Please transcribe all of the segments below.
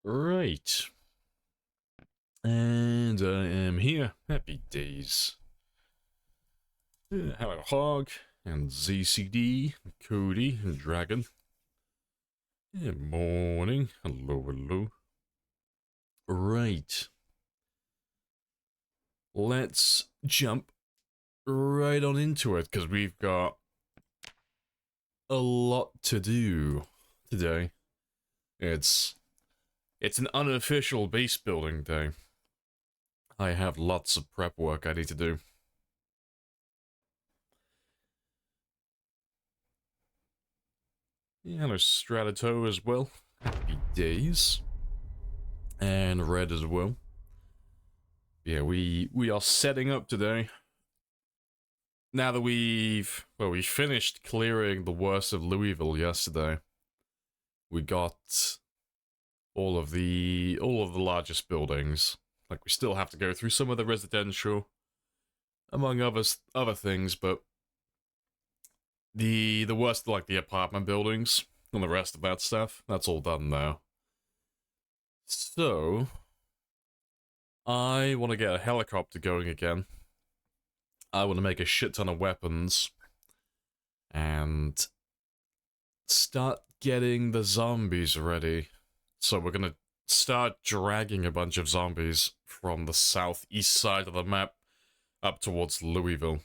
Right. And I am here. Happy days. Hello, Hog, and ZCD, Cody, and Dragon. Good morning. Hello, hello. Right. Let's jump right on into it, because we've got a lot to do today. It's an unofficial base building day. I have lots of prep work I need to do. Yeah, hello, Stratato as well. Happy days. And Red as well. Yeah, we are setting up today. Now that we finished clearing the worst of Louisville yesterday. We got all of the largest buildings. Like, we still have to go through some of the residential, among other things, but the worst, like the apartment buildings and the rest of that stuff, that's all done now. So I want to get a helicopter going again. I want to make a shit ton of weapons and start getting the zombies ready. So we're gonna start dragging a bunch of zombies from the southeast side of the map up towards Louisville.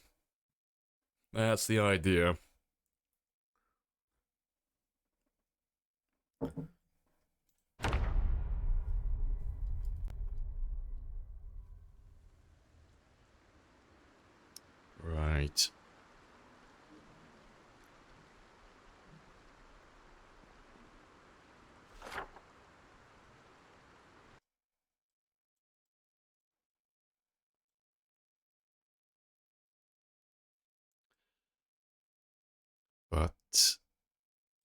That's the idea. Right. But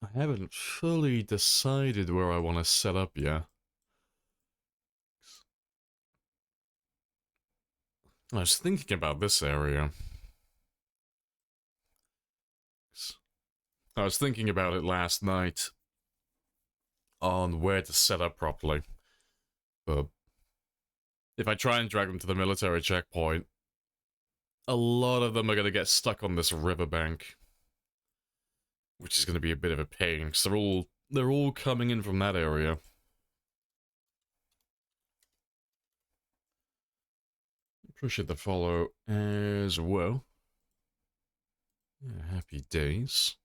I haven't fully decided where I want to set up yet. I was thinking about this area. I was thinking about it last night on where to set up properly. But if I try and drag them to the military checkpoint, a lot of them are going to get stuck on this riverbank, which is going to be a bit of a pain, because they're all coming in from that area. Appreciate the follow as well. Yeah, happy days.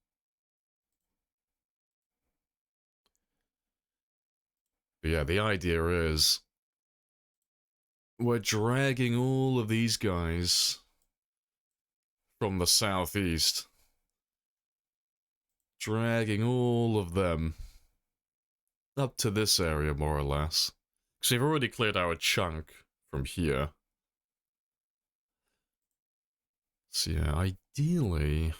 But yeah, the idea is we're dragging all of these guys from the southeast. Dragging all of them up to this area, more or less. Because we've already cleared our chunk from here. So yeah, ideally,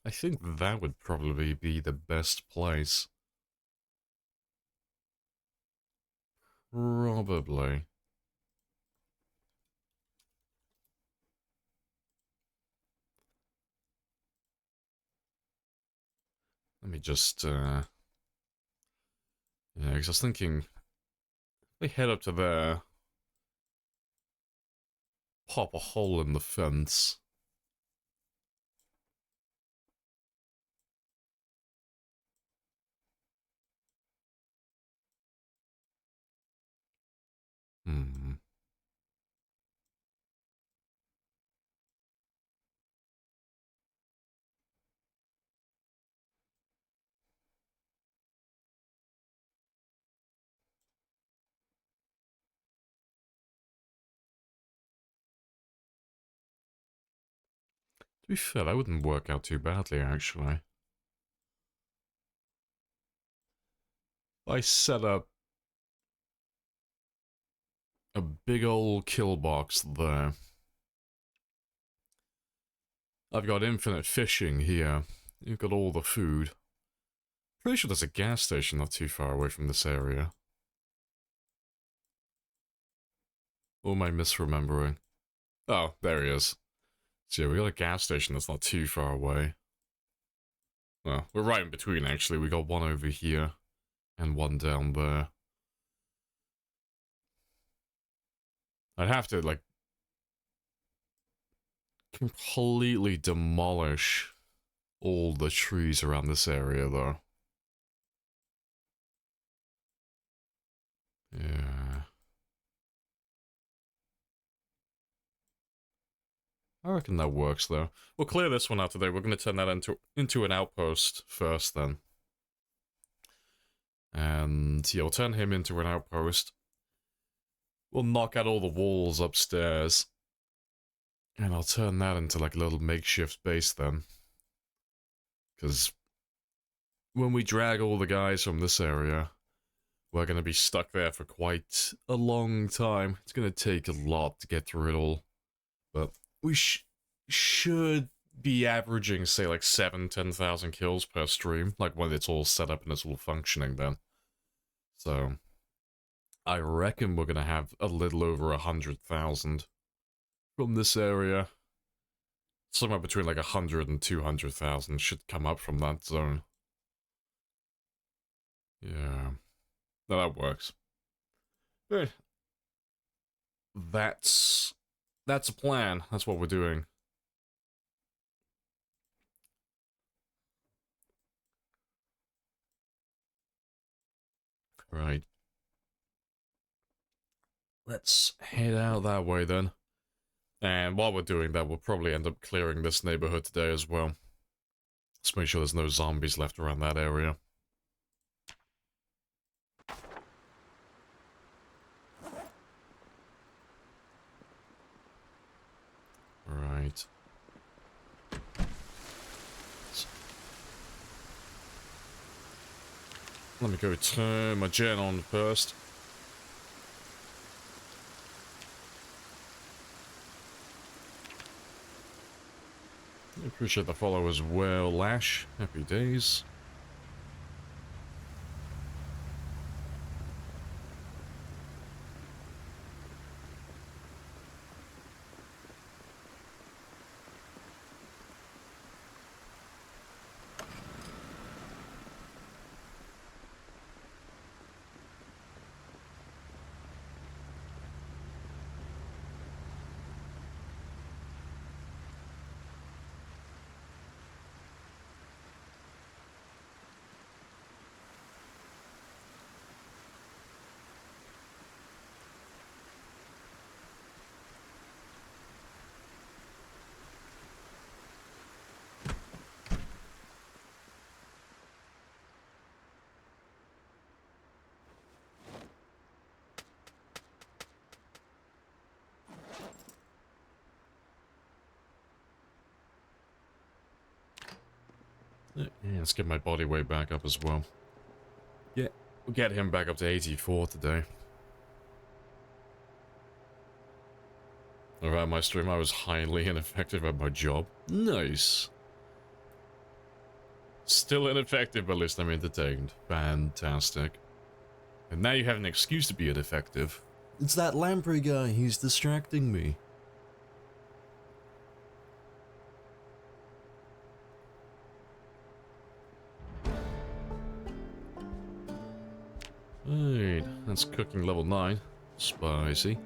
I think that would probably be the best place. Probably. Let me just, yeah, because I was thinking, if they head up to there, pop a hole in the fence. Hmm. To be fair, that wouldn't work out too badly, actually. I set up a big old kill box there. I've got infinite fishing here. You've got all the food. Pretty sure there's a gas station not too far away from this area. Or am I misremembering? Oh, there he is. So yeah, we got a gas station that's not too far away. Well, we're right in between, actually. We got one over here and one down there. I'd have to, like, completely demolish all the trees around this area, though. Yeah. I reckon that works, though. We'll clear this one out today. We're going to turn that into an outpost first, then. And, yeah, we'll turn him into an outpost. We'll knock out all the walls upstairs. And I'll turn that into, like, a little makeshift base, then. Because when we drag all the guys from this area, we're going to be stuck there for quite a long time. It's going to take a lot to get through it all. But we should be averaging, say, like 10,000 kills per stream, like when it's all set up and it's all functioning then. So, I reckon we're going to have a little over 100,000 from this area. Somewhere between like 100 and 200,000 should come up from that zone. Yeah. No, that works. But that's a plan. That's what we're doing. Right. Let's head out that way then. And while we're doing that, we'll probably end up clearing this neighborhood today as well. Let's make sure there's no zombies left around that area. Right. Let me go turn my gen on first. I appreciate the follow as well, Lash. Happy days. Yeah, let's get my body weight back up as well. Yeah, we'll get him back up to 84 today. Around my stream, I was highly ineffective at my job. Nice. Still ineffective, but at least I'm entertained. Fantastic. And now you have an excuse to be ineffective. It's that Lamprey guy, he's distracting me. Right, that's cooking level 9. Spicy.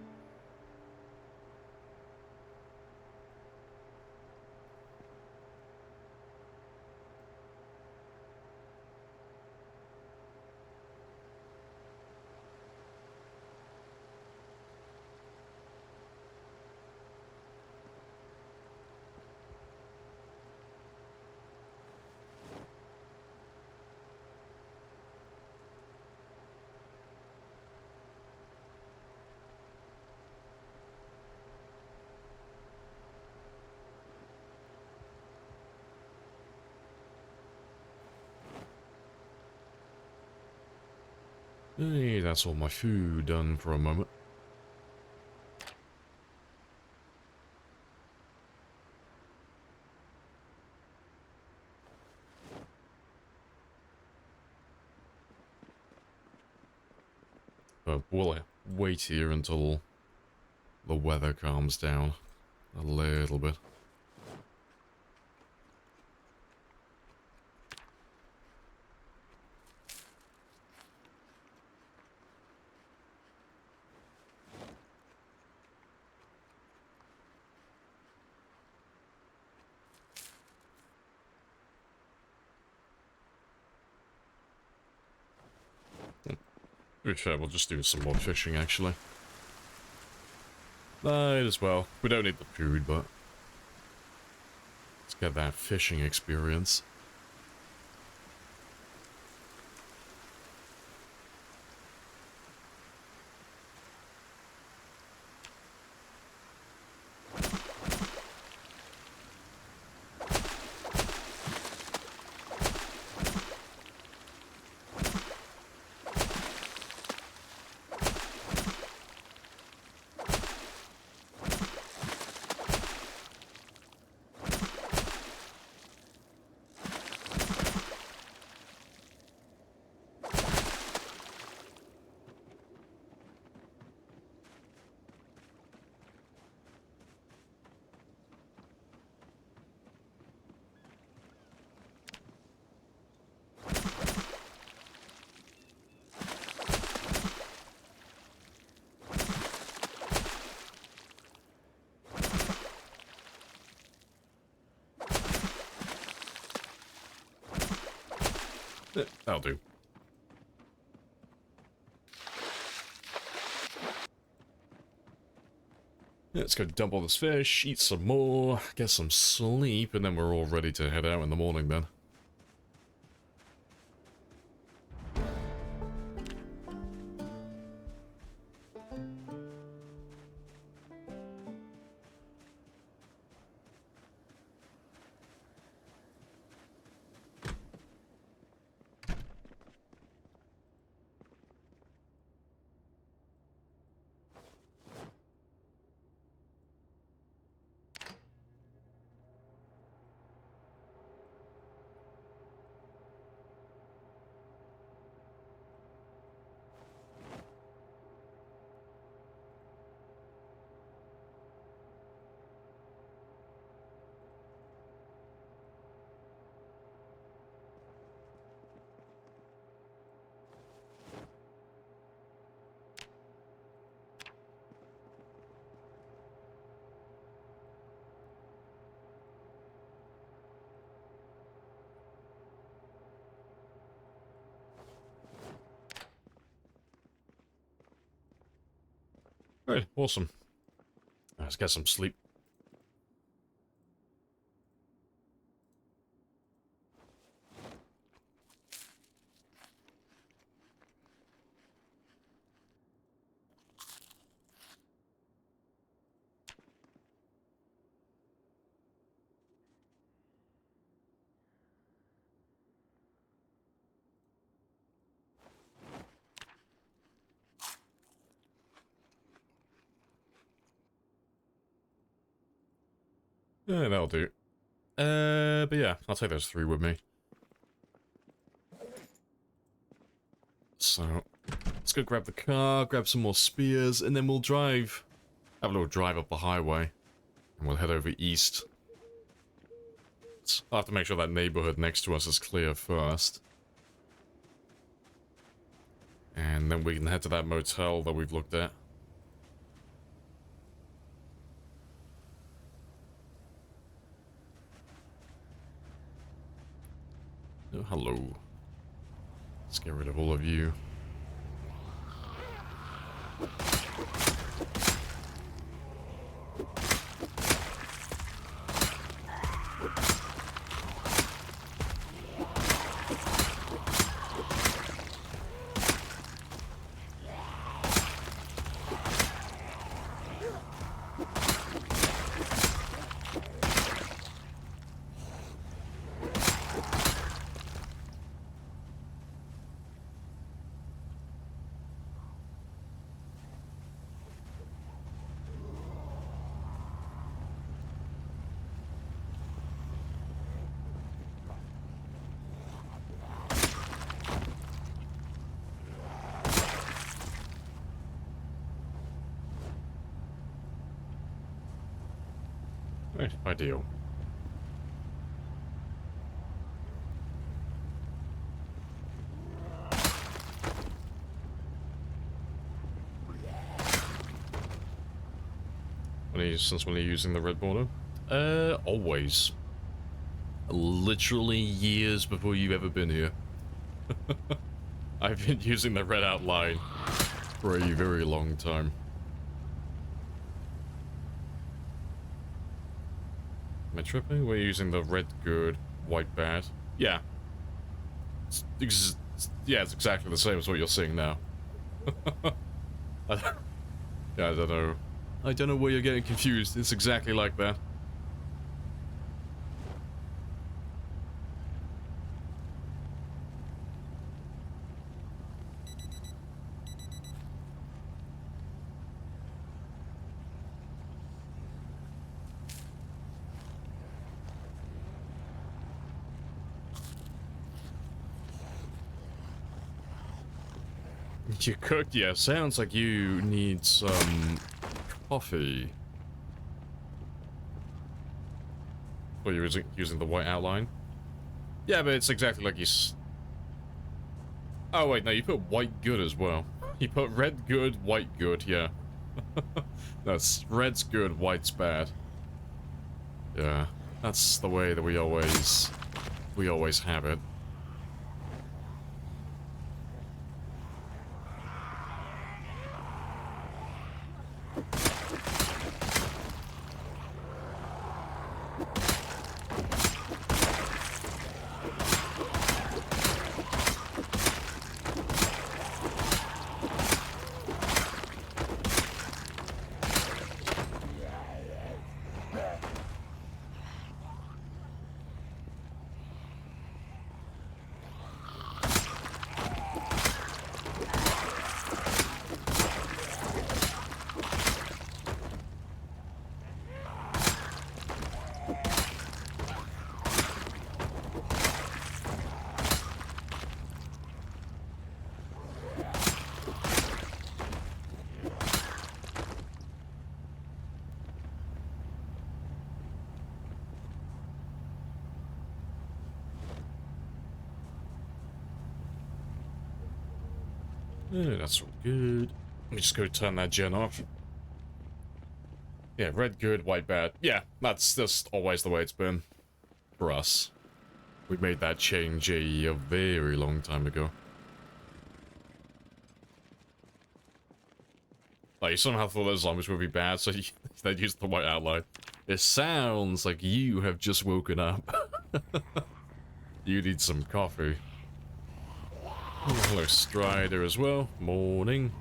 Hey, that's all my food done for a moment. But we'll wait here until the weather calms down a little bit. To be fair, we'll just do some more fishing, actually. Might as well. We don't need the food, but let's get that fishing experience. That'll do. Let's go dump all this fish, eat some more, get some sleep, and then we're all ready to head out in the morning then. Right, awesome. Let's get some sleep. Yeah, that'll do. But yeah, I'll take those 3 with me. So, let's go grab the car, grab some more spears, and then we'll drive. Have a little drive up the highway. And we'll head over east. I'll have to make sure that neighborhood next to us is clear first. And then we can head to that motel that we've looked at. Oh, hello. Let's get rid of all of you. Right, ideal. Since when are you using the red border? Always. Literally years before you've ever been here. I've been using the red outline for a very long time. Am I tripping? We're using the red good, white bad. Yeah. Yeah, it's exactly the same as what you're seeing now. Yeah, I don't know. I don't know where you're getting confused. It's exactly like that. You cooked? Yeah, sounds like you need some coffee. Well, you're using the white outline? Yeah, but it's exactly like you Oh, wait, no, you put white good as well. You put red good, white good, yeah. That's red's good, white's bad. Yeah, that's the way that we always have it. Yeah, that's all good. Let me just go turn that gen off. Yeah, red good, white bad. Yeah, that's just always the way it's been. For us. We made that change a very long time ago. Like, you somehow thought those zombies would be bad, so they'd use the white outline. It sounds like you have just woken up. You need some coffee. Oh, hello, Strider as well. Morning.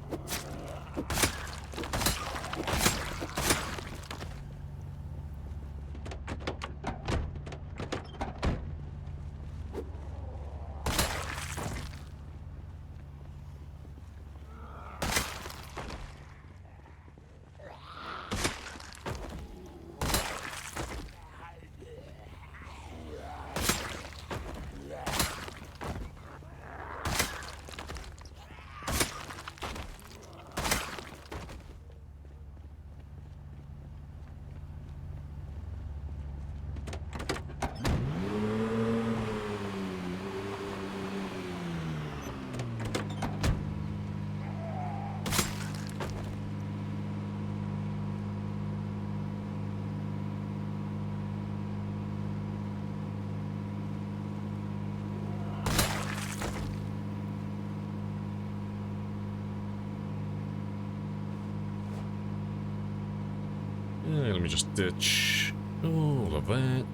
Yeah, let me just ditch all of that.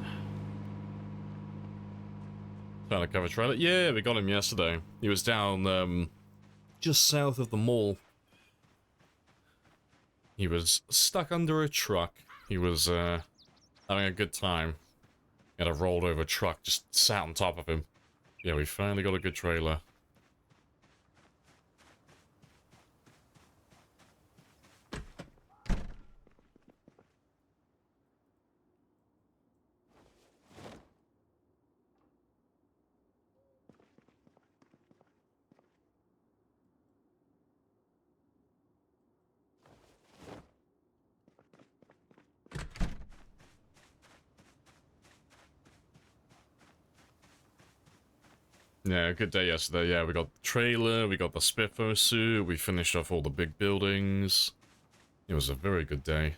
Found a cover trailer. Yeah, we got him yesterday. He was down, just south of the mall. He was stuck under a truck. He was, having a good time. He had a rolled over truck just sat on top of him. Yeah, we finally got a good trailer. Yeah, good day yesterday. Yeah, we got the trailer, we got the Spiffo suit, we finished off all the big buildings. It was a very good day.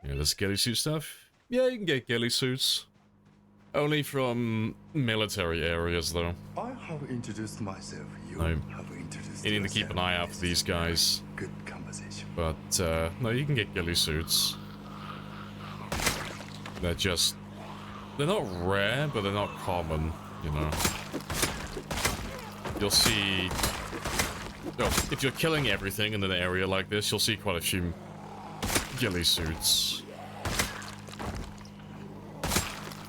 Yeah, this ghillie suit stuff? Yeah, you can get ghillie suits. Only from military areas, though. I have introduced myself. You No. have introduced You need to keep an eye out for these guys. Good conversation. But, no, you can get ghillie suits. They're just... They're not rare, but they're not common, you know. You'll see... Oh, if you're killing everything in an area like this, you'll see quite a few ghillie suits.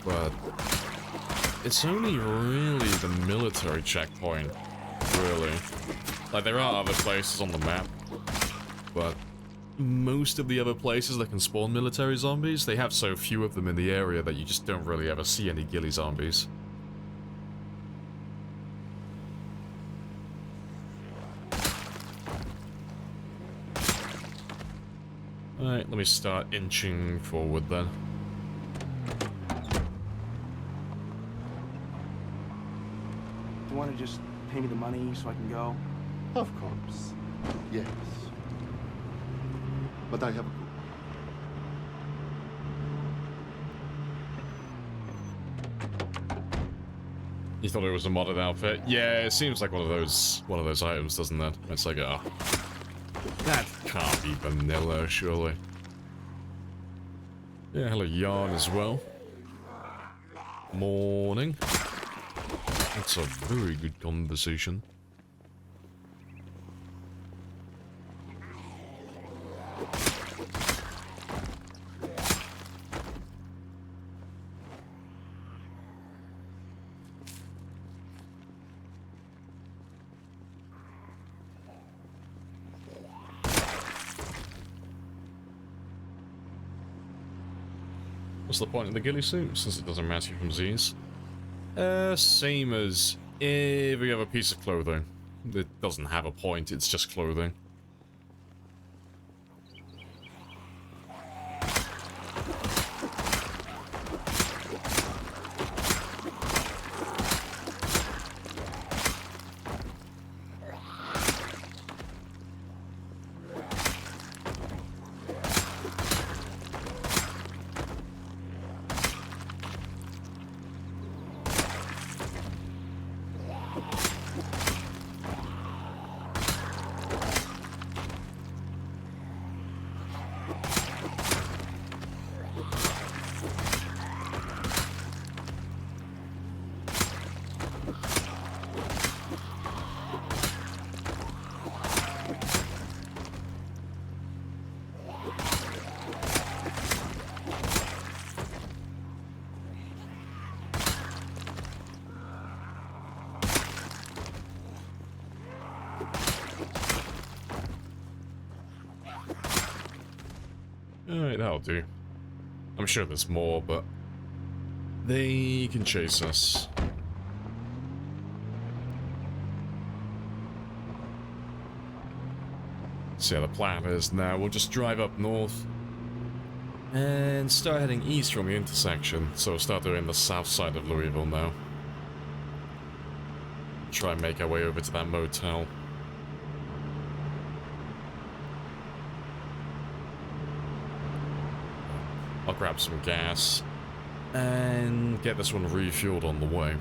But... It's only really the military checkpoint, really. Like, there are other places on the map, but most of the other places that can spawn military zombies, they have so few of them in the area that you just don't really ever see any ghillie zombies. Alright, let me start inching forward then. You want to just pay me the money so I can go? Of course. Yes. But I have a clue. You thought it was a modded outfit? Yeah, it seems like one of those items, doesn't it? It's like, oh, that can't be vanilla, surely. Yeah, hello, yarn as well. Morning. That's a very good conversation. What's the point of the ghillie suit, since it doesn't match you from Z's? Same as every other piece of clothing. It doesn't have a point, it's just clothing. Alright, that'll do. I'm sure there's more, but they can chase us. So yeah, the plan is now we'll just drive up north and start heading east from the intersection. So we'll start doing the south side of Louisville now. Try and make our way over to that motel. I'll grab some gas and get this one refueled on the way.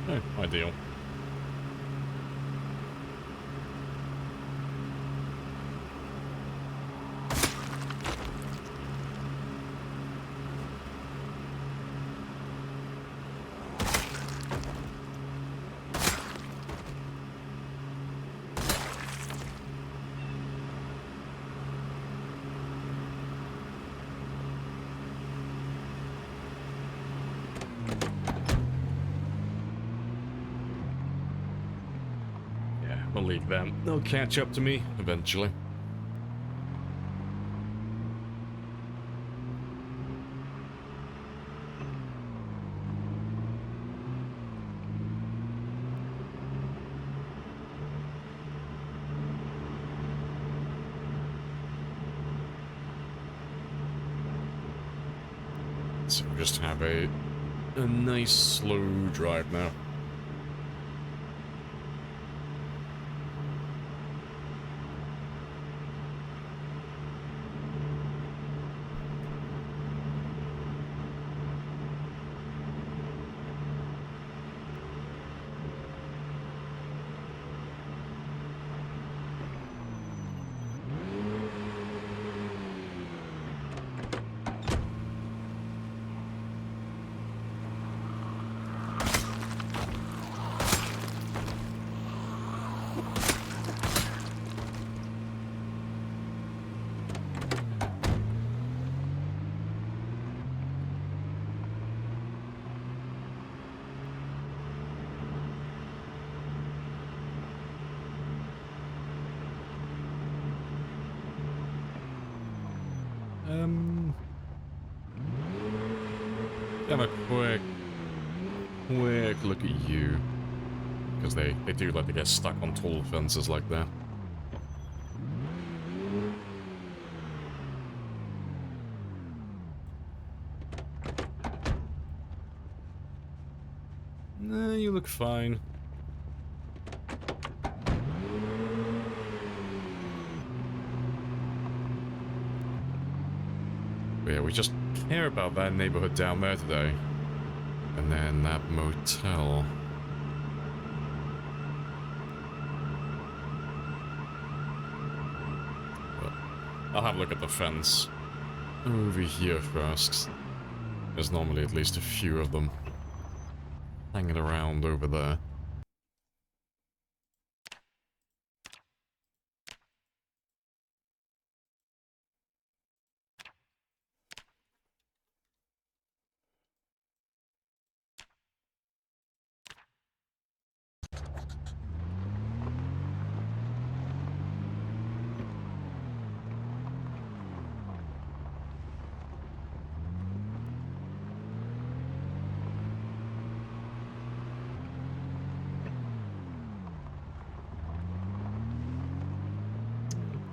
Oh, ideal. I'll leave them. They'll catch up to me eventually. So we'll just have a nice slow drive now. Have a quick look at you. Because they do like to get stuck on tall fences like that. Nah, you look fine. But yeah, we just care about that neighborhood down there today. And then that motel. But I'll have a look at the fence over here first. There's normally at least a few of them hanging around over there.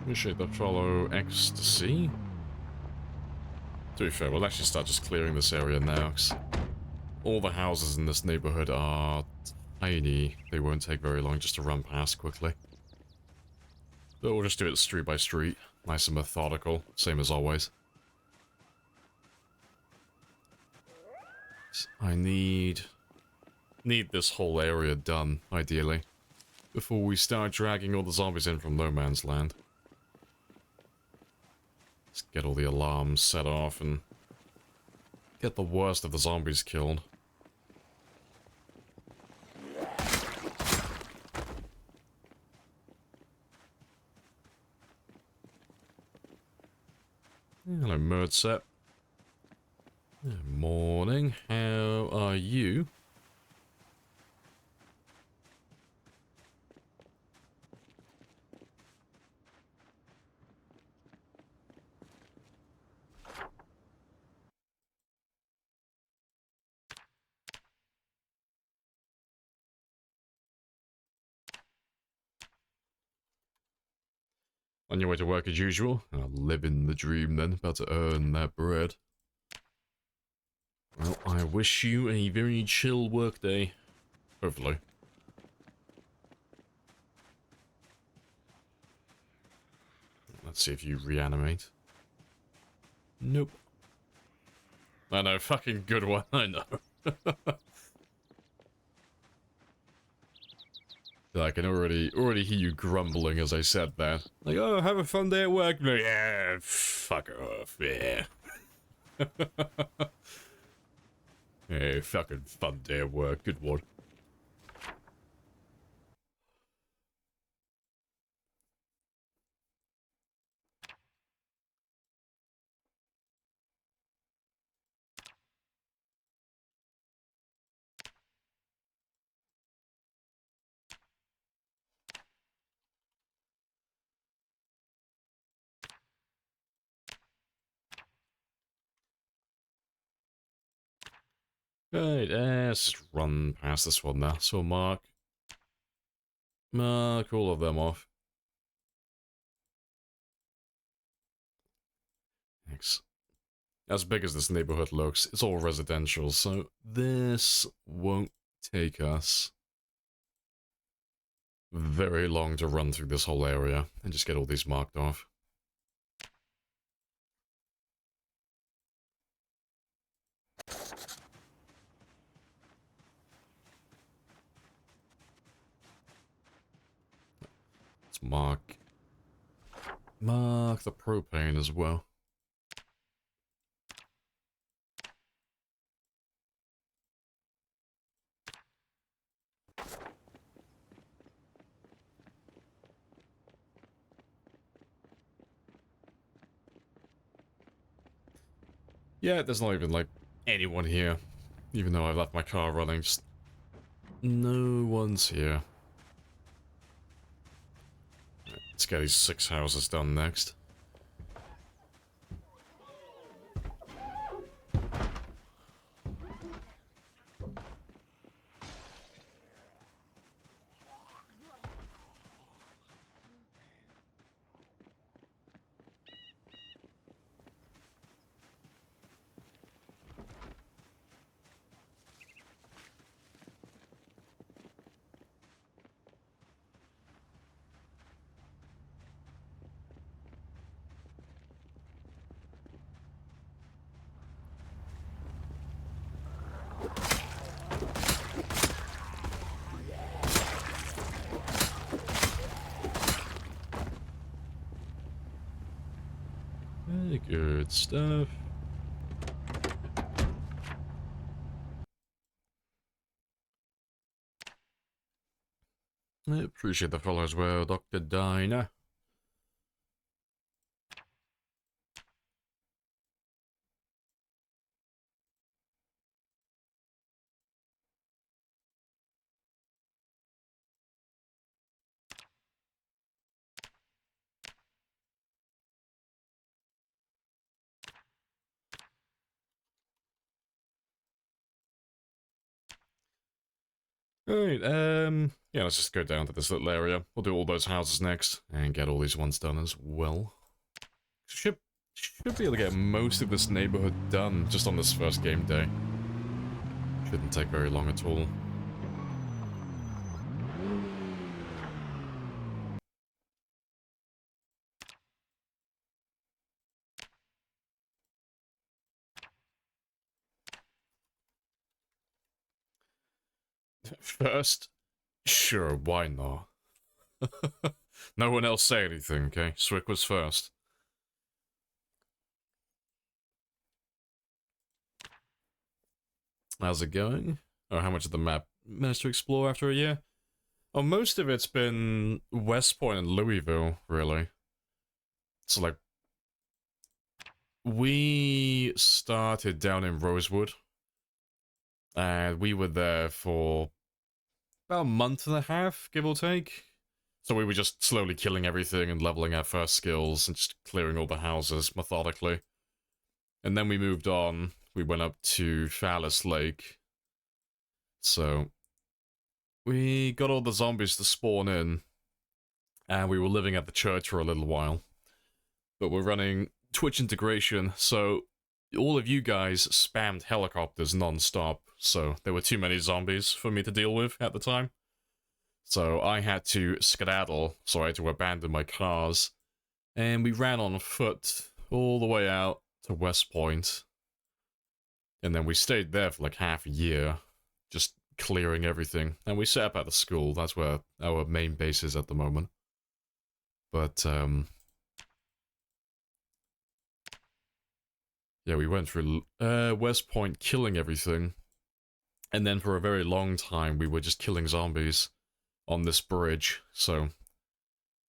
Appreciate the follow ecstasy. To be fair, we'll actually start just clearing this area now, because all the houses in this neighborhood are tiny. They won't take very long just to run past quickly. But we'll just do it street by street, nice and methodical, same as always. I need this whole area done, ideally, before we start dragging all the zombies in from No Man's Land. Let's get all the alarms set off and get the worst of the zombies killed. Hello, Murdset. Morning. How are you? On your way to work as usual? Living the dream then, about to earn that bread. Well, I wish you a very chill workday. Hopefully. Let's see if you reanimate. Nope. I know, fucking good one, I know. I can already hear you grumbling as I said that. Like, oh, have a fun day at work. Like, yeah, fuck off, yeah. Hey, fucking fun day at work. Good one. Right, let's just run past this one now. So mark all of them off. Thanks. As big as this neighborhood looks, it's all residential, so this won't take us very long to run through this whole area and just get all these marked off. Let's mark the propane as well. Yeah, there's not even like anyone here, even though I've left my car running. Just no one's here. Let's get these 6 houses done next. Very good stuff. I appreciate the follow as well, Dr. Diner. Alright, yeah, let's just go down to this little area. We'll do all those houses next, and get all these ones done as well. Should be able to get most of this neighborhood done just on this first game day. Shouldn't take very long at all. First? Sure, why not? No one else say anything, okay? Swick was first. How's it going? Oh, how much of the map managed to explore after a year? Oh, most of it's been West Point and Louisville, really. So, like, we started down in Rosewood, and we were there for about a month and a half, give or take. So we were just slowly killing everything and leveling our first skills and just clearing all the houses methodically. And then we moved on. We went up to Phallus Lake. So we got all the zombies to spawn in, and we were living at the church for a little while. But we're running Twitch integration, so all of you guys spammed helicopters non-stop, so there were too many zombies for me to deal with at the time. So I had to skedaddle, so I had to abandon my cars, and we ran on foot all the way out to West Point. And then we stayed there for like half a year, just clearing everything. And we set up at the school. That's where our main base is at the moment. But, yeah, we went through West Point killing everything. And then for a very long time, we were just killing zombies on this bridge. So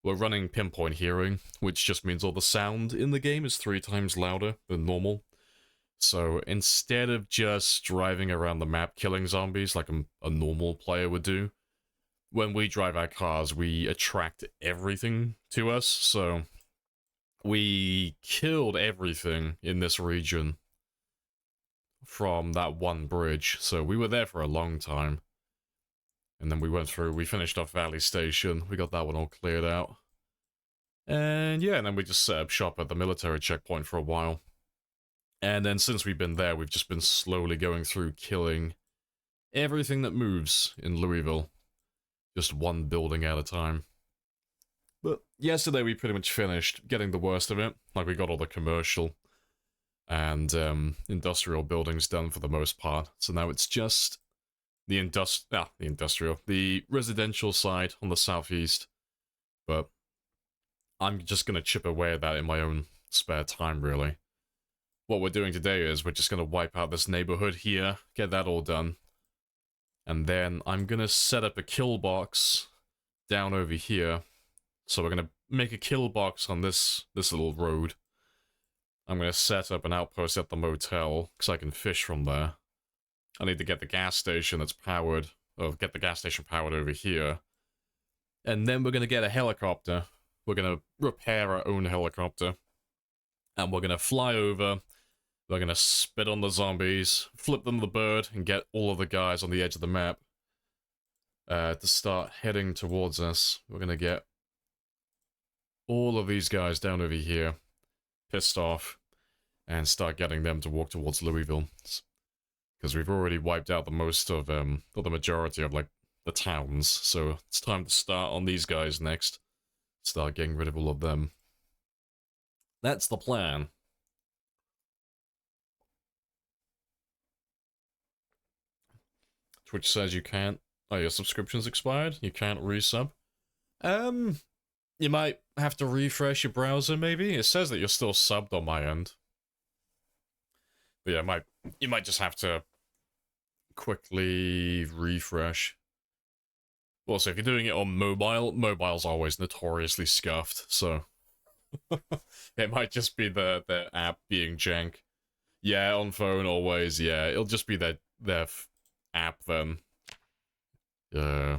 we're running pinpoint hearing, which just means all the sound in the game is 3 times louder than normal. So instead of just driving around the map killing zombies like a normal player would do, when we drive our cars, we attract everything to us. So we killed everything in this region from that one bridge. So we were there for a long time. And then we went through, we finished off Valley Station, we got that one all cleared out. And yeah, and then we just set up shop at the military checkpoint for a while. And then since we've been there, we've just been slowly going through killing everything that moves in Louisville. Just one building at a time. But yesterday we pretty much finished getting the worst of it. Like, we got all the commercial and industrial buildings done for the most part. So now it's just the the residential side on the southeast. But I'm just going to chip away at that in my own spare time, really. What we're doing today is we're just going to wipe out this neighborhood here, get that all done. And then I'm going to set up a kill box down over here. So we're going to make a kill box on this little road. I'm going to set up an outpost at the motel, because I can fish from there. I need to get the gas station that's powered, or get the gas station powered over here. And then we're going to get a helicopter. We're going to repair our own helicopter. And we're going to fly over. We're going to spit on the zombies, flip them the bird, and get all of the guys on the edge of the map to start heading towards us. We're going to get all of these guys down over here, pissed off, and start getting them to walk towards Louisville. Because we've already wiped out the most of, or the majority of, like, the towns. So it's time to start on these guys next. Start getting rid of all of them. That's the plan. Twitch says you can't... Oh, your subscription's expired? You can't resub? You might have to refresh your browser, maybe? It says that you're still subbed on my end. But yeah, you might just have to quickly refresh. Also, if you're doing it on mobile, mobile's always notoriously scuffed, so... it might just be the app being jank. Yeah, on phone, always, yeah. It'll just be their app, then. Yeah.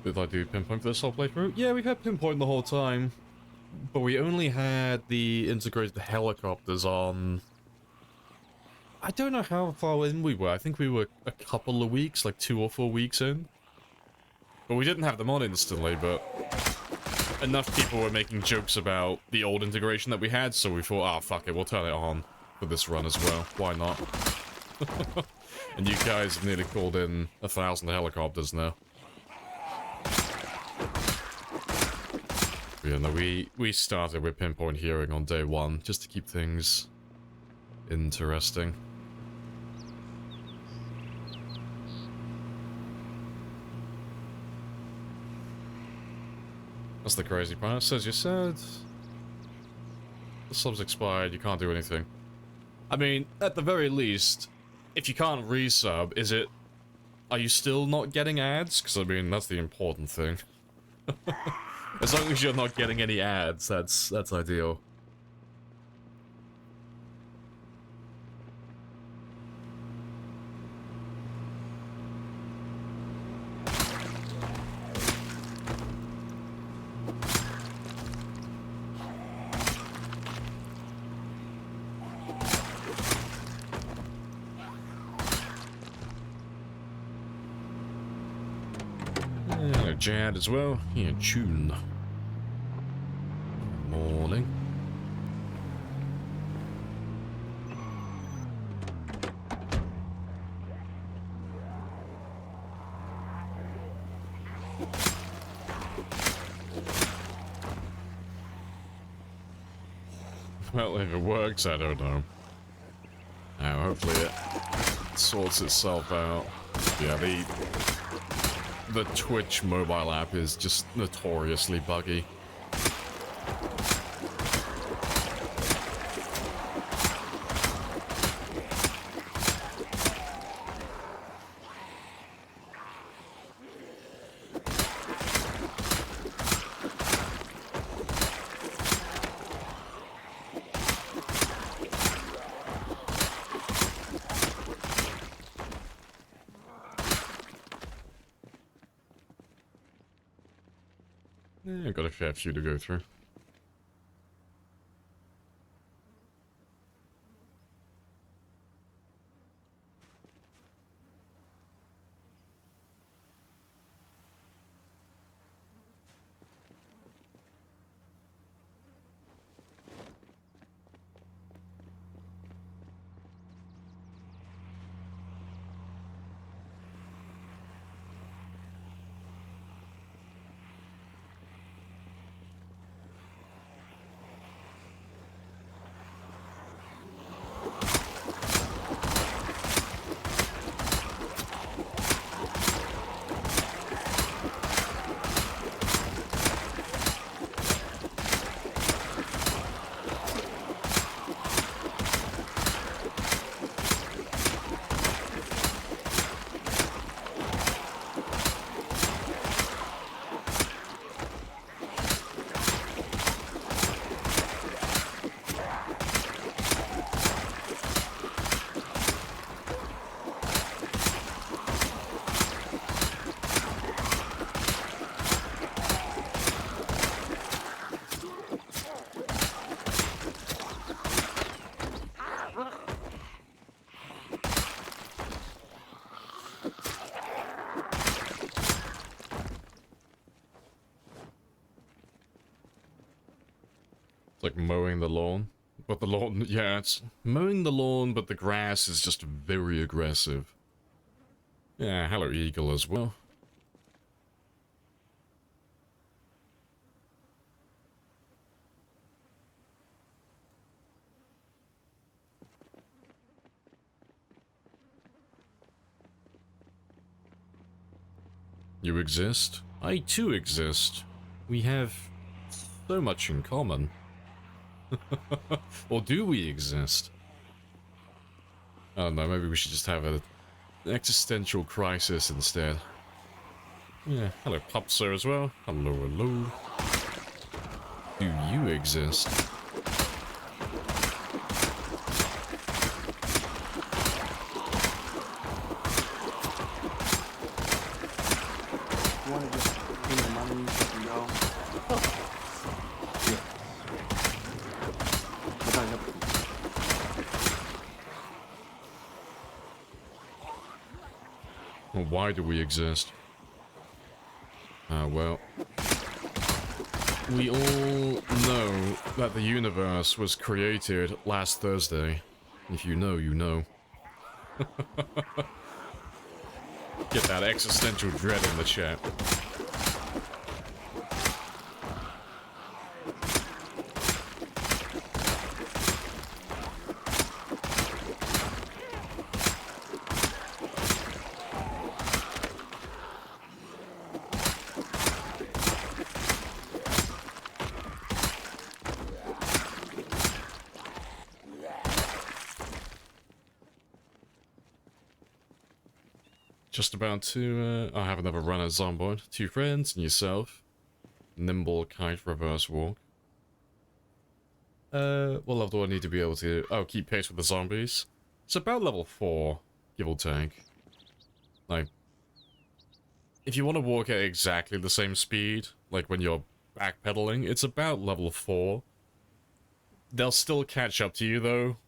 Did I do pinpoint for this whole playthrough? Yeah, we've had pinpoint the whole time. But we only had the integrated helicopters on... I don't know how far in we were. I think we were a couple of weeks, like 2 or 4 weeks in. But we didn't have them on instantly, but... enough people were making jokes about the old integration that we had, so we thought, ah, fuck it, we'll turn it on for this run as well. Why not? And you guys have nearly called in 1,000 helicopters now. Yeah, no, we started with pinpoint hearing on day 1, just to keep things interesting. That's the crazy part. It says you said the sub's expired, you can't do anything. I mean, at the very least, if you can't resub, are you still not getting ads? Because I mean, that's the important thing. As long as you're not getting any ads, that's ideal. Jad as well. Yeah, tune. Morning. Well, if it works, I don't know. Hopefully it sorts itself out. Yeah, the Twitch mobile app is just notoriously buggy. I've got a fair few to go through. It's like mowing the lawn. But the lawn, yeah, it's mowing the lawn, but the grass is just very aggressive. Yeah, hello eagle as well. You exist. I too exist. We have so much in common. Or do we exist? I don't know, maybe we should just have an existential crisis instead. Yeah, hello Pupser as well. Hello, hello. Do you exist? You want to just pay me the money so we go? Yes. What about help? Well, why do we exist? Well... We all know that the universe was created last Thursday. If you know, you know. Get that existential dread in the chat. Just about to, I have another run at Zomboid. 2 friends and yourself. Nimble kite reverse walk. What level do I need to be able to... Oh, keep pace with the zombies. It's about level 4, give or take. Like, if you want to walk at exactly the same speed, like when you're backpedaling, it's about level 4. They'll still catch up to you, though.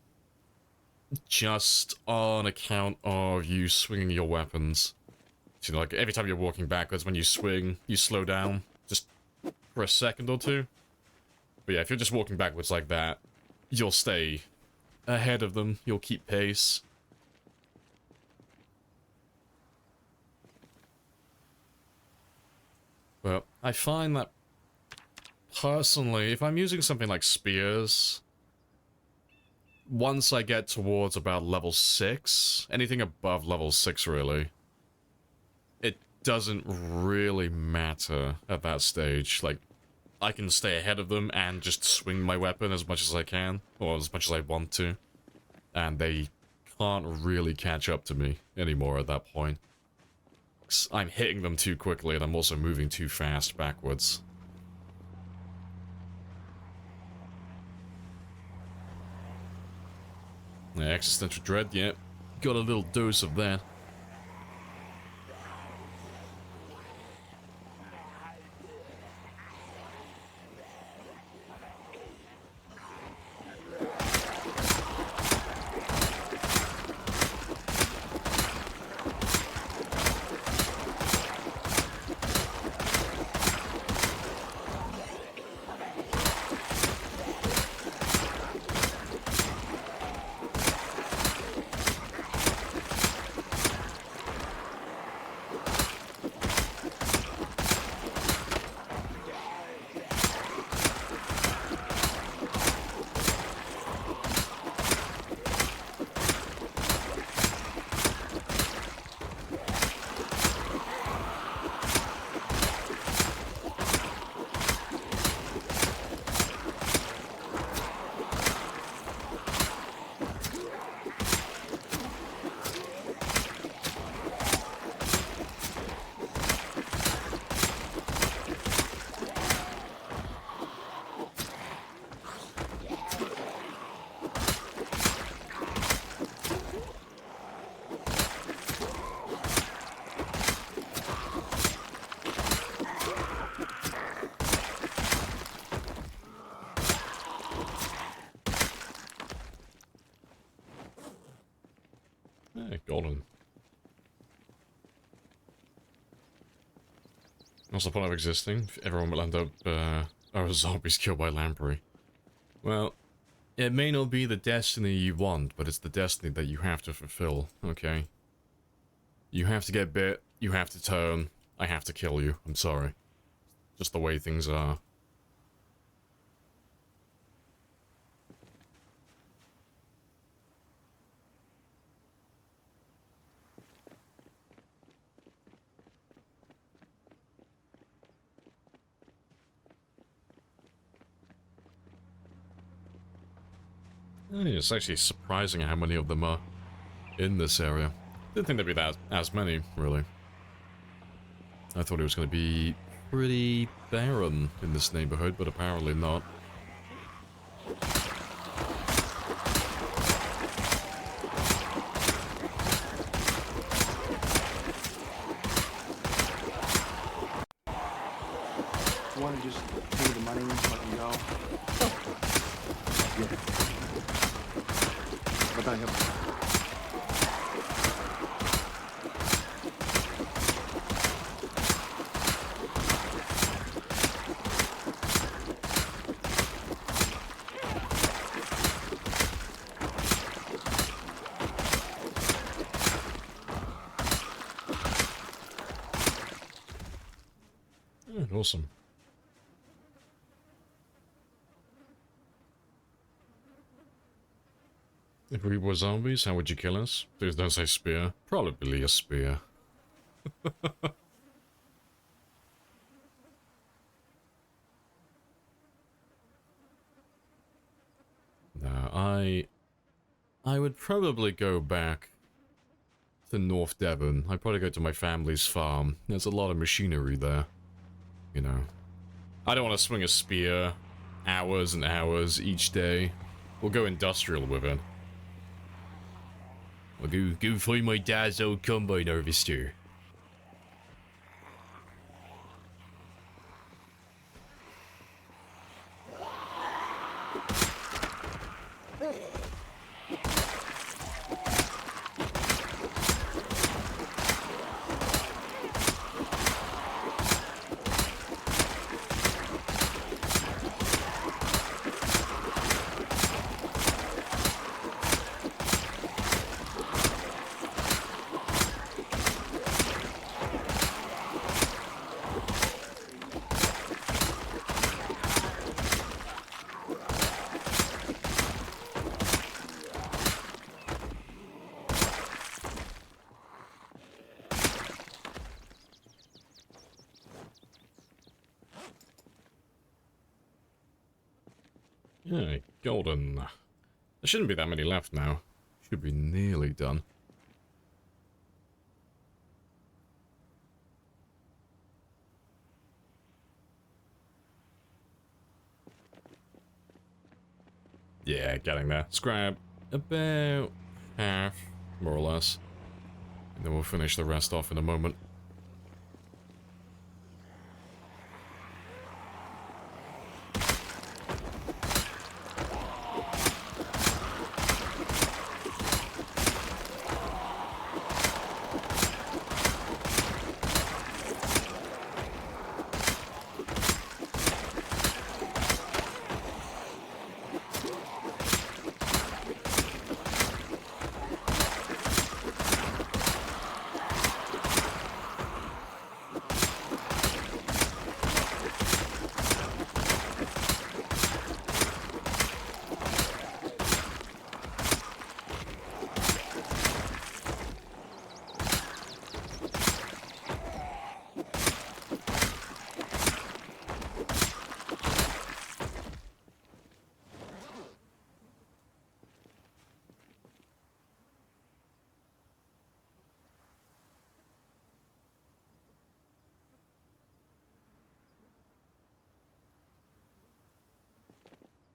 Just on account of you swinging your weapons. So, like, every time you're walking backwards, when you swing, you slow down. Just for a second or two. But yeah, if you're just walking backwards like that, you'll stay ahead of them. You'll keep pace. I find that, personally, if I'm using something like spears, once I get towards about level 6, anything above level 6 really, it doesn't really matter at that stage. Like, I can stay ahead of them and just swing my weapon as much as I can, or as much as I want to, and they can't really catch up to me anymore at that point. 'Cause I'm hitting them too quickly and I'm also moving too fast backwards. Yeah, existential dread, yeah. Got a little dose of that. Yeah, golden. What's the point of existing? Everyone will end up, our zombies killed by Lamprey. Well, it may not be the destiny you want, but it's the destiny that you have to fulfill, okay? You have to get bit, you have to turn, I have to kill you, I'm sorry. Just the way things are. It's actually surprising how many of them are in this area. Didn't think there'd be that as many, really. I thought it was going to be pretty barren in this neighborhood, but apparently not. You want to just pay the money, let me go? Yeah. बताएं अब. Awesome. If we were zombies, how would you kill us? Please don't say spear. Probably a spear. No, I would probably go back to North Devon. I'd probably go to my family's farm. There's a lot of machinery there. You know. I don't want to swing a spear hours and hours each day. We'll go industrial with it. I'll go find my dad's old combine harvester. Yeah, golden. There shouldn't be that many left now. Should be nearly done. Yeah, getting there. Scrap about half, more or less. And then we'll finish the rest off in a moment.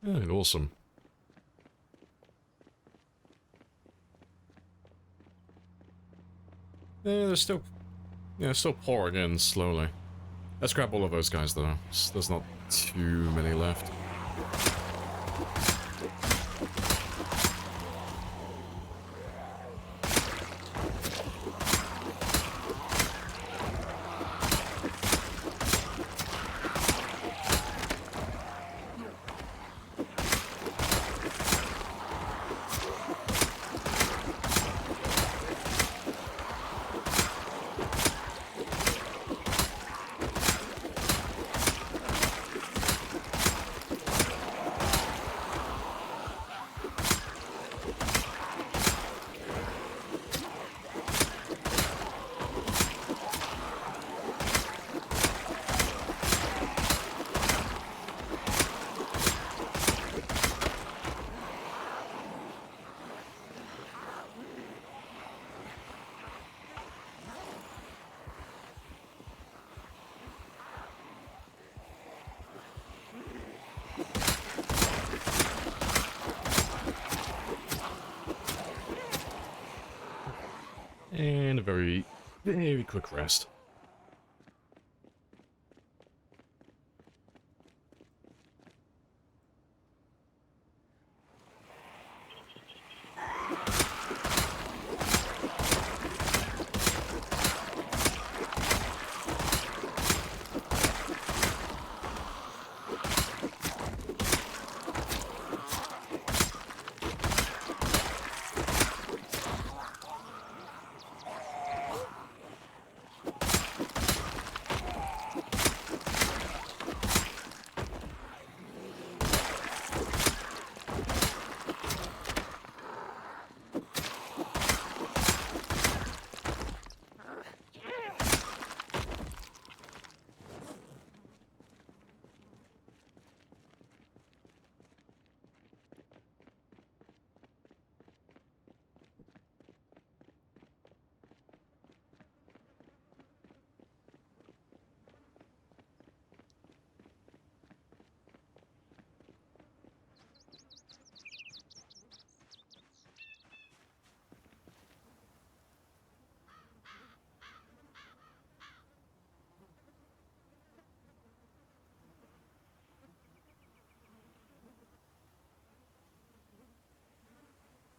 Yeah, awesome. Yeah, they're still pouring in slowly. Let's grab all of those guys though. There's not too many left. And a very, very quick rest.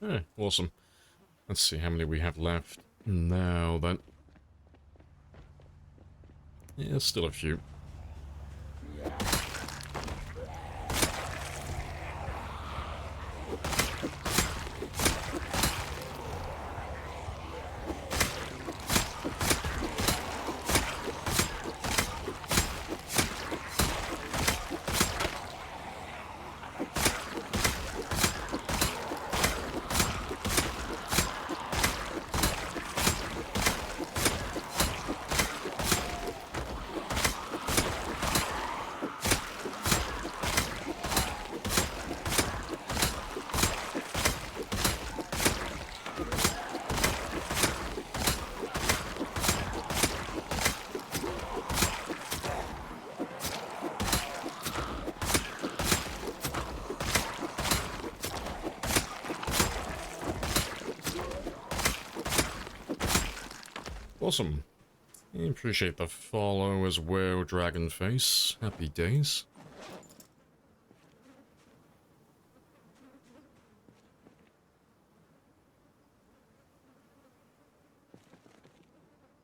Yeah, awesome. Let's see how many we have left. Now then. Yeah, still a few. Awesome. I appreciate the follow as well, Dragonface. Happy days.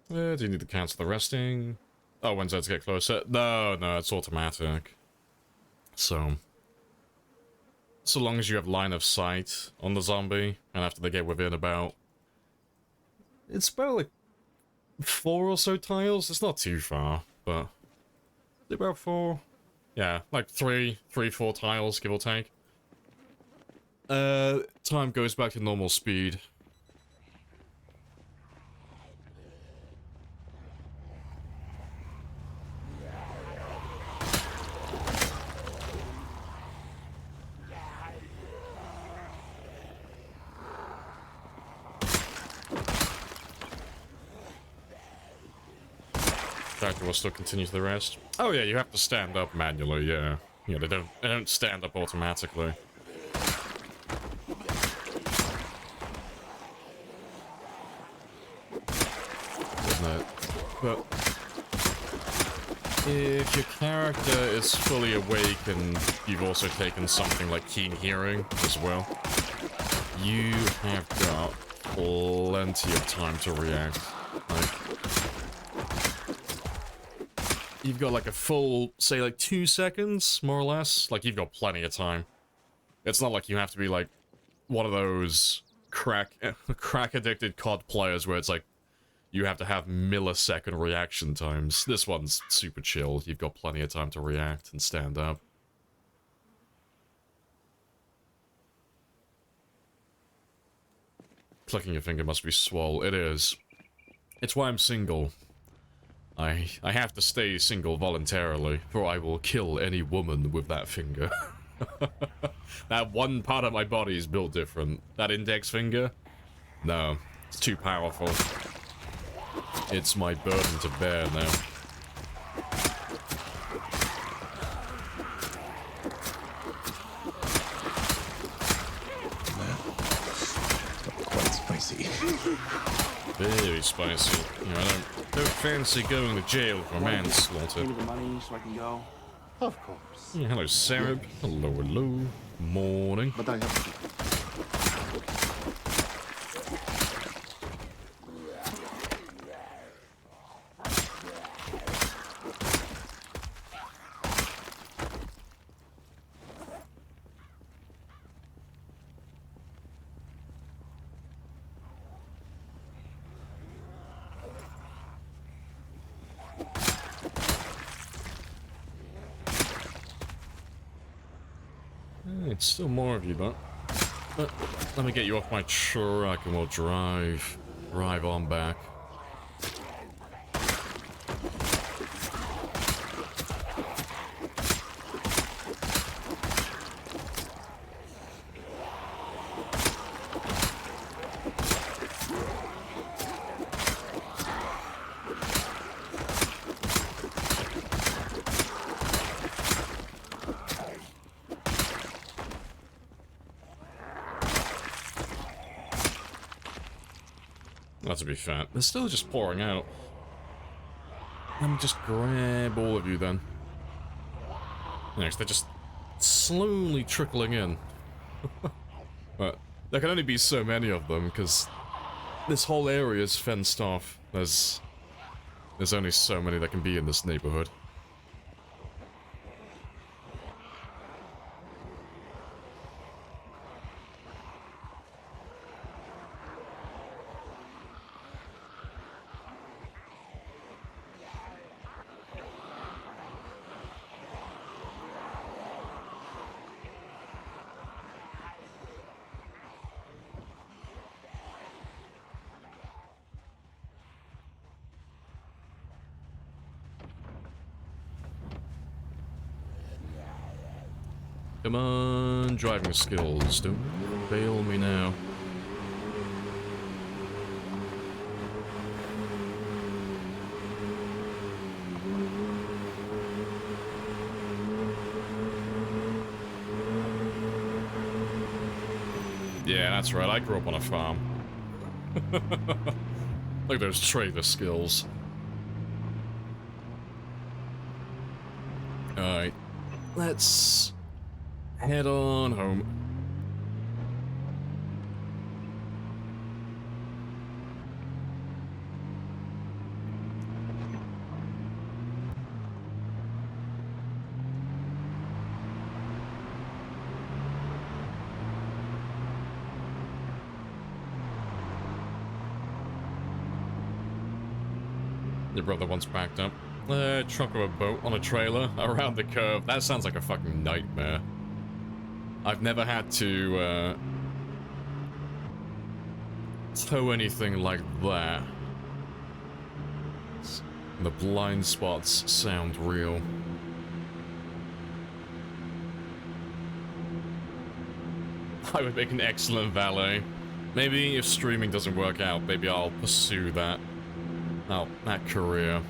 Do you need to cancel the resting? Oh, when's that to get closer? No, it's automatic. So long as you have line of sight on the zombie, and after they get within about... It's about, like, 4 or so tiles? It's not too far, but... About 4? Yeah, like 3, 4 tiles, give or take. Time goes back to normal speed. Doctor will still continue to the rest. Oh yeah, you have to stand up manually, yeah. Yeah, they don't stand up automatically. But if your character is fully awake and you've also taken something like keen hearing as well, you have got plenty of time to react. Like, you've got like a full, say like 2 seconds, more or less. Like, you've got plenty of time. It's not like you have to be like one of those crack-addicted COD players where it's like you have to have millisecond reaction times. This one's super chill. You've got plenty of time to react and stand up. Clicking your finger must be swole. It is. It's why I'm single. I have to stay single voluntarily, for I will kill any woman with that finger. That one part of my body is built different. That index finger? No, it's too powerful. It's my burden to bear now. Quite spicy. Very spicy. You know, I don't fancy going to jail for manslaughter. Give me the money so I can go. Of course. Yeah, hello, Sarah. Hello. Morning. But I have to. It's still more of you, but let me get you off my truck and we'll drive on back. Not to be fat. They're still just pouring out. Let me just grab all of you then. Next, they're just slowly trickling in. But there can only be so many of them because this whole area is fenced off. There's only so many that can be in this neighborhood. Come on, driving skills, don't fail me now. Yeah, that's right, I grew up on a farm. Look at those trader skills. Alright. Let's head on home. Your brother once backed up a truck or a boat on a trailer around the curve. That sounds like a fucking nightmare. I've never had to tow anything like that. The blind spots sound real. I would make an excellent valet. Maybe if streaming doesn't work out, maybe I'll pursue that. Oh, that career.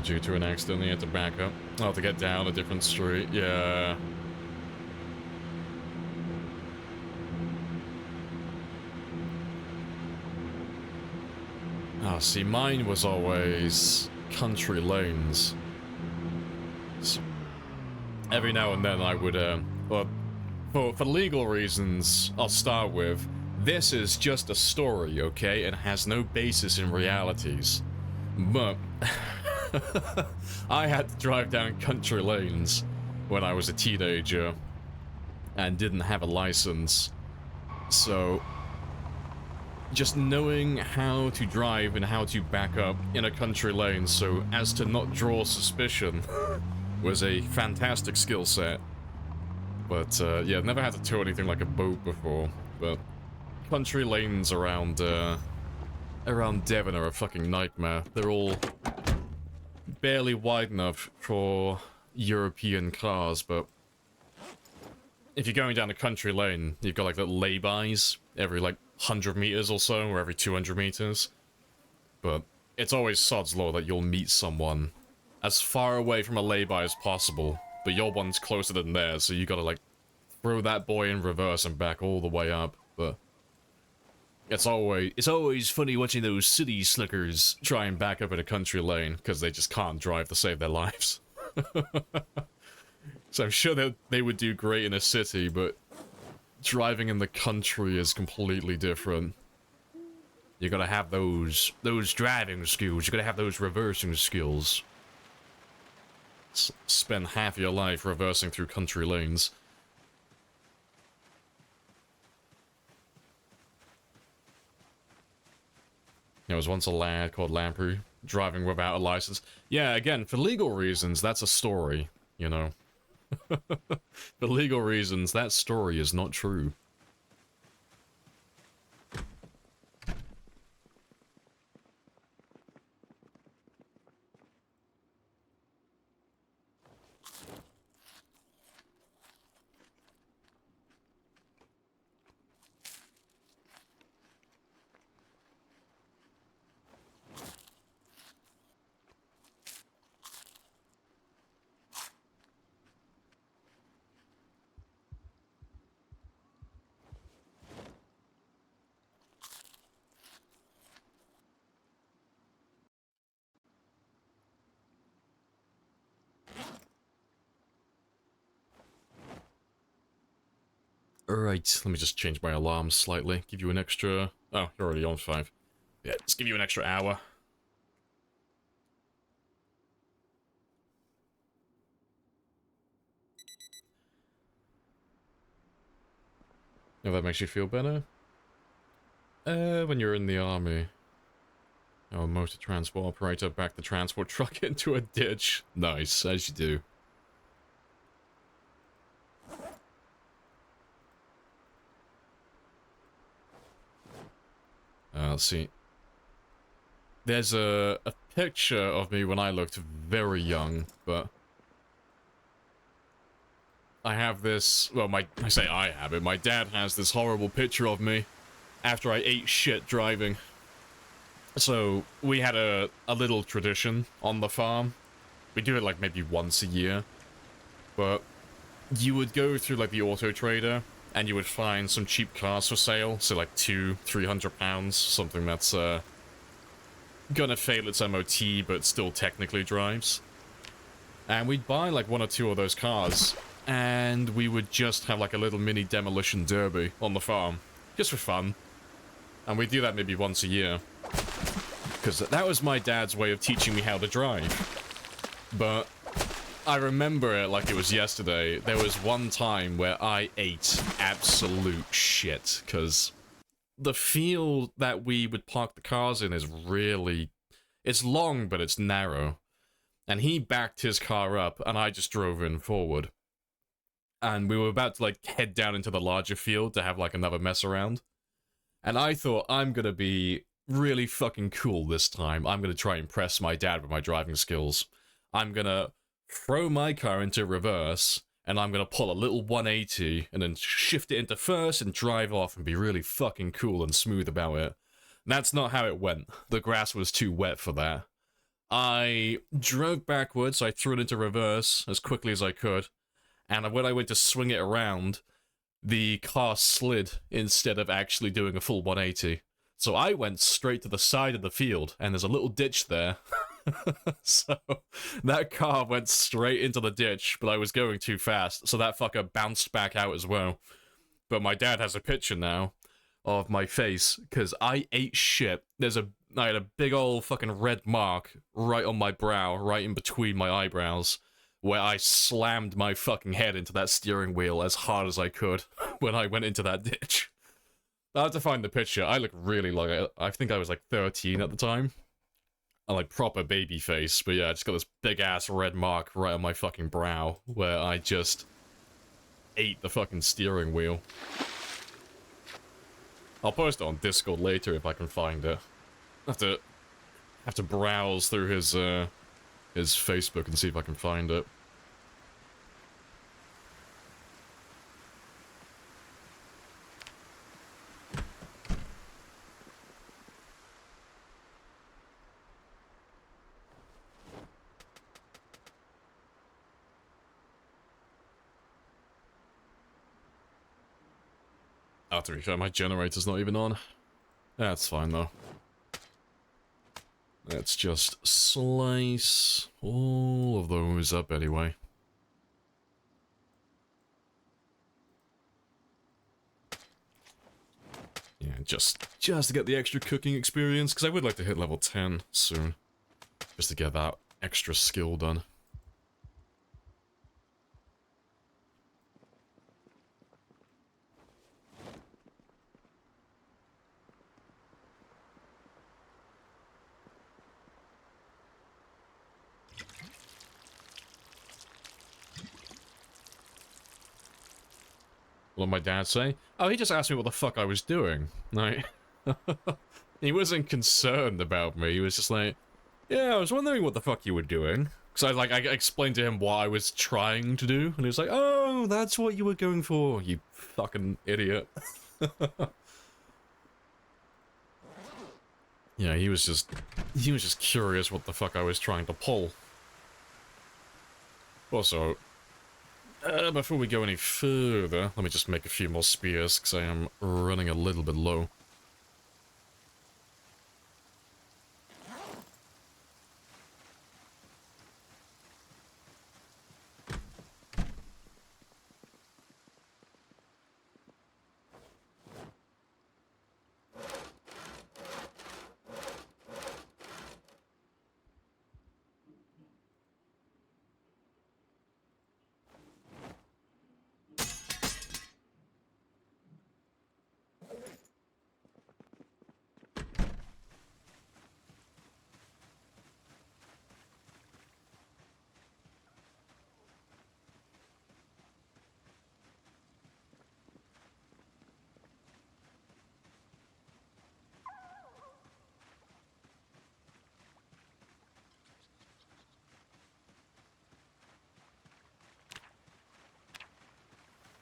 Due to an accident, you had to back up. Oh, to get down a different street. Yeah. Ah, see, mine was always country lanes. So every now and then I would, well, for legal reasons, I'll start with, this is just a story, okay? It has no basis in realities. But I had to drive down country lanes when I was a teenager and didn't have a license. So just knowing how to drive and how to back up in a country lane so as to not draw suspicion was a fantastic skill set. But yeah, never had to tow anything like a boat before. But country lanes around Devon are a fucking nightmare. They're all barely wide enough for European cars, but if you're going down a country lane, you've got like little lay-bys every like 100 meters or so, or every 200 meters. But it's always sod's law that you'll meet someone as far away from a lay-by as possible, but your one's closer than theirs, so you gotta like throw that boy in reverse and back all the way up. But it's always funny watching those city slickers try and back up in a country lane because they just can't drive to save their lives. So I'm sure that they would do great in a city, but driving in the country is completely different. You gotta have those driving skills. You gotta have those reversing skills. Spend half your life reversing through country lanes. There was once a lad called Lamprey driving without a license. Yeah, again, for legal reasons, that's a story, you know. For legal reasons, that story is not true. Alright, let me just change my alarm slightly. Give you an extra... Oh, you're already on 5. Yeah, just give you an extra hour. If that makes you feel better? When you're in the army. Oh, motor transport operator backed the transport truck into a ditch. Nice, as you do. Let's see. There's a picture of me when I looked very young, but I have this, well, I say I have it, my dad has this horrible picture of me after I ate shit driving. So, we had a little tradition on the farm. We do it like maybe once a year. But you would go through like the auto trader and you would find some cheap cars for sale. So like £200-300, something that's gonna fail its MOT but still technically drives. And we'd buy like one or two of those cars and we would just have like a little mini demolition derby on the farm. Just for fun. And we do that maybe once a year. Because that was my dad's way of teaching me how to drive. But I remember it like it was yesterday. There was one time where I ate absolute shit. Because the field that we would park the cars in is really... It's long, but it's narrow. And he backed his car up, and I just drove in forward. And we were about to, like, head down into the larger field to have, like, another mess around. And I thought, I'm gonna be really fucking cool this time. I'm gonna try and impress my dad with my driving skills. I'm gonna throw my car into reverse, and I'm gonna pull a little 180, and then shift it into first and drive off and be really fucking cool and smooth about it. That's not how it went. The grass was too wet for that. I drove backwards, I threw it into reverse as quickly as I could, and when I went to swing it around, the car slid instead of actually doing a full 180. So I went straight to the side of the field, and there's a little ditch there. So that car went straight into the ditch, but I was going too fast, so that fucker bounced back out as well. But my dad has a picture now of my face, because I ate shit. I had a big old fucking red mark right on my brow, right in between my eyebrows, where I slammed my fucking head into that steering wheel as hard as I could when I went into that ditch. I have to find the picture. I look really like I think I was like 13 at the time. I'm like proper baby face, but yeah, I just got this big ass red mark right on my fucking brow where I just ate the fucking steering wheel. I'll post it on Discord later if I can find it. I have to browse through his Facebook and see if I can find it. Oh, to be fair, my generator's not even on. That's fine, though. Let's just slice all of those up anyway. Yeah, just to get the extra cooking experience, because I would like to hit level 10 soon. Just to get that extra skill done. What did my dad say? Oh, he just asked me what the fuck I was doing. Like, he wasn't concerned about me. He was just like, yeah, I was wondering what the fuck you were doing. Because I explained to him what I was trying to do, and he was like, oh, that's what you were going for, you fucking idiot. Yeah, he was just curious what the fuck I was trying to pull. Also, before we go any further, let me just make a few more spears, because I am running a little bit low.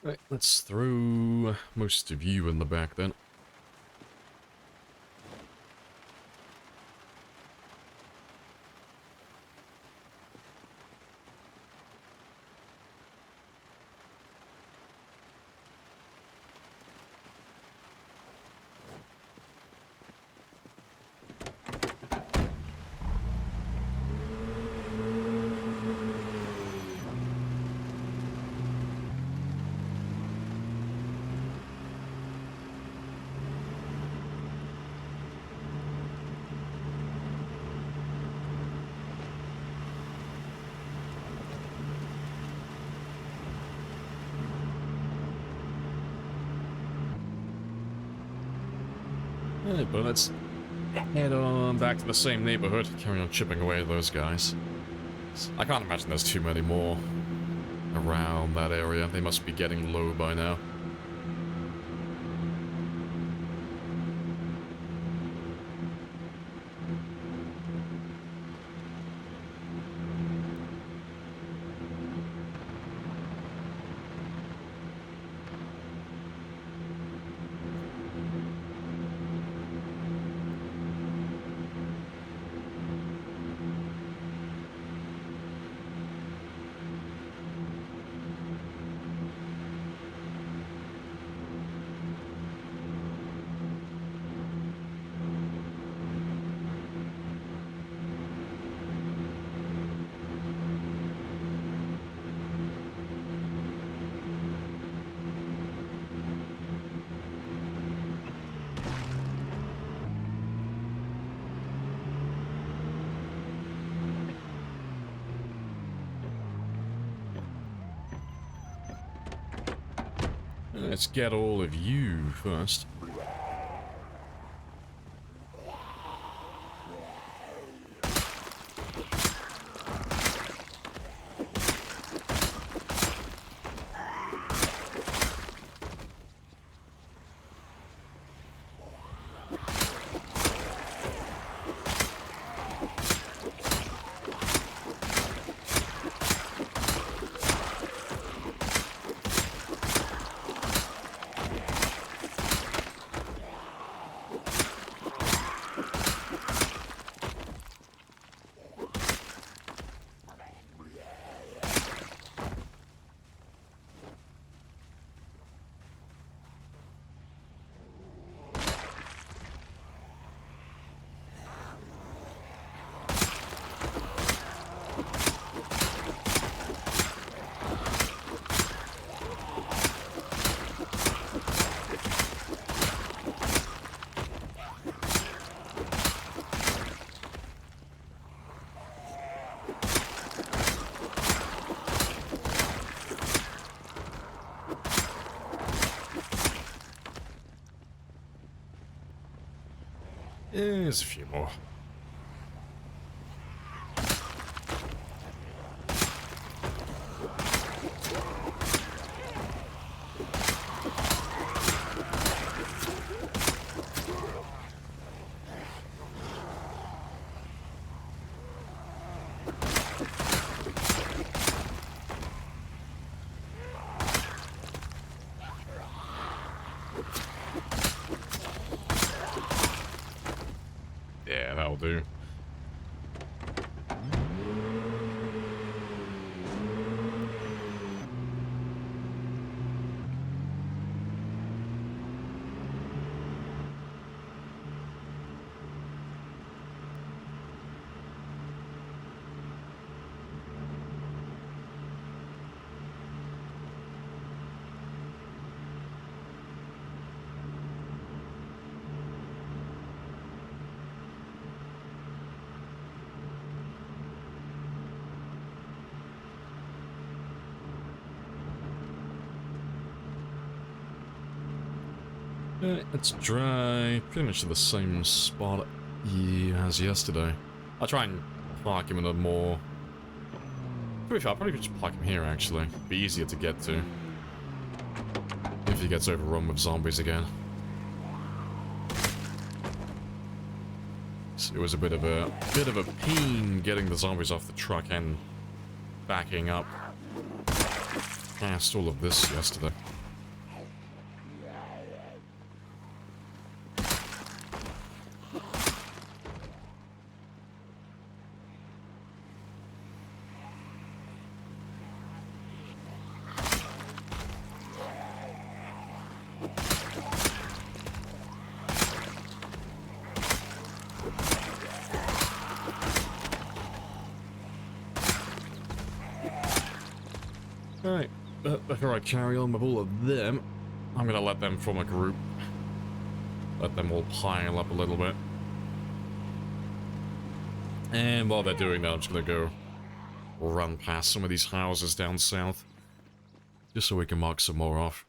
Right, let's throw most of you in the back then. Alright, but let's head on back to the same neighborhood, carry on chipping away at those guys. I can't imagine there's too many more around that area. They must be getting low by now. Let's get all of you first. There's a few more. Yeah, that'll do. Let's try pretty much the same spot as yesterday. I'll try and park him in a more... Pretty sure I'll probably just park him here actually. Be easier to get to. If he gets overrun with zombies again. So it was a bit of a pain getting the zombies off the truck and backing up. past all of this yesterday. Alright, before I carry on with all of them, I'm gonna let them form a group. Let them all pile up a little bit. And while they're doing that, I'm just gonna go run past some of these houses down south. Just so we can mark some more off.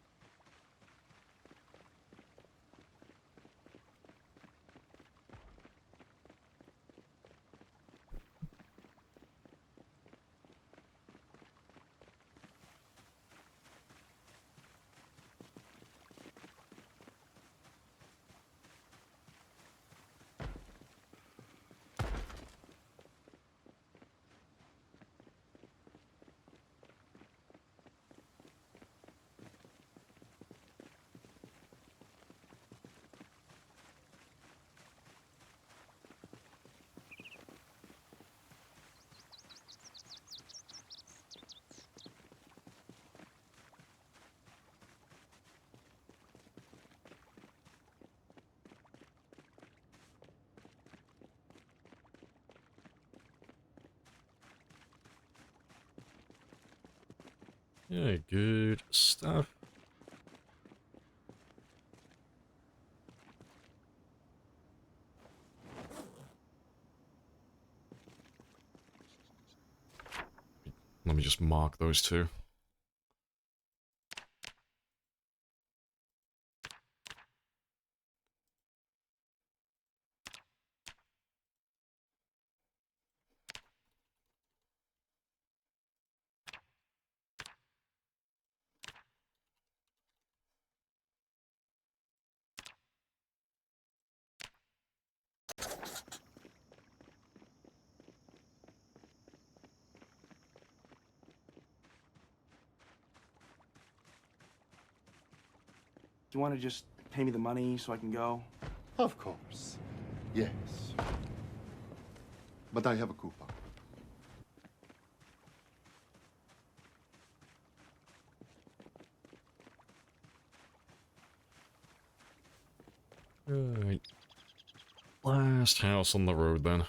Yeah, good stuff. Let me just mark those two. Do you want to just pay me the money so I can go? Of course. Yes. But I have a coupon. Right. Last house on the road then.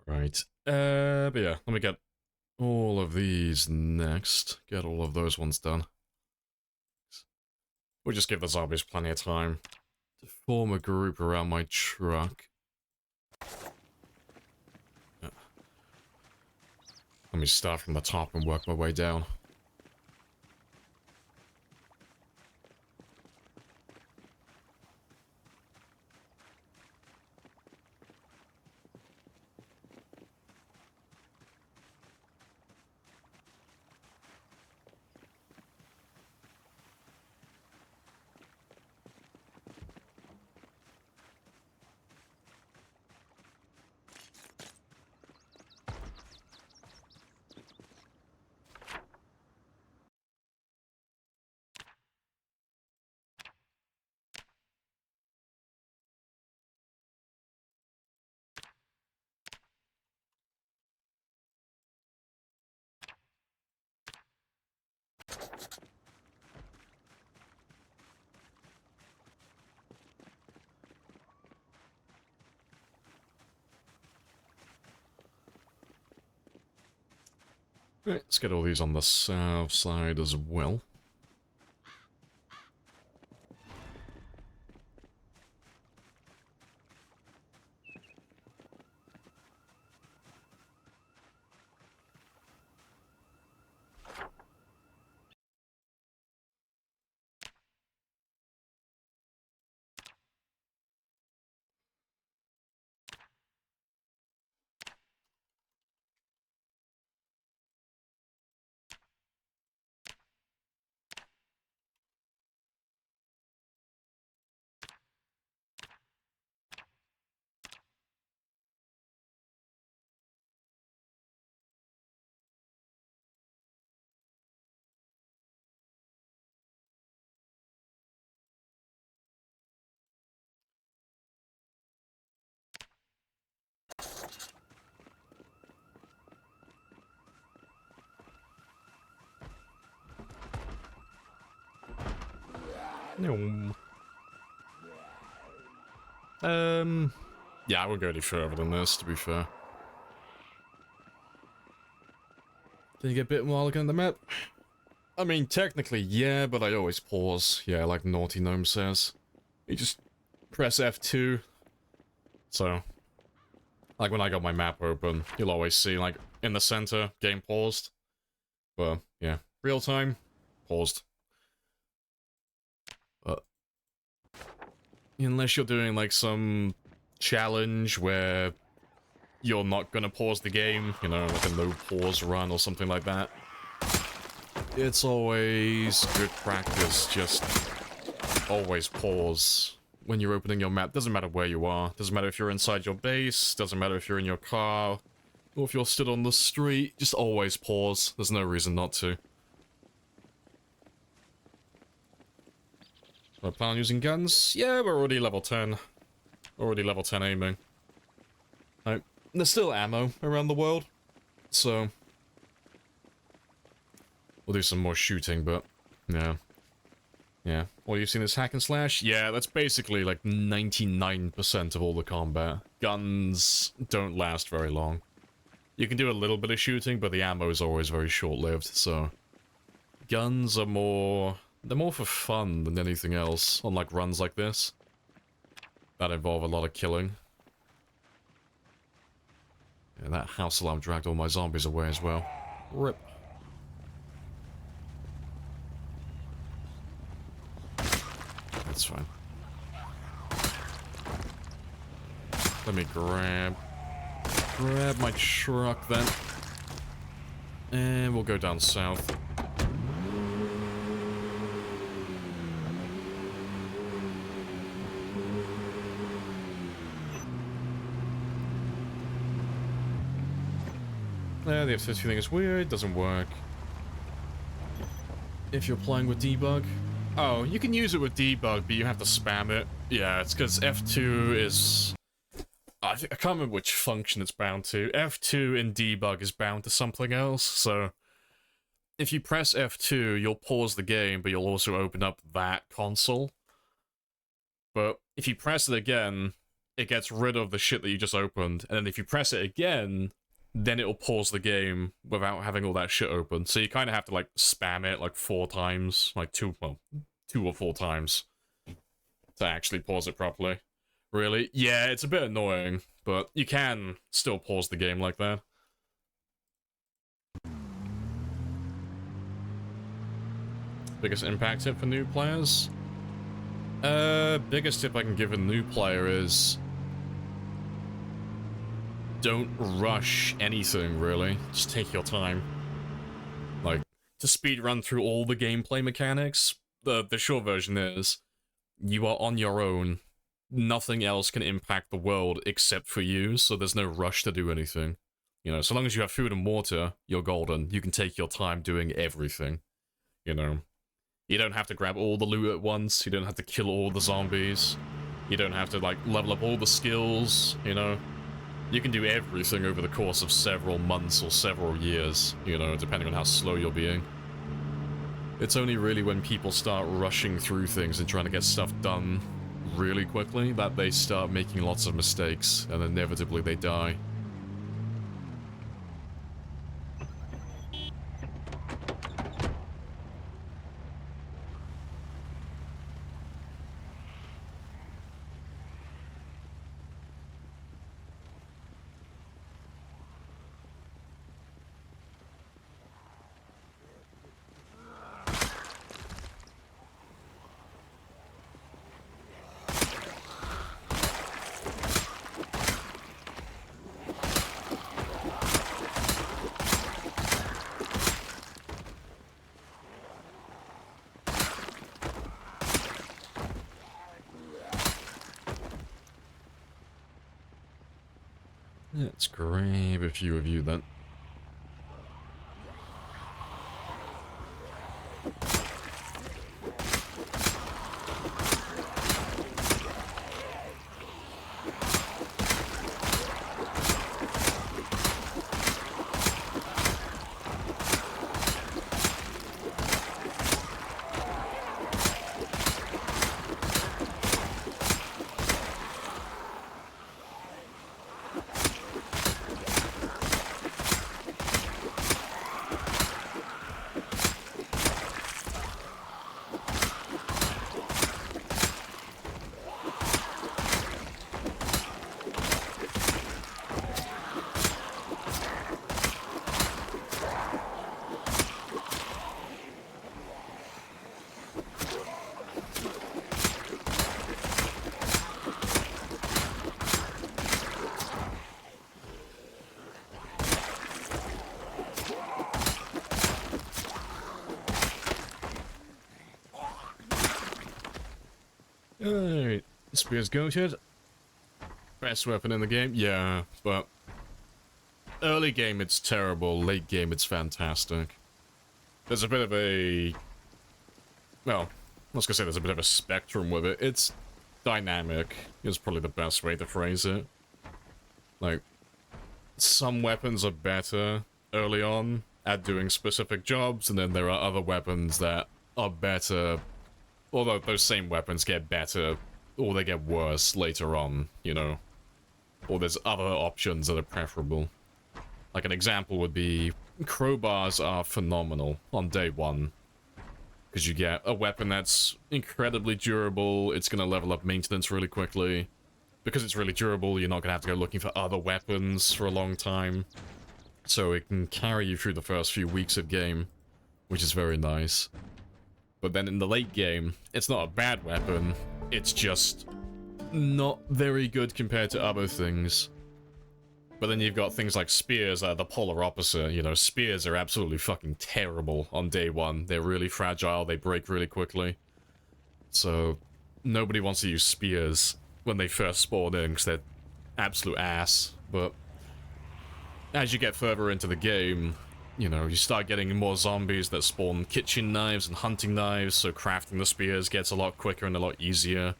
Right. But yeah, let me get all of these next. Get all of those ones done. We'll just give the zombies plenty of time to form a group around my truck. Let me start from the top and work my way down. Right, let's get all these on the south side as well. No. Yeah, I won't go any further than this, to be fair. Can you get a bit more looking at the map? I mean, technically, yeah, but I always pause. Yeah, like Naughty Gnome says. You just press F2. So, like when I got my map open, you'll always see, like, in the center, game paused. But, yeah, real time, paused. But, unless you're doing, like, some challenge where you're not gonna pause the game, you know, like a no pause run or something like that, it's always good practice, just always pause when you're opening your map. Doesn't matter where you are, doesn't matter if you're inside your base, doesn't matter if you're in your car, or if you're stood on the street, just always pause. There's no reason not to. Do I plan on using guns? Yeah, we're already level 10. Already level 10 aiming. Right. There's still ammo around the world, so we'll do some more shooting, but yeah. Yeah. All you've seen is hack and slash? Yeah, that's basically like 99% of all the combat. Guns don't last very long. You can do a little bit of shooting, but the ammo is always very short-lived, so guns are more... they're more for fun than anything else, on like runs like this that involve a lot of killing. Yeah, that house alarm dragged all my zombies away as well. RIP. That's fine. Let me grab my truck then. And we'll go down south. Yeah, the F50 thing is weird, doesn't work. If you're playing with debug. Oh, you can use it with debug, but you have to spam it. Yeah, it's because F2 is... I can't remember which function it's bound to. F2 in debug is bound to something else, so... if you press F2, you'll pause the game, but you'll also open up that console. But if you press it again, it gets rid of the shit that you just opened, and then if you press it again, then it'll pause the game without having all that shit open. So you kind of have to, like, spam it, like, 4 times. Like, 2 or 4 times. To actually pause it properly. Really? Yeah, it's a bit annoying, but you can still pause the game like that. Biggest impact tip for new players? Biggest tip I can give a new player is... don't rush anything, really. Just take your time. Like, to speedrun through all the gameplay mechanics, the short version is, you are on your own. Nothing else can impact the world except for you, so there's no rush to do anything. You know, so long as you have food and water, you're golden. You can take your time doing everything. You know? You don't have to grab all the loot at once, you don't have to kill all the zombies. You don't have to, like, level up all the skills, you know? You can do everything over the course of several months or several years, you know, depending on how slow you're being. It's only really when people start rushing through things and trying to get stuff done really quickly that they start making lots of mistakes, and inevitably they die. Let's grab a few of you then. Spear's goated. Best weapon in the game? Yeah, but early game it's terrible, late game it's fantastic. There's a bit of a... well, I was gonna say there's a bit of a spectrum with it. It's dynamic, is probably the best way to phrase it. Like, some weapons are better early on at doing specific jobs, and then there are other weapons that are better, although those same weapons get better, or they get worse later on, you know? Or there's other options that are preferable. Like an example would be, crowbars are phenomenal on day one. Because you get a weapon that's incredibly durable, it's going to level up maintenance really quickly. Because it's really durable, you're not going to have to go looking for other weapons for a long time. So it can carry you through the first few weeks of game, which is very nice. But then in the late game, it's not a bad weapon, it's just not very good compared to other things. But then you've got things like spears that are the polar opposite. You know, spears are absolutely fucking terrible on day one. They're really fragile, they break really quickly. So, nobody wants to use spears when they first spawn in, because they're absolute ass. But as you get further into the game, you know, you start getting more zombies that spawn kitchen knives and hunting knives, so crafting the spears gets a lot quicker and a lot easier.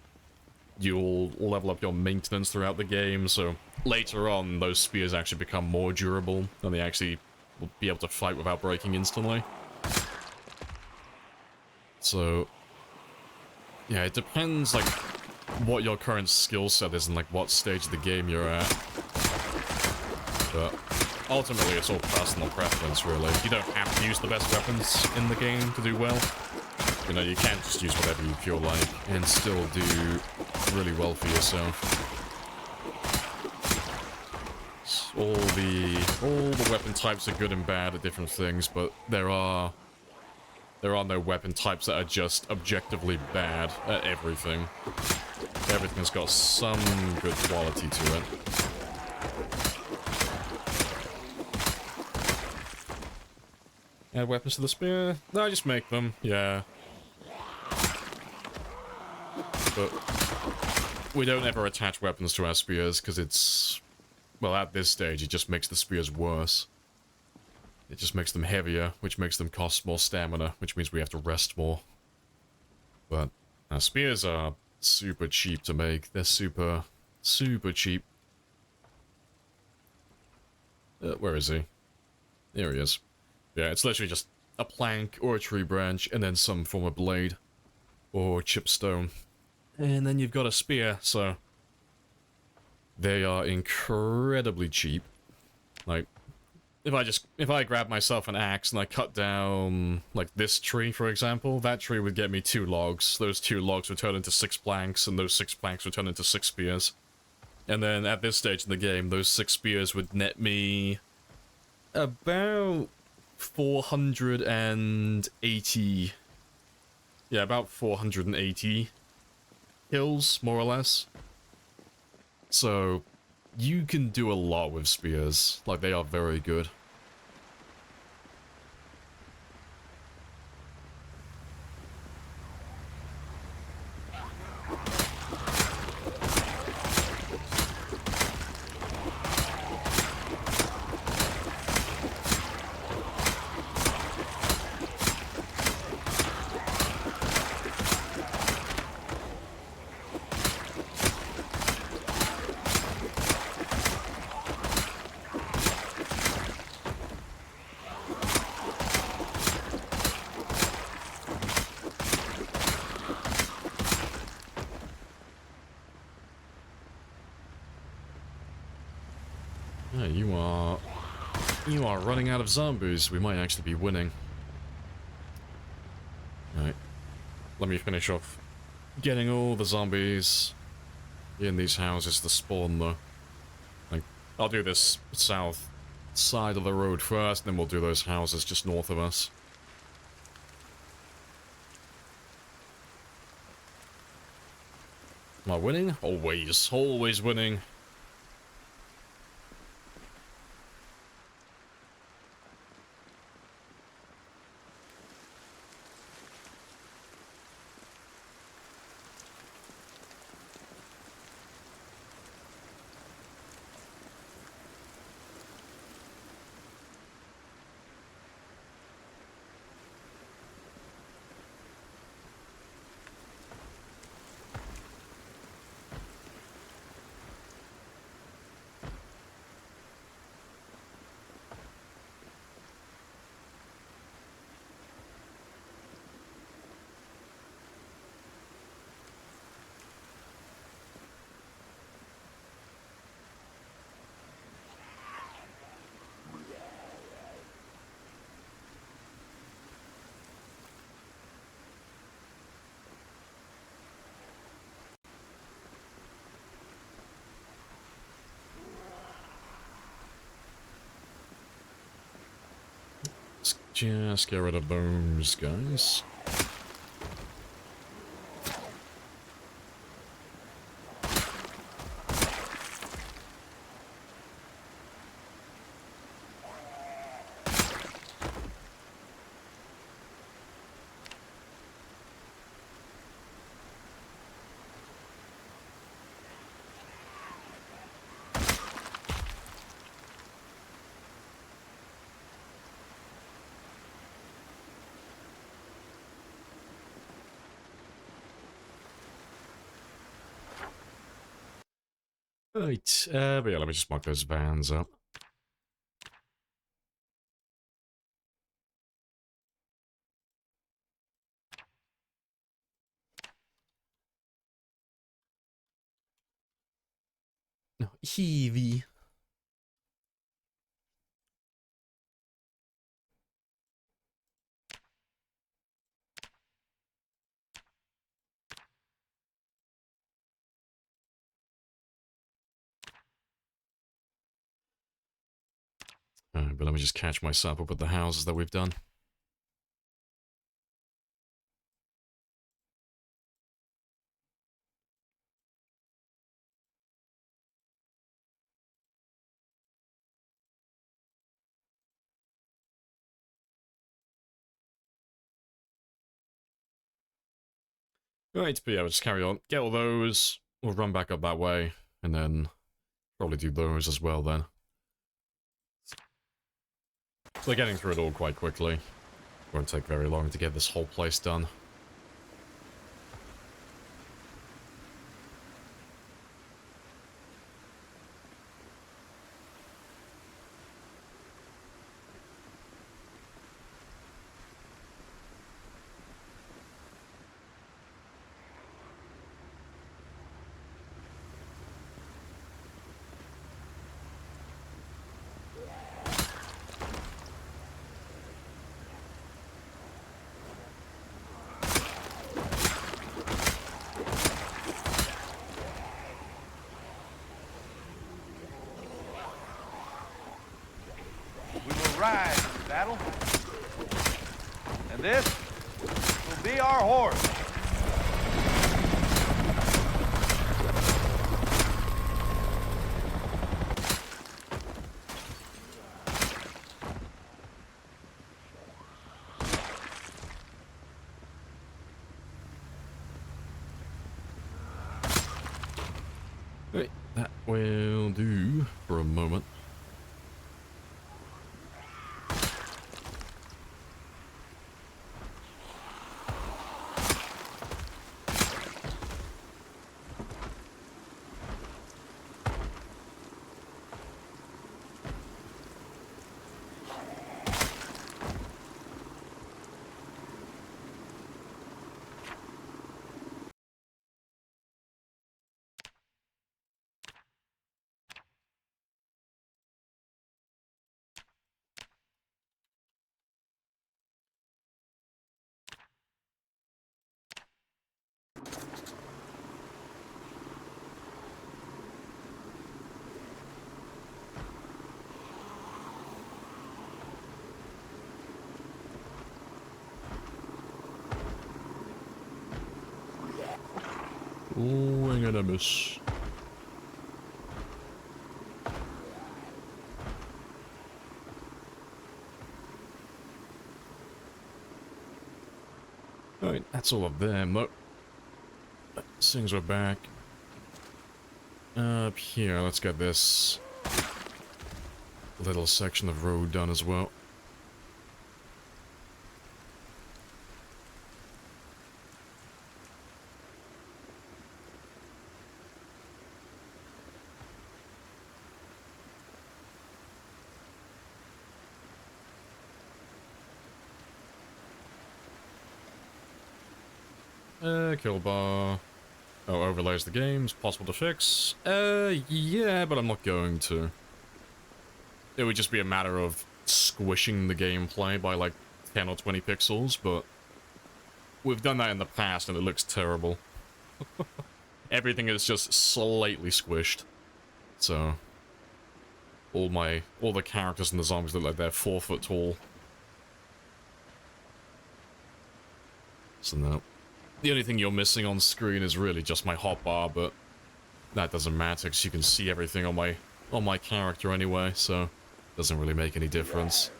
You'll level up your maintenance throughout the game, so later on, those spears actually become more durable, and they actually will be able to fight without breaking instantly. So, yeah, it depends, like, what your current skill set is and, like, what stage of the game you're at. But ultimately, it's all personal preference, really. You don't have to use the best weapons in the game to do well. You know, you can just use whatever you feel like and still do really well for yourself. All the weapon types are good and bad at different things, but there are no weapon types that are just objectively bad at everything. Everything's got some good quality to it. Add weapons to the spear? No, I just make them, yeah. But we don't ever attach weapons to our spears, because it's... well, at this stage, it just makes the spears worse. It just makes them heavier, which makes them cost more stamina, which means we have to rest more. But our spears are super cheap to make. They're super, super cheap. Where is he? There he is. Yeah, it's literally just a plank or a tree branch, and then some form of blade or chipstone. And then you've got a spear, so they are incredibly cheap. Like, if I grab myself an axe and I cut down, like, this tree, for example, that tree would get me 2 logs. Those 2 logs would turn into 6 planks, and those 6 planks would turn into 6 spears. And then at this stage in the game, those 6 spears would net me about 480... yeah, about 480 kills, more or less. So, you can do a lot with spears. Like, they are very good. Yeah, you are running out of zombies. We might actually be winning. Alright. Let me finish off getting all the zombies in these houses to spawn, though. Like, I'll do this south side of the road first, then we'll do those houses just north of us. Am I winning? Always. Always winning. just get rid of those guys. Right, but yeah, let me just mark those vans up. No, heavy. But let me just catch myself up with the houses that we've done. Right, but yeah, we'll just carry on. Get all those. We'll run back up that way, and then probably do those as well then. We're getting through it all quite quickly. Won't take very long to get this whole place done. Ride to battle. And this will be our horse. Right, that will do for a moment. Oh, I'm gonna miss. Alright, that's all of them, though. As soon as we're back. Up here, let's get this little section of road done as well. Kill bar. Oh, overlays the games. Possible to fix. Yeah, but I'm not going to. It would just be a matter of squishing the gameplay by like 10 or 20 pixels, but we've done that in the past and it looks terrible. Everything is just slightly squished. So all the characters and the zombies look like they're 4 foot tall. So no. The only thing you're missing on screen is really just my hotbar, but that doesn't matter because you can see everything on my character anyway, so it doesn't really make any difference.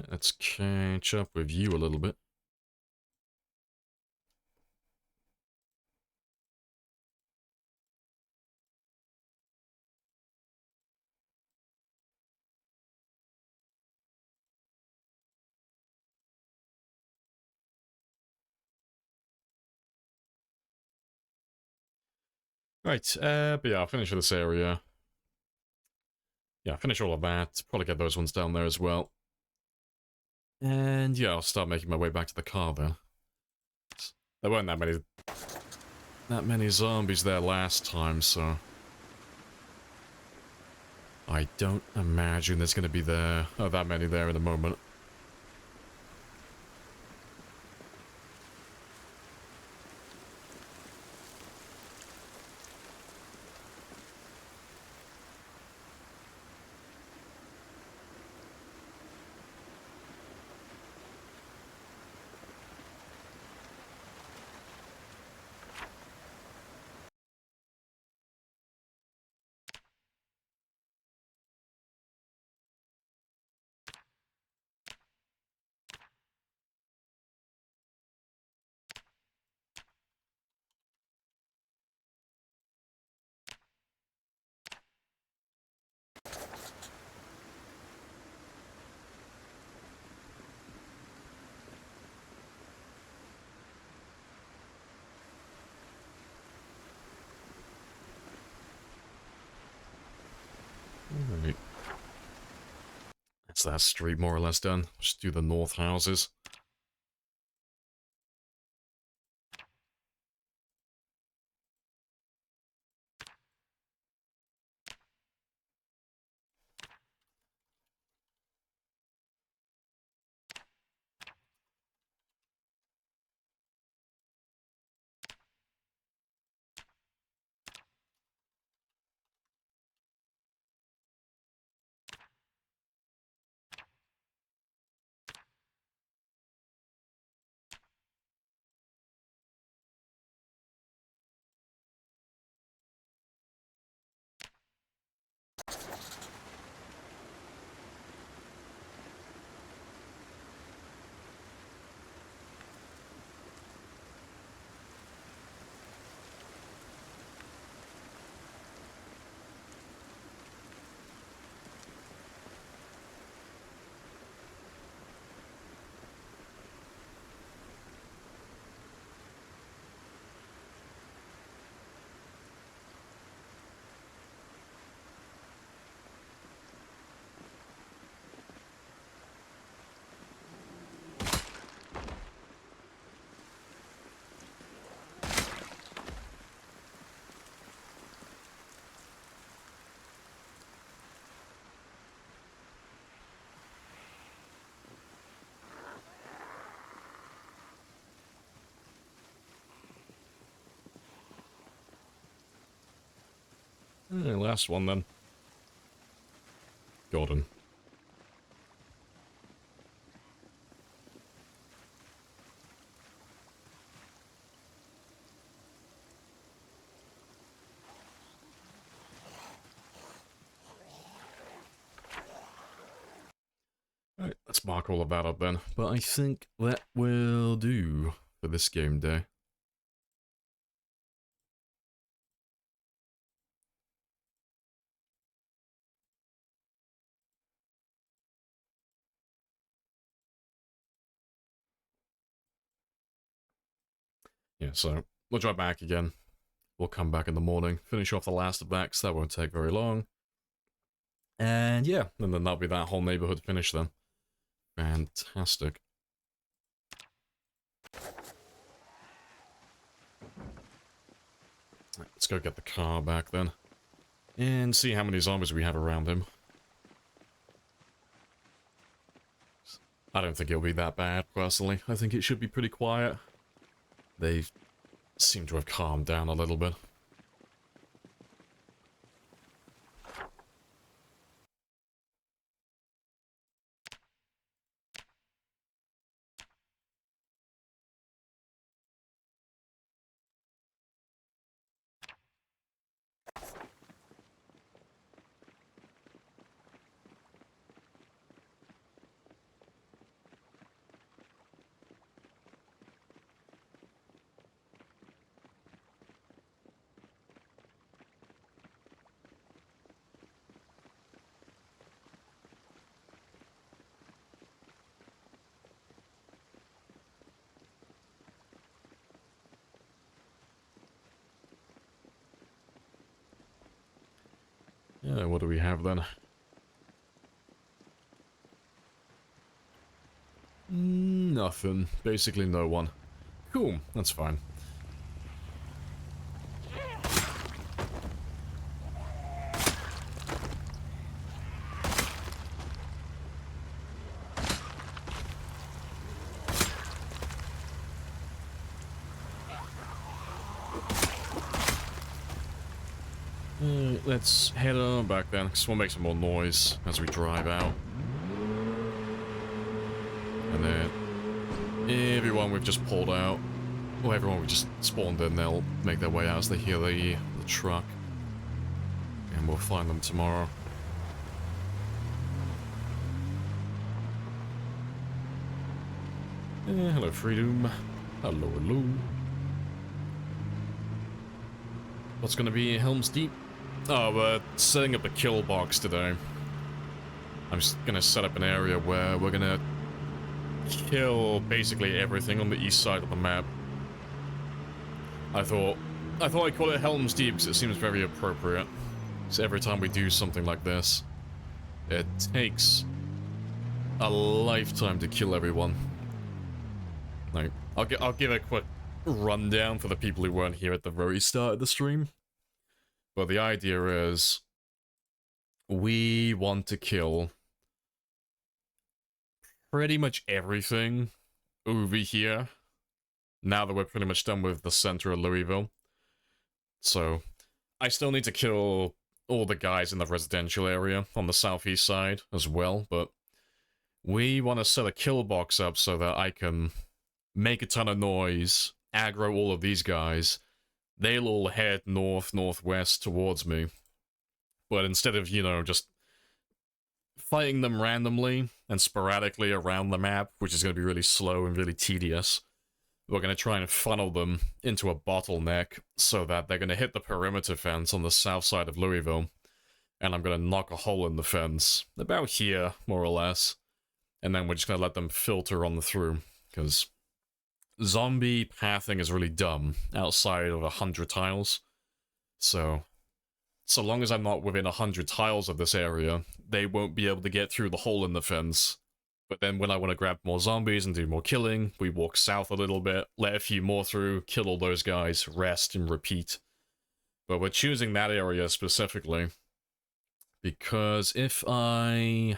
Let's catch up with you a little bit. Right, but yeah, I'll finish this area. Yeah, finish all of that. Probably get those ones down there as well. And yeah, I'll start making my way back to the car then. There weren't that many zombies there last time, so I don't imagine there's gonna be that many there in a moment. Alright. That's that street more or less done. Just do the north houses. Last one then. Gordon. Alright, let's mark all of that up then. But I think that will do for this game day. Yeah, so we'll drive back again. We'll come back in the morning, finish off the last of that, because that won't take very long. And yeah, and then that'll be that whole neighborhood finished then. Fantastic. Let's go get the car back then. And see how many zombies we have around him. I don't think it'll be that bad, personally. I think it should be pretty quiet. They seem to have calmed down a little bit. Yeah, what do we have then? Nothing. Basically no one. Cool, that's fine. Let's head on back then, because we'll make some more noise as we drive out. And then everyone we've just pulled out, or everyone we just spawned in, they'll make their way out as they hear the truck. And we'll find them tomorrow. Hello, Freedom. Hello, hello. What's gonna be Helm's Deep? Oh, we're setting up a kill box today. I'm just gonna set up an area where we're gonna kill basically everything on the east side of the map. I thought I'd call it Helm's Deep because it seems very appropriate. So every time we do something like this, it takes a lifetime to kill everyone. Like, I'll give a quick rundown for the people who weren't here at the very start of the stream. But the idea is, we want to kill pretty much everything over here, now that we're pretty much done with the center of Louisville. So, I still need to kill all the guys in the residential area on the southeast side as well, but we want to set a kill box up so that I can make a ton of noise, aggro all of these guys. They'll all head north, northwest towards me. But instead of, you know, just fighting them randomly and sporadically around the map, which is going to be really slow and really tedious, we're going to try and funnel them into a bottleneck so that they're going to hit the perimeter fence on the south side of Louisville. And I'm going to knock a hole in the fence, about here, more or less. And then we're just going to let them filter on through, because zombie pathing is really dumb outside of 100 tiles. So long as I'm not within 100 tiles of this area, they won't be able to get through the hole in the fence. But then when I want to grab more zombies and do more killing, we walk south a little bit, let a few more through, kill all those guys, rest and repeat. But we're choosing that area specifically because the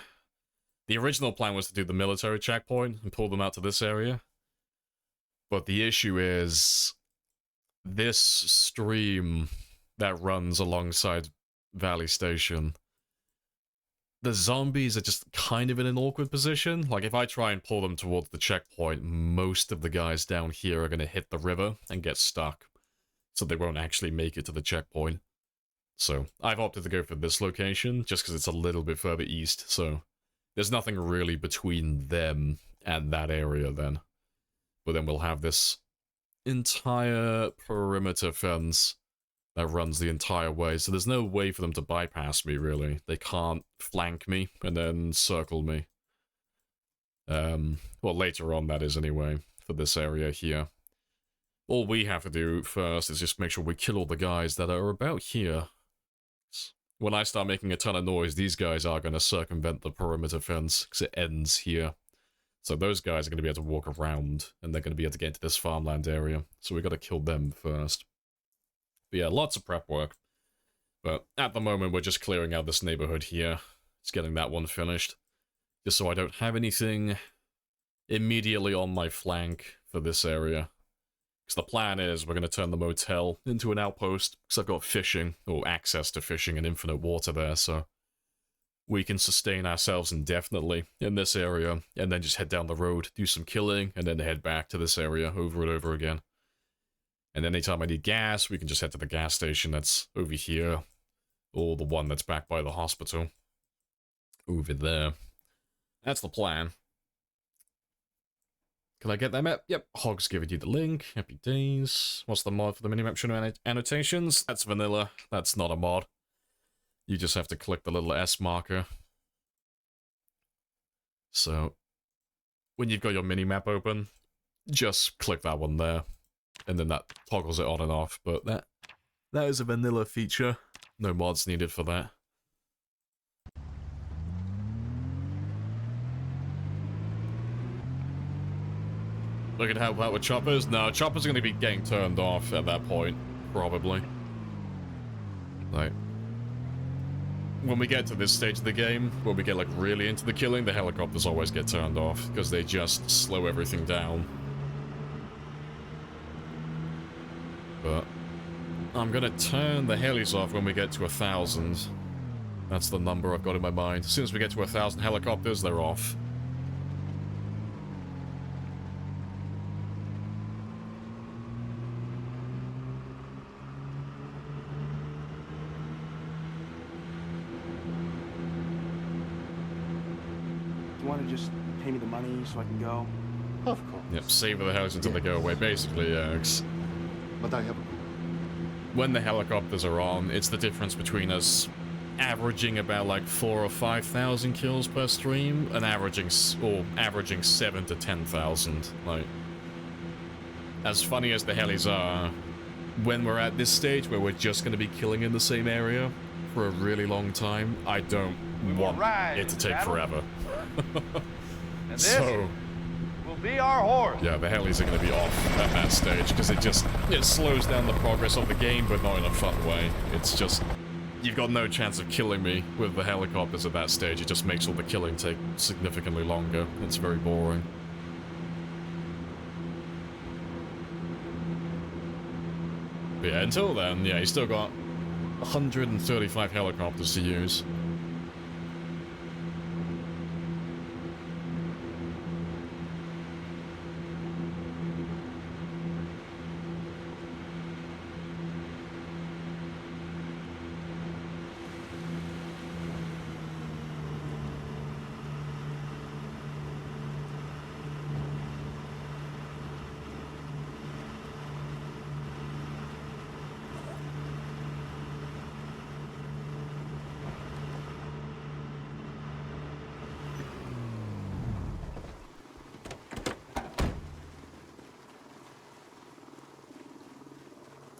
original plan was to do the military checkpoint and pull them out to this area. But the issue is, this stream that runs alongside Valley Station, the zombies are just kind of in an awkward position. Like, if I try and pull them towards the checkpoint, most of the guys down here are going to hit the river and get stuck. So they won't actually make it to the checkpoint. So I've opted to go for this location, just because it's a little bit further east, so there's nothing really between them and that area then. But then we'll have this entire perimeter fence that runs the entire way, so there's no way for them to bypass me, really. They can't flank me and then circle me. Well, later on, that is, anyway, for this area here. All we have to do first is just make sure we kill all the guys that are about here. When I start making a ton of noise, these guys are going to circumvent the perimeter fence, because it ends here. So those guys are going to be able to walk around, and they're going to be able to get into this farmland area. So we got to kill them first. But yeah, lots of prep work. But at the moment, we're just clearing out this neighborhood here. Just getting that one finished. Just so I don't have anything immediately on my flank for this area. Because the plan is we're going to turn the motel into an outpost. Because I've got fishing, or access to fishing and infinite water there, so we can sustain ourselves indefinitely in this area, and then just head down the road, do some killing, and then head back to this area over and over again. And anytime I need gas, we can just head to the gas station that's over here, or the one that's back by the hospital. Over there. That's the plan. Can I get that map? Yep, Hog's giving you the link. Happy days. What's the mod for the minimap show annotations? That's vanilla. That's not a mod. You just have to click the little S marker. So, when you've got your minimap open, just click that one there. And then that toggles it on and off. But that is a vanilla feature. No mods needed for that. Looking to help out with choppers? No, choppers are going to be getting turned off at that point, probably. Like, when we get to this stage of the game, when we get like really into the killing, the helicopters always get turned off because they just slow everything down. But I'm gonna turn the helis off when we get to 1,000. That's the number I've got in my mind. As soon as we get to 1,000 helicopters, they're off. Do you want to just pay me the money so I can go? Of course. Yep, savor the helis until they go away, basically, yeah. But I have a When the helicopters are on, it's the difference between us averaging about like 4,000 or 5,000 kills per stream and averaging 7,000 to 10,000. Like, as funny as the helis are, when we're at this stage where we're just going to be killing in the same area for a really long time, I don't want it to take forever. And this So, will be our horse. yeah, the helis are going to be off at that stage because it slows down the progress of the game, but not in a fun way. It's just, you've got no chance of killing me with the helicopters at that stage. It just makes all the killing take significantly longer. It's very boring. But yeah, until then, yeah, you still got 135 helicopters to use.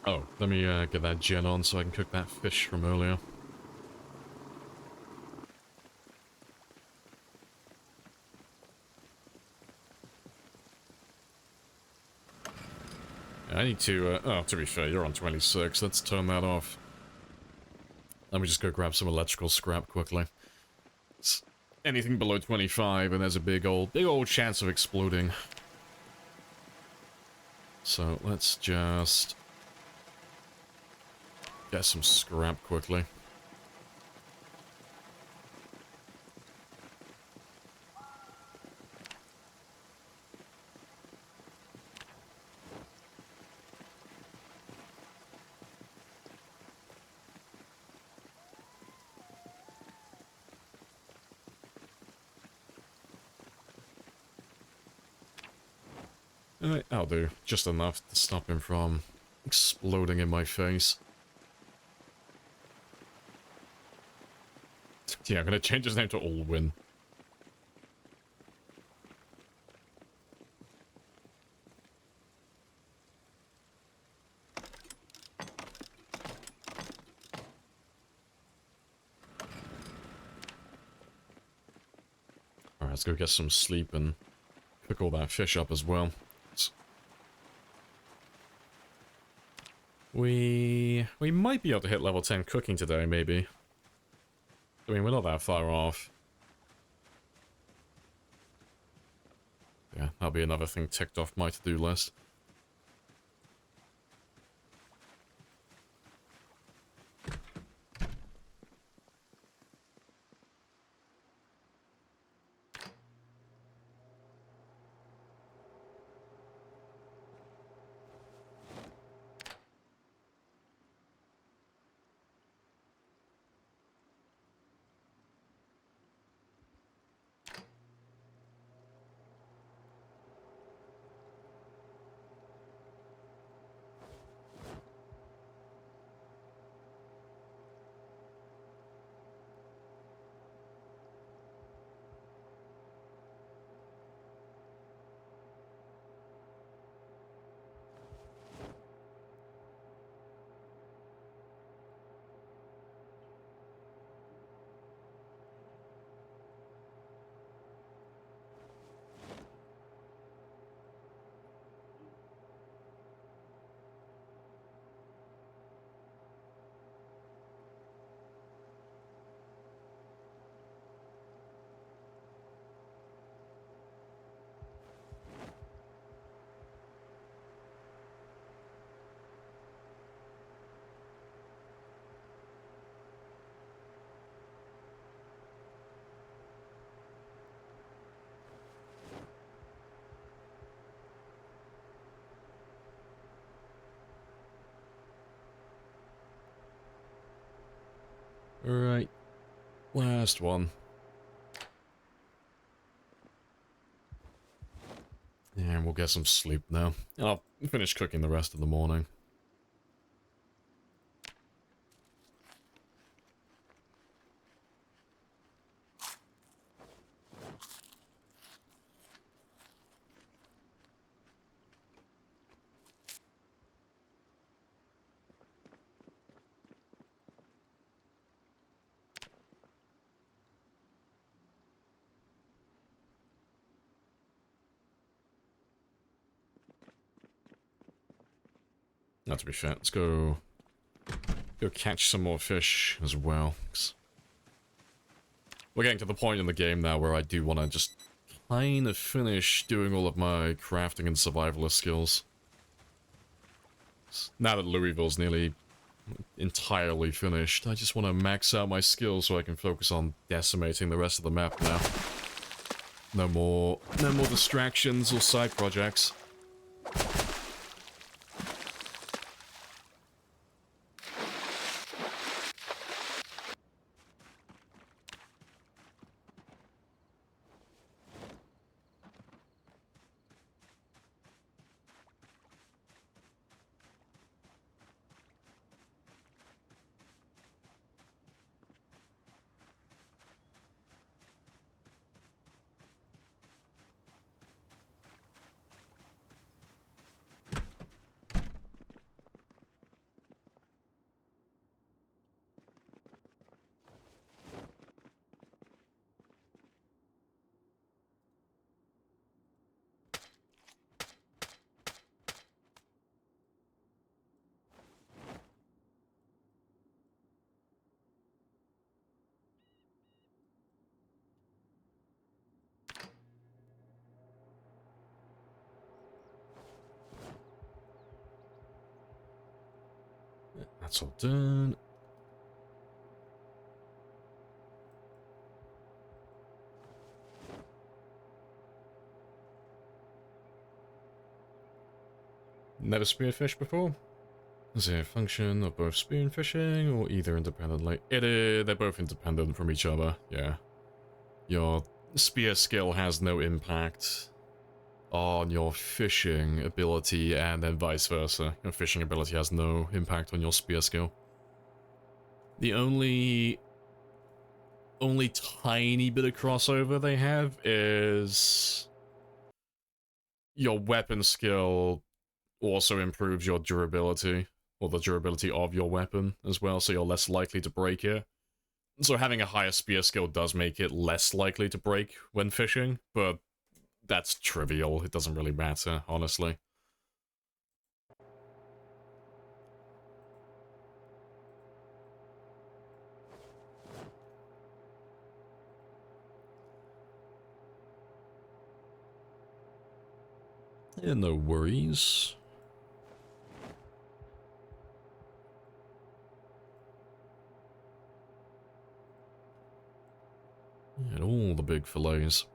Oh, let me get that gen on so I can cook that fish from earlier. I need to, oh, to be fair, you're on 26. Let's turn that off. Let me just go grab some electrical scrap quickly. It's anything below 25 and there's a big old chance of exploding. So let's just get some scrap quickly. Alright, I'll do. Just enough to stop him from exploding in my face. Yeah, I'm gonna change his name to Allwyn. Alright, let's go get some sleep and cook all that fish up as well. We might be able to hit level 10 cooking today, maybe. I mean, we're not that far off. Yeah, that'll be another thing ticked off my to-do list. Alright. Last one. And we'll get some sleep now. I'll finish cooking the rest of the morning. Not to be fair, let's go catch some more fish as well. 'Cause we're getting to the point in the game now where I do want to just kind of finish doing all of my crafting and survivalist skills. Now that Louisville's nearly entirely finished, I just want to max out my skills so I can focus on decimating the rest of the map now. No more distractions or side projects. That's all done. Never spearfished before? Is there a function of both spear and fishing, or either independently? They're both independent from each other, yeah. Your spear skill has no impact on your fishing ability, and then vice versa. Your fishing ability has no impact on your spear skill. The only tiny bit of crossover they have is your weapon skill also improves your durability, or the durability of your weapon as well, so you're less likely to break it. So having a higher spear skill does make it less likely to break when fishing, but that's trivial. It doesn't really matter, honestly. Yeah, no worries. And all the big fillets.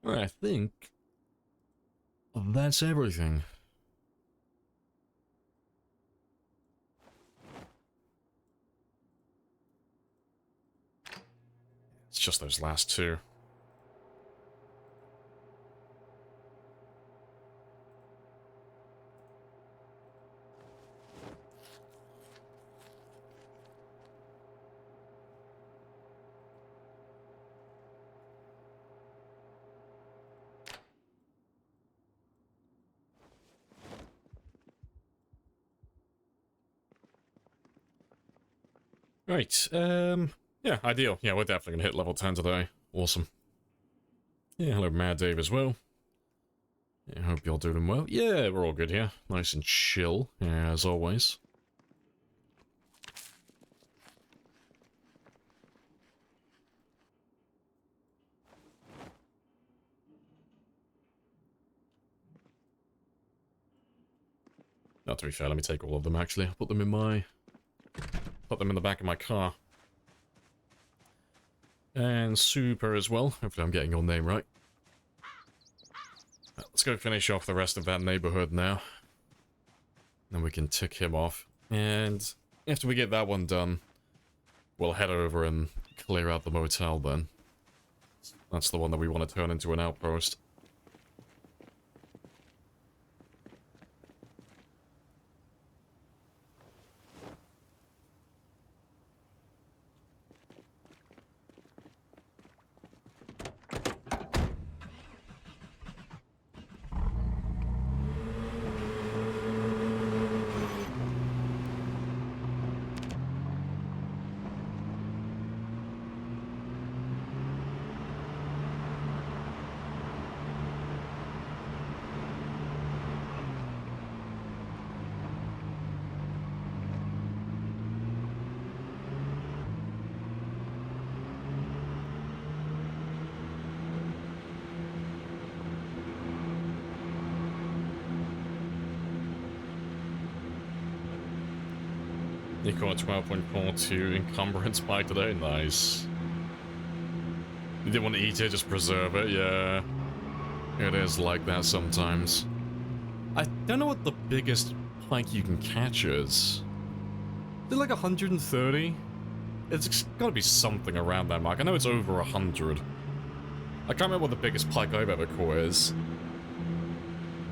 I think that's everything. It's just those last two. Right, yeah, ideal. Yeah, we're definitely gonna hit level 10 today. Awesome. Yeah, hello Mad Dave as well. Yeah, hope you're doing well. Yeah, we're all good here. Nice and chill, yeah, as always. Not to be fair, let me take all of them actually. I'll put them in the back of my car. And Super as well. Hopefully I'm getting your name right. Let's go finish off the rest of that neighborhood now. Then we can tick him off. And after we get that one done, we'll head over and clear out the motel then. That's the one that we want to turn into an outpost. You got 12.42 encumbrance by today, nice. You didn't want to eat it, just preserve it, yeah. It is like that sometimes. I don't know what the biggest pike you can catch is. Is it like 130? It's gotta be something around that mark. I know it's over 100. I can't remember what the biggest pike I've ever caught is.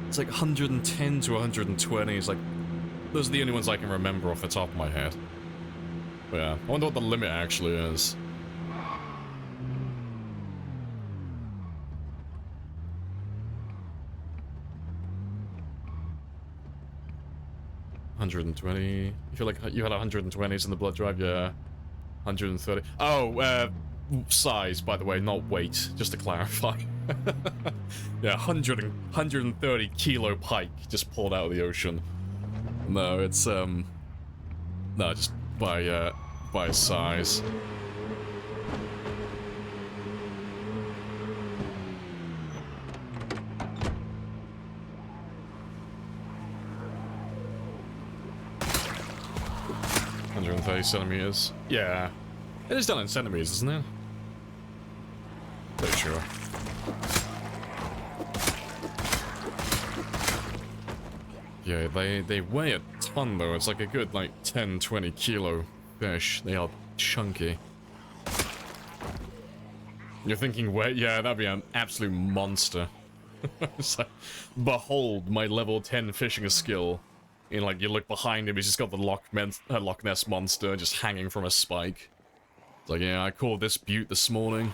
It's like 110 to 120. It's like, those are the only ones I can remember off the top of my head. But yeah, I wonder what the limit actually is. $120. You feel like you had 120s in the blood drive? Yeah. 130. Oh, size, by the way, not weight, just to clarify. Yeah, 130 kilo pike just pulled out of the ocean. No, it's, no, just by size. $130 centimeters. Yeah. It is done in centimeters, isn't it? Pretty sure. Yeah, they weigh a ton though. It's like a good like 10-20 kilo fish. They are chunky. You're thinking weight? Yeah, that'd be an absolute monster. It's like, behold my level 10 fishing skill. You know, like, you look behind him, he's just got the Loch Ness Monster just hanging from a spike. It's like, yeah, I called this butte this morning.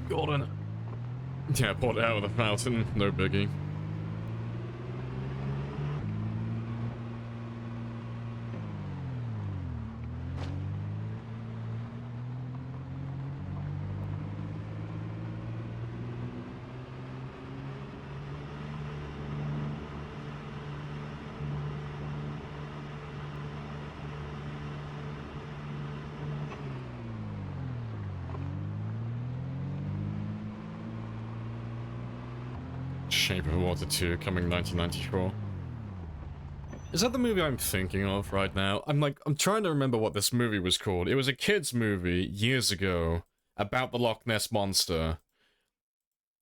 Gordon. Yeah, poured it out of the fountain. No biggie. Shape of Water 2 coming 1994. Is that the movie I'm thinking of right now? I'm trying to remember what this movie was called. It was a kid's movie years ago about the Loch Ness Monster.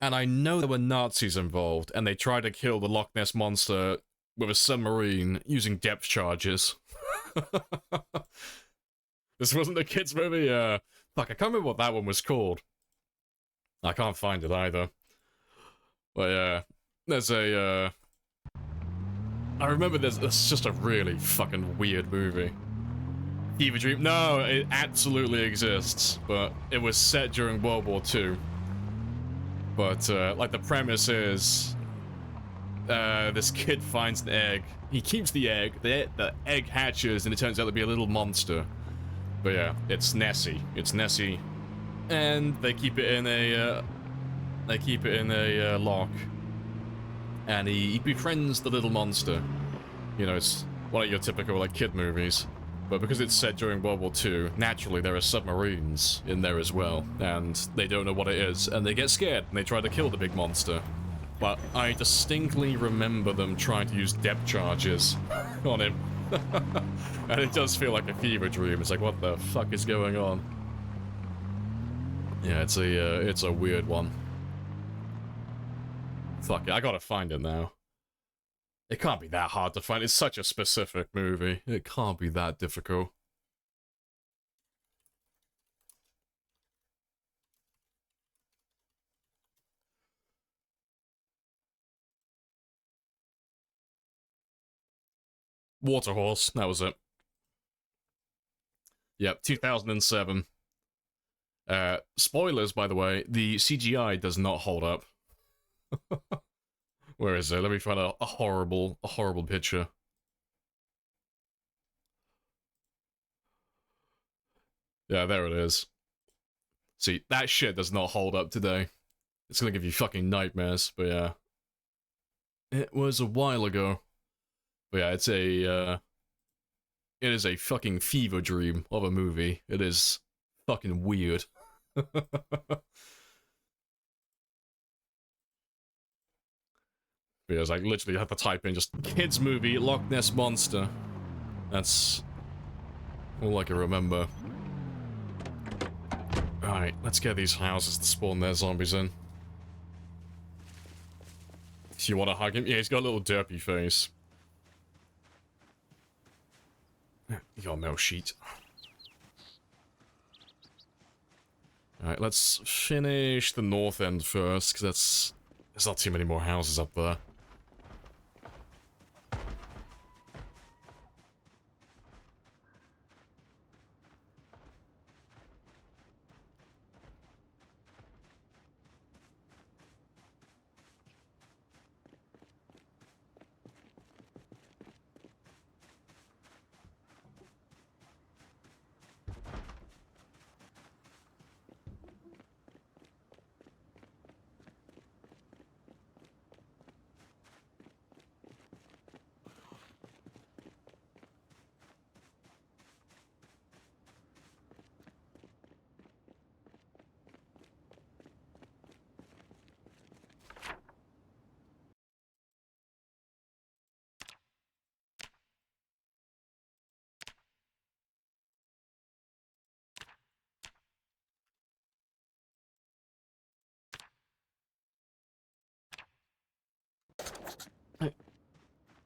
And I know there were Nazis involved, and they tried to kill the Loch Ness Monster with a submarine using depth charges. This wasn't a kid's movie? Fuck, I can't remember what that one was called. I can't find it either. But yeah, there's a, I remember there's just a really fucking weird movie. Fever Dream? No, it absolutely exists, but it was set during World War II. But, like, the premise is, this kid finds an egg. He keeps the egg, the egg hatches, and it turns out to be a little monster. But yeah, it's Nessie. It's Nessie. And they keep it in a, lock. And he befriends the little monster. You know, it's one of your typical, like, kid movies. But because it's set during World War II, naturally there are submarines in there as well. And they don't know what it is, and they get scared, and they try to kill the big monster. But I distinctly remember them trying to use depth charges on him. And it does feel like a fever dream. It's like, what the fuck is going on? Yeah, it's a weird one. Fuck it, I gotta find it now. It can't be that hard to find. It's such a specific movie. It can't be that difficult. Waterhorse, that was it. Yep, 2007. Spoilers, by the way, the CGI does not hold up. Where is it? Let me find a horrible picture. Yeah, there it is. See, that shit does not hold up today. It's gonna give you fucking nightmares, but yeah. It was a while ago. But yeah, it's a, it is a fucking fever dream of a movie. It is fucking weird. Because I literally have to type in just kids movie Loch Ness Monster. That's all I can remember. Alright, let's get these houses to spawn their zombies in. So you want to hug him? Yeah, he's got a little derpy face. You got a mail sheet. Alright, let's finish the north end first, because there's not too many more houses up there.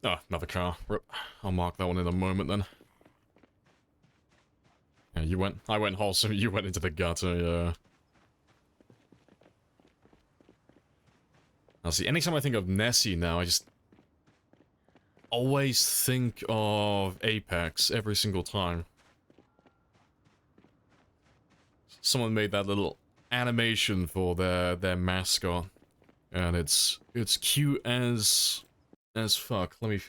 Oh, another car. Rip. I'll mark that one in a moment then. Yeah, you went. I went wholesome. You went into the gutter. Yeah. Now, see, anytime I think of Nessie now, I just always think of Apex every single time. Someone made that little animation for their mascot, and it's cute as fuck. Let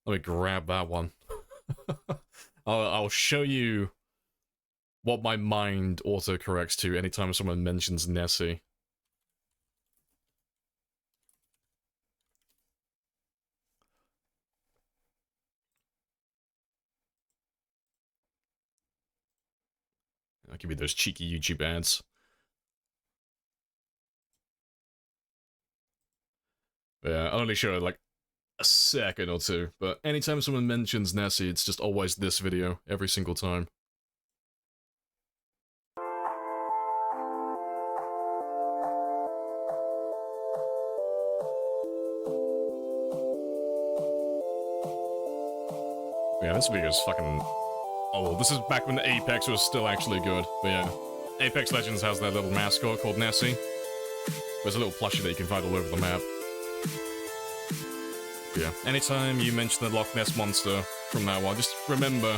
me grab that one. I'll show you what my mind autocorrects to anytime someone mentions Nessie. I'll give you those cheeky YouTube ads. Yeah, I'll only show it like a second or two, but anytime someone mentions Nessie, it's just always this video, every single time. Yeah, this video is fucking old. This is back when Apex was still actually good, but yeah. Apex Legends has that little mascot called Nessie. There's a little plushie that you can find all over the map. But yeah, anytime you mention the Loch Ness Monster from now on, just remember,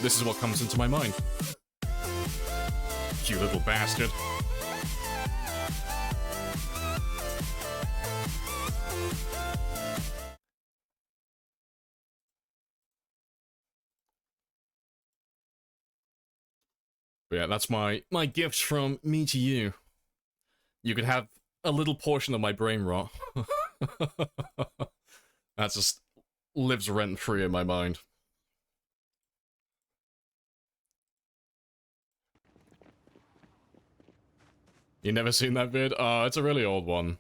this is what comes into my mind. You little bastard. But yeah, that's my gift from me to you. You could have a little portion of my brain rot. That just lives rent-free in my mind. You never seen that vid? It's a really old one.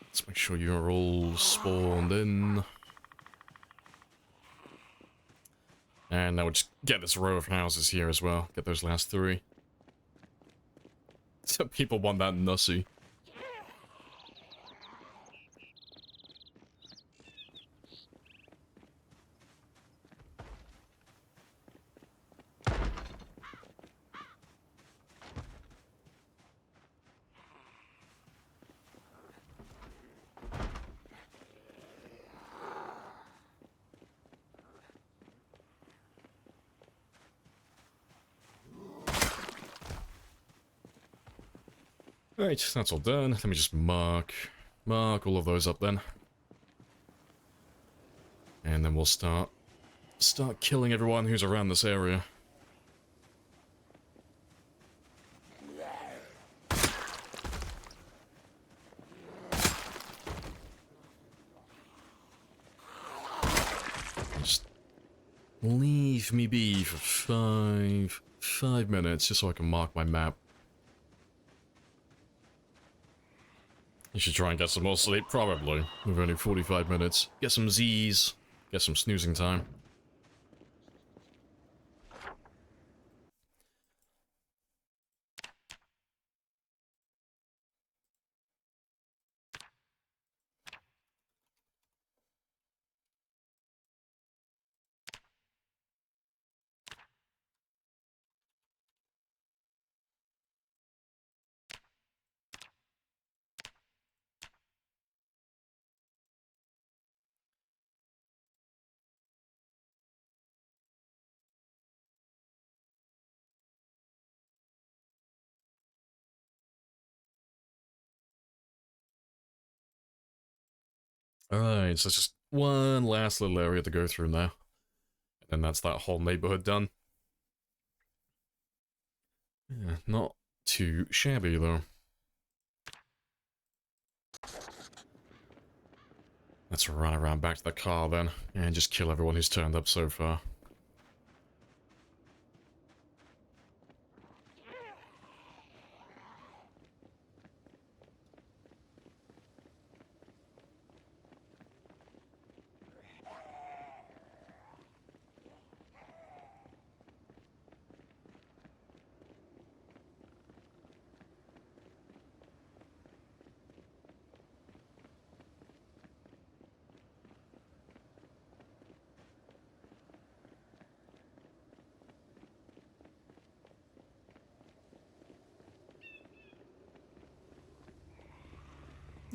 Let's make sure you're all spawned in. And now we'll just get this row of houses here as well. Get those last 3. So people want that nussy. Right, that's all done. Let me just mark all of those up then. And then we'll start killing everyone who's around this area. Just leave me be for 5 minutes just so I can mark my map. You should try and get some more sleep, probably. We've only 45 minutes. Get some Z's. Get some snoozing time. Alright, so it's just one last little area to go through now. And that's that whole neighborhood done. Yeah, not too shabby, though. Let's run around back to the car, then, and just kill everyone who's turned up so far.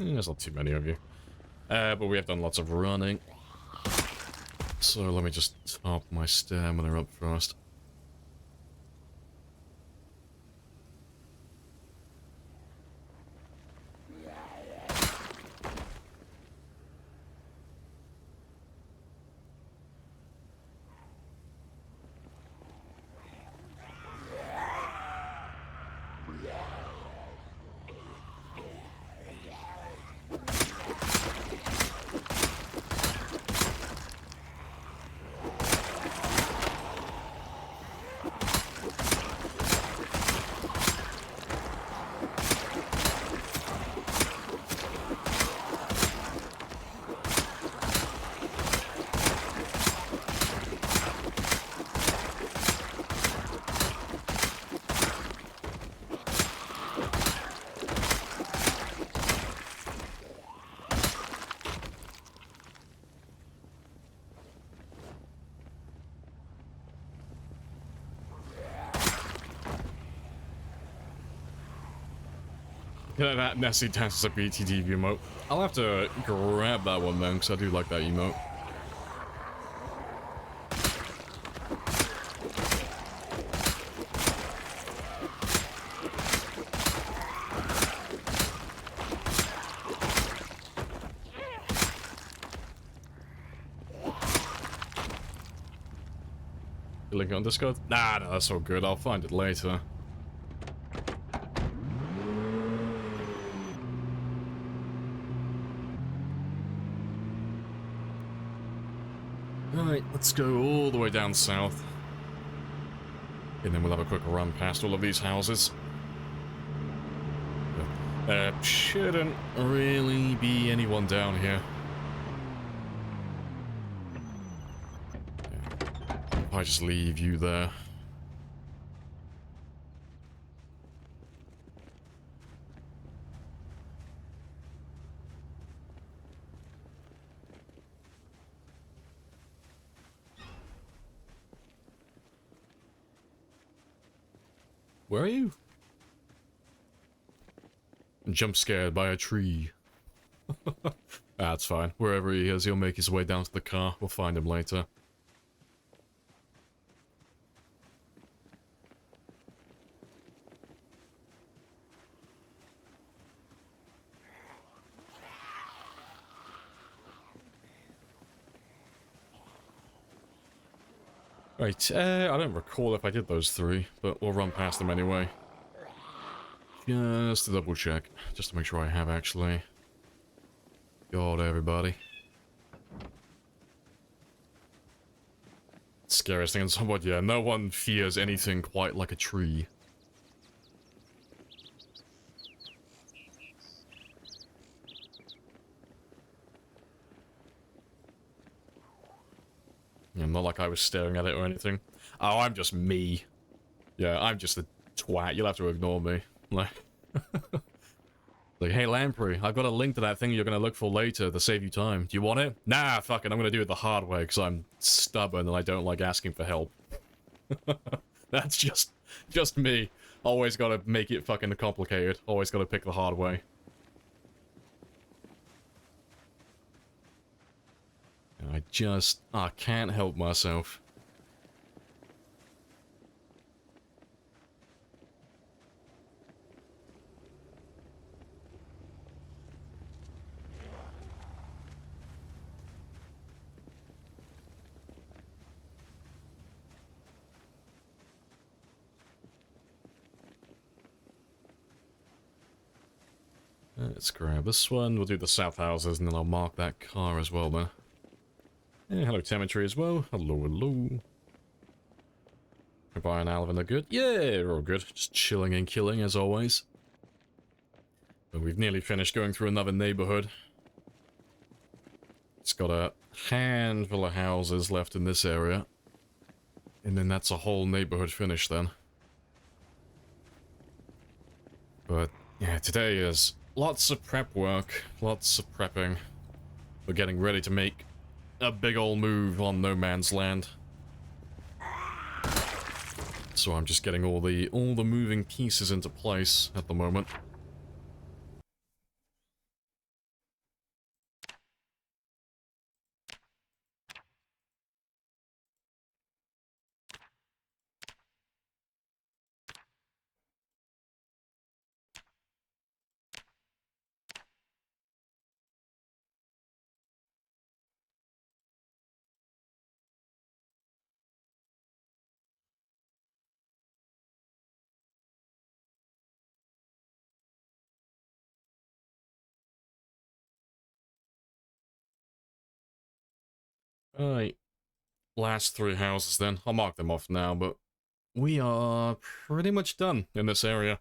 There's not too many of you. But we have done lots of running. So let me just top my stamina up first. Yeah, that Nessie dances a BTD emote. I'll have to grab that one then, because I do like that emote. The link on Discord? Nah, no, that's all good. I'll find it later. Alright, let's go all the way down south. And then we'll have a quick run past all of these houses. Shouldn't really be anyone down here. Yeah. If I just leave you there. Where are you? Jump scared by a tree. That's fine. Wherever he is, he'll make his way down to the car. We'll find him later. Right, I don't recall if I did those three, but we'll run past them anyway. Just to double check, just to make sure I have actually got everybody. Scariest thing in somewhat, yeah, no one fears anything quite like a tree. Yeah, not like I was staring at it or anything. Oh, I'm just me. Yeah, I'm just a twat. You'll have to ignore me. Like, hey, Lamprey, I've got a link to that thing you're going to look for later to save you time. Do you want it? Nah, fuck it. I'm going to do it the hard way because I'm stubborn and I don't like asking for help. That's just me. Always got to make it fucking complicated. Always got to pick the hard way. I can't help myself. Let's grab this one. We'll do the south houses and then I'll mark that car as well then. Yeah, hello, Cemetery as well. Hello, hello. Goodbye and Alvin are good. Yeah, we're all good. Just chilling and killing as always. But we've nearly finished going through another neighborhood. It's got a handful of houses left in this area. And then that's a whole neighborhood finished then. But yeah, today is lots of prep work. Lots of prepping. We're getting ready to make a big old move on No Man's Land. So I'm just getting all the moving pieces into place at the moment. Alright. Last 3 houses then. I'll mark them off now, but we are pretty much done in this area.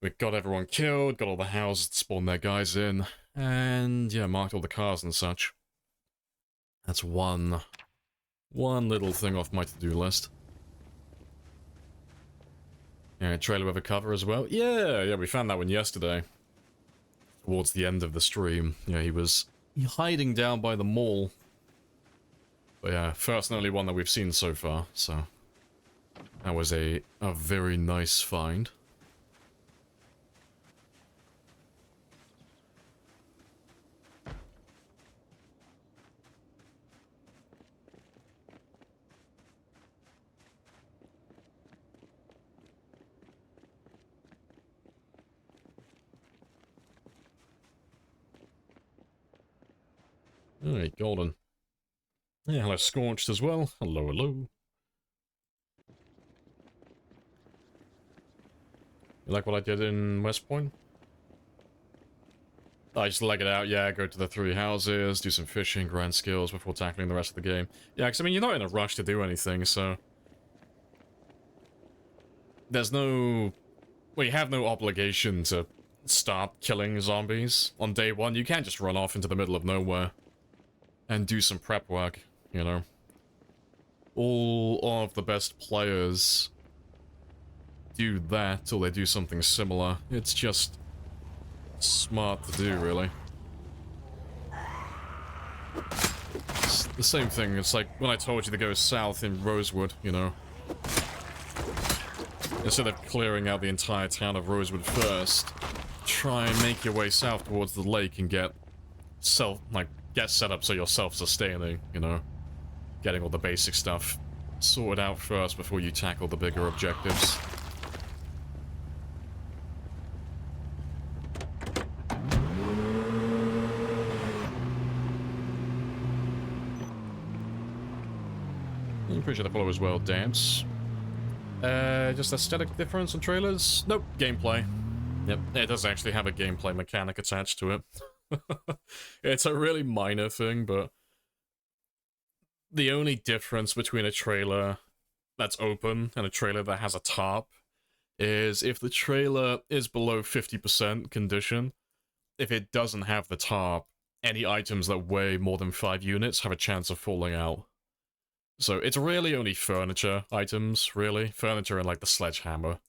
We got everyone killed, got all the houses to spawn their guys in, and yeah, marked all the cars and such. That's one little thing off my to-do list. Yeah, trailer with a cover as well. Yeah, we found that one yesterday. Towards the end of the stream. Yeah, he was hiding down by the mall. But yeah, first and only one that we've seen so far, so that was a very nice find. Alright, golden. Yeah, hello, Scorched as well. Hello, hello. You like what I did in West Point? I just leg it out, yeah, go to the 3 houses, do some fishing, grind skills before tackling the rest of the game. Yeah, because I mean, you're not in a rush to do anything, so... There's no... Well, you have no obligation to start killing zombies on day 1. You can't just run off into the middle of nowhere and do some prep work, you know. All of the best players do that, or they do something similar. It's just smart to do, really. It's the same thing, it's like when I told you to go south in Rosewood, you know. Instead of clearing out the entire town of Rosewood first, try and make your way south towards the lake and get set up so you're self-sustaining, you know? Getting all the basic stuff sorted out first before you tackle the bigger objectives. Appreciate the follow as well, Dance. Just aesthetic difference on trailers? Nope, gameplay. Yep, it does actually have a gameplay mechanic attached to it. It's a really minor thing, but the only difference between a trailer that's open and a trailer that has a tarp is if the trailer is below 50% condition, if it doesn't have the tarp, any items that weigh more than 5 units have a chance of falling out. So it's really only furniture items, really. Furniture and like the sledgehammer.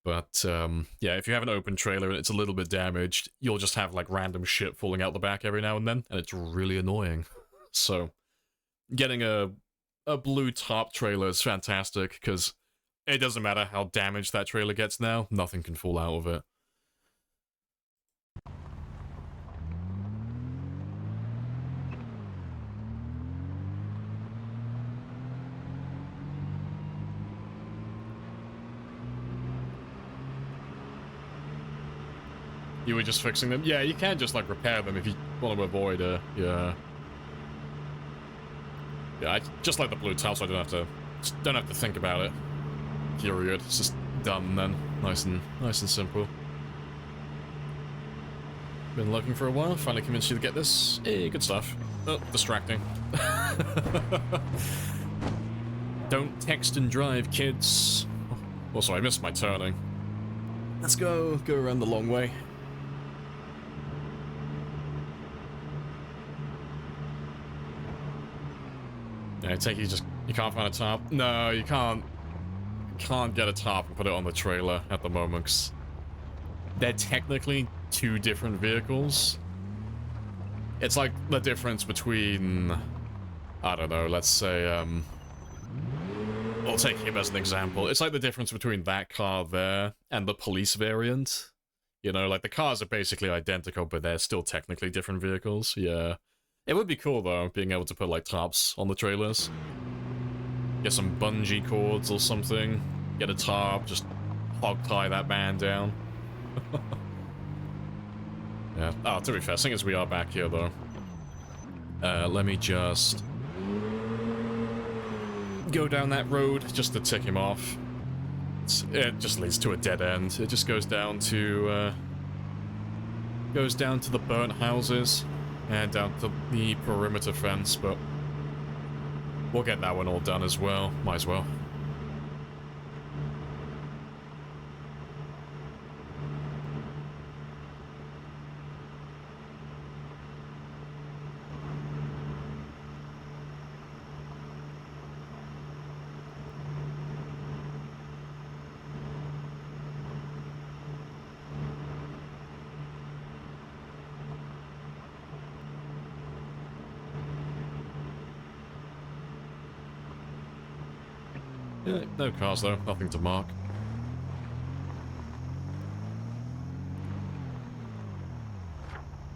But, yeah, if you have an open trailer and it's a little bit damaged, you'll just have, like, random shit falling out the back every now and then, and it's really annoying. So, getting a blue top trailer is fantastic, because it doesn't matter how damaged that trailer gets now, nothing can fall out of it. You were just fixing them? Yeah, you can just, like, repair them if you want to avoid yeah. Yeah, I just like the blue tile so I don't have to think about it. Period. It's just done then. Nice and simple. Been looking for a while, finally convinced you to get this. Hey, good stuff. Oh, distracting. Don't text and drive, kids. Also, I missed my turning. Let's go around the long way. Yeah, I take you can't find a tarp? No, you can't get a tarp and put it on the trailer at the moment, 'cause they're technically 2 different vehicles. It's like the difference between, I don't know, let's say, I'll take him as an example. It's like the difference between that car there and the police variant. You know, like the cars are basically identical, but they're still technically different vehicles, yeah. It would be cool, though, being able to put, like, tarps on the trailers. Get some bungee cords or something. Get a tarp, just hog-tie that man down. Yeah. Oh, to be fair, seeing as we are back here, though. Let me just go down that road just to tick him off. It just leads to a dead end. It just goes down to the burnt houses and down to the perimeter fence, but We'll get that one all done as well. Might as well. Yeah, no cars though, nothing to mark.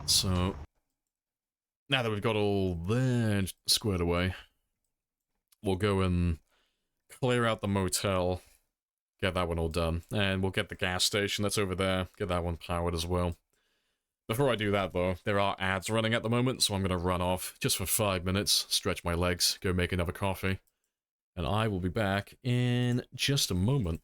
So, now that we've got all that squared away, we'll go and clear out the motel, get that one all done, and we'll get the gas station that's over there, get that one powered as well. Before I do that though, there are ads running at the moment, so I'm going to run off just for 5 minutes, stretch my legs, go make another coffee, and I will be back in just a moment.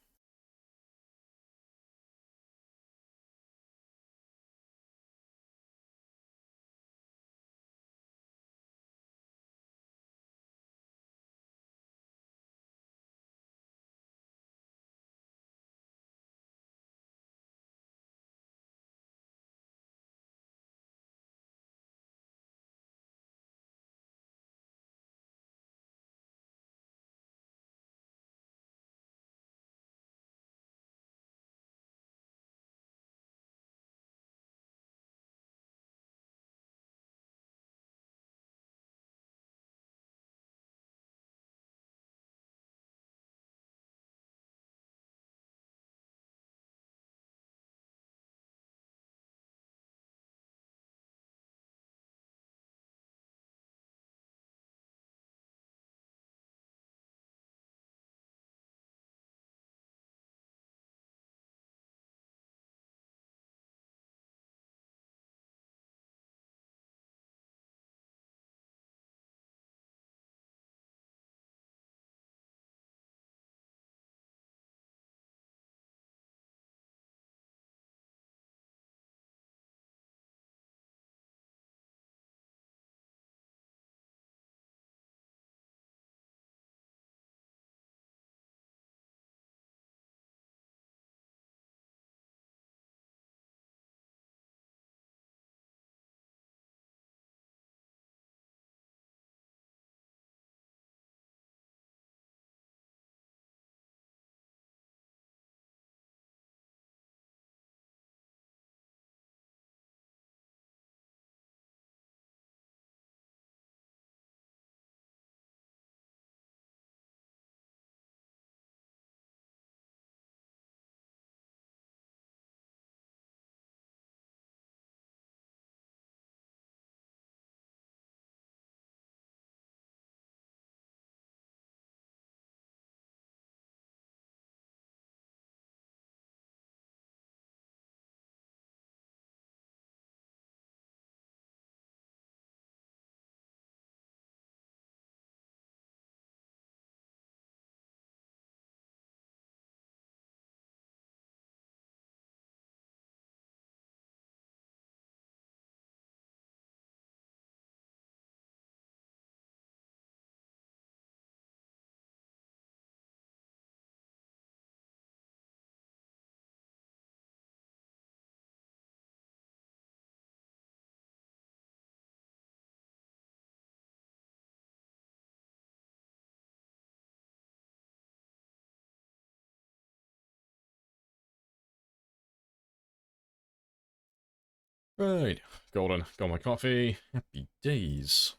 Right, golden, got my coffee. Happy days.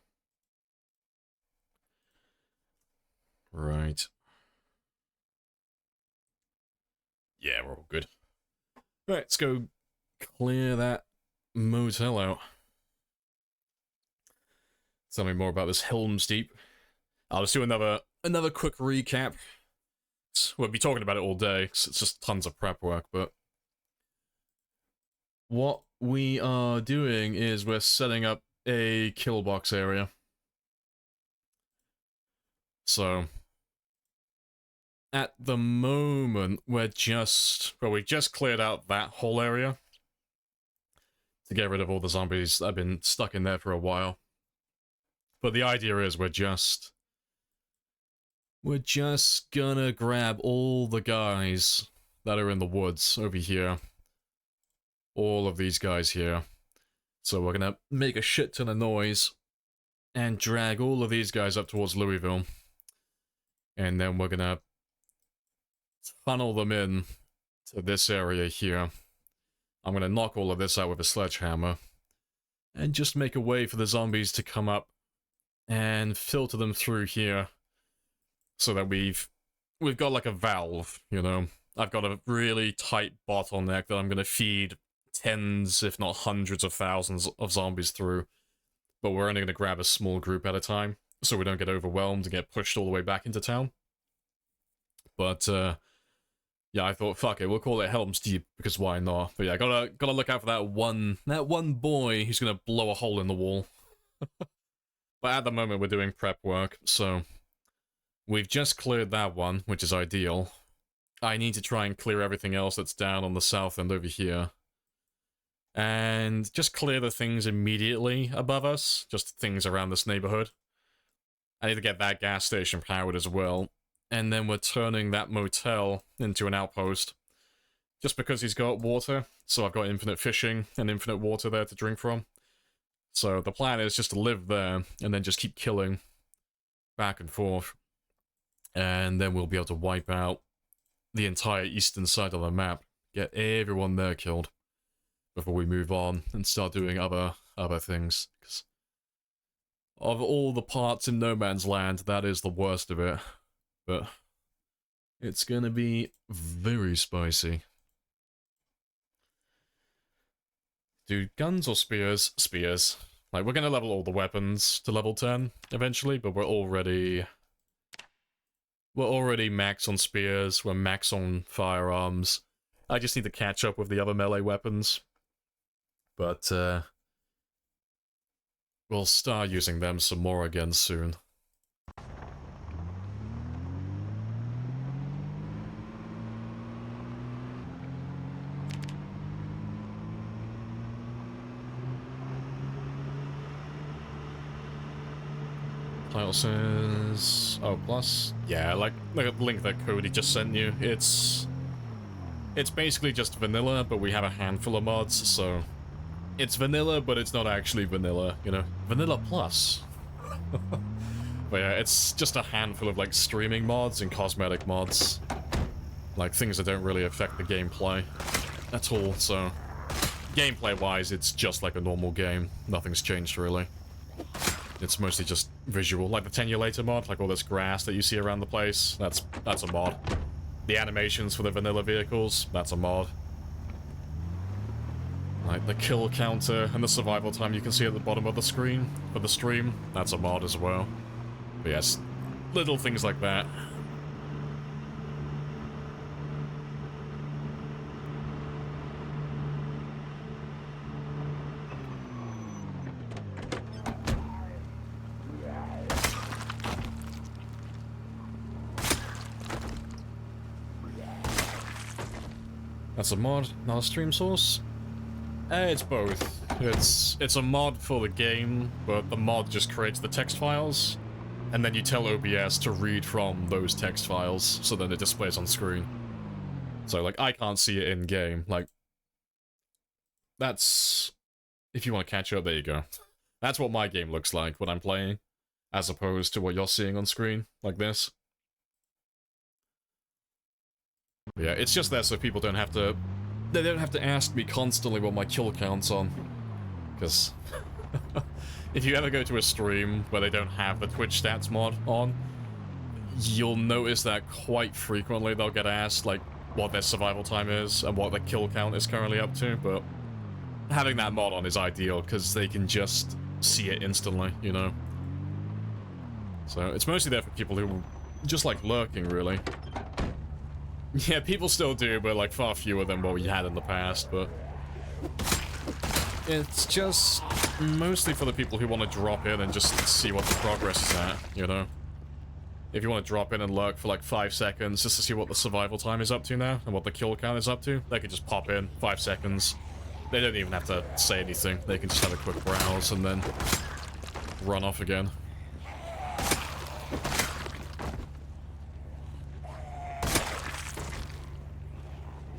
Right. Yeah, we're all good. Right, let's go clear that motel out. Tell me more about this Helm Steep. I'll just do another quick recap. We'll be talking about it all day, because it's just tons of prep work, but what we are doing is we're setting up a kill box area. So, at the moment, we just cleared out that whole area to get rid of all the zombies that have been stuck in there for a while. But the idea is we're just we're just gonna grab all the guys that are in the woods over here. All of these guys here. So we're gonna make a shit ton of noise and drag all of these guys up towards Louisville. And then we're gonna funnel them in to this area here. I'm gonna knock all of this out with a sledgehammer. And just make a way for the zombies to come up and filter them through here. So that we've got like a valve, you know. I've got a really tight bottleneck that I'm gonna feed tens, if not hundreds of thousands of zombies through. But we're only gonna grab a small group at a time, so we don't get overwhelmed and get pushed all the way back into town. But, yeah, I thought, fuck it, we'll call it Helm's Deep, because why not? But yeah, gotta look out for that one boy who's gonna blow a hole in the wall. But at the moment, we're doing prep work, so we've just cleared that one, which is ideal. I need to try and clear everything else that's down on the south end over here. And just clear the things immediately above us, just things around this neighborhood. I need to get that gas station powered as well. And then we're turning that motel into an outpost. Just because he's got water, so I've got infinite fishing and infinite water there to drink from. So the plan is just to live there, and then just keep killing back and forth. And then we'll be able to wipe out the entire eastern side of the map. Get everyone there killed before we move on and start doing other things. 'Cause of all the parts in No Man's Land, that is the worst of it. But it's gonna be very spicy. Dude, guns or spears? Spears. Like, we're gonna level all the weapons to level 10 eventually, but we're already max on spears, we're max on firearms. I just need to catch up with the other melee weapons. But, we'll start using them some more again soon. Title says... Oh, plus? Yeah, like link that code he just sent you. It's basically just vanilla, but we have a handful of mods, so... It's vanilla, but it's not actually vanilla, you know? Vanilla plus. But yeah, it's just a handful of, like, streaming mods and cosmetic mods. Like, things that don't really affect the gameplay at all, so... Gameplay-wise, it's just like a normal game. Nothing's changed, really. It's mostly just visual, like the Tenulator mod, like all this grass that you see around the place, that's a mod. The animations for the vanilla vehicles, that's a mod. Like the kill counter and the survival time you can see at the bottom of the screen for the stream, that's a mod as well. But yes, little things like that. That's a mod, not a stream source? It's both. It's a mod for the game, but the mod just creates the text files, and then you tell OBS to read from those text files, so then it displays on screen. So, like, I can't see it in-game, like... That's... If you want to catch up, there you go. That's what my game looks like when I'm playing, as opposed to what you're seeing on screen, like this. Yeah, it's just there so people don't have to... They don't have to ask me constantly what my kill count's on. Because... if you ever go to a stream where they don't have the Twitch stats mod on, you'll notice that quite frequently they'll get asked, like, what their survival time is and what their kill count is currently up to, but... having that mod on is ideal, because they can just see it instantly, you know? So, it's mostly there for people who just like lurking, really. Yeah, people still do, but like far fewer than what we had in the past, but... It's just mostly for the people who want to drop in and just see what the progress is at, you know? If you want to drop in and lurk for like 5 seconds just to see what the survival time is up to now, and what the kill count is up to, they can just pop in, 5 seconds. They don't even have to say anything, they can just have a quick browse and then run off again.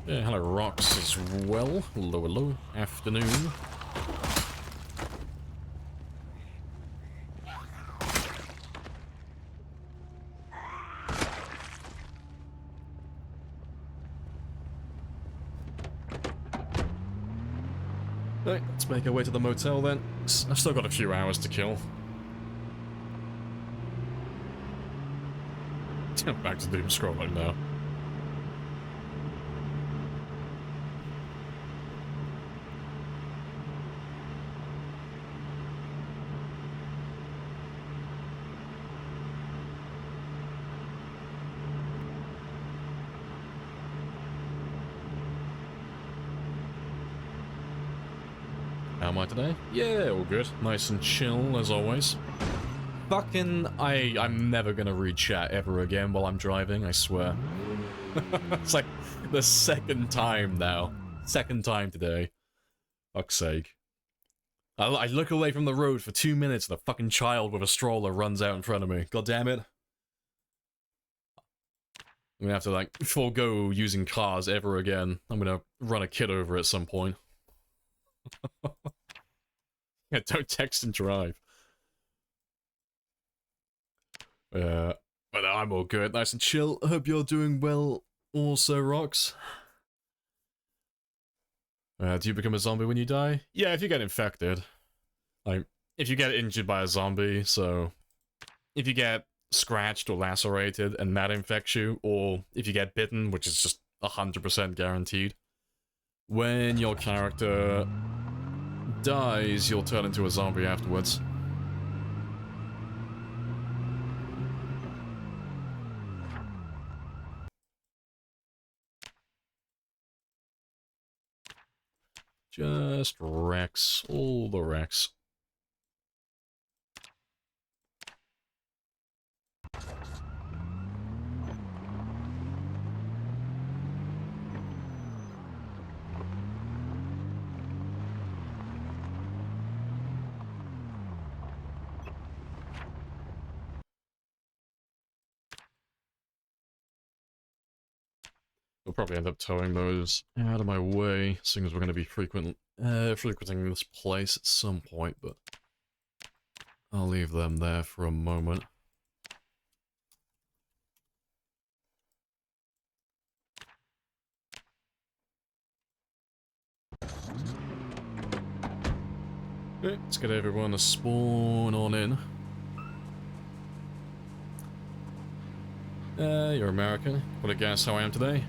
Yeah, hello rocks as well. Hello, hello. Afternoon. Right, let's make our way to the motel then. I've still got a few hours to kill. Back to doom scrolling now. How am I today? Yeah, all good. Nice and chill as always. Fucking, I'm never gonna read chat ever again while I'm driving, I swear. It's like the second time now. Second time today. Fuck's sake. I look away from the road for 2 minutes and a fucking child with a stroller runs out in front of me. God damn it. I'm gonna have to, like, forego using cars ever again. I'm gonna run a kid over at some point. Yeah, don't text and drive. But I'm all good, nice and chill. Hope you're doing well also, Rox. Do you become a zombie when you die? Yeah, if you get infected. Like, if you get injured by a zombie, so... If you get scratched or lacerated and that infects you, or if you get bitten, which is just 100% guaranteed, when your character dies, you'll turn into a zombie afterwards. Just wrecks. All the wrecks. We'll probably end up towing those out of my way, seeing as we're going to be frequenting this place at some point, but I'll leave them there for a moment. Okay, let's get everyone to spawn on in. You're American. What a guess how I am today?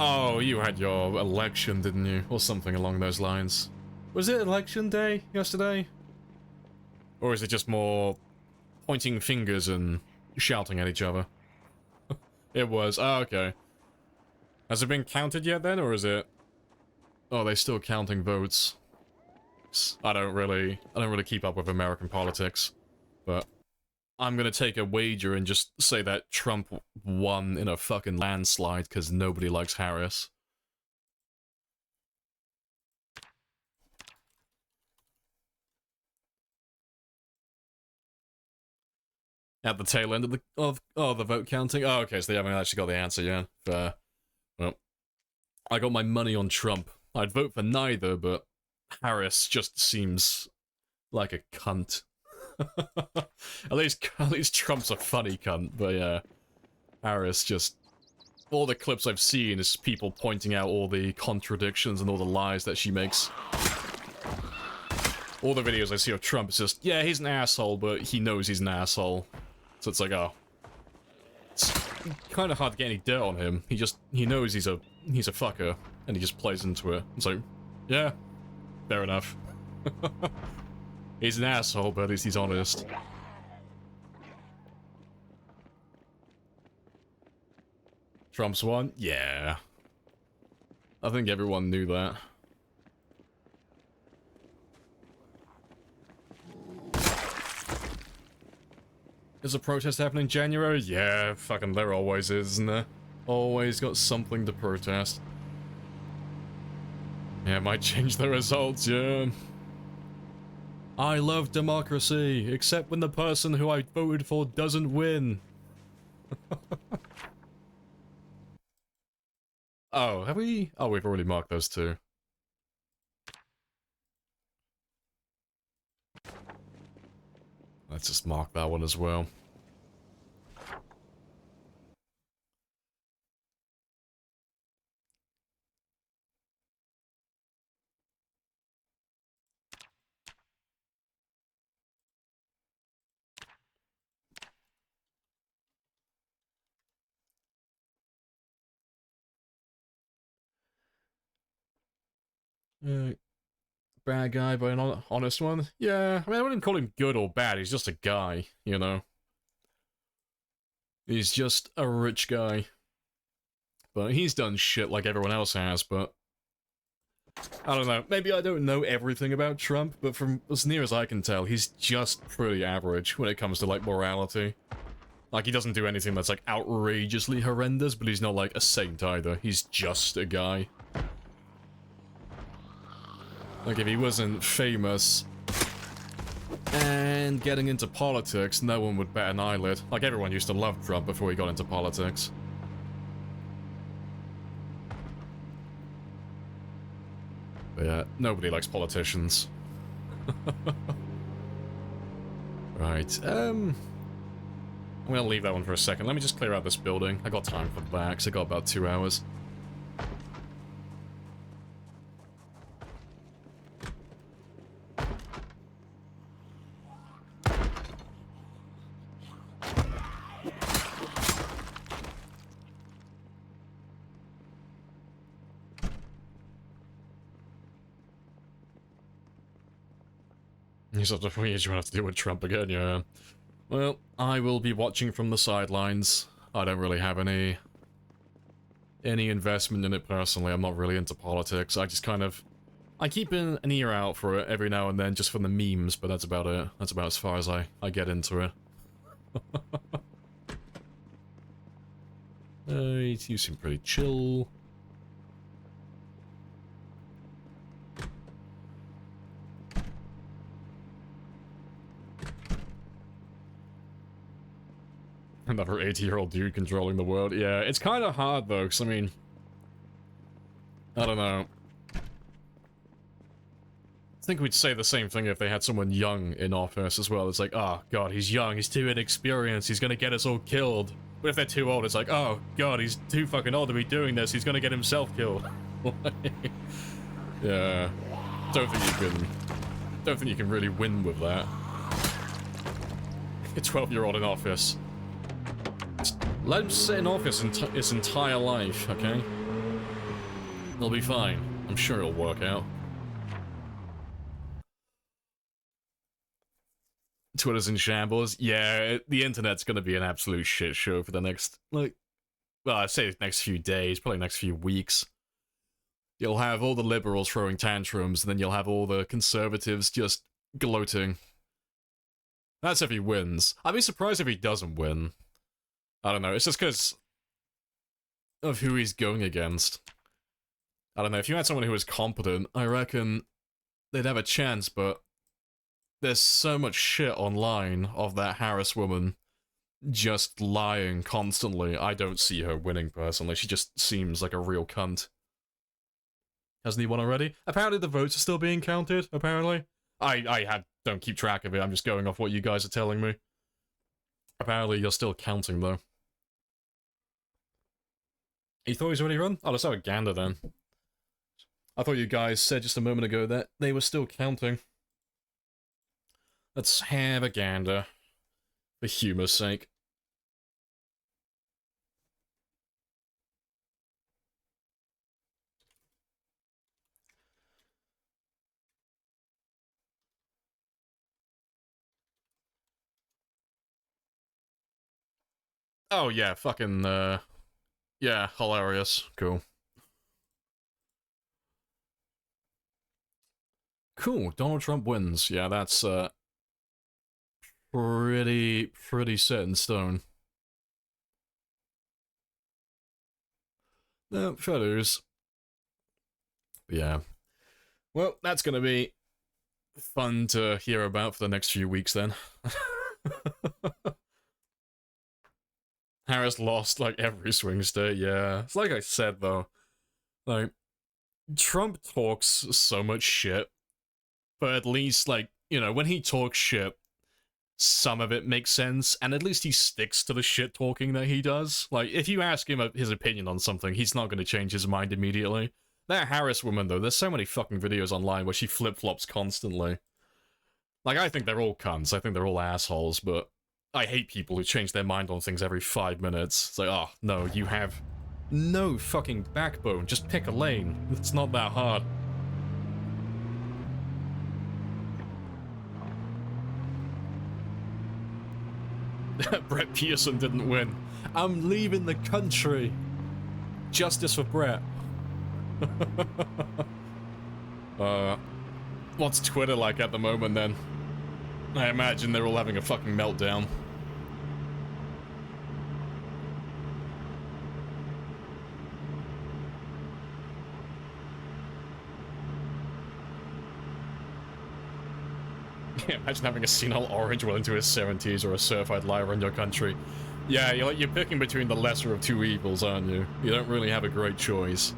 Oh, you had your election, didn't you? Or something along those lines. Was it election day yesterday? Or is it just more pointing fingers and shouting at each other? It was. Oh, okay. Has it been counted yet then, or is it... Oh, they're still counting votes. I don't really keep up with American politics, but I'm gonna take a wager and just say that Trump won in a fucking landslide because nobody likes Harris. At the tail end of the vote counting. Oh, okay, so they haven't actually got the answer yet. Fair. Well, I got my money on Trump. I'd vote for neither, but Harris just seems like a cunt. at least Trump's a funny cunt, but yeah, Harris just... All the clips I've seen is people pointing out all the contradictions and all the lies that she makes. All the videos I see of Trump is just, yeah, he's an asshole, but he knows he's an asshole. So it's like, oh. It's kind of hard to get any dirt on him. He knows he's a fucker, and he just plays into it. It's like, yeah, fair enough. He's an asshole, but at least he's honest. Trump's won? Yeah. I think everyone knew that. Is a protest happening in January? Yeah, fucking there always is, isn't there? Always got something to protest. Yeah, might change the results, yeah. I love democracy, except when the person who I voted for doesn't win. Oh, have we? Oh, we've already marked those two. Let's just mark that one as well. Bad guy, but an honest one. Yeah, I mean, I wouldn't call him good or bad. He's just a guy, you know. He's just a rich guy. But he's done shit like everyone else has, but... I don't know. Maybe I don't know everything about Trump, but from as near as I can tell, he's just pretty average when it comes to, like, morality. Like, he doesn't do anything that's, like, outrageously horrendous, but he's not, like, a saint either. He's just a guy. Like, if he wasn't famous and getting into politics, no one would bat an eyelid. Like, everyone used to love Trump before he got into politics. But yeah, nobody likes politicians. Right, I'm gonna leave that one for a second. Let me just clear out this building. I got time for that, because I got about 2 hours. You sort of weird you have to deal with Trump again, yeah. Well, I will be watching from the sidelines. I don't really have any investment in it personally. I'm not really into politics. I just kind of... I keep an ear out for it every now and then, just for the memes, but that's about it. That's about as far as I get into it. You seem pretty chill. Another 80-year-old dude controlling the world. Yeah, it's kind of hard, though, because, I mean... I don't know. I think we'd say the same thing if they had someone young in office as well. It's like, oh, God, he's young, he's too inexperienced, he's gonna get us all killed. But if they're too old, it's like, oh, God, he's too fucking old to be doing this, he's gonna get himself killed. Yeah. Don't think you can really win with that. A 12-year-old in office. Let him sit in office his entire life, okay? He'll be fine. I'm sure it'll work out. Twitter's in shambles. Yeah, the internet's gonna be an absolute shit show for the next, like... Well, I'd say the next few days, probably next few weeks. You'll have all the liberals throwing tantrums, and then you'll have all the conservatives just gloating. That's if he wins. I'd be surprised if he doesn't win. I don't know, it's just because of who he's going against. I don't know, if you had someone who was competent, I reckon they'd have a chance, but there's so much shit online of that Harris woman just lying constantly. I don't see her winning, personally. She just seems like a real cunt. Hasn't he won already? Apparently the votes are still being counted, apparently. I don't keep track of it, I'm just going off what you guys are telling me. Apparently you're still counting, though. You thought he's already run? Oh, let's have a gander then. I thought you guys said just a moment ago that they were still counting. Let's have a gander. For humor's sake. Oh yeah, fucking, yeah, hilarious. Cool. Cool, Donald Trump wins. Yeah, that's, pretty set in stone. No, shadows. Yeah. Well, that's gonna be fun to hear about for the next few weeks then. Harris lost like every swing state, yeah. It's like I said though, Like, Trump talks so much shit, but at least, like, you know, when he talks shit, some of it makes sense, and at least he sticks to the shit talking that he does. Like, if you ask him his opinion on something, he's not going to change his mind immediately. That Harris woman, though, there's so many fucking videos online where she flip-flops constantly. Like, I think they're all cunts, I think they're all assholes, but I hate people who change their mind on things every 5 minutes. It's like, oh, no, you have no fucking backbone, just pick a lane. It's not that hard. Brett Pearson didn't win. I'm leaving the country. Justice for Brett. What's Twitter like at the moment then? I imagine they're all having a fucking meltdown. Yeah, imagine having a senile orange well into his 70s or a certified liar in your country. Yeah, you're picking between the lesser of two evils, aren't you? You don't really have a great choice.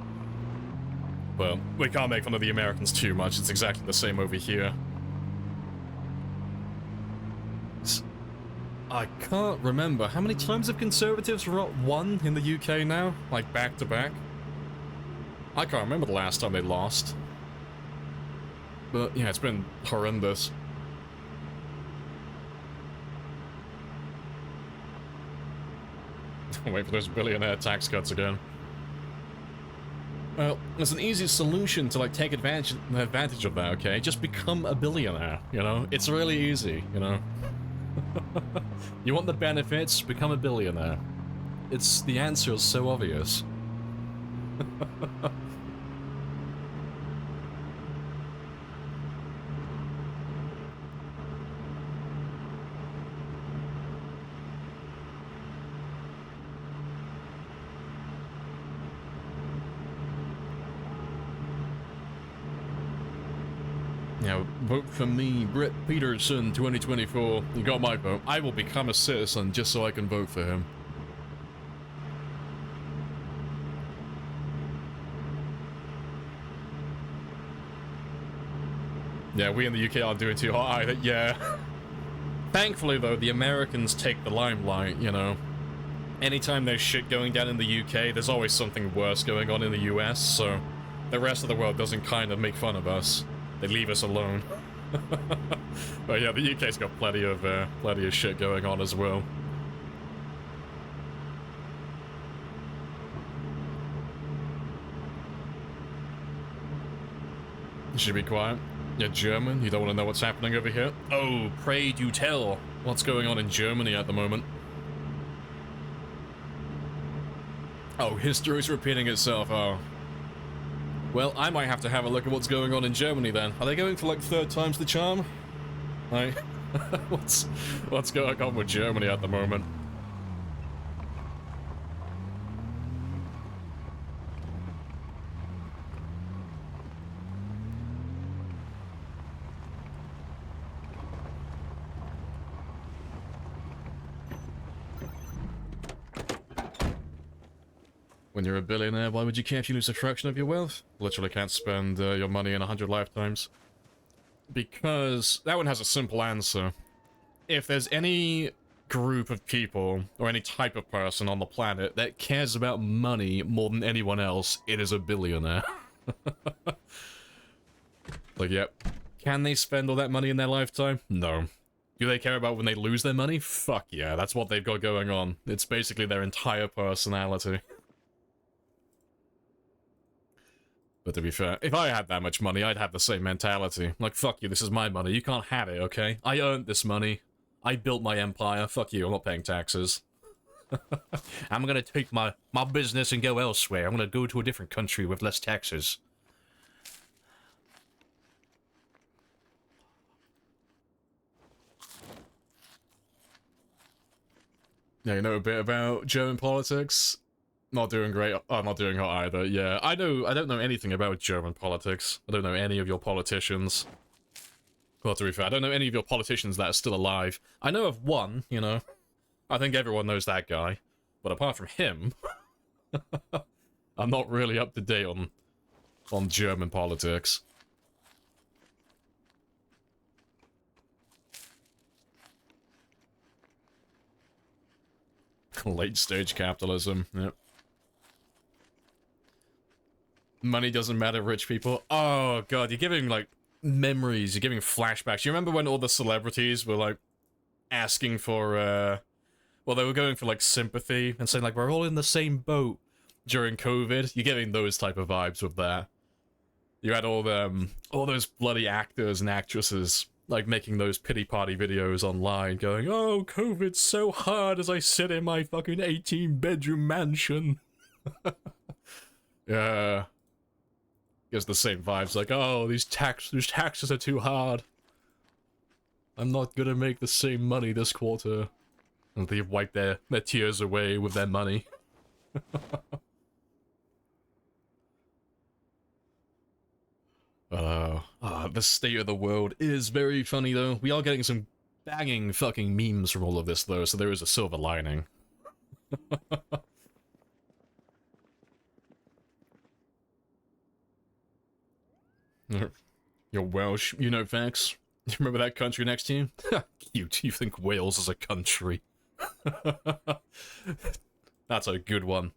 Well, we can't make fun of the Americans too much, it's exactly the same over here. I can't remember. How many times have Conservatives won in the UK now? Like, back to back? I can't remember the last time they lost. But, yeah, it's been horrendous. Wait for those billionaire tax cuts again. Well, there's an easy solution to, like, take advantage of that, okay? Just become a billionaire, you know? It's really easy, you know? You want the benefits, become a billionaire. The answer is so obvious. Now, vote for me, Brett Peterson, 2024. You got my vote. I will become a citizen just so I can vote for him. Yeah, we in the UK aren't doing too hot either, yeah. Thankfully, though, the Americans take the limelight, you know. Anytime there's shit going down in the UK, there's always something worse going on in the US, so the rest of the world doesn't kind of make fun of us. They leave us alone. But yeah, the UK's got plenty of shit going on as well. You should be quiet. You're German, you don't want to know what's happening over here? Oh, pray do tell. What's going on in Germany at the moment? Oh, history's repeating itself, oh. Well, I might have to have a look at what's going on in Germany then. Are they going for like 3rd time's the charm? Like, what's going on with Germany at the moment? When you're a billionaire, why would you care if you lose a fraction of your wealth? Literally can't spend your money in 100 lifetimes. Because that one has a simple answer. If there's any group of people, or any type of person on the planet that cares about money more than anyone else, it is a billionaire. Like, yep. Can they spend all that money in their lifetime? No. Do they care about when they lose their money? Fuck yeah, that's what they've got going on. It's basically their entire personality. But to be fair, if I had that much money, I'd have the same mentality. Like, fuck you, this is my money, you can't have it, okay? I earned this money. I built my empire, fuck you, I'm not paying taxes. I'm gonna take my business and go elsewhere. I'm gonna go to a different country with less taxes. Yeah, you know a bit about German politics? Not doing great. I'm not doing hot either. Yeah, I don't know anything about German politics. I don't know any of your politicians. Well, to be fair, I don't know any of your politicians that are still alive. I know of one, you know. I think everyone knows that guy. But apart from him, I'm not really up to date on on German politics. Late stage capitalism, yep. Money doesn't matter, rich people. Oh god, you're giving, like, memories, you're giving flashbacks. You remember when all the celebrities were, like, asking for, well, they were going for, like, sympathy and saying, like, we're all in the same boat during COVID? You're getting those type of vibes with that. You had all those bloody actors and actresses, like, making those pity party videos online, going, oh, COVID's so hard as I sit in my fucking 18-bedroom mansion. Yeah. Gives the same vibes, like, oh, these taxes are too hard. I'm not gonna make the same money this quarter. And they wipe their tears away with their money. The state of the world is very funny, though. We are getting some banging fucking memes from all of this, though, so there is a silver lining. You're Welsh, you know facts. You remember that country next to you? Cute, you think Wales is a country. That's a good one.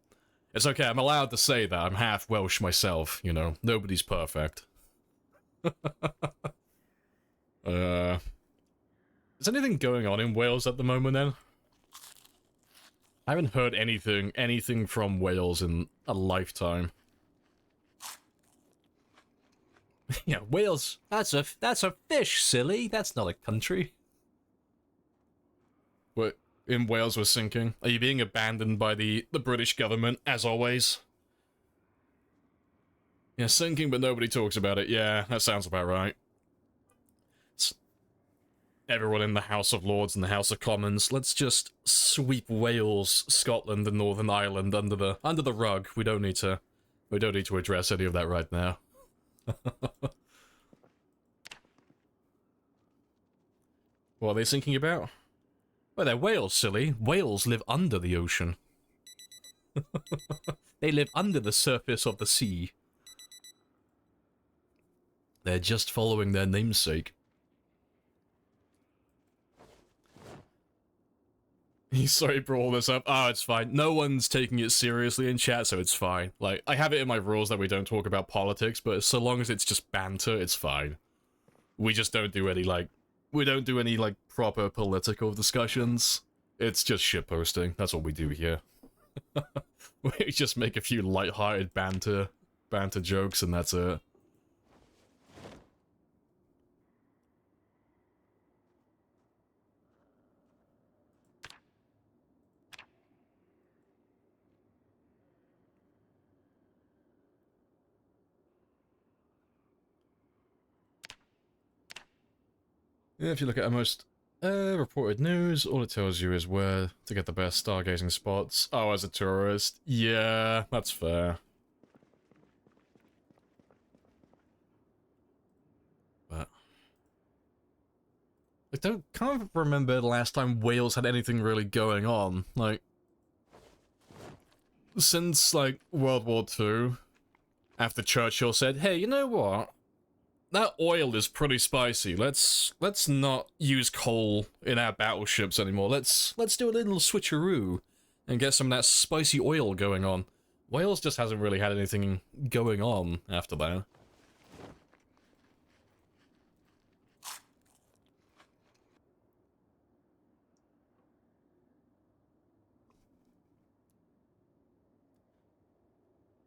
It's okay, I'm allowed to say that. I'm half Welsh myself, you know. Nobody's perfect. Is anything going on in Wales at the moment, then? I haven't heard anything from Wales in a lifetime. Yeah, Wales, that's a fish, silly. That's not a country. What, in Wales we're sinking? Are you being abandoned by the British government, as always? Yeah, sinking, but nobody talks about it. Yeah, that sounds about right. It's everyone in the House of Lords and the House of Commons, let's just sweep Wales, Scotland, and Northern Ireland under the rug. We don't need to address any of that right now. What are they thinking about? Well, they're whales, silly. Whales live under the ocean. They live under the surface of the sea. They're just following their namesake. Sorry for all this up. Oh, it's fine. No one's taking it seriously in chat, so it's fine. Like, I have it in my rules that we don't talk about politics, but so long as it's just banter, it's fine. We just don't do any, like, proper political discussions. It's just shitposting. That's what we do here. We just make a few light-hearted banter jokes, and that's it. Yeah, if you look at our most reported news, all it tells you is where to get the best stargazing spots. Oh, as a tourist. Yeah, that's fair. But I can't remember the last time Wales had anything really going on. Like, since, like, World War II, after Churchill said, hey, you know what? That oil is pretty spicy. Let's not use coal in our battleships anymore. Let's do a little switcheroo and get some of that spicy oil going on. Wales just hasn't really had anything going on after that.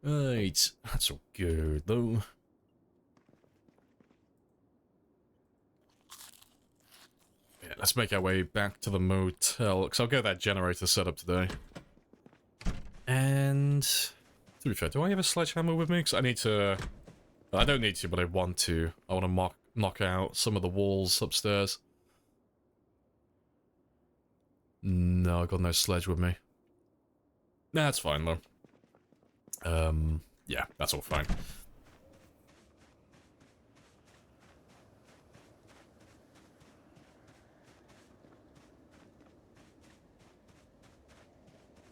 Right, that's all good though. Yeah, let's make our way back to the motel, because I'll get that generator set up today. And to be fair, do I have a sledgehammer with me? Because I need to... I don't need to, but I want to. I want to knock out some of the walls upstairs. No, I've got no sledge with me. Nah, that's fine, though. Yeah, that's all fine.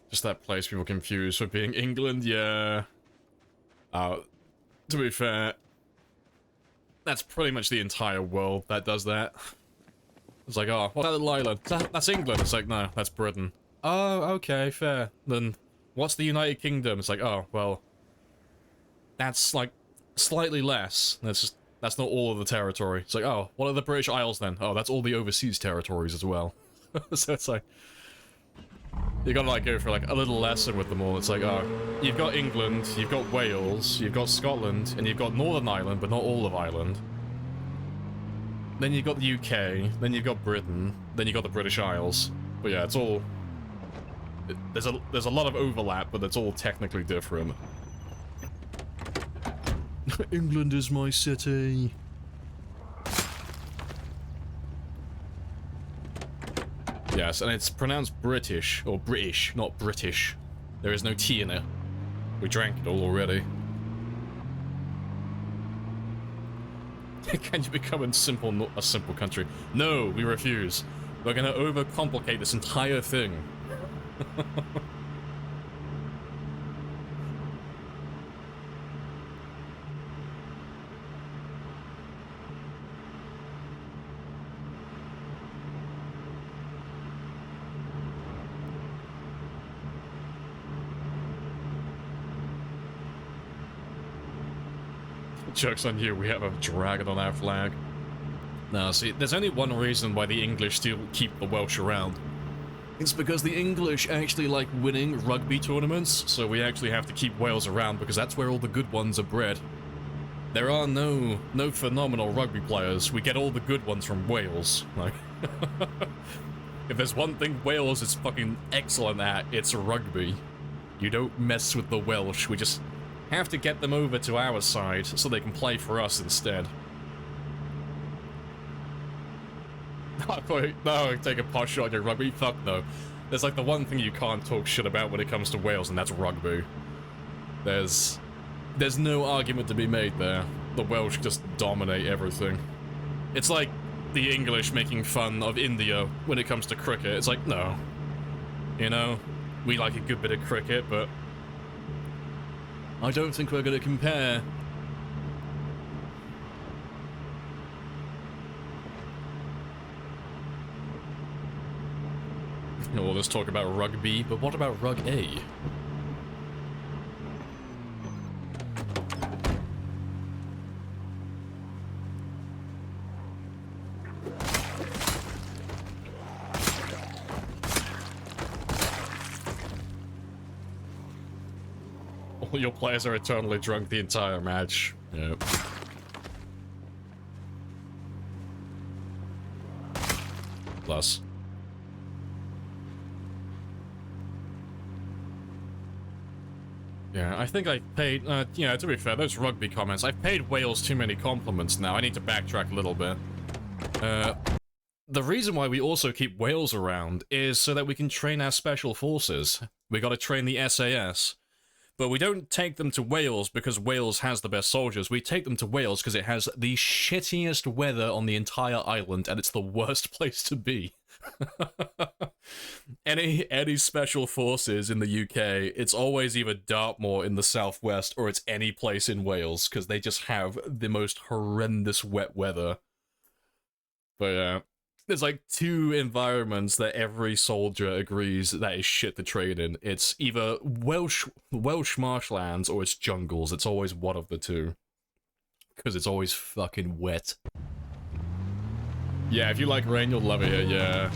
Just that place people confuse for being England, yeah. To be fair, that's pretty much the entire world that does that. It's like, oh, what's that little island? That's England. It's like, no, that's Britain. Oh, okay, fair. Then what's the United Kingdom? It's like, oh, well, that's like slightly less. That's not all of the territory. It's like, oh, what are the British Isles then? Oh, that's all the overseas territories as well. So it's like, you gotta like go for like a little lesson with them all. It's like, oh, you've got England, you've got Wales, you've got Scotland, and you've got Northern Ireland, but not all of Ireland. Then you've got the UK, then you've got Britain, then you've got the British Isles. But yeah, it's all... There's a lot of overlap, but it's all technically different. England is my city. Yes, and it's pronounced British, or British, not British. There is no T in it. We drank it all already. Can you become a simple country? No, we refuse. We're gonna overcomplicate this entire thing. Joke's on you, we have a dragon on our flag. No, see, there's only one reason why the English still keep the Welsh around. It's because the English actually like winning rugby tournaments, so we actually have to keep Wales around because that's where all the good ones are bred. There are no phenomenal rugby players. We get all the good ones from Wales. Like, if there's one thing Wales is fucking excellent at, it's rugby. You don't mess with the Welsh, we just have to get them over to our side so they can play for us instead. No, take a pot shot at your rugby? Fuck no. There's like the one thing you can't talk shit about when it comes to Wales, and that's rugby. There's no argument to be made there. The Welsh just dominate everything. It's like the English making fun of India when it comes to cricket. It's like, no. You know, we like a good bit of cricket, but I don't think we're gonna compare. Well, let's talk about rugby, but what about rug A? All your players are eternally drunk the entire match. Yep. Plus. Yeah, I think I paid, yeah, to be fair, those rugby comments, I've paid Wales too many compliments now. I need to backtrack a little bit. The reason why we also keep Wales around is so that we can train our special forces. We gotta train the SAS. But we don't take them to Wales because Wales has the best soldiers. We take them to Wales because it has the shittiest weather on the entire island, and it's the worst place to be. Any special forces in the UK, it's always either Dartmoor in the southwest or it's any place in Wales, because they just have the most horrendous wet weather. But yeah, there's like two environments that every soldier agrees that is shit to trade in. It's either Welsh marshlands or it's jungles. It's always one of the two. Because it's always fucking wet. Yeah, if you like rain, you'll love it here, yeah.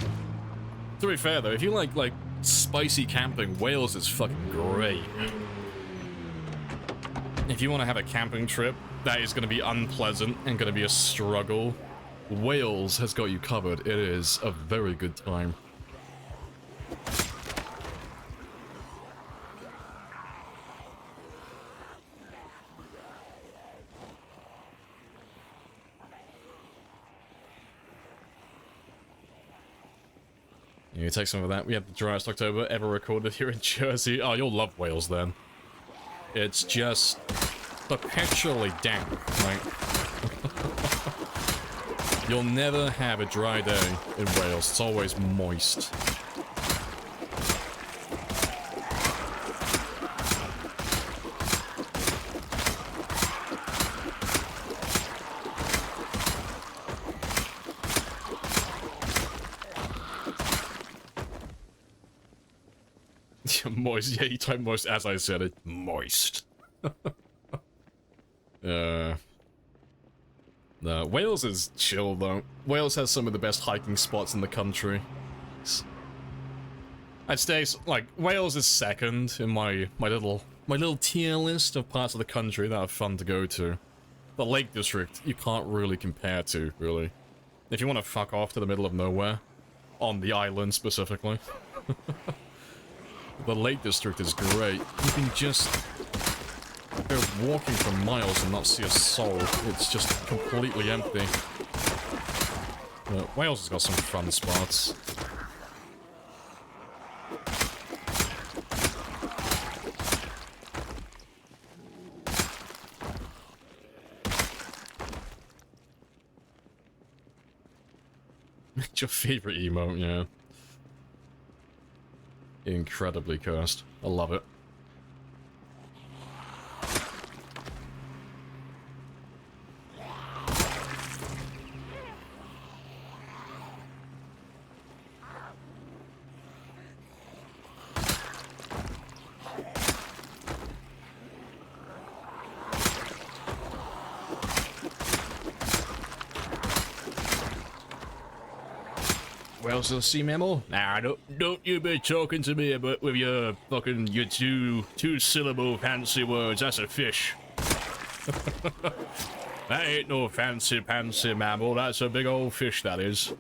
To be fair though, if you like spicy camping, Wales is fucking great. If you want to have a camping trip that is going to be unpleasant and going to be a struggle, Wales has got you covered. It is a very good time. You take some of that. We had the driest October ever recorded here in Jersey. Oh, you'll love Wales then. It's just perpetually damp, right? You'll never have a dry day in Wales. It's always moist. Moist. Yeah, you type moist as I said it. Moist. No, Wales is chill though. Wales has some of the best hiking spots in the country. I'd say like Wales is second in my little tier list of parts of the country that are fun to go to. The Lake District you can't really compare to, really. If you want to fuck off to the middle of nowhere, on the island specifically, the Lake District is great. You can just go walking for miles and not see a soul. It's just completely empty. But Wales has got some fun spots. Your favorite emote, yeah. Incredibly cursed. I love it. Wales a sea mammal? Nah, don't you be talking to me about with your fucking your two-syllable fancy words. That's a fish. That ain't no fancy mammal. That's a big old fish, that is.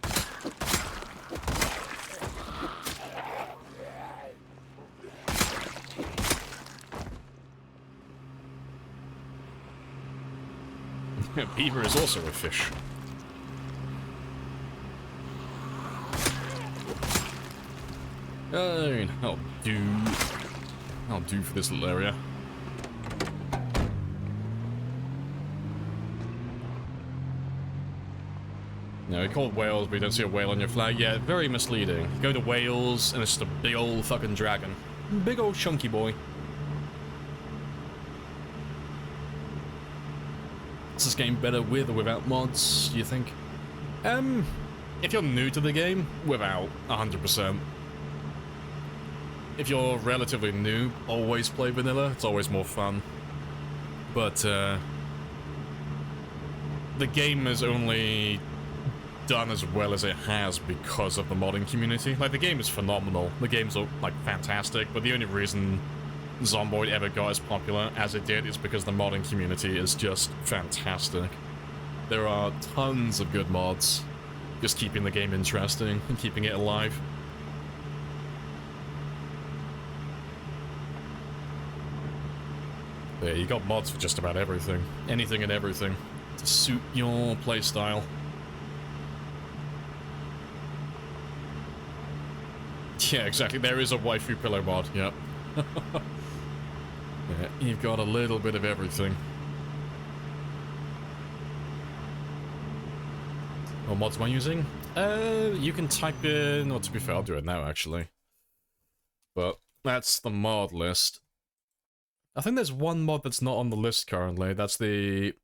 Beaver is also a fish. I'll do for this little area. No, we call it Wales, but you don't see a whale on your flag. Yeah, very misleading. You go to Wales, and it's just a big old fucking dragon. Big old chunky boy. Is this game better with or without mods, do you think? If you're new to the game, without, 100%. If you're relatively new, always play vanilla. It's always more fun. But, the game is only done as well as it has because of the modding community. Like, the game is phenomenal. The game's, like, fantastic, but the only reason Zomboid ever got as popular as it did is because the modding community is just fantastic. There are tons of good mods, just keeping the game interesting and keeping it alive. Yeah, you got mods for just about everything. Anything and everything to suit your playstyle. Yeah, exactly. There is a waifu pillow mod, yep. Yeah, you've got a little bit of everything. What mods am I using? You can type in... Well, to be fair, I'll do it now, actually. But that's the mod list. I think there's one mod that's not on the list currently. That's the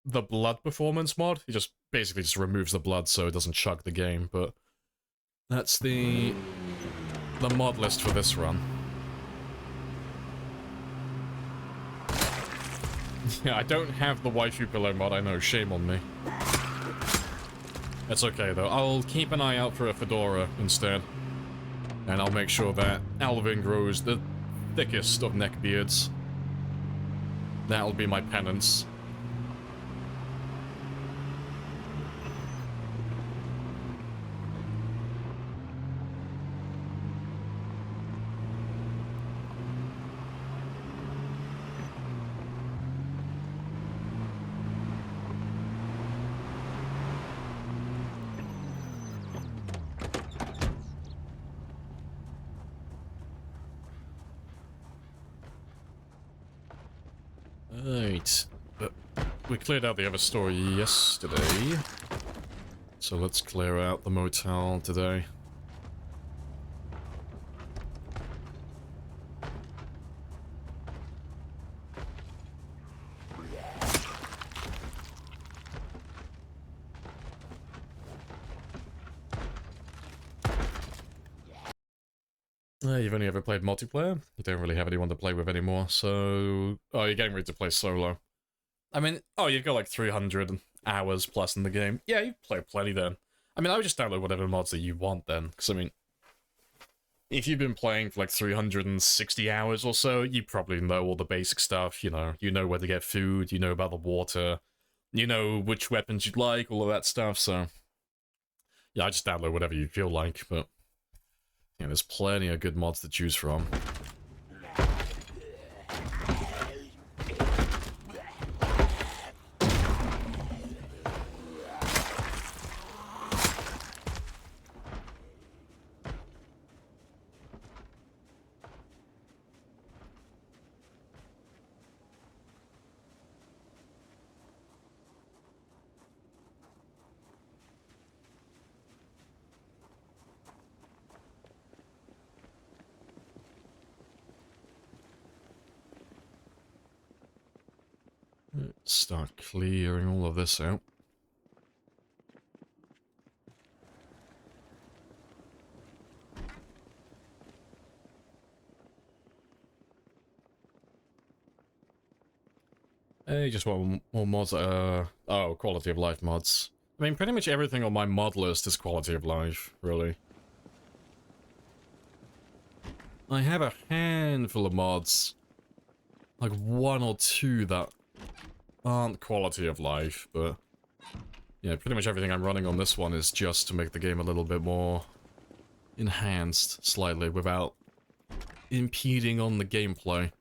blood performance mod. It just basically just removes the blood so it doesn't chug the game, but that's the mod list for this run. Yeah, I don't have the waifu pillow mod, I know, shame on me. That's okay though, I'll keep an eye out for a fedora instead. And I'll make sure that Alvin grows the thickest of neckbeards. That'll be my penance. Right, but we cleared out the other story yesterday, so let's clear out the motel today. You've only ever played multiplayer? You don't really have anyone to play with anymore, so... Oh, you're getting ready to play solo. I mean, oh, you've got like 300 hours plus in the game. Yeah, you play plenty then. I mean, I would just download whatever mods that you want then, because I mean... If you've been playing for like 360 hours or so, you probably know all the basic stuff, you know where to get food, you know about the water, you know which weapons you'd like, all of that stuff, so... Yeah, I just download whatever you feel like, but... Yeah, there's plenty of good mods to choose from. Let's start clearing all of this out. Hey, just want more mods that are... Oh, quality of life mods. I mean, pretty much everything on my mod list is quality of life, really. I have a handful of mods. Like 1 or 2 that aren't quality of life, but... Yeah, pretty much everything I'm running on this one is just to make the game a little bit more... enhanced, slightly, without impeding on the gameplay.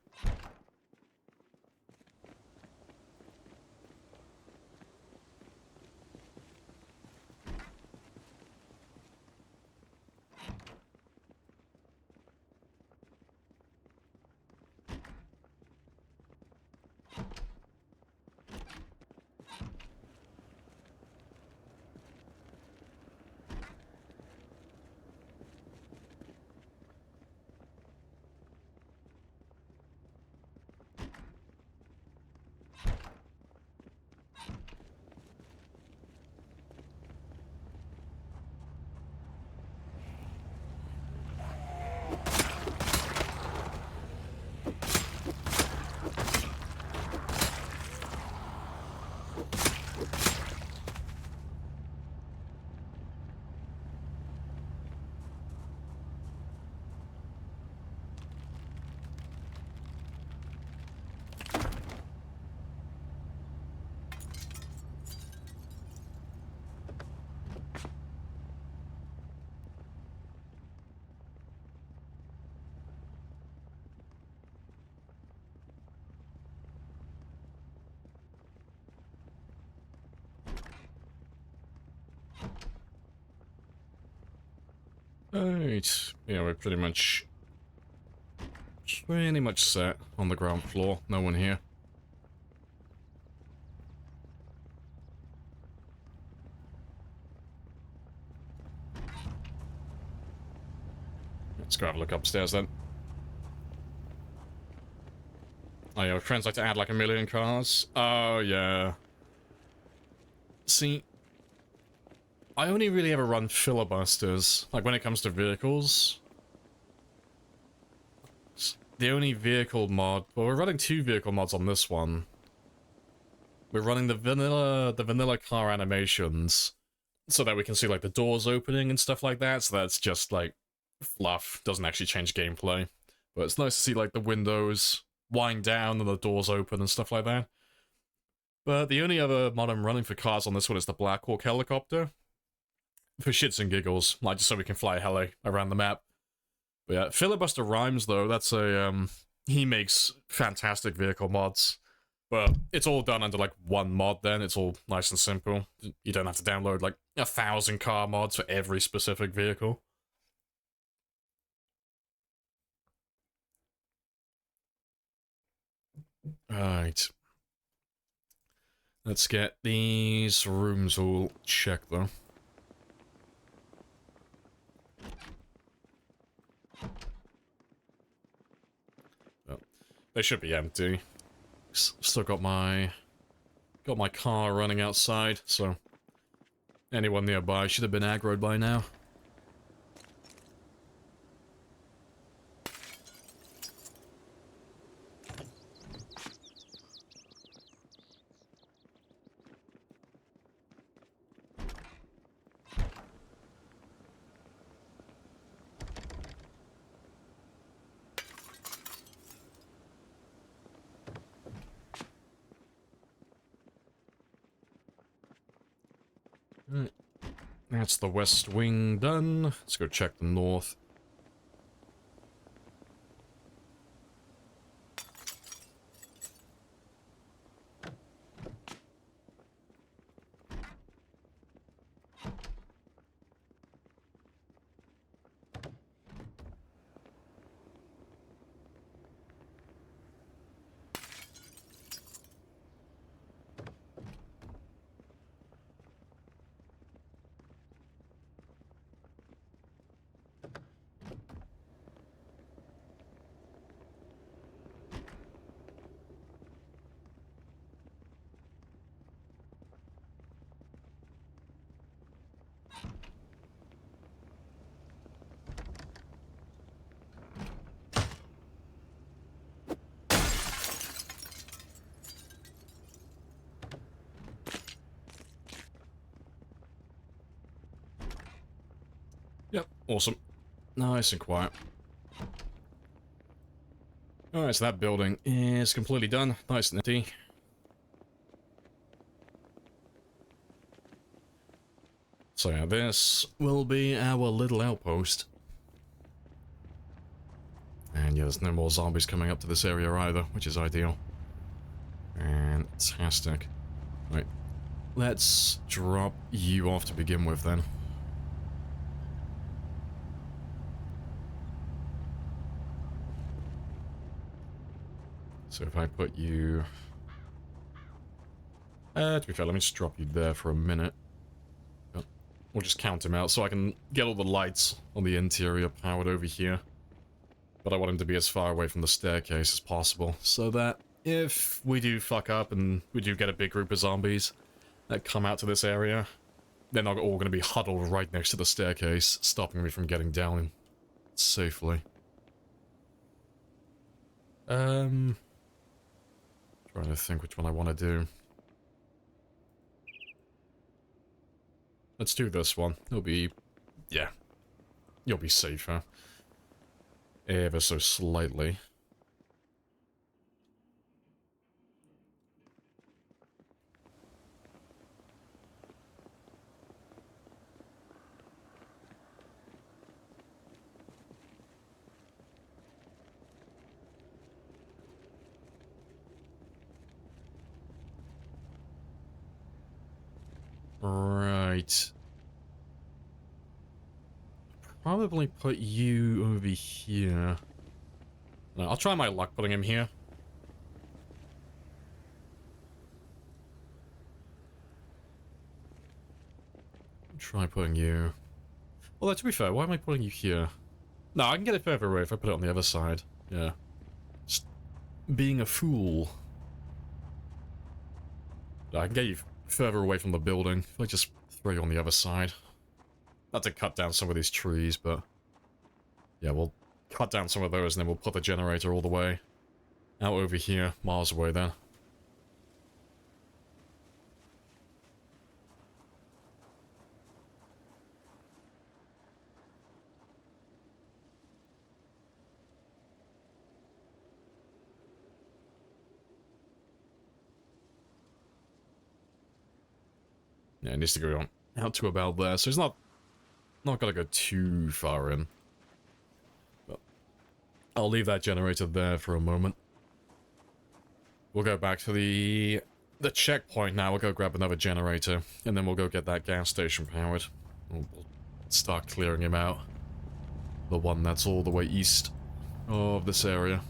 Right, yeah, we're pretty much set on the ground floor. No one here. Let's go have a look upstairs then. Oh yeah, friends like to add like 1 million cars. Oh yeah. See, I only really ever run filibusters, like when it comes to vehicles. The only vehicle mod, well, we're running 2 vehicle mods on this one. We're running the vanilla car animations, so that we can see like the doors opening and stuff like that, so that's just like fluff, doesn't actually change gameplay. But it's nice to see like the windows wind down and the doors open and stuff like that. But the only other mod I'm running for cars on this one is the Black Hawk helicopter. For shits and giggles, like just so we can fly a heli around the map. But yeah, Filibuster Rhymes though, that's a, he makes fantastic vehicle mods. But it's all done under like 1 mod then, it's all nice and simple. You don't have to download like 1,000 car mods for every specific vehicle. Alright. Let's get these rooms all checked though. Oh, they should be empty. Still got my car running outside, so anyone nearby should have been aggroed by now. That's the west wing done. Let's go check the north. Yep, awesome. Nice and quiet. Alright, so that building is completely done. Nice and empty. So yeah, this will be our little outpost. And yeah, there's no more zombies coming up to this area either, which is ideal. Fantastic. Right, let's drop you off to begin with then. So if I put you... to be fair, let me just drop you there for a minute. We'll just count him out so I can get all the lights on the interior powered over here. But I want him to be as far away from the staircase as possible, so that if we do fuck up and we do get a big group of zombies that come out to this area, they're not all going to be huddled right next to the staircase, stopping me from getting down safely. Trying to think which one I want to do. Let's do this one. It'll be... yeah. You'll be safer. Ever so slightly. Right. Probably put you over here. No, I'll try my luck putting him here. Try putting you... Although, to be fair, why am I putting you here? No, I can get it further away if I put it on the other side. Yeah. Just being a fool. I can get you further away from the building if I just throw you on the other side. Not to cut down some of these trees, but... yeah, we'll cut down some of those and then we'll put the generator all the way out over here, miles away then. Yeah, it needs to go on out to about there, so it's not gonna go too far in. But I'll leave that generator there for a moment. We'll go back to the checkpoint now. We'll go grab another generator, and then we'll go get that gas station powered. We'll start clearing him out. The one that's all the way east of this area.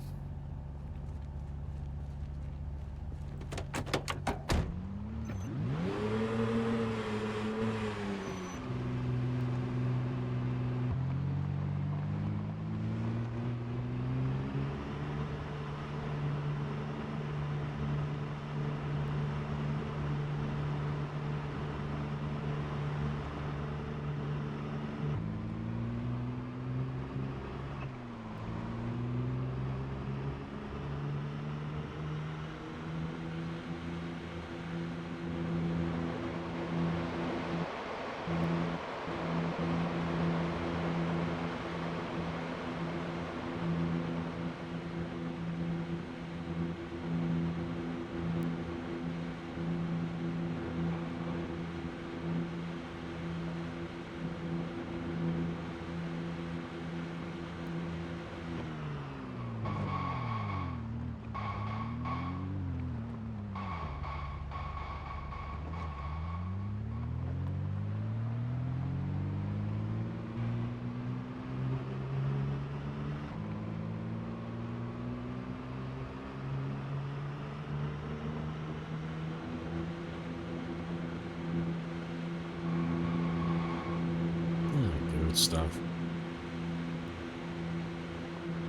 stuff.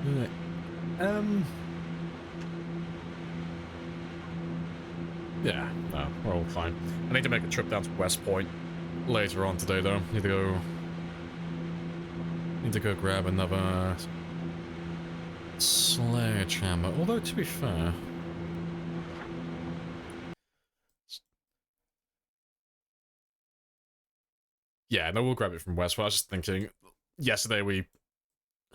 Right. Yeah, no, we're all fine. I need to make a trip down to West Point later on today, though. Need to go grab another sledgehammer. Although, to be fair, yeah, no, we'll grab it from West. But I was just thinking, yesterday we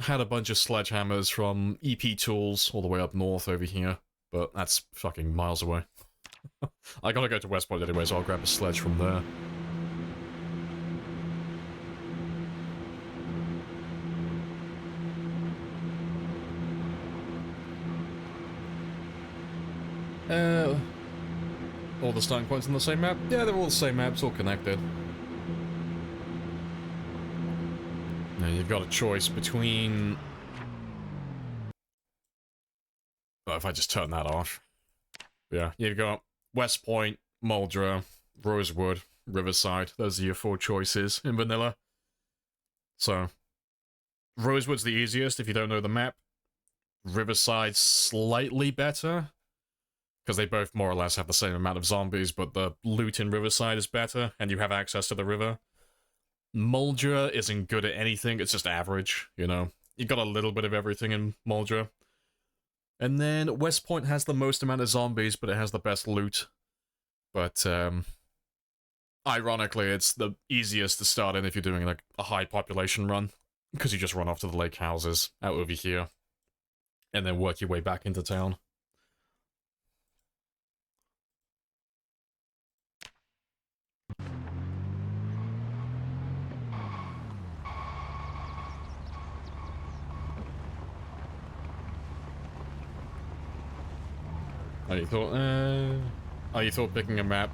had a bunch of sledgehammers from EP Tools all the way up north over here, but that's fucking miles away. I gotta go to West Point anyway, so I'll grab a sledge from there. All the starting points on the same map? Yeah, they're all the same map, it's all connected. Now you've got a choice between... Oh, if I just turn that off. Yeah, you've got West Point, Muldra, Rosewood, Riverside. Those are your 4 choices in vanilla. So, Rosewood's the easiest if you don't know the map. Riverside's slightly better, because they both more or less have the same amount of zombies, but the loot in Riverside is better, and you have access to the river. Muldra isn't good at anything, it's just average, you know. You got a little bit of everything in Muldra. And then West Point has the most amount of zombies, but it has the best loot. But, ironically, it's the easiest to start in if you're doing, like, a high population run. Because you just run off to the lake houses out over here. And then work your way back into town. Oh, you thought picking a map...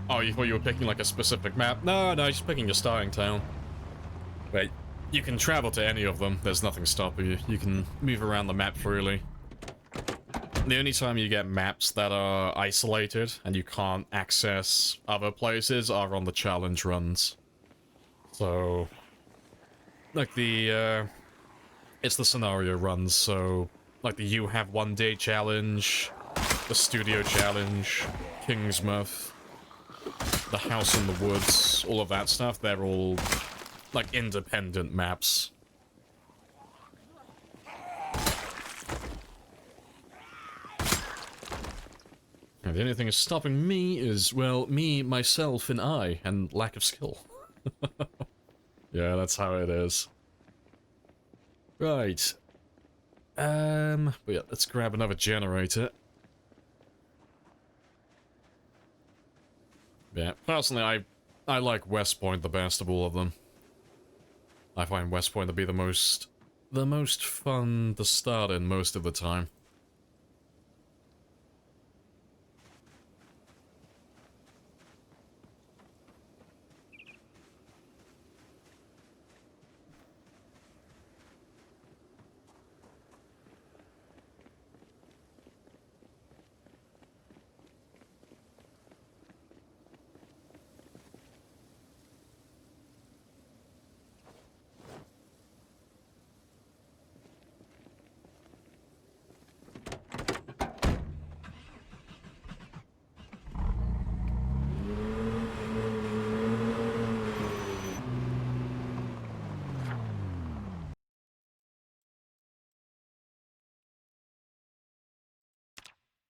Oh, you thought you were picking, like, a specific map? No, just picking your starting town. Wait, you can travel to any of them. There's nothing stopping you. You can move around the map freely. The only time you get maps that are isolated and you can't access other places are on the challenge runs. So... Like the, it's the scenario runs, so... Like the You Have One Day challenge... The Studio Challenge, Kingsmouth, the House in the Woods, all of that stuff, they're all, like, independent maps. And the only thing that's stopping me is, well, me, myself, and I, and lack of skill. Yeah, that's how it is. Right. But yeah, let's grab another generator. Yeah, personally, I like West Point the best of all of them. I find West Point to be the most fun to start in most of the time.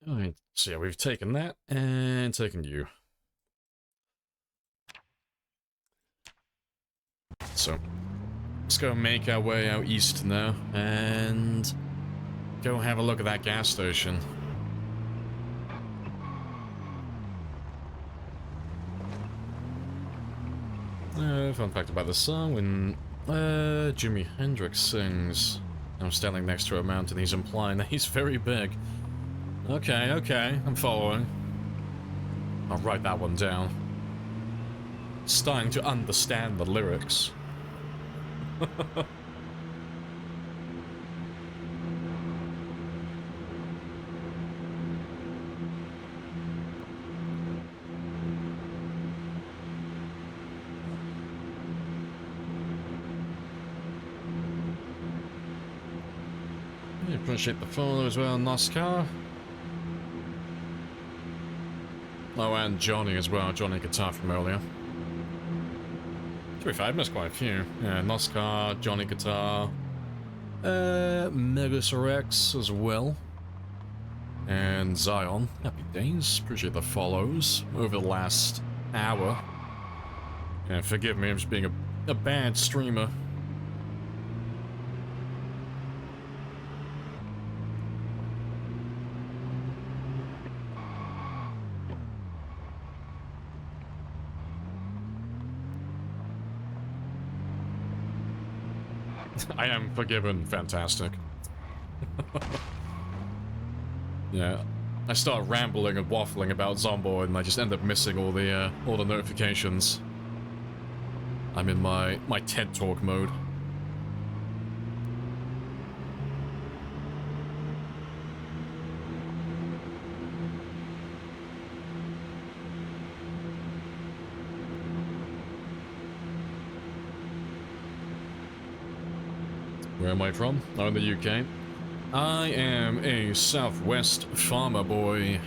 Alright, so yeah, we've taken that, and taken you. So, let's go make our way out east now, and go have a look at that gas station. Fun fact about this song, when Jimi Hendrix sings, I'm standing next to a mountain, he's implying that he's very big. Okay, I'm following. I'll write that one down. Starting to understand the lyrics. Appreciate the follow as well, NASCAR. Oh, and Johnny as well. Johnny Guitar from earlier. To be fair, I missed quite a few. Yeah, NASCAR, Johnny Guitar, Megasarex as well. And Zion. Happy days. Appreciate the follows over the last hour. Yeah, forgive me, I'm just being a bad streamer. I am forgiven. Fantastic. Yeah, I start rambling and waffling about Zomboid, and I just end up missing all the notifications. I'm in my TED Talk mode. Where am I from? I'm in the UK. I am a Southwest farmer boy.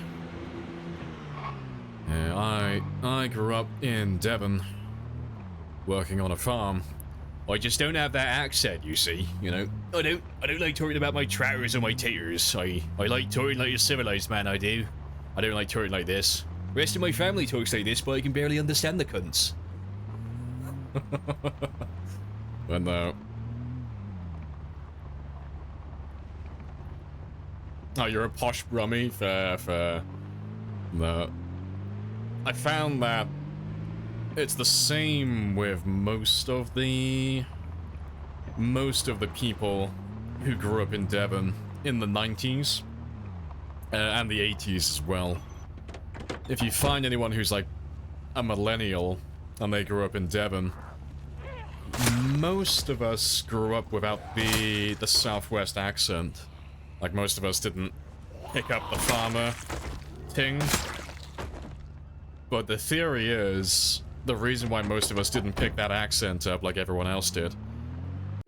Yeah, I grew up in Devon, working on a farm. I just don't have that accent, you see. You know, I don't like talking about my trousers or my taters. I like talking like a civilized man. I do. I don't like talking like this. The rest of my family talks like this, but I can barely understand the cunts. But no. Oh, you're a posh brummie? Fair. No. I found that it's the same with most of the people who grew up in Devon in the 90s and the 80s as well. If you find anyone who's like a millennial and they grew up in Devon, most of us grew up without the Southwest accent. Like, most of us didn't pick up the farmer ting. But the theory is, the reason why most of us didn't pick that accent up like everyone else did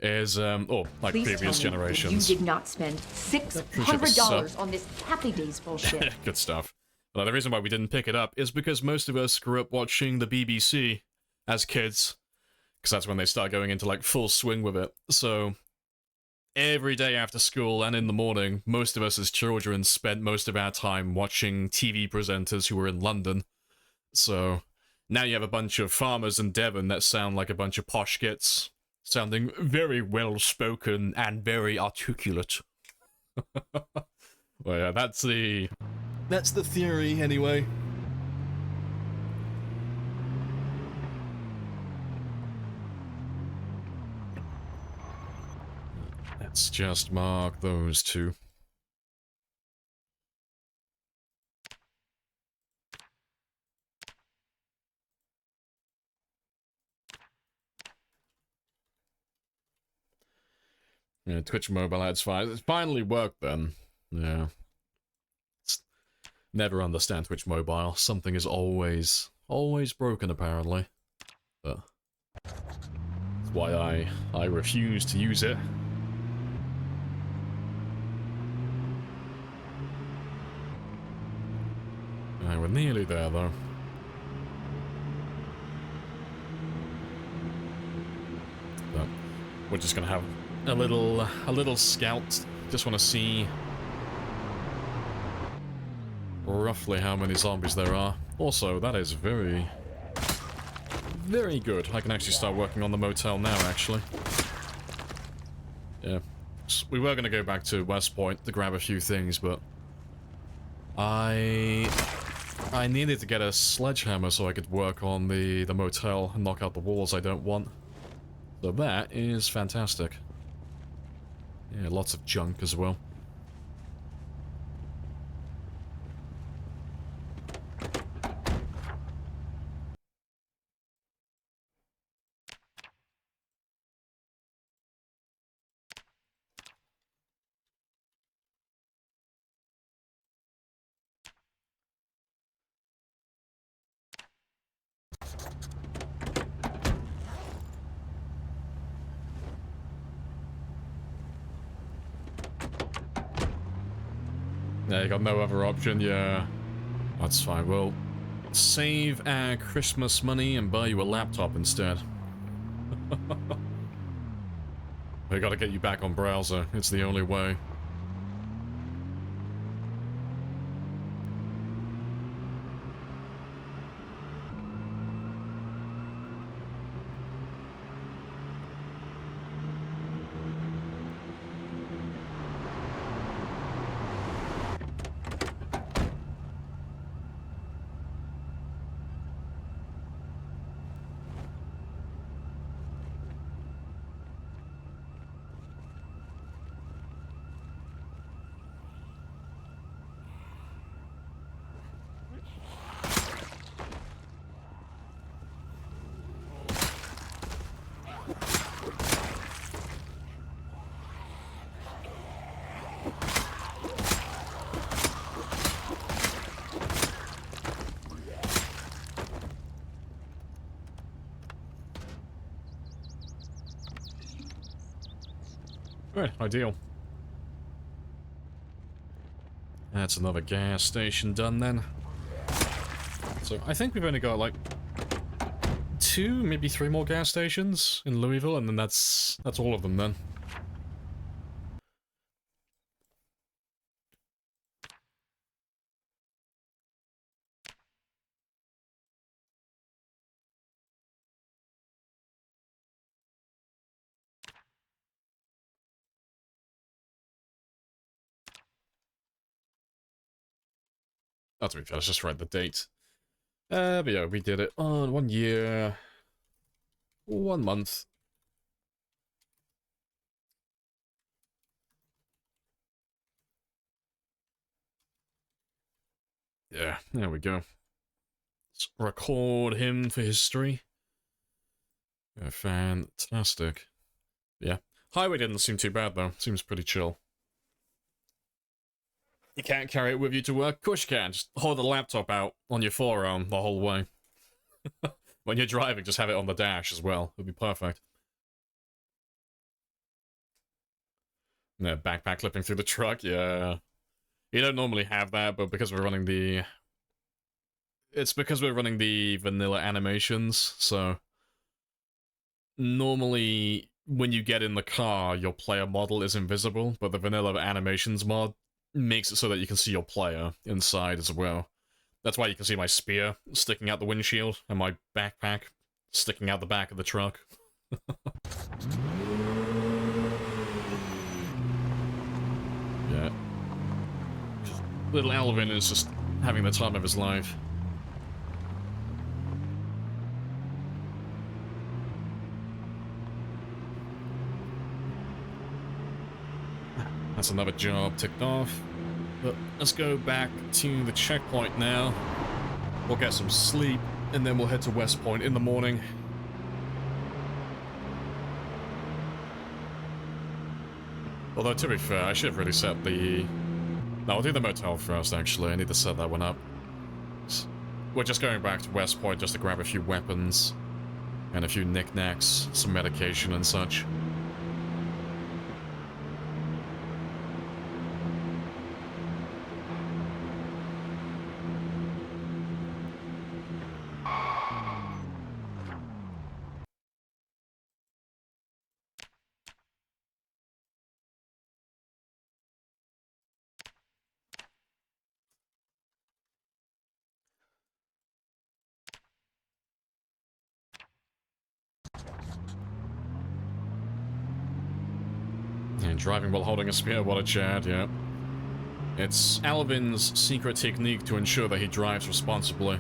is, like Please previous tell me generations. that you did not spend $600 on this Happy Days bullshit. Good stuff. Well, the reason why we didn't pick it up is because most of us grew up watching the BBC as kids. Because that's when they start going into, like, full swing with it. So every day after school and in the morning, most of us as children spent most of our time watching TV presenters who were in London. So now you have a bunch of farmers in Devon that sound like a bunch of posh gits, sounding very well-spoken and very articulate. Well, yeah, that's the theory, anyway. Let's just mark those two. Yeah, Twitch mobile ads fine. It finally worked then. Yeah. Never understand Twitch mobile. Something is always broken apparently. But that's why I refuse to use it. We're nearly there though. But we're just gonna have a little scout. Just want to see roughly how many zombies there are. Also, that is very good. I can actually start working on the motel now, actually. Yeah. We were going to go back to West Point to grab a few things, but I needed to get a sledgehammer so I could work on the motel and knock out the walls I don't want. So that is fantastic. Yeah, lots of junk as well. Yeah, you got no other option, yeah. That's fine, we'll save our Christmas money and buy you a laptop instead. We gotta get you back on browser, it's the only way. Right, ideal. That's another gas station done then. So I think we've only got like 2, maybe 3 more gas stations in Louisville, and then that's all of them then. Oh, to be fair, let's just write the date. But yeah, we did it on 1 year, 1 month. Yeah, there we go. Let's record him for history. Yeah, fantastic. Yeah. Highway didn't seem too bad, though. Seems pretty chill. You can't carry it with you to work? Of course you can. Just hold the laptop out on your forearm the whole way. When you're driving, just have it on the dash as well. It'll be perfect. Yeah, backpack clipping through the truck, yeah. You don't normally have that, but because we're running the... It's because we're running the vanilla animations, so... Normally, when you get in the car, your player model is invisible, but the vanilla animations mod makes it so that you can see your player inside as well. That's why you can see my spear sticking out the windshield, and my backpack sticking out the back of the truck. Yeah. Little Alvin is just having the time of his life. That's another job ticked off. But let's go back to the checkpoint now. We'll get some sleep, and then we'll head to West Point in the morning. Although, to be fair, I should have really set the... No, I'll do the motel first, actually. I need to set that one up. We're just going back to West Point just to grab a few weapons and a few knickknacks, some medication and such. And driving while holding a spear, what a Chad, yeah. It's Alvin's secret technique to ensure that he drives responsibly.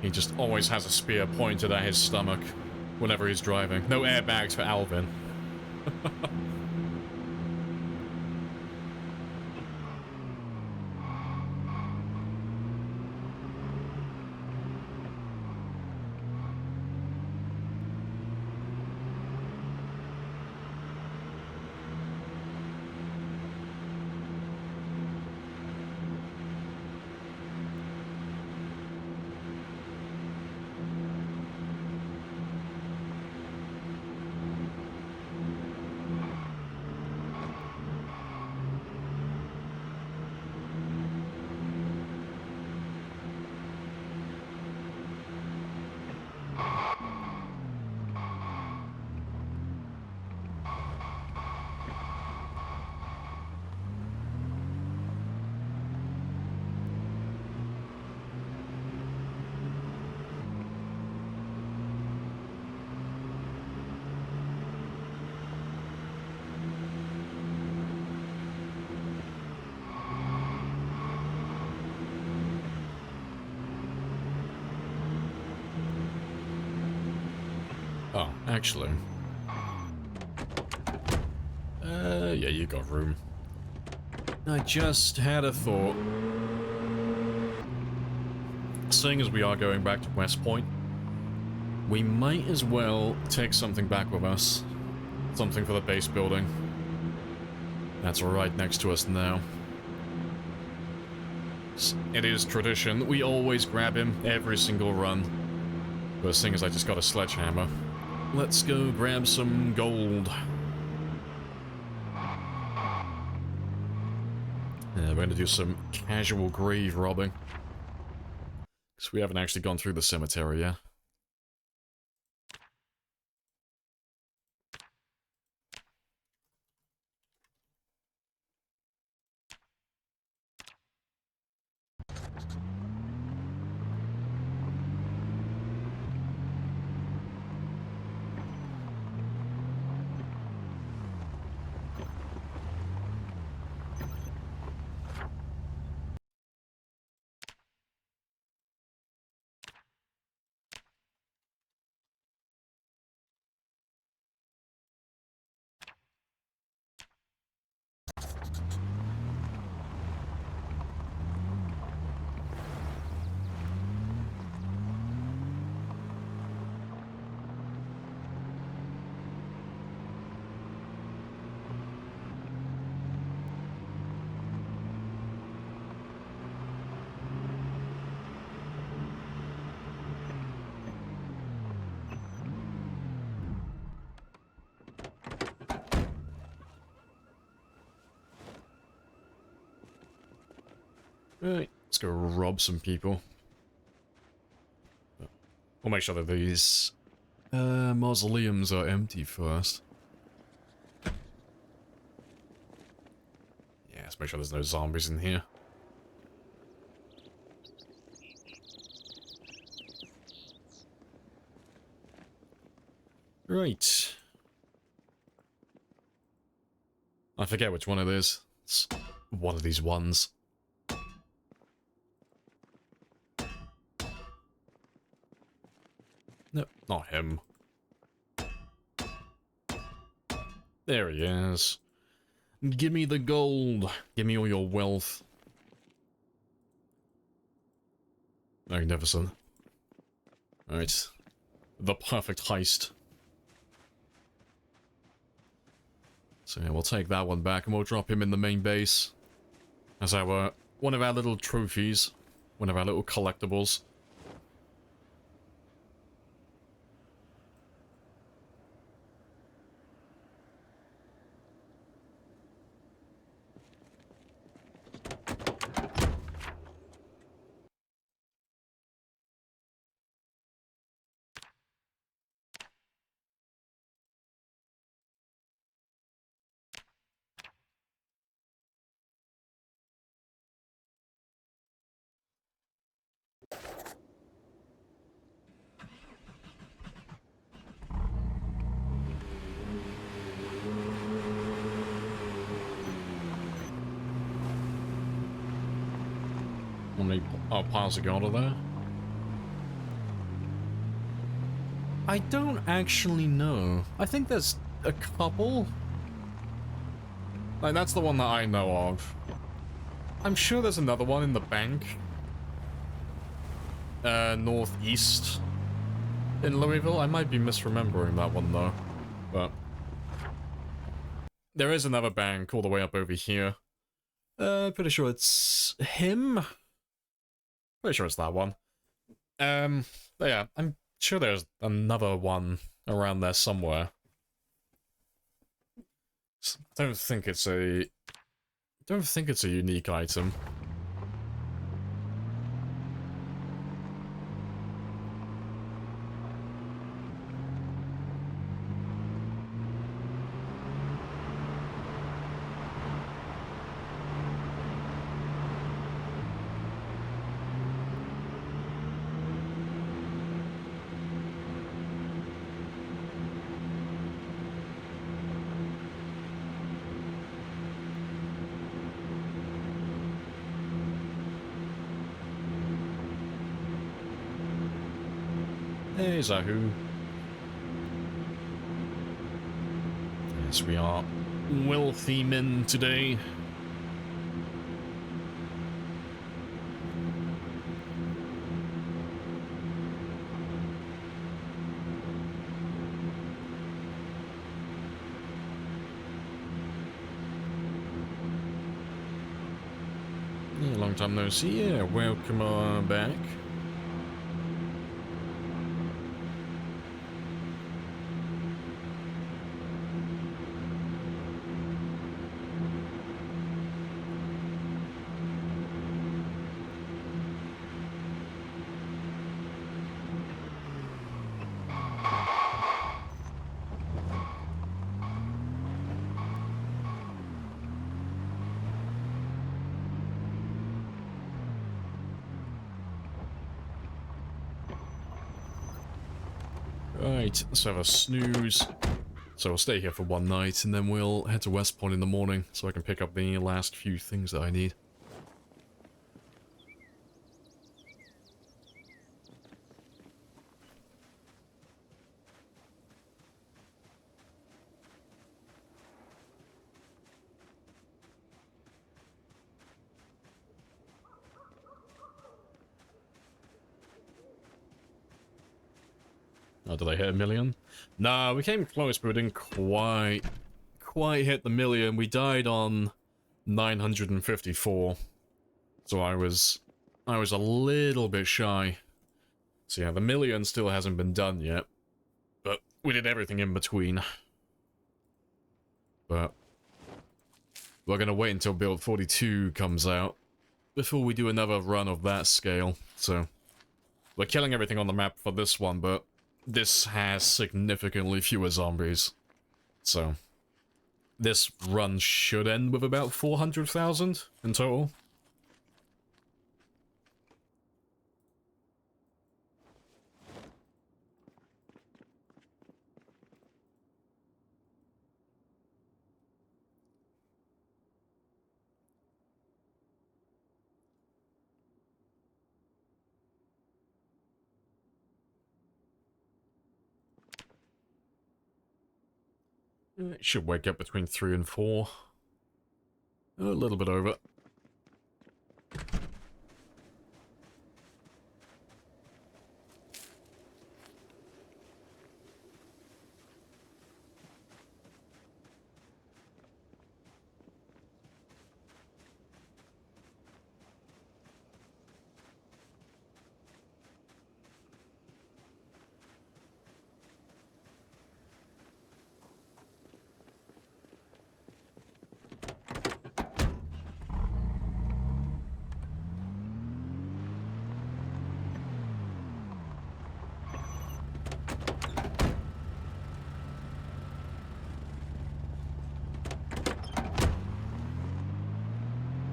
He just always has a spear pointed at his stomach whenever he's driving. No airbags for Alvin. Oh, actually. Yeah, you got room. I just had a thought. Seeing as we are going back to West Point, we might as well take something back with us. Something for the base building. That's right next to us now. It is tradition. We always grab him every single run. But seeing as I just got a sledgehammer, let's go grab some gold. Yeah, we're going to do some casual grave robbing. Because we haven't actually gone through the cemetery yet. Right, let's go rob some people. We'll make sure that these mausoleums are empty first. Yeah, let's make sure there's no zombies in here. Right. I forget which one it is. It's one of these ones. No, not him. There he is. Give me the gold. Give me all your wealth. Magnificent. Alright. The perfect heist. So yeah, we'll take that one back and we'll drop him in the main base. As our, one of our little trophies. One of our little collectibles. How many piles of gold are there? I don't actually know. I think there's a couple. Like, that's the one that I know of. I'm sure there's another one in the bank. Northeast in Louisville. I might be misremembering that one, though. But there is another bank all the way up over here. Pretty sure it's him. Pretty sure it's that one. But yeah, I'm sure there's another one around there somewhere. Don't think it's a unique item. Hey, Zahu. So we are wealthy men today. Yeah, long time no see. Yeah, welcome back. Right, let's have a snooze. So we'll stay here for one night, and then we'll head to West Point in the morning, so I can pick up the last few things that I need. Oh, did I hit 1 million? Nah, we came close, but we didn't quite hit the 1 million. We died on 954. So I was a little bit shy. So yeah, the 1 million still hasn't been done yet. But we did everything in between. But we're gonna wait until build 42 comes out before we do another run of that scale. So we're killing everything on the map for this one, but this has significantly fewer zombies. So this run should end with about 400,000 in total. It should wake up between 3 and 4. A little bit over.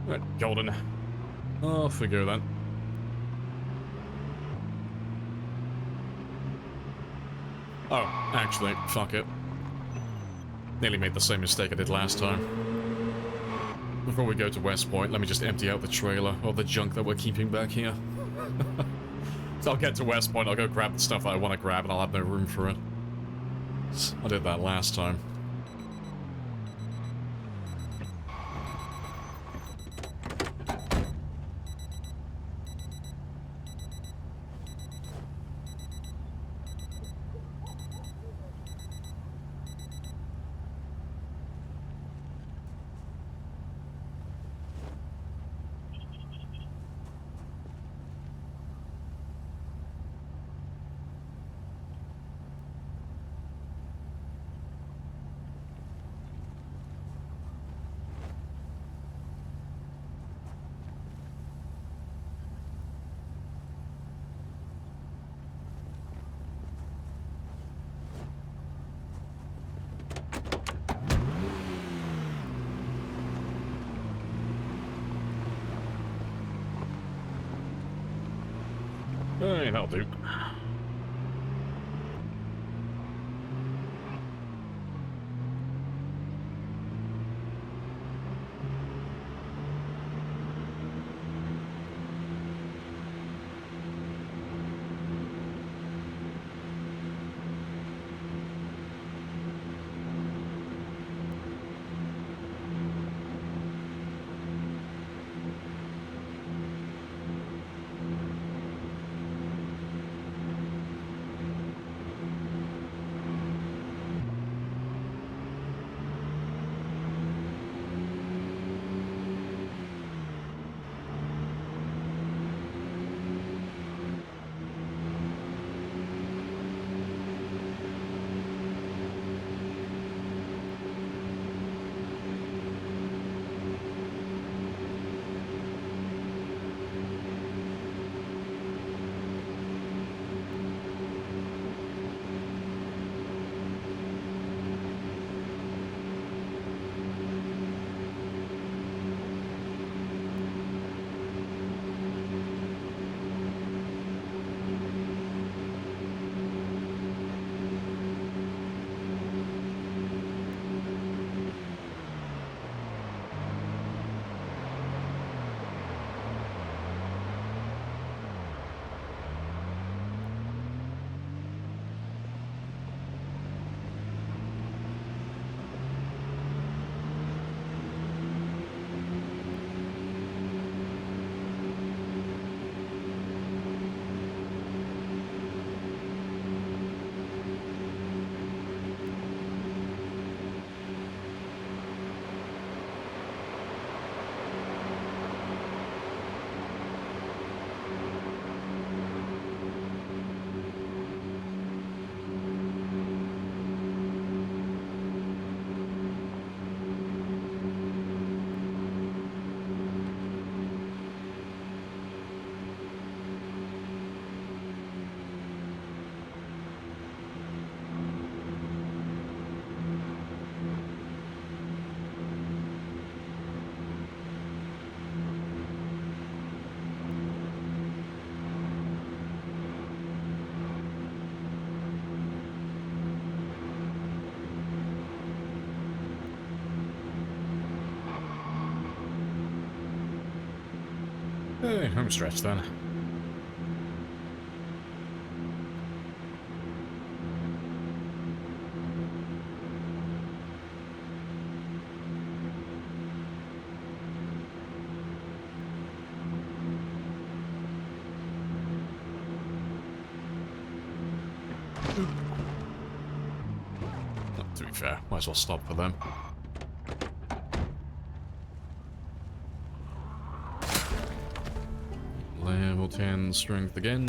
Right, golden. I'll figure that. Oh, actually, fuck it. Nearly made the same mistake I did last time. Before we go to West Point, let me just empty out the trailer of the junk that we're keeping back here. So I'll get to West Point, I'll go grab the stuff that I want to grab, and I'll have no room for it. I did that last time. Hey, that'll do. Hey, home stretch then. To be fair, might as well stop for them. Level 10 strength again.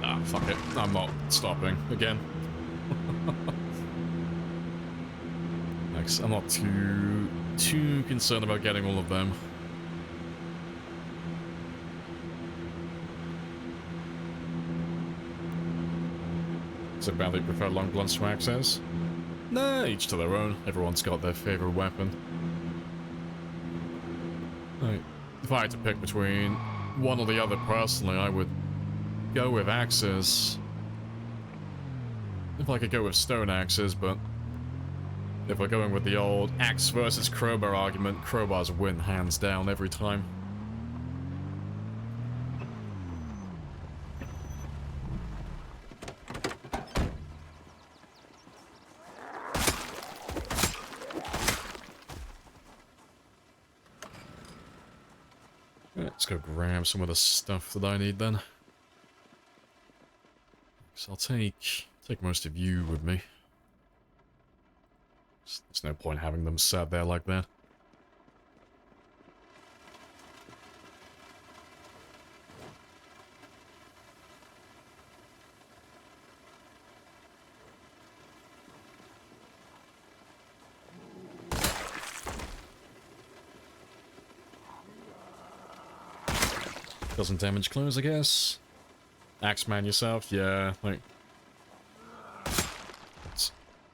Ah, fuck it. I'm not stopping again. Next, I'm not too concerned about getting all of them. Is it bad that you prefer long blunts to access? Nah, each to their own. Everyone's got their favorite weapon. Like, if I had to pick between one or the other personally, I would go with axes. If I could go with stone axes, but if we're going with the old axe versus crowbar argument, crowbars win hands down every time. Let's go grab some of the stuff that I need then. So I'll take most of you with me. There's no point having them sat there like that. Doesn't damage clothes, I guess. Axeman yourself, yeah, like...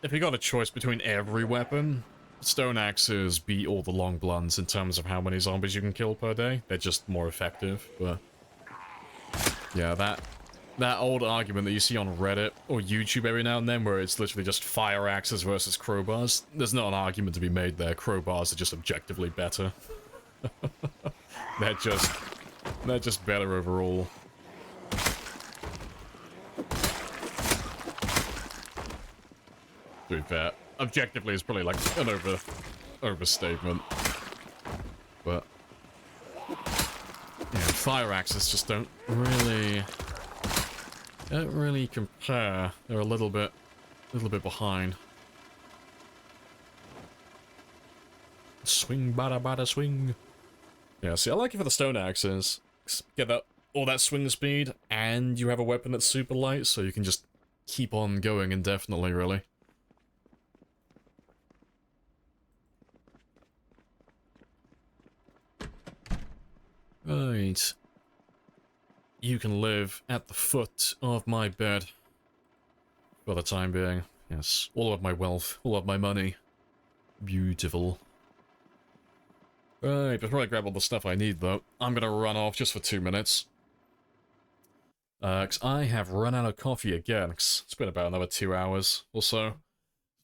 If you got a choice between every weapon, stone axes beat all the long blunts in terms of how many zombies you can kill per day. They're just more effective, but... Yeah, that old argument that you see on Reddit or YouTube every now and then where it's literally just fire axes versus crowbars, there's not an argument to be made there. Crowbars are just objectively better. They're just better overall. To be fair, objectively is probably like an overstatement. But yeah, fire axes just don't really compare. They're a little bit behind. Swing, bada bada swing. Yeah, see, I like it for the stone axes. Get all that swing speed, and you have a weapon that's super light, so you can just keep on going indefinitely, really. Right. You can live at the foot of my bed. For the time being. Yes. All of my wealth, all of my money. Beautiful. Right, before I grab all the stuff I need, though, I'm gonna run off just for 2 minutes. 'Cause I have run out of coffee again, 'cause it's been about another 2 hours or so.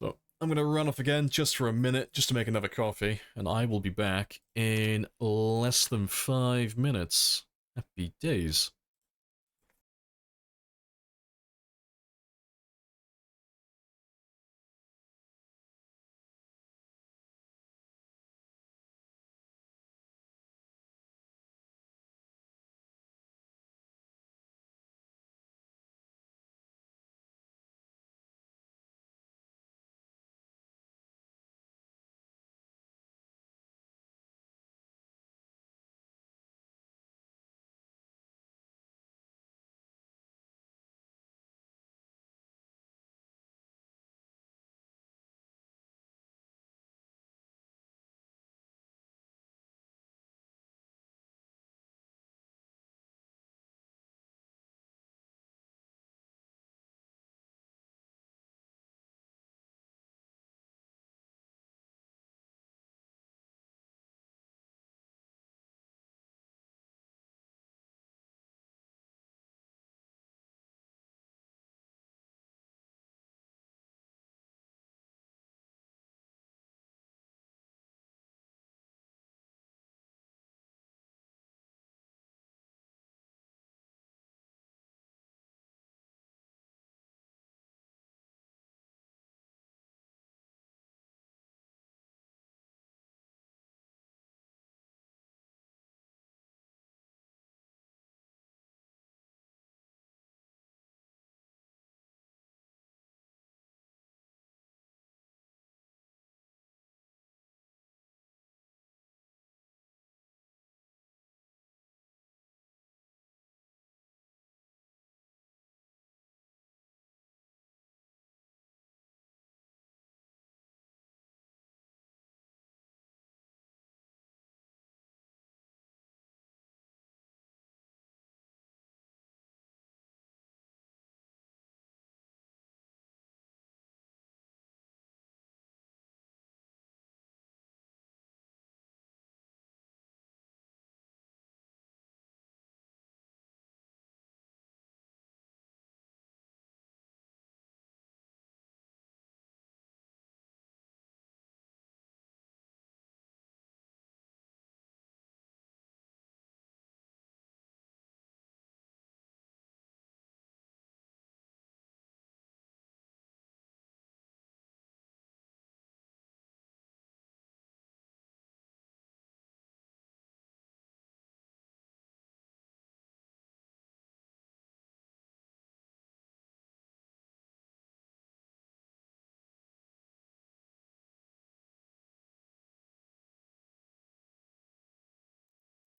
So, I'm gonna run off again just for a minute, just to make another coffee, and I will be back in less than 5 minutes. Happy days.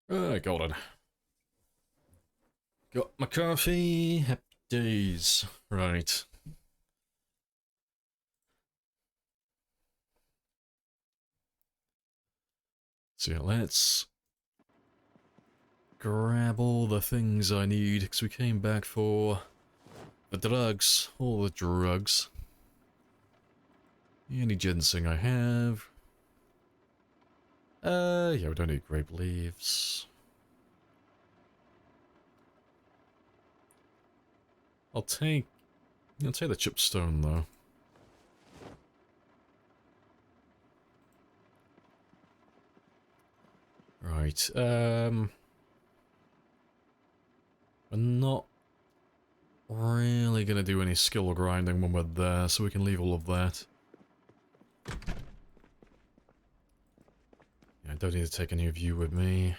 Golden. Got my coffee. Happy days. Right. So yeah, let's grab all the things I need, because we came back for the drugs. All the drugs. Any ginseng I have. Yeah, we don't need grape leaves. I'll take the chipstone though. Right, we're not really gonna do any skill grinding when we're there, so we can leave all of that. Yeah, I don't need to take any of you with me.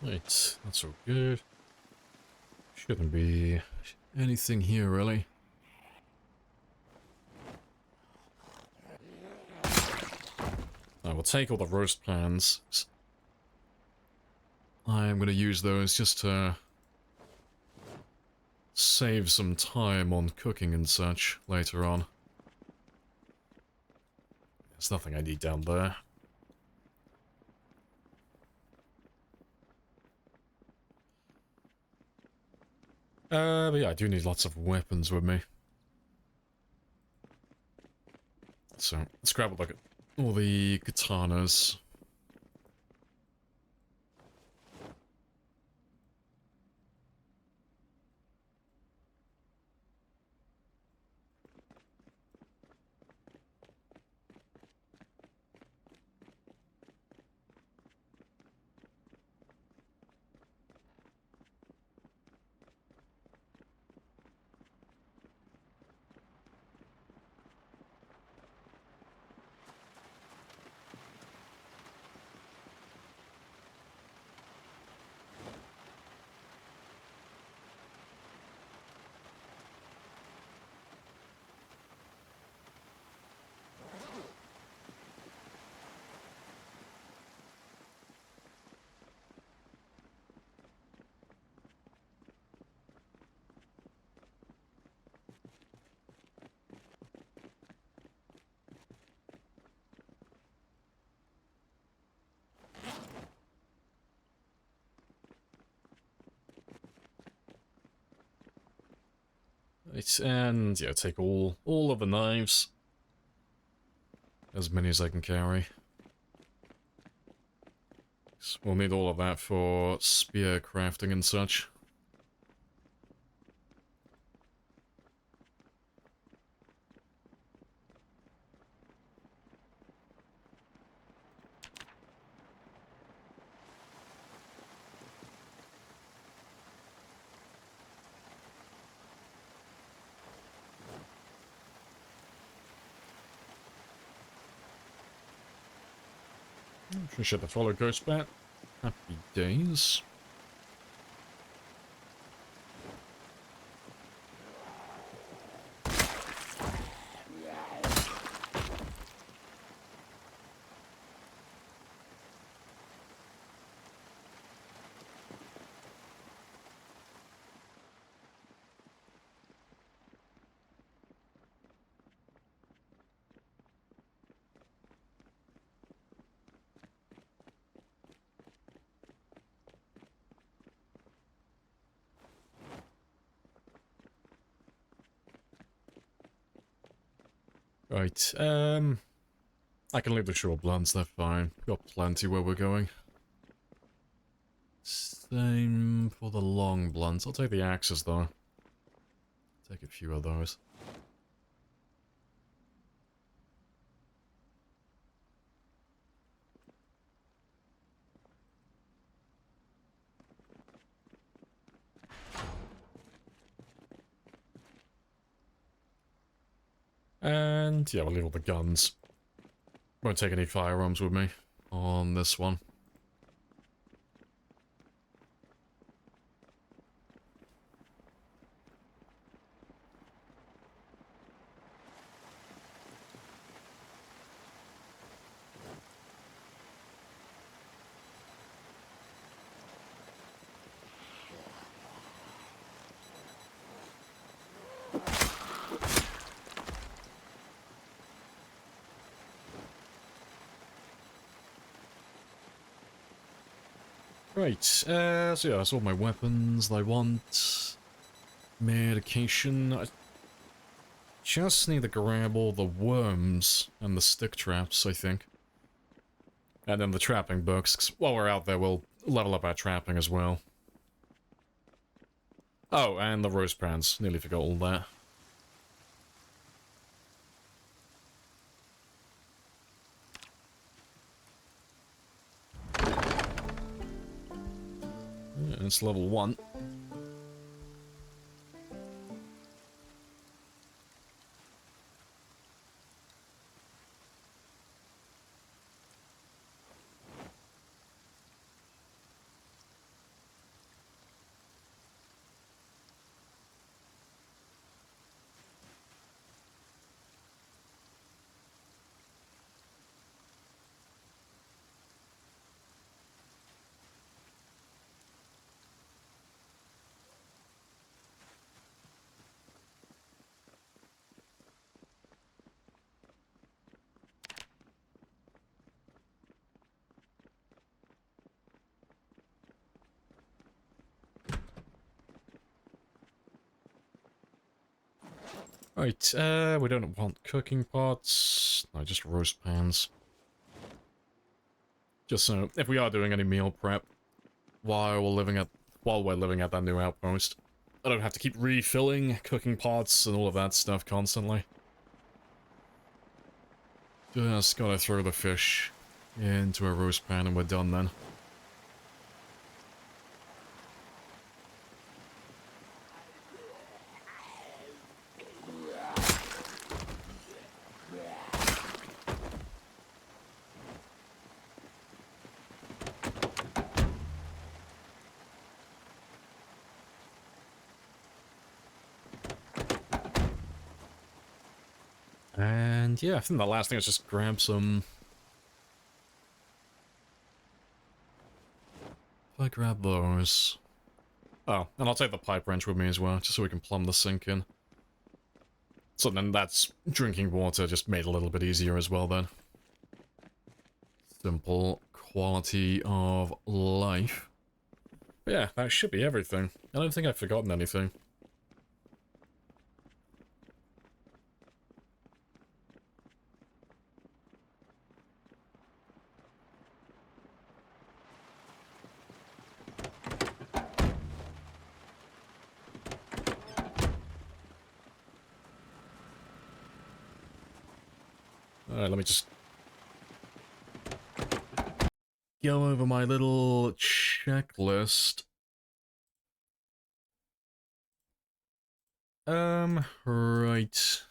Right, that's all good. Shouldn't be anything here, really. I will take all the roast pans. I'm going to use those just to save some time on cooking and such later on. There's nothing I need down there. But yeah, I do need lots of weapons with me. So, let's grab a look at all the katanas. Right, and yeah, take all of the knives. As many as I can carry. We'll need all of that for spear crafting and such. Should the follow ghost bat. Happy days. Right, I can leave the short blunts, they're fine. Got plenty where we're going. Same for the long blunts. I'll take the axes, though. Take a few of those. And yeah, we'll leave all the guns. Won't take any firearms with me on this one. Right, so yeah, that's all my weapons I want. Medication. I just need to grab all the worms and the stick traps, I think. And then the trapping books, 'cause while we're out there, we'll level up our trapping as well. Oh, and the roast pans. Nearly forgot all that. Yeah, it's level 1. Right, we don't want cooking pots. No, just roast pans. Just so, if we are doing any meal prep while we're living at that new outpost, I don't have to keep refilling cooking pots and all of that stuff constantly. Just gotta throw the fish into a roast pan and we're done then. And yeah, I think the last thing is just grab some... If I grab those... Oh, and I'll take the pipe wrench with me as well, just so we can plumb the sink in. So then that's drinking water just made a little bit easier as well then. Simple quality of life. But yeah, that should be everything. I don't think I've forgotten anything. Alright, let me just go over my little checklist. Right.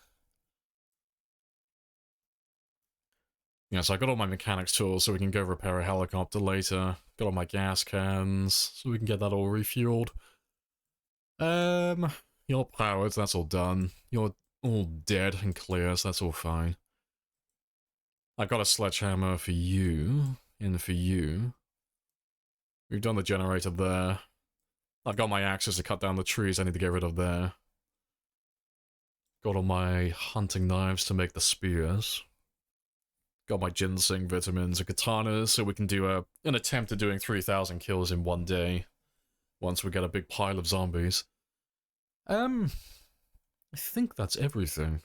Yeah, so I got all my mechanics tools so we can go repair a helicopter later. Got all my gas cans so we can get that all refueled. You're powered, that's all done. You're all dead and clear, so that's all fine. I've got a sledgehammer for you, and for you. We've done the generator there. I've got my axes to cut down the trees I need to get rid of there. Got all my hunting knives to make the spears. Got my ginseng vitamins and katanas so we can do an attempt at doing 3,000 kills in one day. Once we get a big pile of zombies. I think that's everything.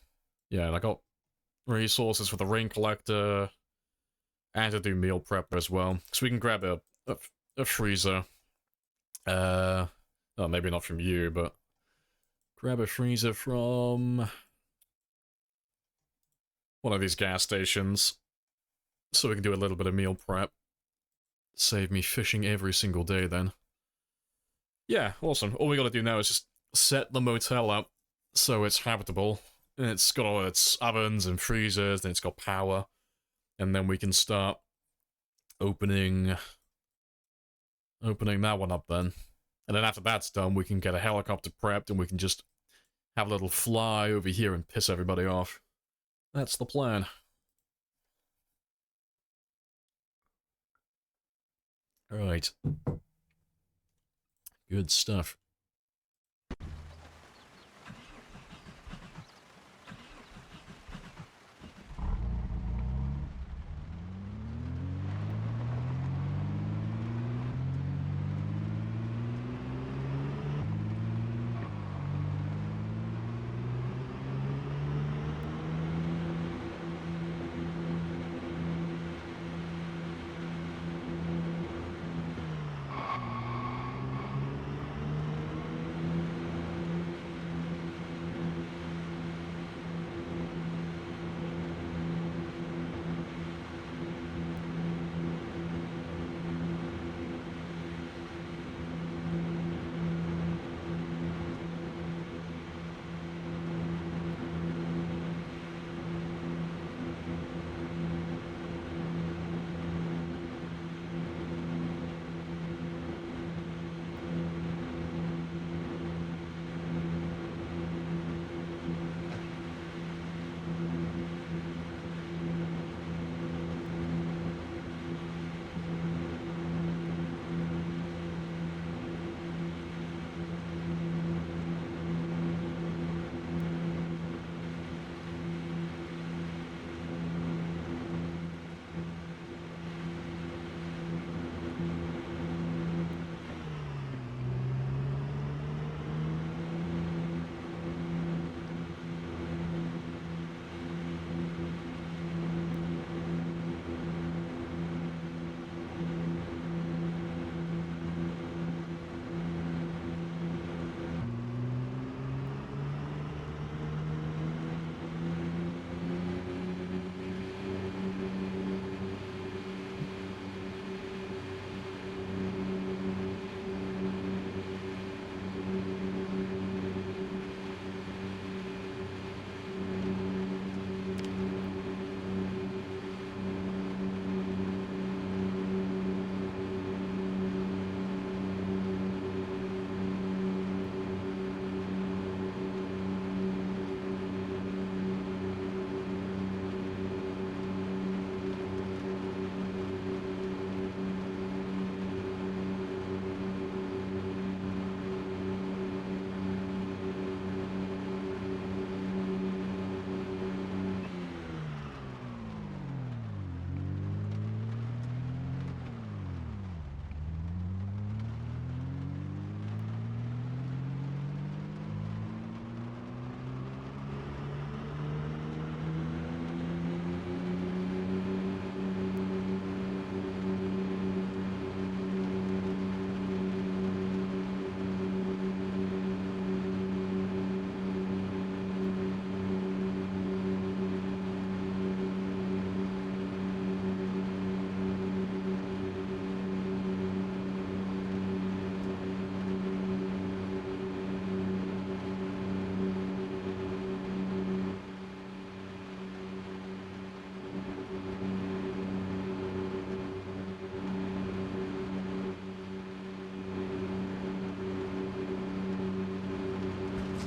Yeah, and I got resources for the rain collector, and to do meal prep as well. So we can grab a freezer. Well, maybe not from you, but grab a freezer from one of these gas stations, so we can do a little bit of meal prep. Save me fishing every single day then. Yeah, awesome. All we gotta do now is just set the motel up so it's habitable. And it's got all its ovens and freezers, and it's got power. And then we can start opening that one up then. And then after that's done, we can get a helicopter prepped, and we can just have a little fly over here and piss everybody off. That's the plan. Alright. Good stuff.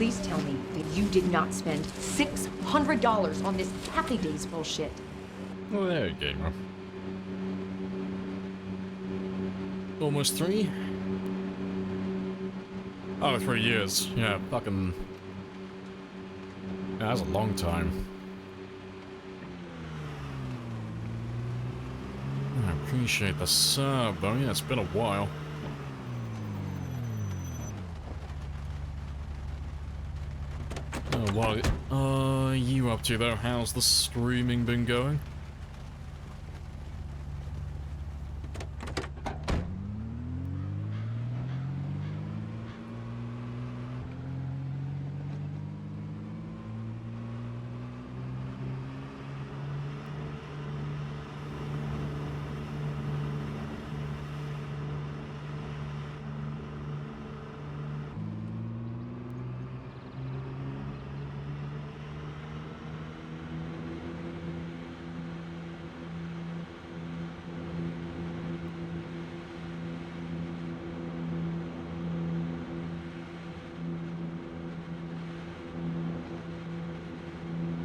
Please tell me that you did not spend $600 on this Happy Days bullshit. Oh, there you go. Almost 3? Oh, 3 years. Yeah, fucking... Yeah, that's a long time. I appreciate the sub, though. Yeah, it's been a while. Oh, what are you up to though? How's the streaming been going?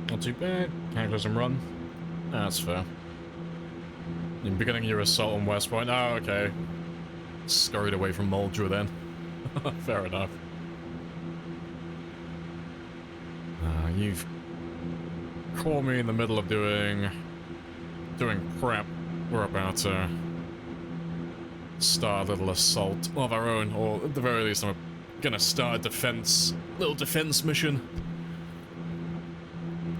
Not too bad. Characters and run. That's fair. You're beginning your assault on West Point. Oh, okay. Scurried away from Moldra then. Fair enough. You've caught me in the middle of doing prep. We're about to start a little assault of our own, or at the very least I'm gonna start a little defense mission.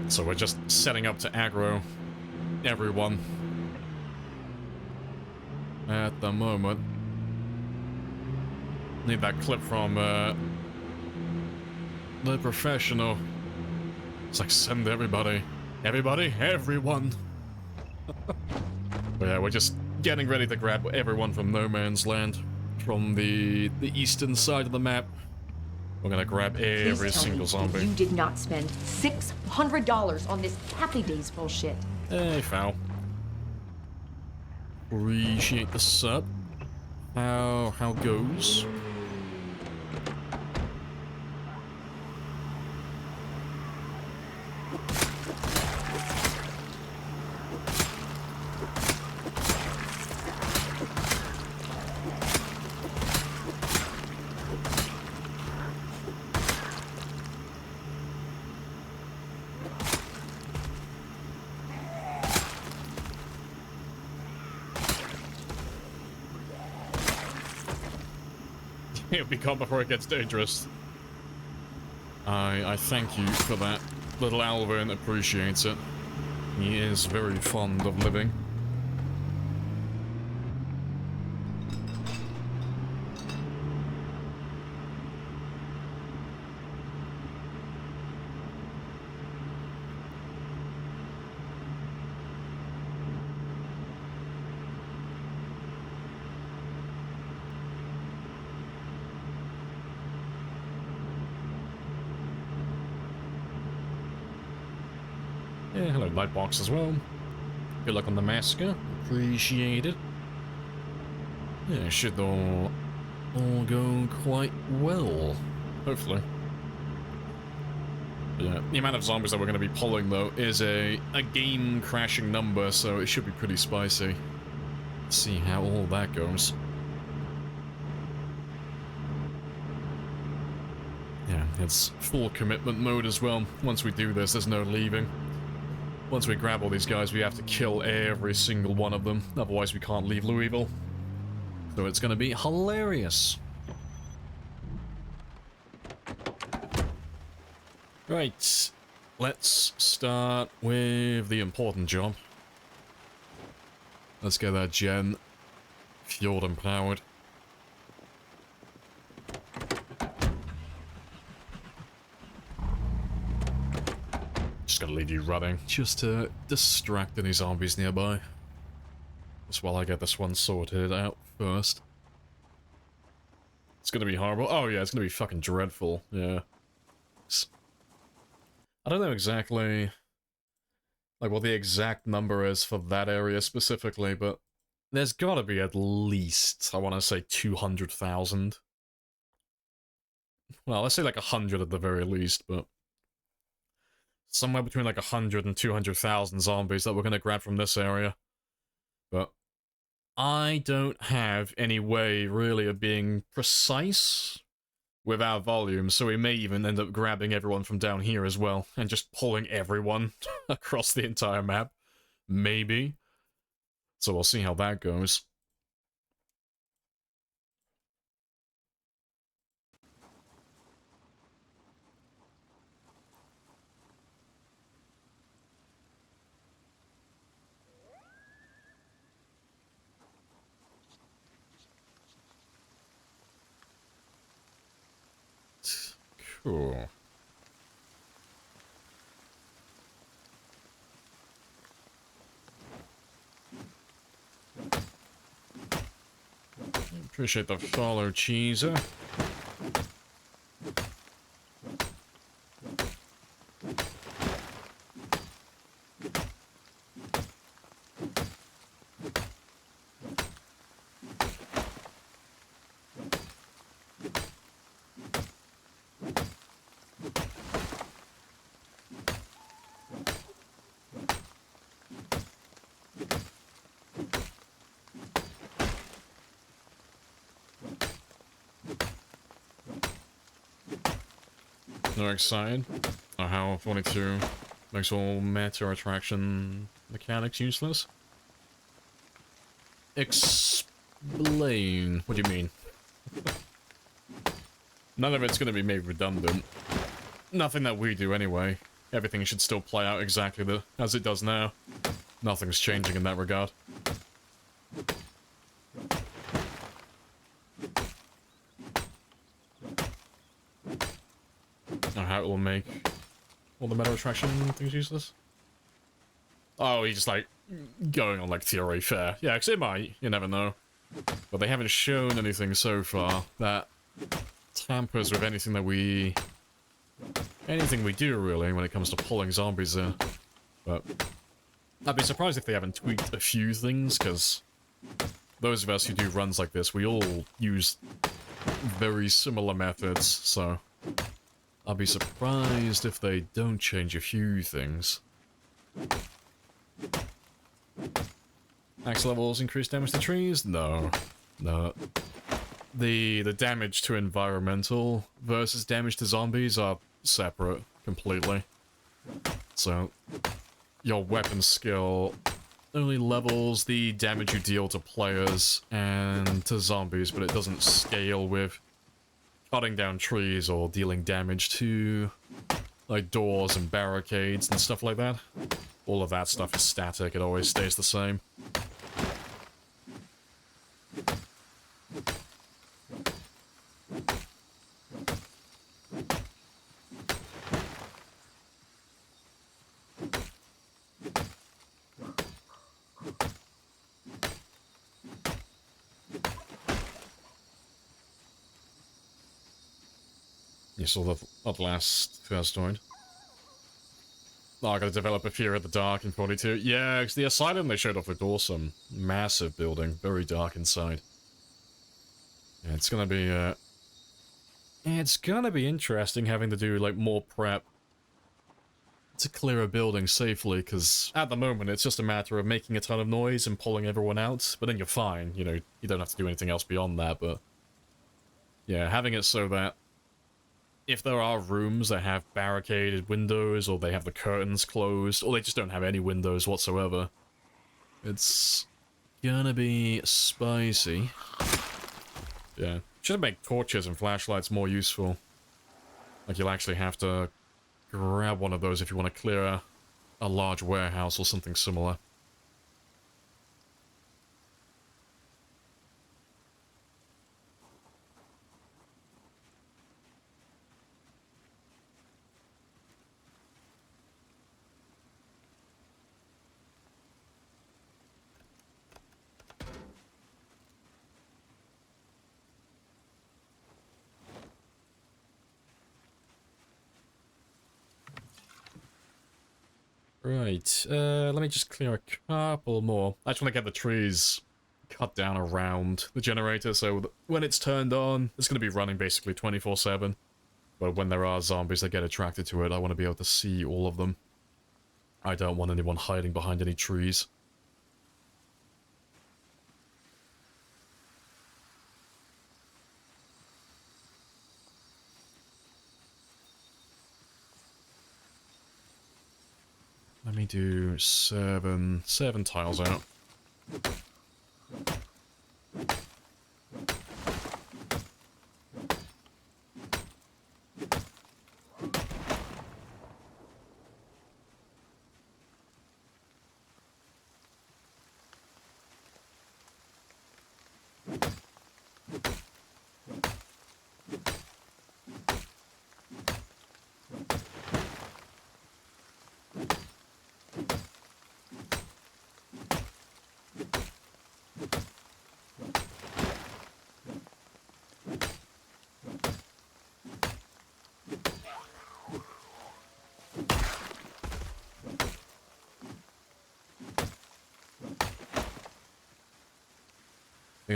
So we're just setting up to aggro everyone at the moment. Need that clip from The Professional. It's like, send everybody. Everybody? Everyone! But yeah, we're just getting ready to grab everyone from No Man's Land. From the eastern side of the map. We're gonna grab every single zombie. You did not spend $600 on this Happy Days bullshit. Hey, foul. Appreciate the sub. How goes? It'll be gone before it gets dangerous. I thank you for that. Little Alvin appreciates it. He is very fond of living. Yeah, hello, Lightbox as well. Good luck on the massacre. Appreciate it. Yeah, it should all go quite well. Hopefully. Yeah, the amount of zombies that we're going to be pulling, though, is a game-crashing number, so it should be pretty spicy. Let's see how all that goes. Yeah, it's full commitment mode as well. Once we do this, there's no leaving. Once we grab all these guys, we have to kill every single one of them. Otherwise, we can't leave Louisville. So it's going to be hilarious. Right. Let's start with the important job. Let's get that gen fueled and powered. Just gonna leave you running, just to distract any zombies nearby. Just while I get this one sorted out first. It's gonna be horrible. Oh yeah, it's gonna be fucking dreadful, yeah. I don't know exactly, like, what the exact number is for that area specifically, but there's gotta be at least, I want to say 200,000. Well, let's say like 100 at the very least, but somewhere between like 100 and 200,000 zombies that we're going to grab from this area. But I don't have any way, really, of being precise with our volume, so we may even end up grabbing everyone from down here as well, and just pulling everyone across the entire map. Maybe. So we'll see how that goes. Cool. Appreciate the follow, cheeser. No excited on how 42 makes all meta attraction mechanics useless. Explain. What do you mean? None of it's going to be made redundant. Nothing that we do anyway. Everything should still play out exactly as it does now. Nothing's changing in that regard. How it will make all the meta attraction things useless. Oh, he's just like going on like theory, fair. Yeah, because it might, you never know. But they haven't shown anything so far that tampers with anything that we do really when it comes to pulling zombies in. But I'd be surprised if they haven't tweaked a few things, because those of us who do runs like this, we all use very similar methods, so I'll be surprised if they don't change a few things. Max levels increase damage to trees? No. No. The damage to environmental versus damage to zombies are separate completely. So your weapon skill only levels the damage you deal to players and to zombies, but it doesn't scale with cutting down trees or dealing damage to like doors and barricades and stuff like that. All of that stuff is static, it always stays the same. You saw that last firstoid. Oh, I gotta develop a fear of the dark in 42. Yeah, because the asylum they showed off looked awesome. Massive building, very dark inside. Yeah, it's gonna be interesting having to do like more prep to clear a building safely, because at the moment it's just a matter of making a ton of noise and pulling everyone out, but then you're fine, you know, you don't have to do anything else beyond that. But yeah, having it so that if there are rooms that have barricaded windows, or they have the curtains closed, or they just don't have any windows whatsoever, it's gonna be spicy. Yeah. Should make torches and flashlights more useful. Like, you'll actually have to grab one of those if you want to clear a large warehouse or something similar. Right, let me just clear a couple more. I just want to get the trees cut down around the generator, so when it's turned on, it's going to be running basically 24/7. But when there are zombies that get attracted to it, I want to be able to see all of them. I don't want anyone hiding behind any trees. Let me do seven tiles out.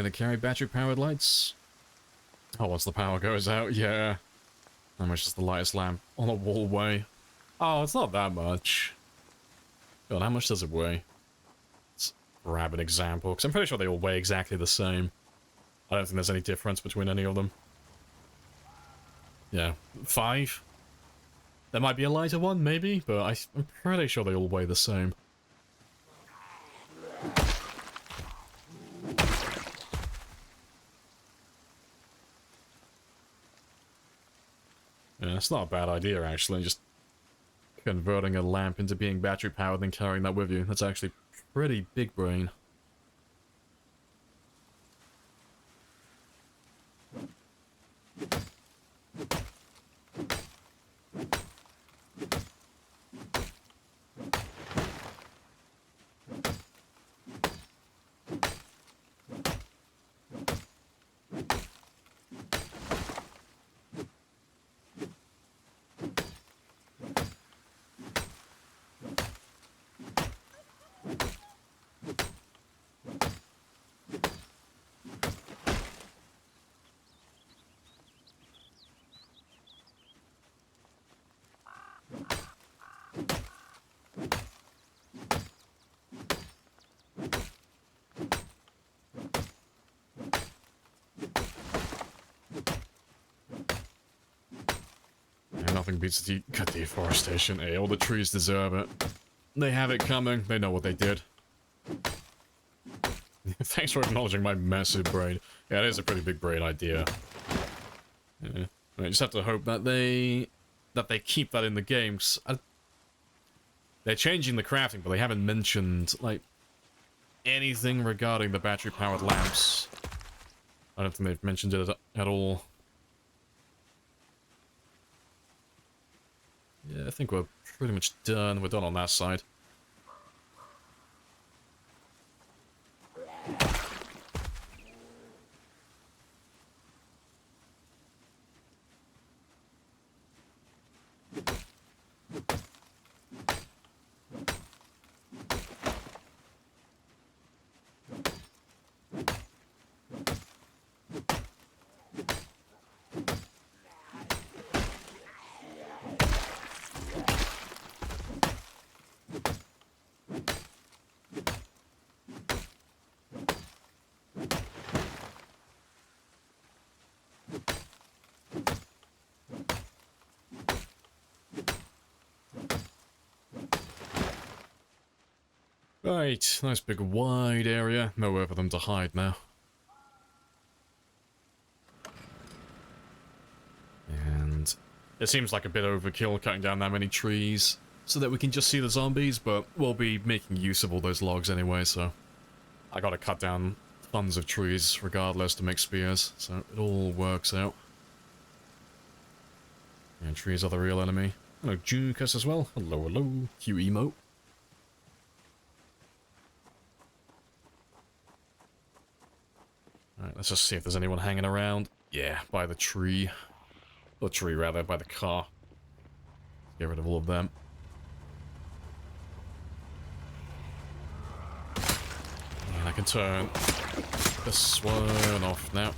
be able to carry battery-powered lights. Oh, once the power goes out, yeah. How much is the lightest lamp on a wallway? Oh, it's not that much. God, how much does it weigh? Let's grab an example, because I'm pretty sure they all weigh exactly the same. I don't think there's any difference between any of them. Yeah, 5? There might be a lighter one, maybe, but I'm pretty sure they all weigh the same. Yeah, it's not a bad idea, actually, just converting a lamp into being battery-powered and carrying that with you. That's actually pretty big brain. Nothing beats the deforestation. Hey, all the trees deserve it. They have it coming. They know what they did. Thanks for acknowledging my massive brain. Yeah, it is a pretty big brain idea. Yeah. I just have to hope that they keep that in the games. They're changing the crafting, but they haven't mentioned like anything regarding the battery-powered lamps. I don't think they've mentioned it at all. Yeah, I think we're pretty much done. We're done on that side. Right, nice big wide area. Nowhere for them to hide now. And it seems like a bit overkill cutting down that many trees so that we can just see the zombies, but we'll be making use of all those logs anyway, so I gotta cut down tons of trees regardless to make spears, so it all works out. And trees are the real enemy. Hello, Jukas as well. Hello, hello. Q emote. Alright, let's just see if there's anyone hanging around. Yeah, by the tree. Or tree, rather, by the car. Get rid of all of them. And I can turn this one off now.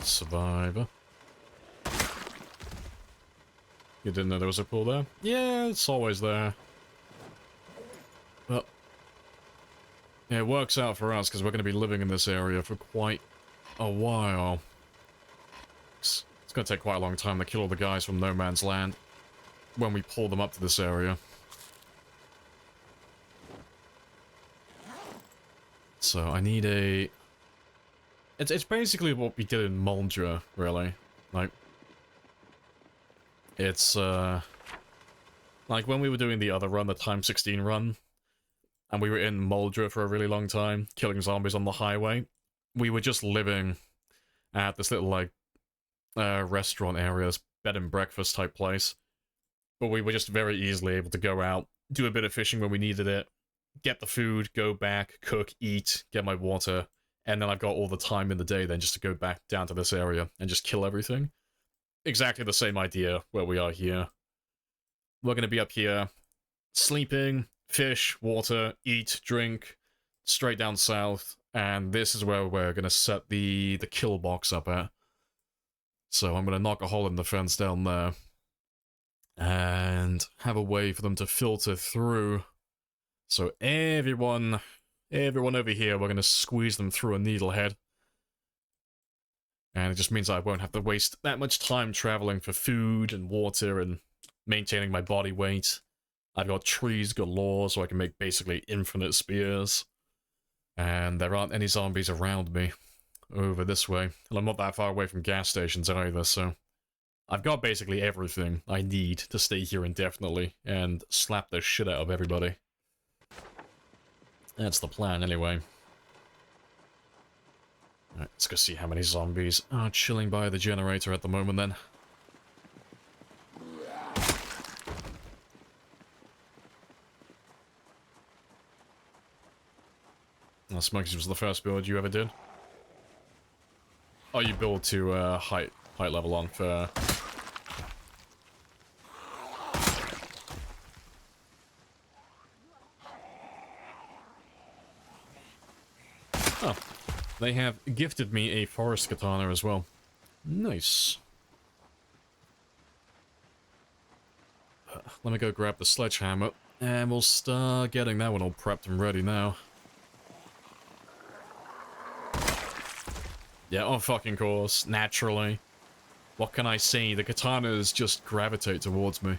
Survivor. You didn't know there was a pool there? Yeah, it's always there. But yeah, it works out for us because we're going to be living in this area for quite a while. It's going to take quite a long time to kill all the guys from No Man's Land when we pull them up to this area. So I need a... It's basically what we did in Moldra, really. Like, it's, like when we were doing the other run, the Time 16 run, and we were in Moldra for a really long time, killing zombies on the highway, we were just living at this little, like, restaurant area, this bed and breakfast type place. But we were just very easily able to go out, do a bit of fishing when we needed it, get the food, go back, cook, eat, get my water, and then I've got all the time in the day then just to go back down to this area and just kill everything. Exactly the same idea where we are here. We're going to be up here, sleeping, fish, water, eat, drink, straight down south, and this is where we're going to set the kill box up at. So I'm going to knock a hole in the fence down there, and have a way for them to filter through. So everyone over here, we're going to squeeze them through a needlehead. And it just means I won't have to waste that much time traveling for food and water and maintaining my body weight. I've got trees galore, so I can make basically infinite spears. And there aren't any zombies around me over this way. And I'm not that far away from gas stations either, so I've got basically everything I need to stay here indefinitely and slap the shit out of everybody. That's the plan, anyway. Alright, let's go see how many zombies are chilling by the generator at the moment, then. Oh, Smokies was the first build you ever did? Oh, you build to height level on for... Oh, they have gifted me a forest katana as well. Nice. Let me go grab the sledgehammer, and we'll start getting that one all prepped and ready now. Yeah, of fucking course, naturally. What can I say? The katanas just gravitate towards me.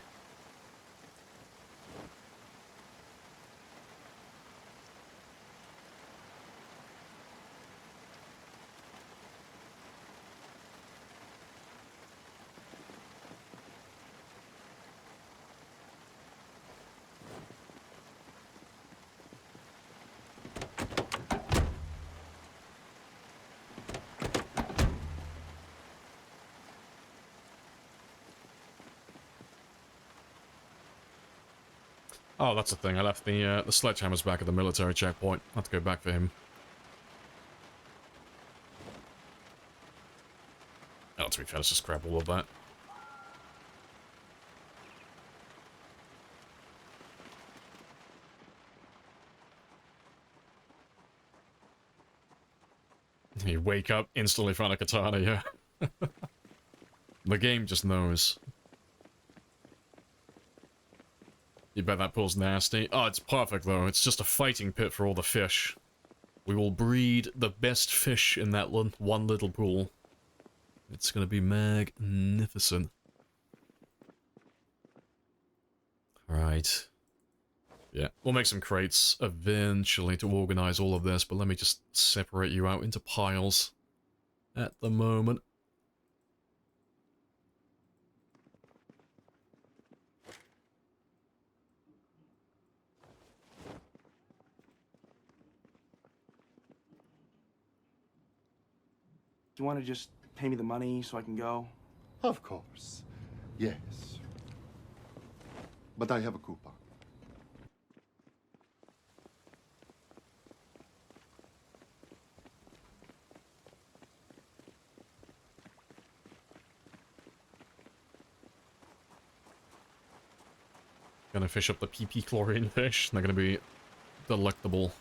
Oh, that's the thing. I left the sledgehammers back at the military checkpoint. I have to go back for him. Oh, to be fair, let's just grab all of that. You wake up, instantly find a katana, yeah. The game just knows. You bet that pool's nasty. Oh, it's perfect, though. It's just a fighting pit for all the fish. We will breed the best fish in that one little pool. It's gonna be magnificent. Right. Yeah, we'll make some crates eventually to organize all of this, but let me just separate you out into piles at the moment. Do you want to just pay me the money so I can go? Of course. Yes. But I have a coupon. Gonna fish up the PP chlorine fish. They're gonna be delectable.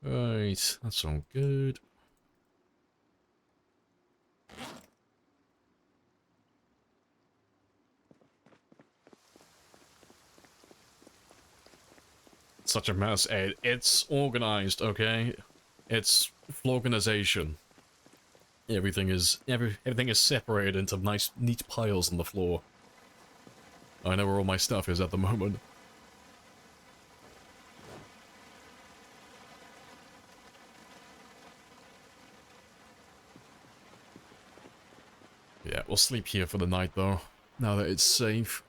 Right, that's all good. such a mess. It's organized, okay? It's organization. Everything is separated into nice, neat piles on the floor. I know where all my stuff is at the moment. Yeah, we'll sleep here for the night, though, now that it's safe.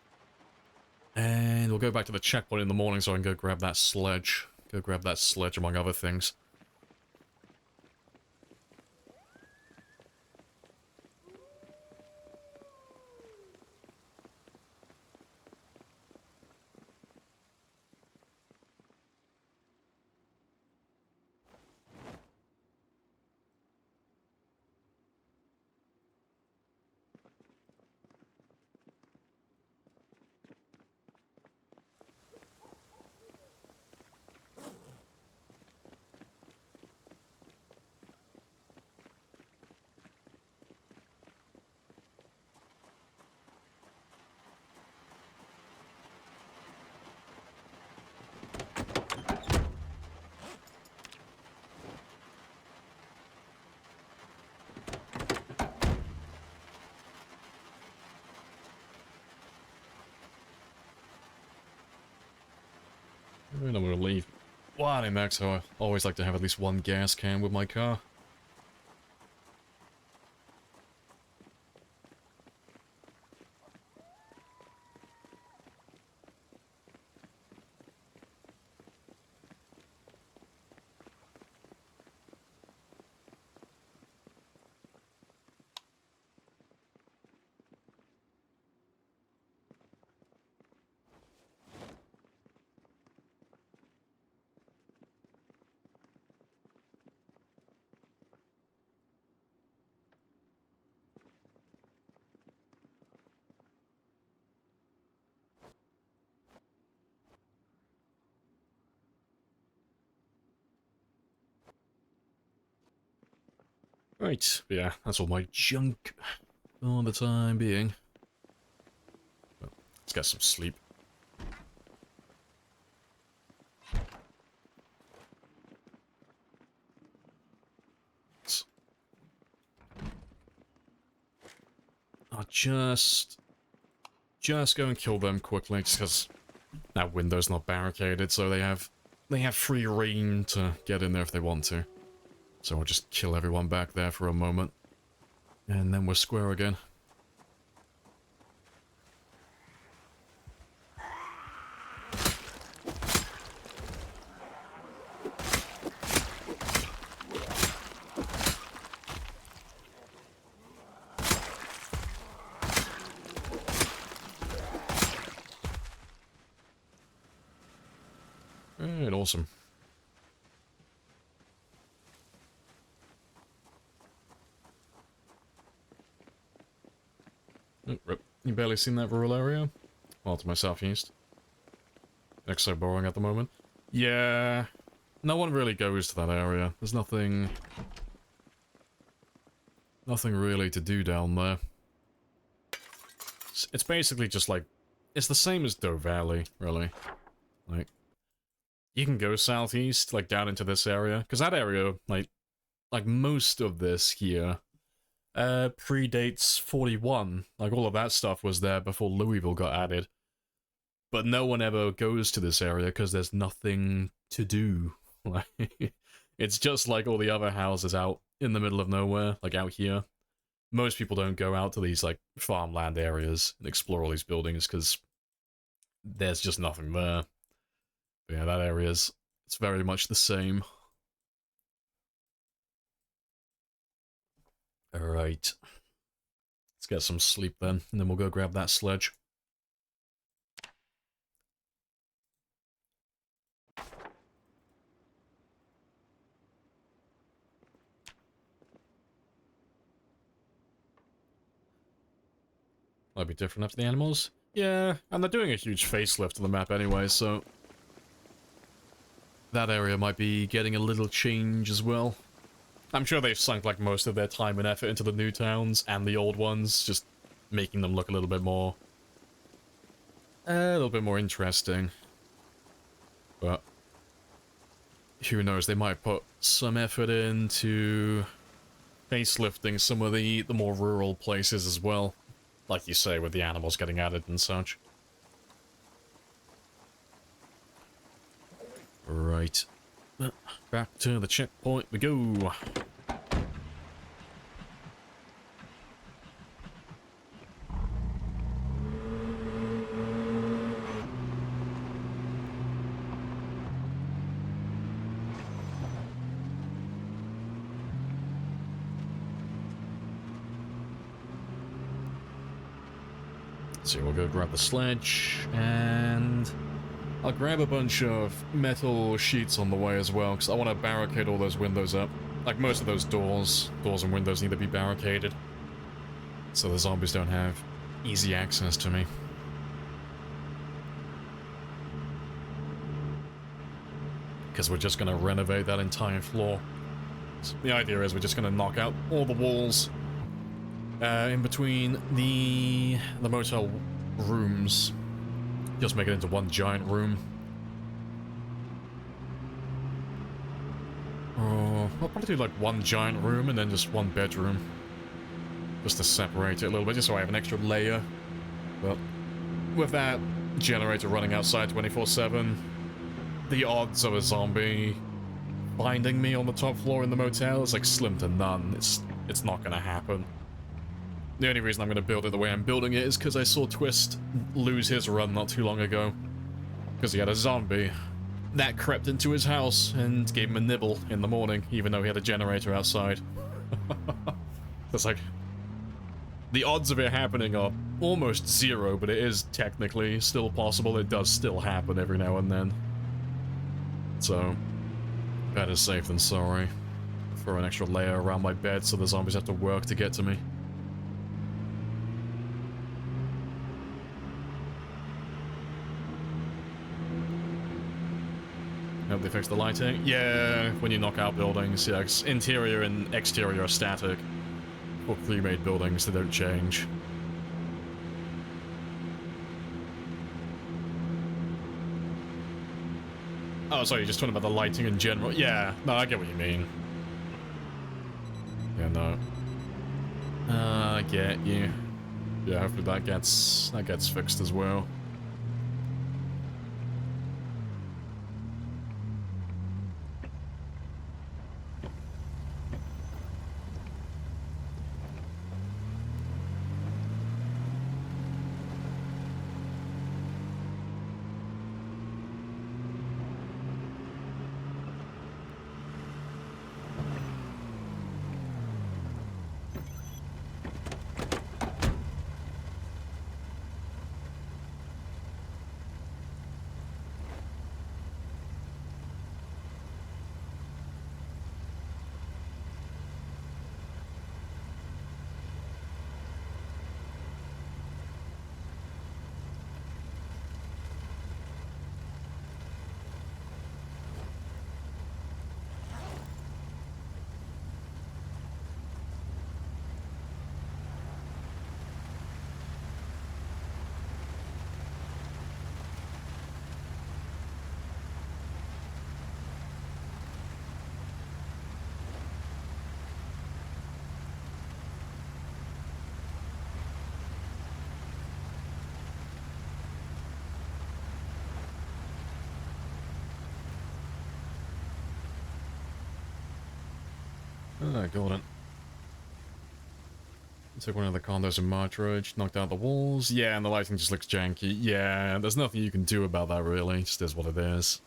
And we'll go back to the checkpoint in the morning so I can go grab that sledge. Go grab that sledge, among other things. And I'm gonna leave. What in Max, I always like to have at least one gas can with my car. Right, yeah, that's all my junk for the time being. Well, let's get some sleep. I'll just go and kill them quickly, just because that window's not barricaded, so they have free reign to get in there if they want to. So I'll just kill everyone back there for a moment. And then we're square again. Alright, awesome. Oh, rip. You barely seen that rural area? Well, to my southeast. Looks so boring at the moment. Yeah, no one really goes to that area. There's nothing really to do down there. It's basically just like, it's the same as Doe Valley, really. Like, you can go southeast, like down into this area, because that area, like most of this here, predates 41. Like, all of that stuff was there before Louisville got added. But no one ever goes to this area because there's nothing to do. Like, it's just like all the other houses out in the middle of nowhere, like out here. Most people don't go out to these, like, farmland areas and explore all these buildings because there's just nothing there. But yeah, that area's, it's very much the same. Alright. Let's get some sleep then, and then we'll go grab that sledge. Might be different after the animals. Yeah, and they're doing a huge facelift to the map anyway, so that area might be getting a little change as well. I'm sure they've sunk like most of their time and effort into the new towns and the old ones, just making them look a little bit more interesting. But who knows, they might put some effort into facelifting some of the more rural places as well. Like you say, with the animals getting added and such. Right. Back to the checkpoint we go. So we'll go grab the sledge, and I'll grab a bunch of metal sheets on the way as well, because I want to barricade all those windows up. Like, most of those doors and windows need to be barricaded, so the zombies don't have easy access to me. Because we're just going to renovate that entire floor. So the idea is we're just going to knock out all the walls in between the motel rooms. Just make it into one giant room. Oh, I'll probably do like one giant room and then just one bedroom. Just to separate it a little bit, just so I have an extra layer. But with that generator running outside 24/7, the odds of a zombie finding me on the top floor in the motel is like slim to none. It's not gonna happen. The only reason I'm going to build it the way I'm building it is because I saw Twist lose his run not too long ago. Because he had a zombie that crept into his house and gave him a nibble in the morning, even though he had a generator outside. It's like, the odds of it happening are almost zero, but it is technically still possible. It does still happen every now and then. So, better safe than sorry. Throw an extra layer around my bed so the zombies have to work to get to me. Hope they fix the lighting. Yeah, when you knock out buildings, yeah, interior and exterior are static. For pre-made buildings, they don't change. Oh, sorry, you're just talking about the lighting in general. Yeah, no, I get what you mean. Yeah, no. I get you. Yeah, hopefully that gets fixed as well. Oh, golden. Took one of the condos in Martridge, knocked out the walls. Yeah, and the lighting just looks janky. Yeah, there's nothing you can do about that, really. It just is what it is.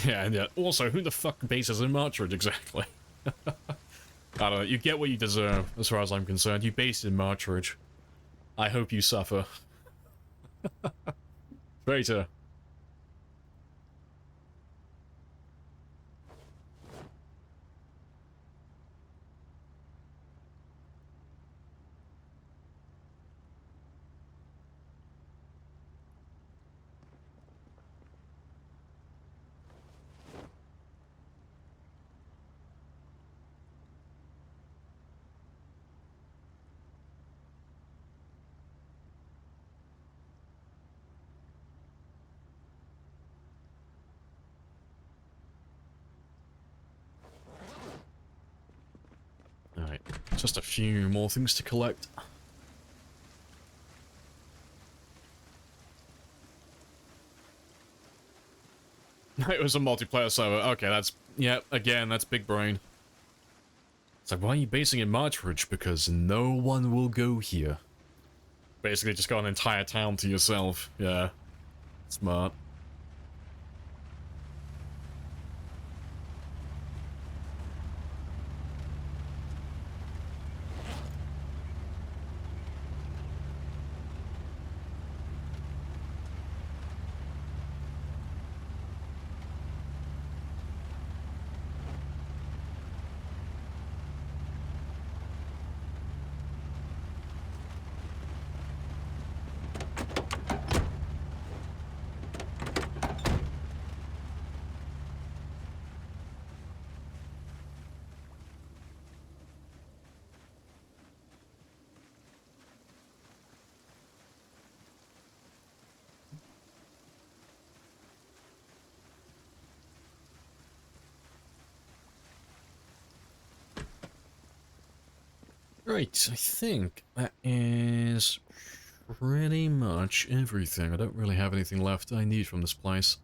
Yeah, and yeah. Also, who the fuck bases in Martridge, exactly? I don't know. You get what you deserve, as far as I'm concerned. You base in Martridge. I hope you suffer. Traitor. Just a few more things to collect. It was a multiplayer server. Okay, that's... Yeah, again, that's big brain. It's like, why are you basing in Marchridge? Because no one will go here. Basically, just got an entire town to yourself. Yeah. Smart. Right, I think that is pretty much everything. I don't really have anything left I need from this place.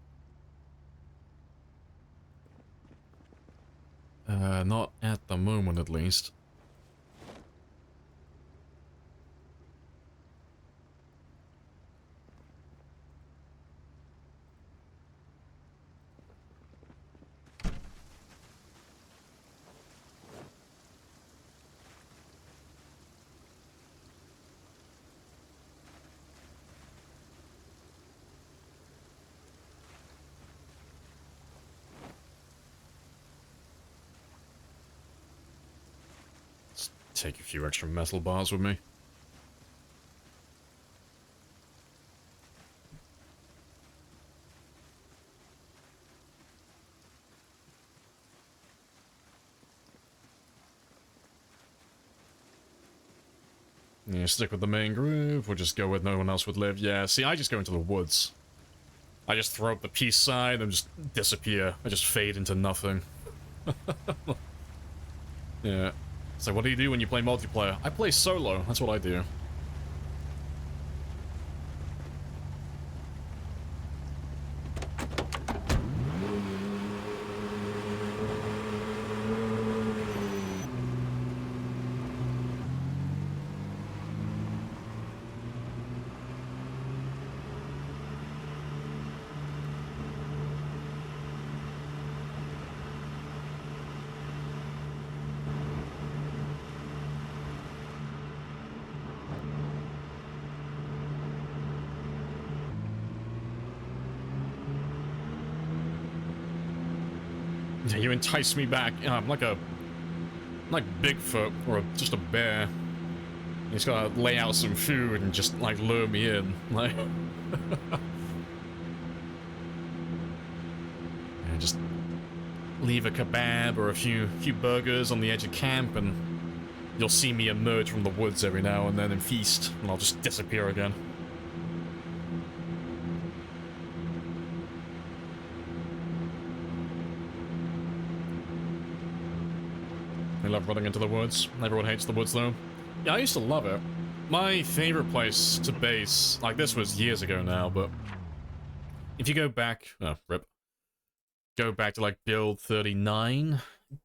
Not at the moment, at least. Take a few extra metal bars with me. Yeah, stick with the main groove, we'll just go where no one else would live. Yeah, see, I just go into the woods. I just throw up the peace sign and just disappear. I just fade into nothing. Yeah. So what do you do when you play multiplayer? I play solo, that's what I do. You entice me back. I'm like Bigfoot or just a bear. He's gotta lay out some food and just like lure me in. Like, and just leave a kebab or a few burgers on the edge of camp, and you'll see me emerge from the woods every now and then and feast, and I'll just disappear again. I love running into the woods. Everyone hates the woods, though. Yeah, I used to love it. My favorite place to base, like, this was years ago now, but if you go back, rip, go back to, like, build 39,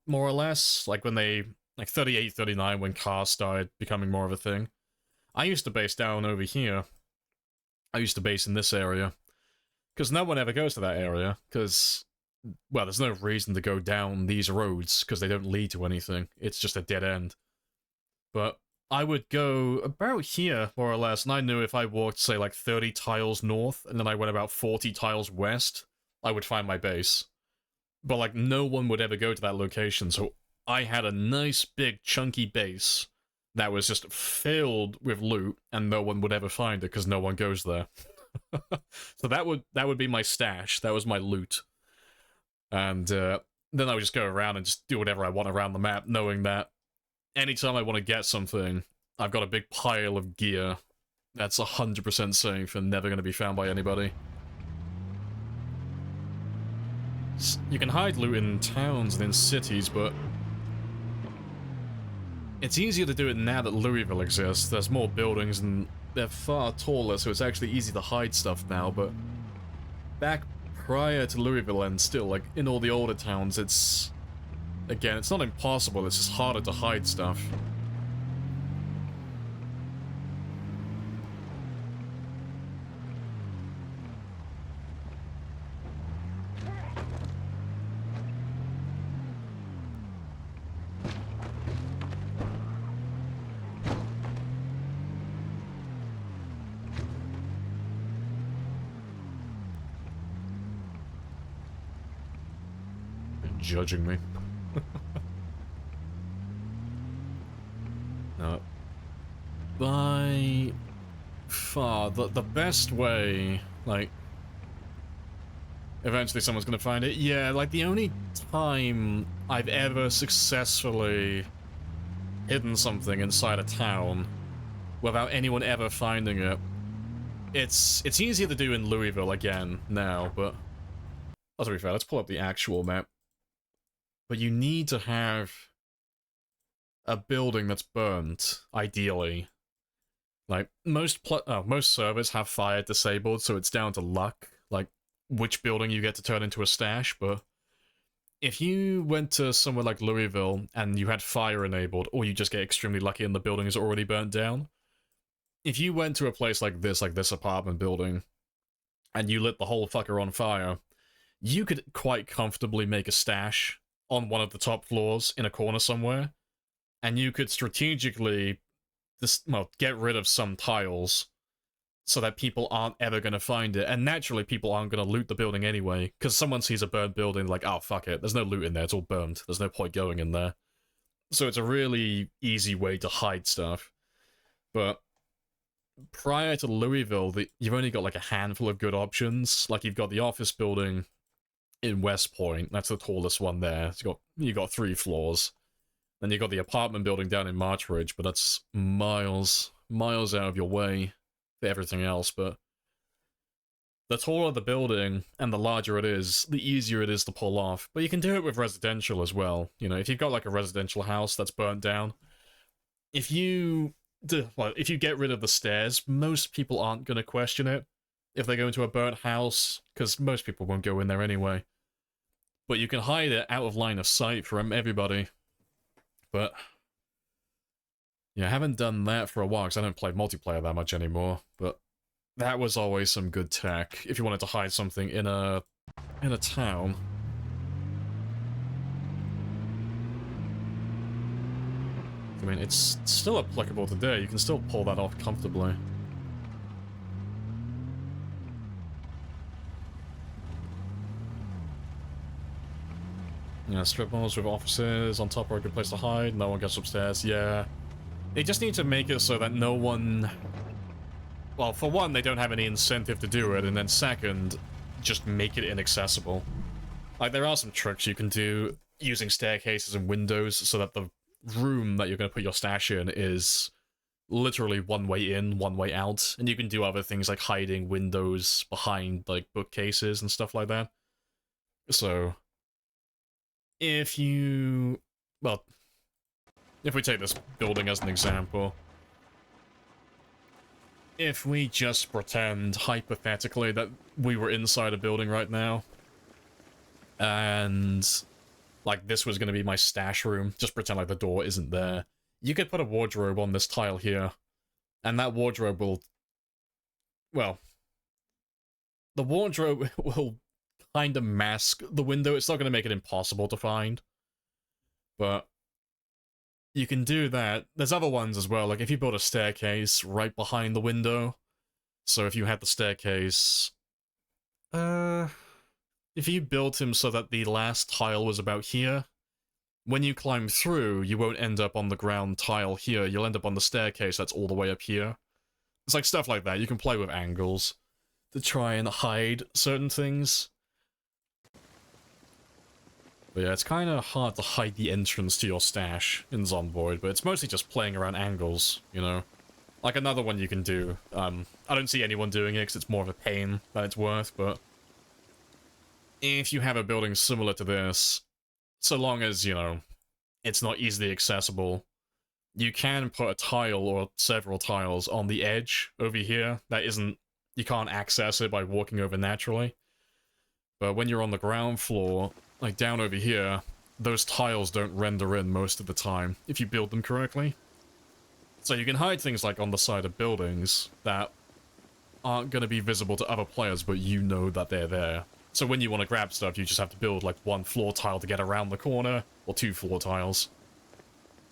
more or less, like, when they, like, 38, 39, when cars started becoming more of a thing. I used to base down over here. I used to base in this area, because no one ever goes to that area, because... well, there's no reason to go down these roads, because they don't lead to anything. It's just a dead end. But I would go about here, more or less, and I knew if I walked, say, like 30 tiles north, and then I went about 40 tiles west, I would find my base. But, like, no one would ever go to that location, so I had a nice, big, chunky base that was just filled with loot, and no one would ever find it, because no one goes there. So that would be my stash. That was my loot. And then I would just go around and just do whatever I want around the map, knowing that anytime I want to get something, I've got a big pile of gear that's 100% safe and never going to be found by anybody. You can hide loot in towns and in cities, but It's easier to do it now that Louisville exists. There's more buildings and they're far taller, so it's actually easy to hide stuff now, but back prior to Louisville and still, like, in all the older towns, it's... Again, it's not impossible, it's just harder to hide stuff. Judging me. No. By far, the best way, like, eventually someone's gonna find it. Yeah, like, the only time I've ever successfully hidden something inside a town without anyone ever finding it, it's easier to do in Louisville again now, but... Oh, to be fair, let's pull up the actual map. But you need to have a building that's burnt, ideally. Like, most servers have fire disabled, so it's down to luck, like, which building you get to turn into a stash, but if you went to somewhere like Louisville and you had fire enabled, or you just get extremely lucky and the building is already burnt down, if you went to a place like this apartment building, and you lit the whole fucker on fire, you could quite comfortably make a stash on one of the top floors in a corner somewhere, and you could strategically get rid of some tiles so that people aren't ever going to find it, and naturally people aren't going to loot the building anyway, because someone sees a burned building like, oh fuck it, there's no loot in there, it's all burned, there's no point going in there. So it's a really easy way to hide stuff. But prior to Louisville, you've only got like a handful of good options. Like, you've got the office building in West Point, that's the tallest one there. You got 3 floors. Then you got the apartment building down in Marchridge, but that's miles out of your way for everything else. But the taller the building and the larger it is, the easier it is to pull off. But you can do it with residential as well. You know, if you've got like a residential house that's burnt down, if you get rid of the stairs, most people aren't going to question it if they go into a burnt house, because most people won't go in there anyway. But you can hide it out of line of sight from everybody. But yeah, I haven't done that for a while because I don't play multiplayer that much anymore. But that was always some good tech if you wanted to hide something in a town. I mean, it's still applicable today. You can still pull that off comfortably. Yeah, strip malls with offices on top are a good place to hide. No one gets upstairs. Yeah. They just need to make it so that no one... Well, for one, they don't have any incentive to do it, and then second, just make it inaccessible. Like, there are some tricks you can do using staircases and windows so that the room that you're going to put your stash in is literally one way in, one way out, and you can do other things like hiding windows behind, like, bookcases and stuff like that. So... if we take this building as an example, if we just pretend, hypothetically, that we were inside a building right now, and, like, this was going to be my stash room, just pretend like the door isn't there, you could put a wardrobe on this tile here, and that wardrobe will, well, the wardrobe will kind of mask the window. It's not going to make it impossible to find, but you can do that. There's other ones as well, like if you build a staircase right behind the window, so if you had the staircase, if you built him so that the last tile was about here, when you climb through, you won't end up on the ground tile here, you'll end up on the staircase that's all the way up here. It's like stuff like that. You can play with angles to try and hide certain things. But yeah, it's kind of hard to hide the entrance to your stash in Zomboid, but it's mostly just playing around angles, you know? Like another one you can do, I don't see anyone doing it because it's more of a pain than it's worth, but if you have a building similar to this, so long as, you know, it's not easily accessible, you can put a tile or several tiles on the edge over here. That isn't, you can't access it by walking over naturally. But when you're on the ground floor, like down over here, those tiles don't render in most of the time if you build them correctly. So you can hide things like on the side of buildings that aren't going to be visible to other players, but you know that they're there. So when you want to grab stuff, you just have to build like one floor tile to get around the corner, or 2 floor tiles.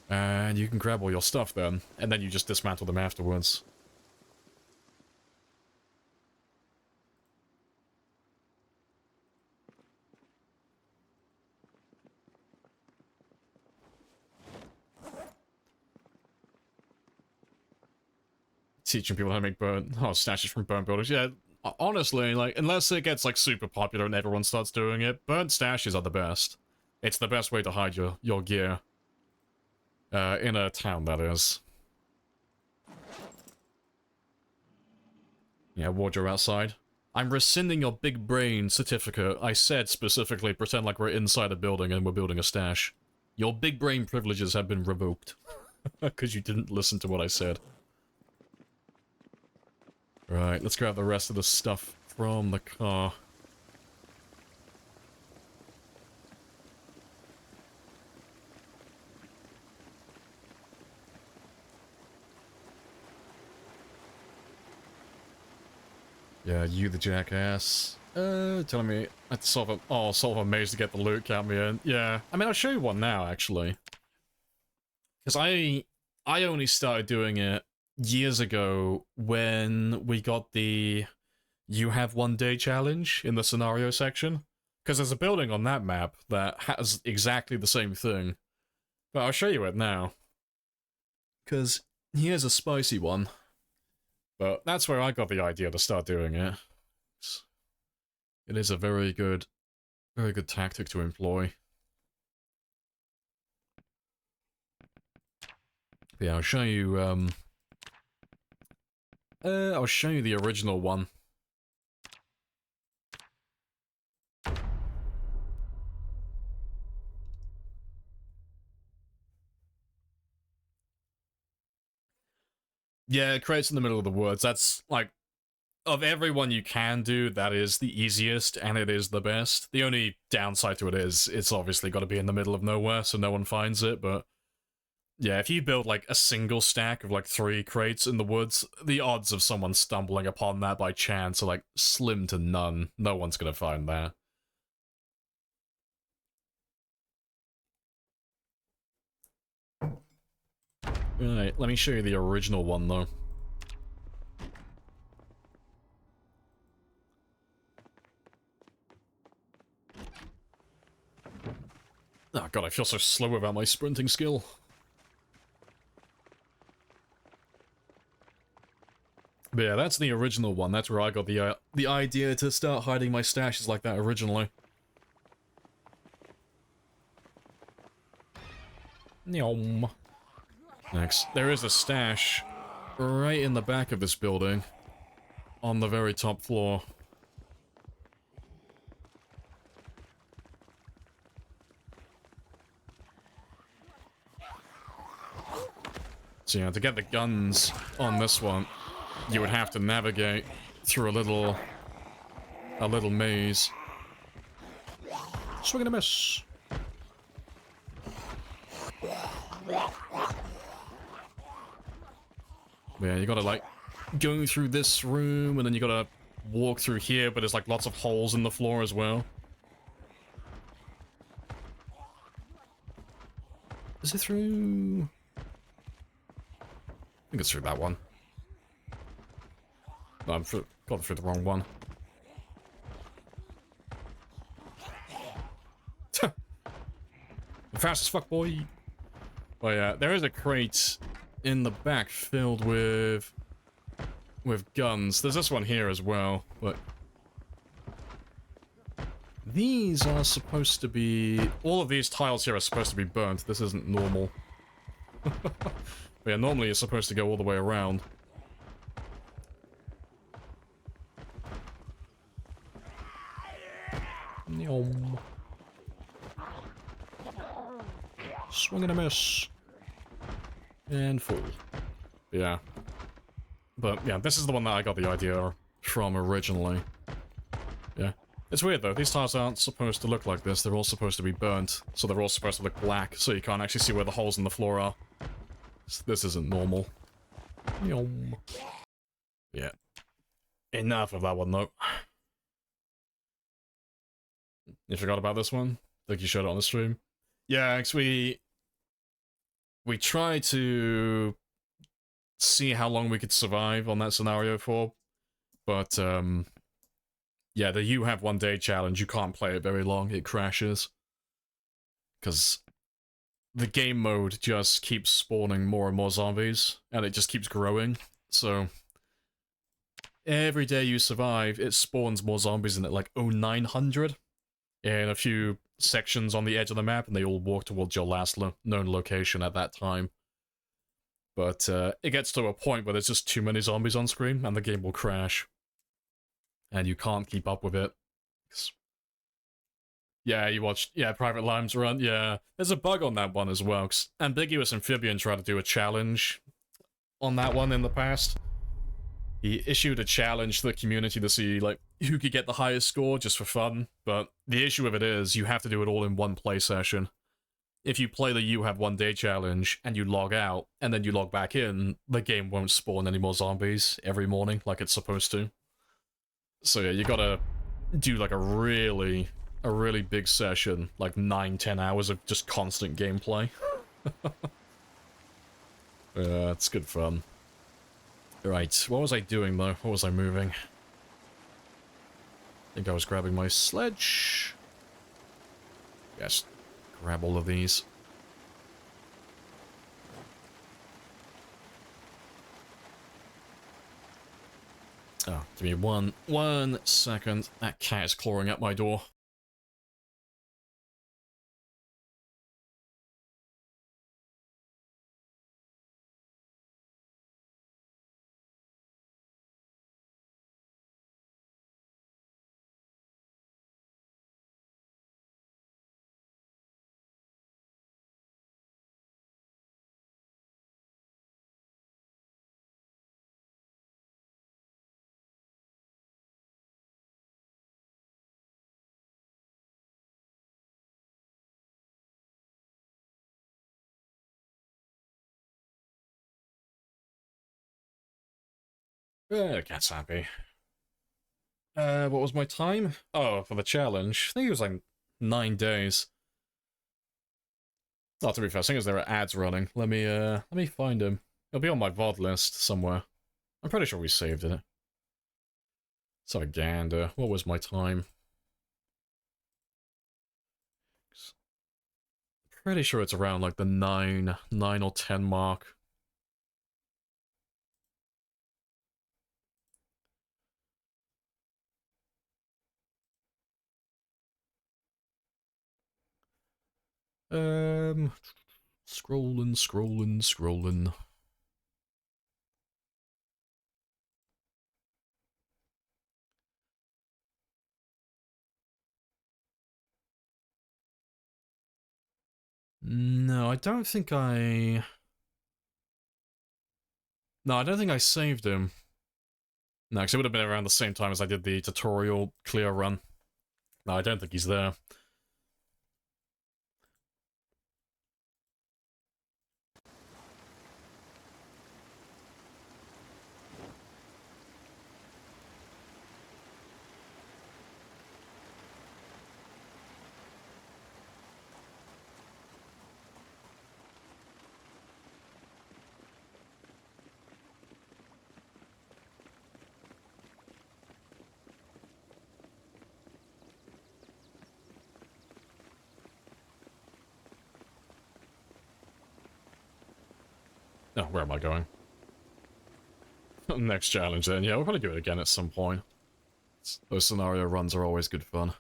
And you can grab all your stuff then, and then you just dismantle them afterwards. Teaching people how to make stashes from burnt buildings. Yeah, honestly, like, unless it gets like super popular and everyone starts doing it, burnt stashes are the best. It's the best way to hide your gear. In a town, that is. Yeah, wardrobe outside. I'm rescinding your big brain certificate. I said specifically pretend like we're inside a building and we're building a stash. Your big brain privileges have been revoked. Because you didn't listen to what I said. Right, let's grab the rest of the stuff from the car. Yeah, you the jackass. Telling me I have to solve a maze to get the loot, count me in. Yeah, I mean, I'll show you one now, actually. Because I only started doing it years ago when we got the "you have 1 day" challenge in the scenario section. Because there's a building on that map that has exactly the same thing. But I'll show you it now. Because here's a spicy one. But that's where I got the idea to start doing it. It is a very good tactic to employ. But yeah, I'll show you the original one. Yeah, it creates in the middle of the woods. That's, like, of everyone you can do, that is the easiest, and it is the best. The only downside to it is, it's obviously got to be in the middle of nowhere, so no one finds it, but yeah, if you build, like, a single stack of, like, 3 crates in the woods, the odds of someone stumbling upon that by chance are, like, slim to none. No one's gonna find that. Alright, let me show you the original one, though. Oh god, I feel so slow about my sprinting skill. But yeah, that's the original one. That's where I got the idea to start hiding my stashes like that originally. Nyom. Next, there is a stash right in the back of this building, on the very top floor. So yeah, to get the guns on this one, you would have to navigate through a little maze. Swing and a miss. Yeah, you gotta, like, go through this room, and then you gotta walk through here, but there's, like, lots of holes in the floor as well. Is it through? I think it's through that one. No, I'm got through the wrong one. Fast as fuck, boy. Oh yeah, there is a crate in the back filled with guns. There's this one here as well, but these are supposed to be... all of these tiles here are supposed to be burnt. This isn't normal. But yeah, normally you're supposed to go all the way around. Nyom. Swing and a miss. And full. Yeah. But yeah, this is the one that I got the idea from originally. Yeah. It's weird though, these tires aren't supposed to look like this, they're all supposed to be burnt, so they're all supposed to look black, so you can't actually see where the holes in the floor are. This isn't normal. Yum. Yeah. Enough of that one though. You forgot about this one? Think you showed it on the stream? Yeah, because we tried to see how long we could survive on that scenario for, but yeah, the you have 1 day challenge, you can't play it very long, it crashes. Because the game mode just keeps spawning more and more zombies, and it just keeps growing, so every day you survive, it spawns more zombies in it, like 900 in a few sections on the edge of the map, and they all walk towards your last known location at that time. But it gets to a point where there's just too many zombies on screen, and the game will crash. And you can't keep up with it. Yeah, you watched, yeah, Private Lime's run, yeah. There's a bug on that one as well, 'cause Ambiguous Amphibian tried to do a challenge on that one in the past. He issued a challenge to the community to see, like, who could get the highest score just for fun, but the issue with it is you have to do it all in one play session. If you play the you have 1 day challenge and you log out and then you log back in, the game won't spawn any more zombies every morning like it's supposed to. So yeah, you gotta do like a really big session, like 9-10 hours of just constant gameplay. It's good fun. Right, what was I doing though? What was I moving? I think I was grabbing my sledge. Yes, grab all of these. Oh, give me one second. That cat is clawing at my door. Cat's happy. What was my time? Oh, for the challenge. I think it was like 9 days. Oh, to be fair, seeing as there are ads running, let me find him. It'll be on my VOD list somewhere. I'm pretty sure we saved it. So gander. What was my time? Pretty sure it's around like the 9 or 10 mark. Scrolling. No, I don't think I... No, I don't think I saved him. No, because it would have been around the same time as I did the tutorial clear run. No, I don't think he's there. Oh, where am I going? Next challenge then. Yeah, we'll probably do it again at some point. Those scenario runs are always good fun.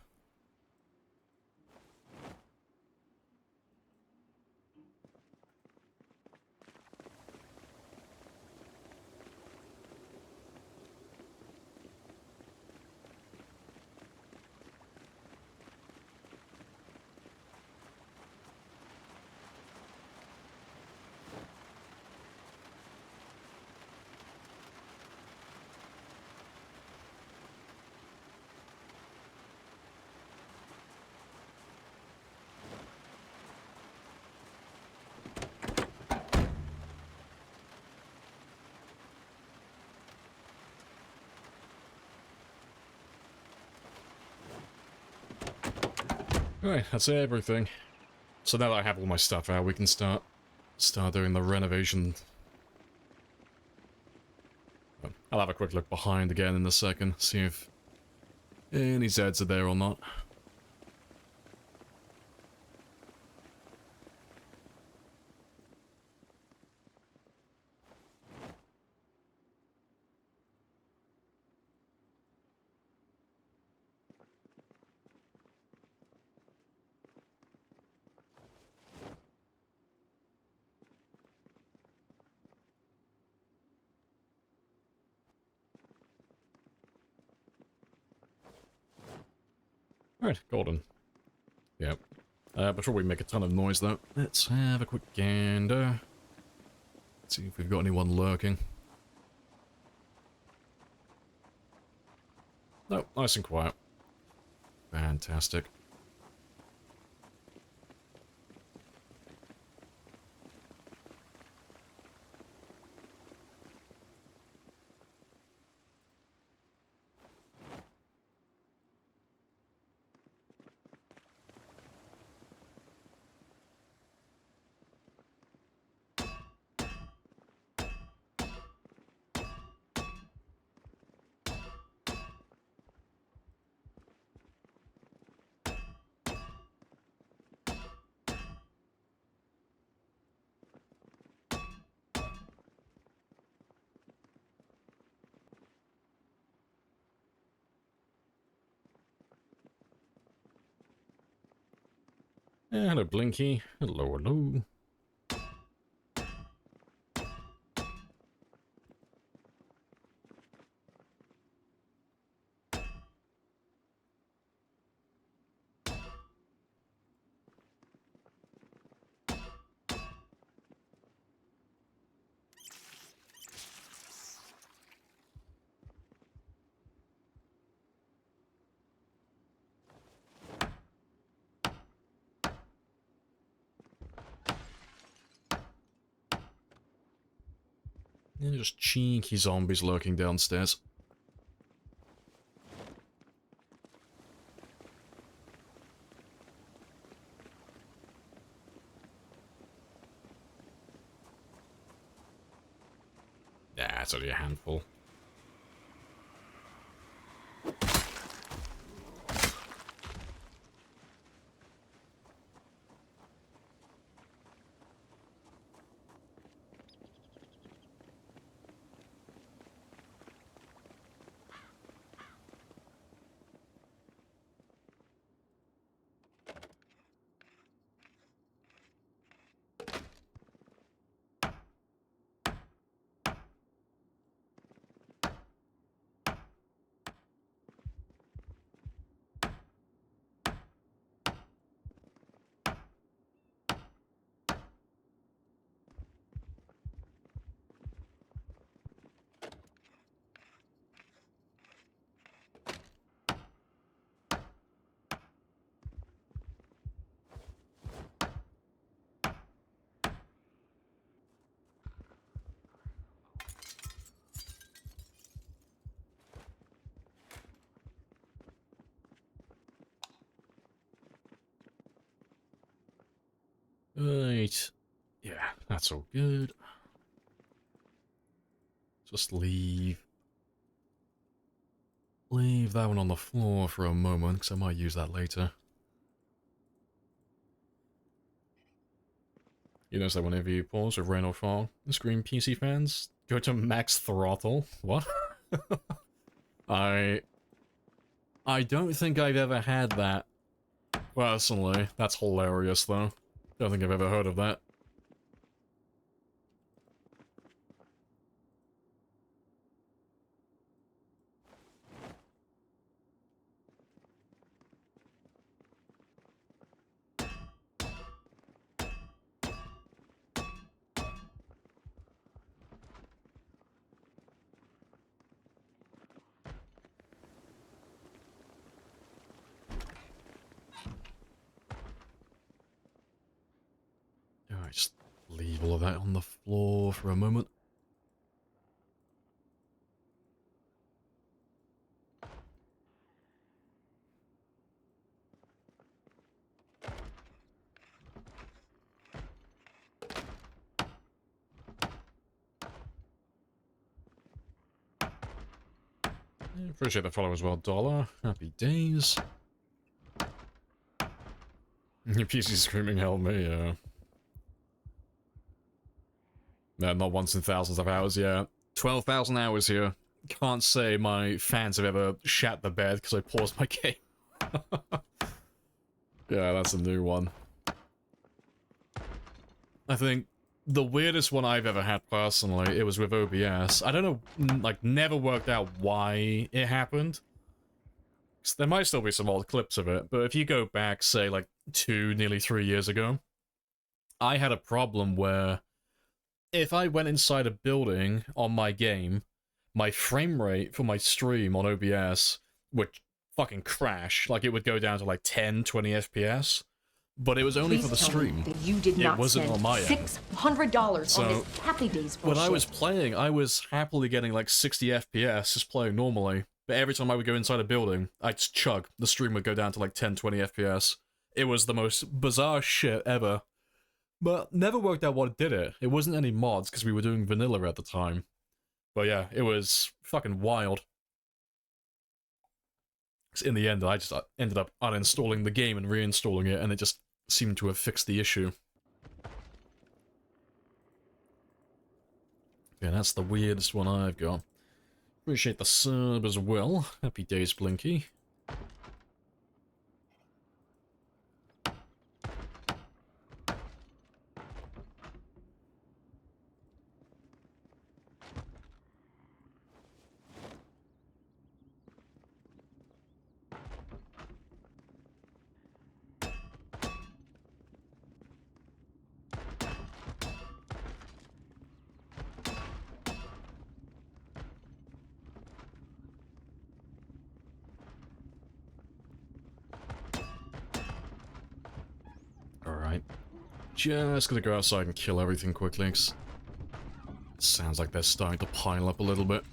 Right, that's everything. So now that I have all my stuff out, we can start doing the renovation. I'll have a quick look behind again in a second, see if any Zeds are there or not. Alright, golden. Yep. Before we make a ton of noise though, let's have a quick gander. Let's see if we've got anyone lurking. No, nice and quiet. Fantastic. Hello, Blinky. Hello, hello. Yeah, just cheeky zombies lurking downstairs. Yeah, it's only a handful. Right. Yeah, that's all good. Just leave that one on the floor for a moment, because I might use that later. You notice that whenever you pause with rain or fog, the screen PC fans go to max throttle. What? I don't think I've ever had that, personally. That's hilarious, though. Don't think I've ever heard of that. Alright, just leave all of that on the floor for a moment. Appreciate the follow as well, Dollar. Happy days. Your PC screaming Helm me, yeah. No, not once in thousands of hours, yeah. 12,000 hours here. Can't say my fans have ever shat the bed because I paused my game. Yeah, that's a new one. I think the weirdest one I've ever had personally, it was with OBS. I don't know, like, never worked out why it happened. There might still be some old clips of it, but if you go back, say, like, 2, nearly 3 years ago, I had a problem where if I went inside a building on my game, my frame rate for my stream on OBS would fucking crash. Like, it would go down to, like, 10, 20 FPS. But it was only Please for the tell me stream. that you did not wasn't spend on my end. $600 So, on this Happy Days bullshit. when I was playing, I was happily getting like 60 FPS just playing normally. But every time I would go inside a building, I'd just chug. The stream would go down to like 10, 20 FPS. It was the most bizarre shit ever. But never worked out what did it. It wasn't any mods because we were doing vanilla at the time. But yeah, it was fucking wild. In the end, I just ended up uninstalling the game and reinstalling it, and it just seemed to have fixed the issue. Yeah, that's the weirdest one I've got. Appreciate the sub as well. Happy days, Blinky. Alright. Just gonna go outside and kill everything quickly. Sounds like they're starting to pile up a little bit.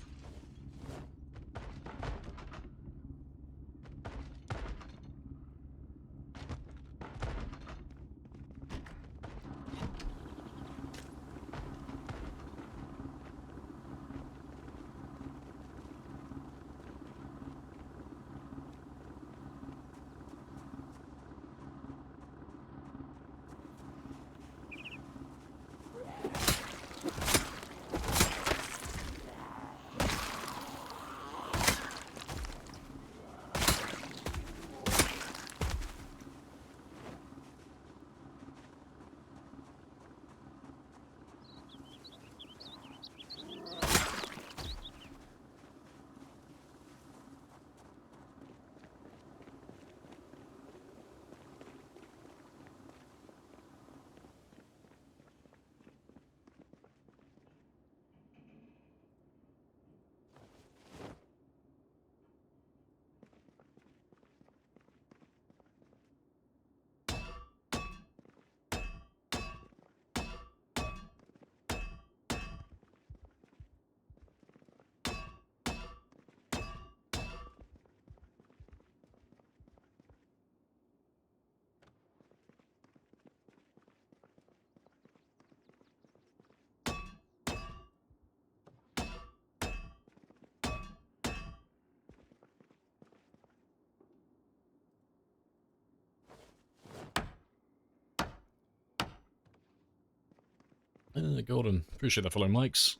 Golden. Appreciate the follow, Mikes.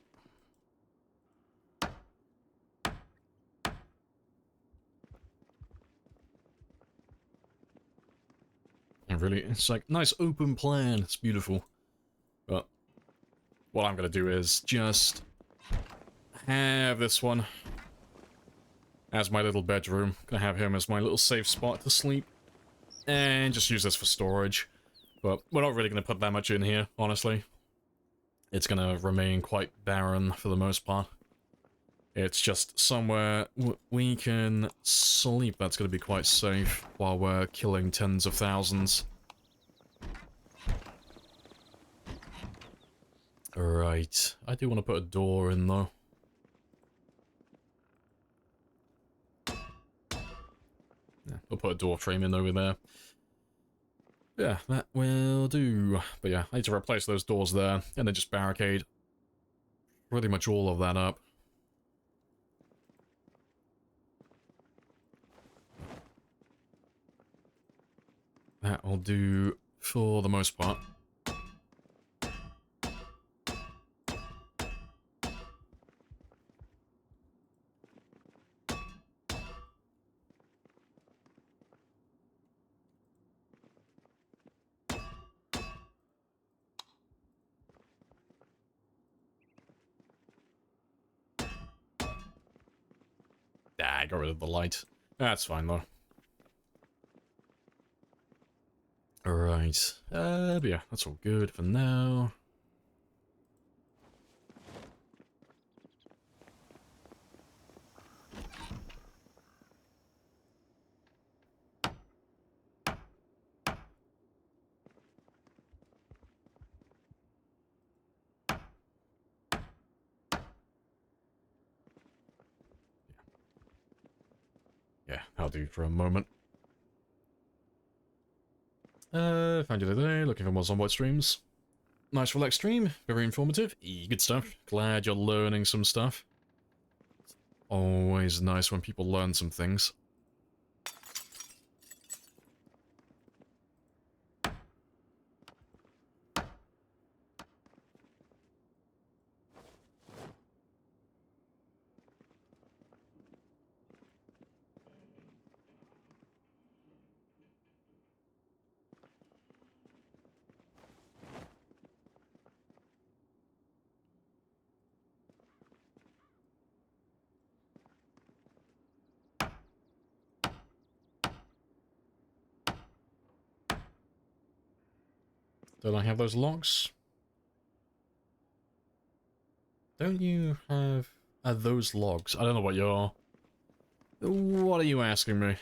And really, it's like, nice open plan. It's beautiful. But what I'm going to do is just have this one as my little bedroom. Gonna have him as my little safe spot to sleep. And just use this for storage. But we're not really going to put that much in here, honestly. It's going to remain quite barren for the most part. It's just somewhere we can sleep. That's going to be quite safe while we're killing tens of thousands. Right. I do want to put a door in, though. Yeah, we'll put a door frame in over there. Yeah, that will do. But yeah, I need to replace those doors there, and then just barricade pretty much all of that up. That'll do for the most part. Ah, I got rid of the light. That's fine, though. Alright. But yeah, that's all good for now. Yeah, I'll do for a moment. Found you today, looking for more Zomboid streams. Nice relaxed stream, very informative. Good stuff. Glad you're learning some stuff. Always nice when people learn some things. Don't I have those logs? Don't you have those logs? I don't know what you're... What are you asking me?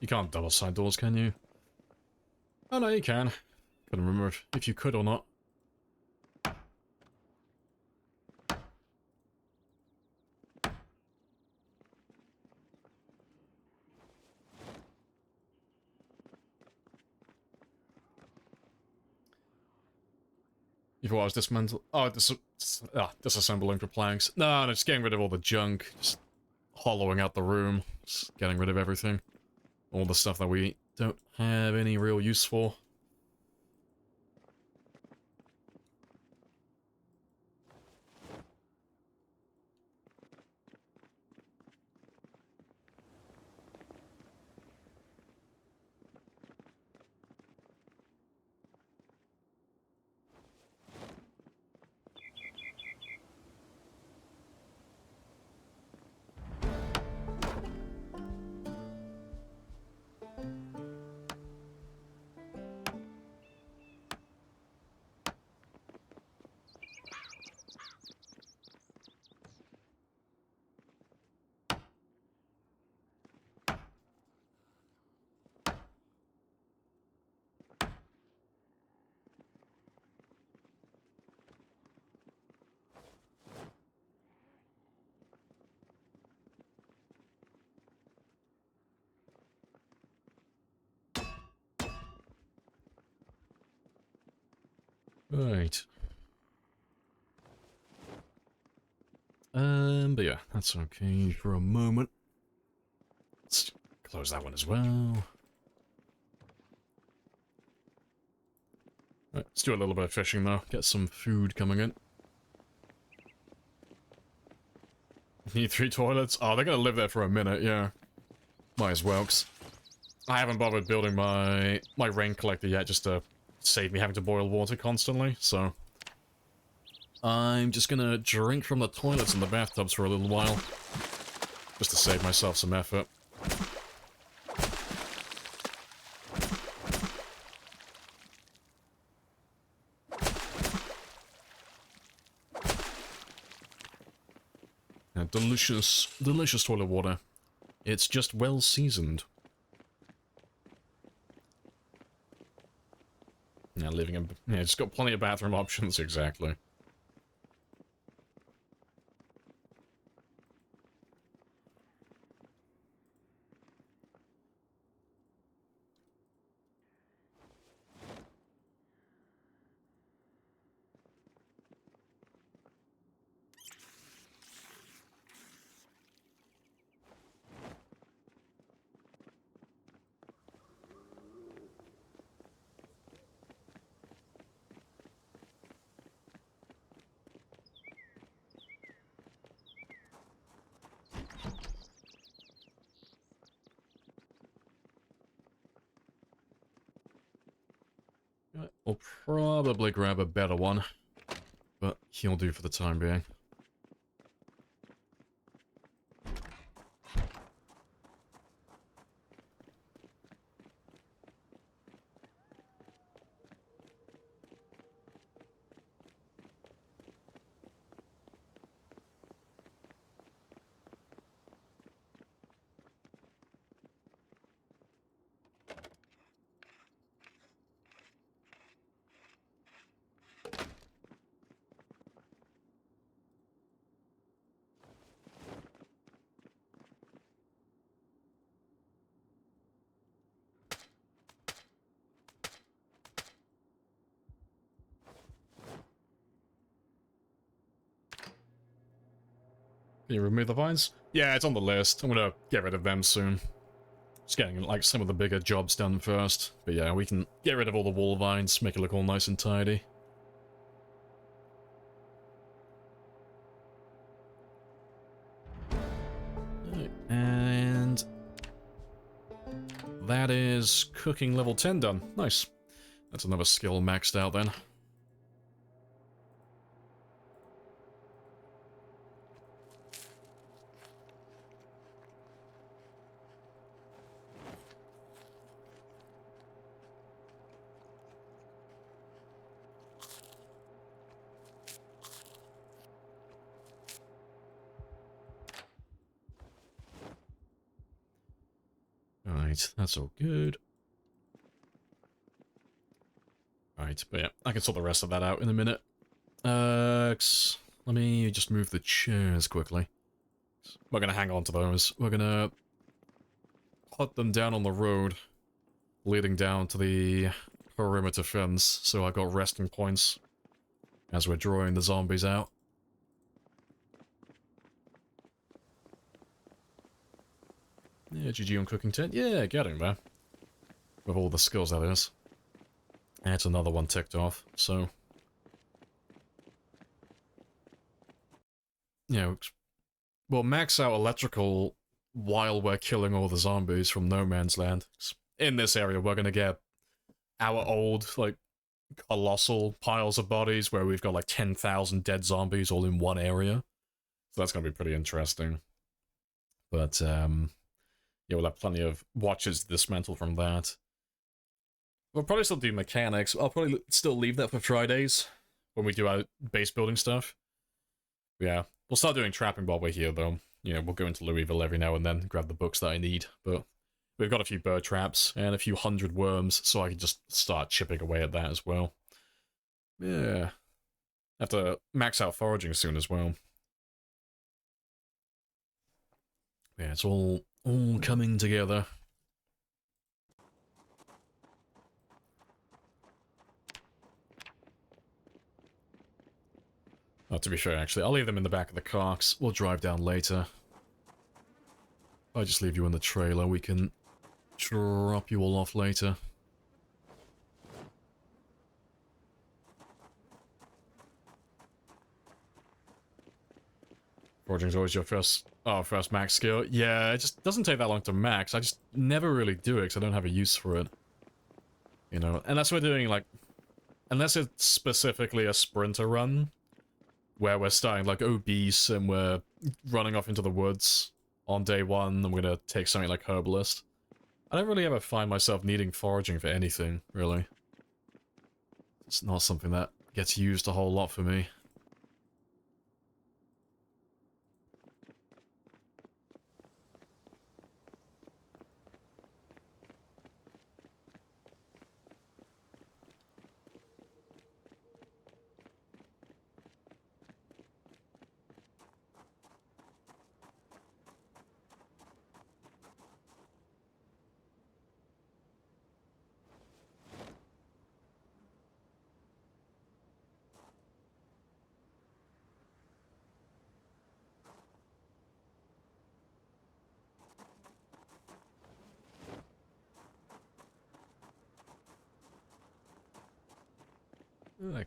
You can't double side doors, can you? Oh no, you can. Couldn't remember if you could or not. You thought I was dismantle? Oh, disassembling for planks. No, just getting rid of all the junk. Just hollowing out the room. Just getting rid of everything. All the stuff that we don't have any real use for. Right. But yeah, that's okay for a moment. Let's close that one as well. Right, let's do a little bit of fishing though. Get some food coming in. Need 3 toilets? Oh, they're gonna live there for a minute, yeah. Might as well, 'cause I haven't bothered building my rain collector yet just to save me having to boil water constantly, so... I'm just gonna drink from the toilets and the bathtubs for a little while. Just to save myself some effort. Yeah, delicious, delicious toilet water. It's just well seasoned. Yeah, living in... Yeah, it's got plenty of bathroom options, exactly. We'll probably grab a better one, but he'll do for the time being. Can you remove the vines? Yeah, it's on the list. I'm gonna get rid of them soon. Just getting, like, some of the bigger jobs done first. But yeah, we can get rid of all the wall vines, make it look all nice and tidy. And... that is cooking level 10 done. Nice. That's another skill maxed out then. Alright, that's all good. Alright, but yeah, I can sort the rest of that out in a minute. Let me just move the chairs quickly. We're gonna hang on to those. We're gonna put them down on the road, leading down to the perimeter fence, so I got resting points as we're drawing the zombies out. Yeah, GG on cooking tent. Yeah, getting there. With all the skills, that is. That's another one ticked off, so... you know, we'll max out electrical while we're killing all the zombies from No Man's Land. In this area, we're gonna get our old, like, colossal piles of bodies where we've got, like, 10,000 dead zombies all in one area. So that's gonna be pretty interesting. But, yeah, we'll have plenty of watches to dismantle from that. We'll probably still do mechanics. I'll probably still leave that for Fridays, when we do our base building stuff. Yeah, we'll start doing trapping while we're here, though. You know, we'll go into Louisville every now and then, grab the books that I need, but we've got a few bird traps and a few hundred worms, so I can just start chipping away at that as well. Yeah. Have to max out foraging soon as well. Yeah, it's all coming together. Oh, to be fair, actually, I'll leave them in the back of the carts. We'll drive down later. I'll just leave you in the trailer. We can drop you all off later. Foraging's always your first max skill. Yeah, it just doesn't take that long to max. I just never really do it because I don't have a use for it. You know, unless we're doing, like... unless it's specifically a sprinter run, where we're starting, like, obese and we're running off into the woods on day one, and we're gonna take something like Herbalist. I don't really ever find myself needing foraging for anything, really. It's not something that gets used a whole lot for me.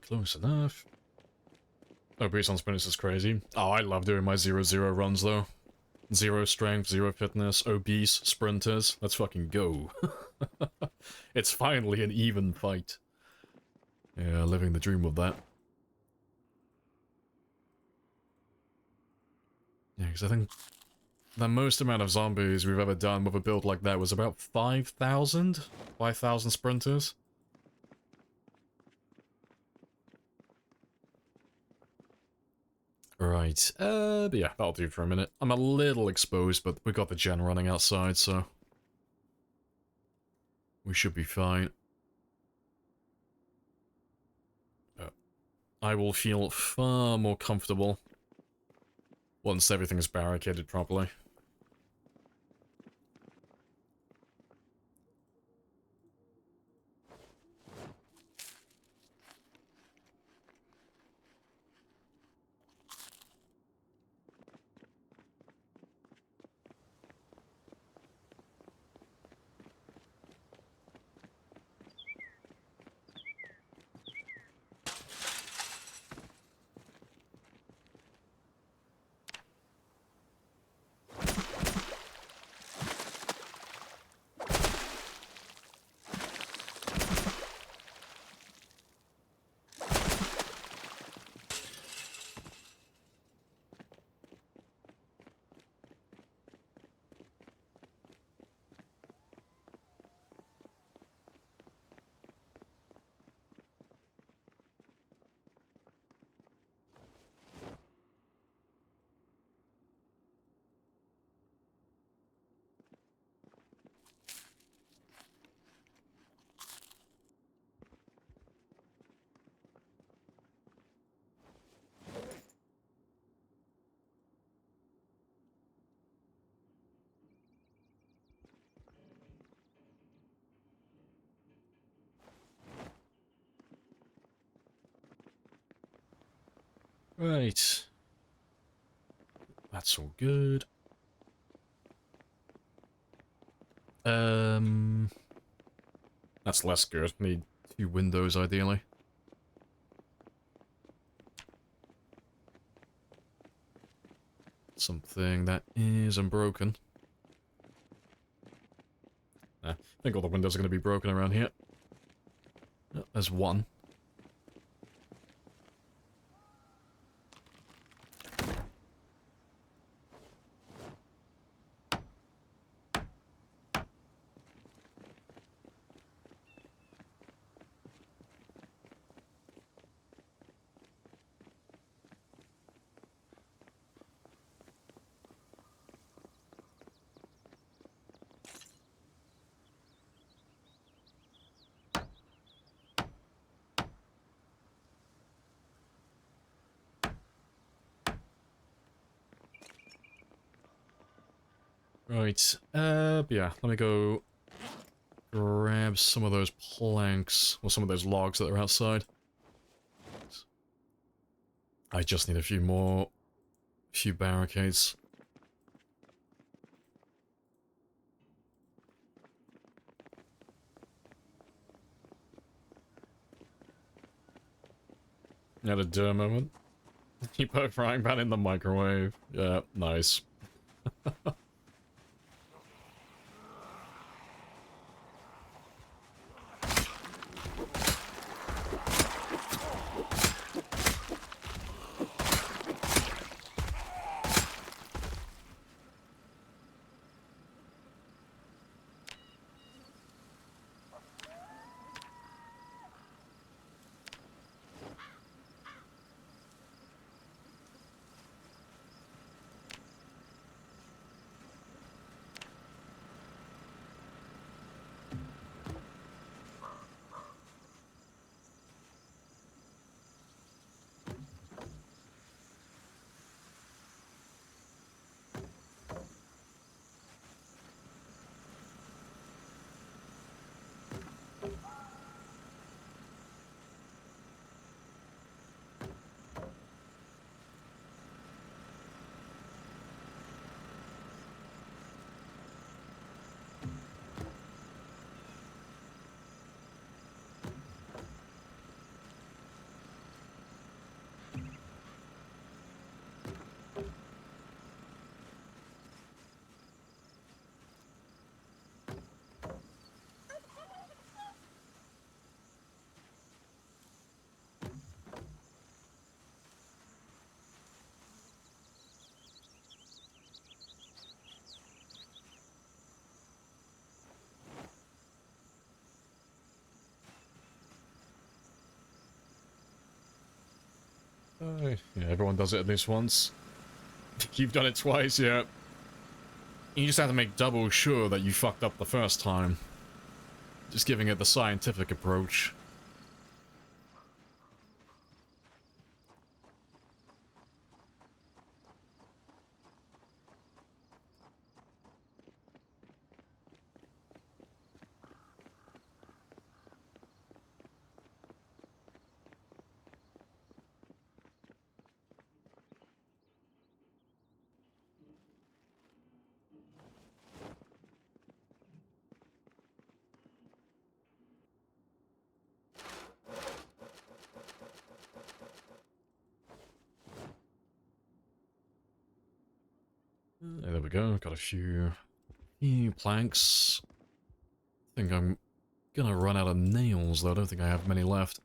Close enough. Obese on sprinters is crazy. Oh, I love doing my 0-0 runs though. 0 strength, 0 fitness, obese sprinters. Let's fucking go. It's finally an even fight. Yeah, living the dream with that. Yeah, because I think the most amount of zombies we've ever done with a build like that was about 5,000? 5,000 sprinters? Right, but yeah, that'll do for a minute. I'm a little exposed, but we got the gen running outside, so we should be fine. I will feel far more comfortable once everything is barricaded properly. Right. That's all good. That's less good. Need 2 windows, ideally. Something that isn't broken. I think all the windows are going to be broken around here. Oh, there's one. Right, but yeah, let me go grab some of those planks, or some of those logs that are outside. I just need a few barricades. You had a duh moment? You put a frying pan in the microwave. Yeah, nice. Yeah, everyone does it at least once. You've done it twice, yeah. You just have to make double sure that you fucked up the first time. Just giving it the scientific approach. There we go, got a few planks. I think I'm gonna run out of nails though, I don't think I have many left.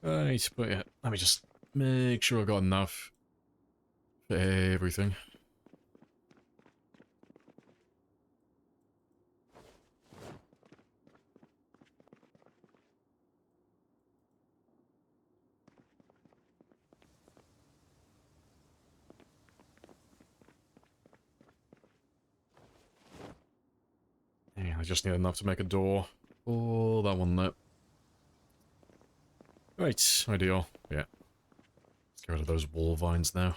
Right, but yeah, let me just make sure I got enough for everything. Yeah, I just need enough to make a door. Oh, that one there. Right, ideal. Yeah. Let's get rid of those wall vines now.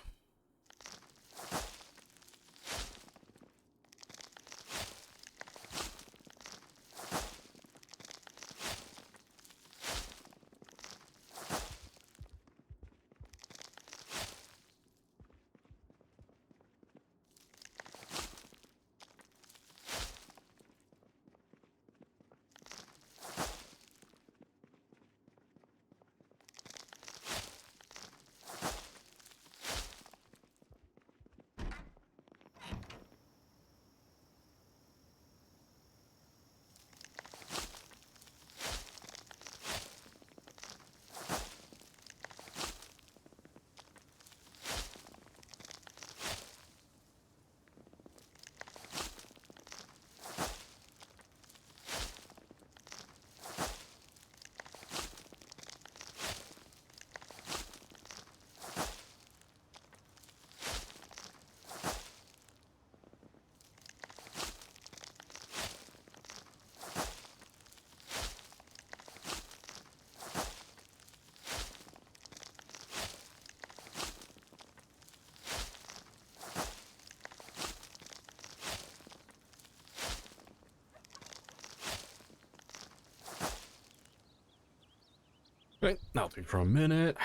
Right, that'll do for a minute.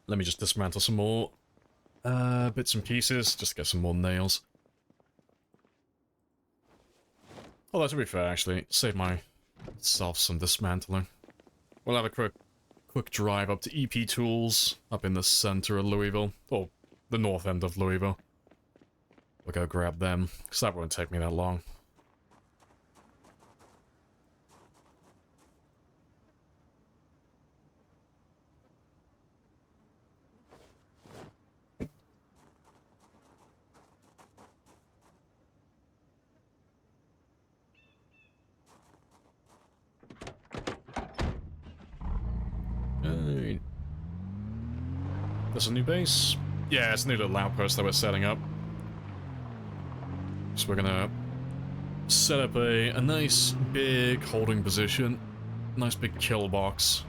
Let me just dismantle some more bits and pieces, just to get some more nails. Although, to be fair, actually, save myself some dismantling. We'll have a quick drive up to EP Tools, up in the center of Louisville, or the north end of Louisville. We'll go grab them, because that won't take me that long. There's a new base? Yeah, it's a new little outpost that we're setting up. So we're gonna set up a nice big holding position. Nice big kill box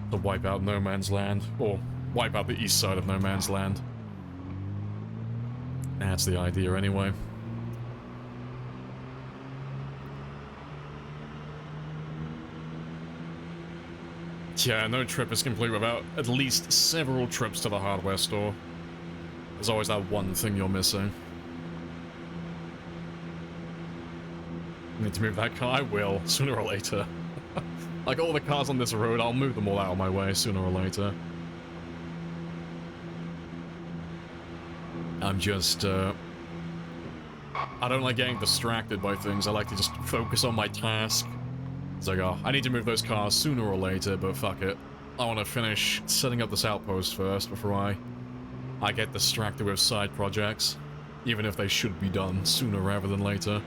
to wipe out No Man's Land. Or wipe out the east side of No Man's Land. That's the idea anyway. Yeah, no trip is complete without at least several trips to the hardware store. There's always that one thing you're missing. Need to move that car? I will, sooner or later. Like all the cars on this road, I'll move them all out of my way sooner or later. I'm just, I don't like getting distracted by things. I like to just focus on my task. It's like, oh, I need to move those cars sooner or later, but fuck it. I want to finish setting up this outpost first before I get distracted with side projects. Even if they should be done sooner rather than later.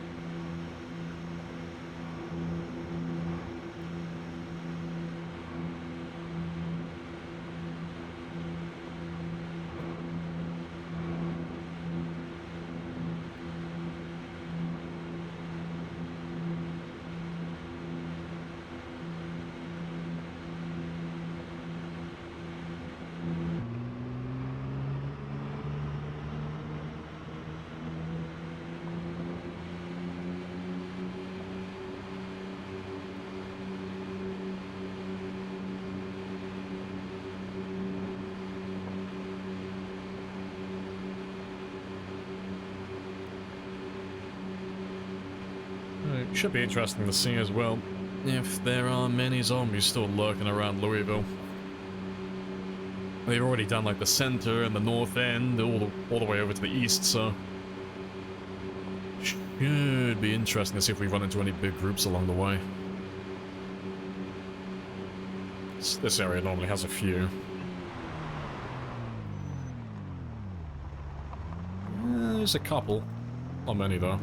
Should be interesting to see as well if there are many zombies still lurking around Louisville. They've already done like the center and the north end, all the way over to the east, so should be interesting to see if we run into any big groups along the way. This area normally has a few. There's a couple, not many though.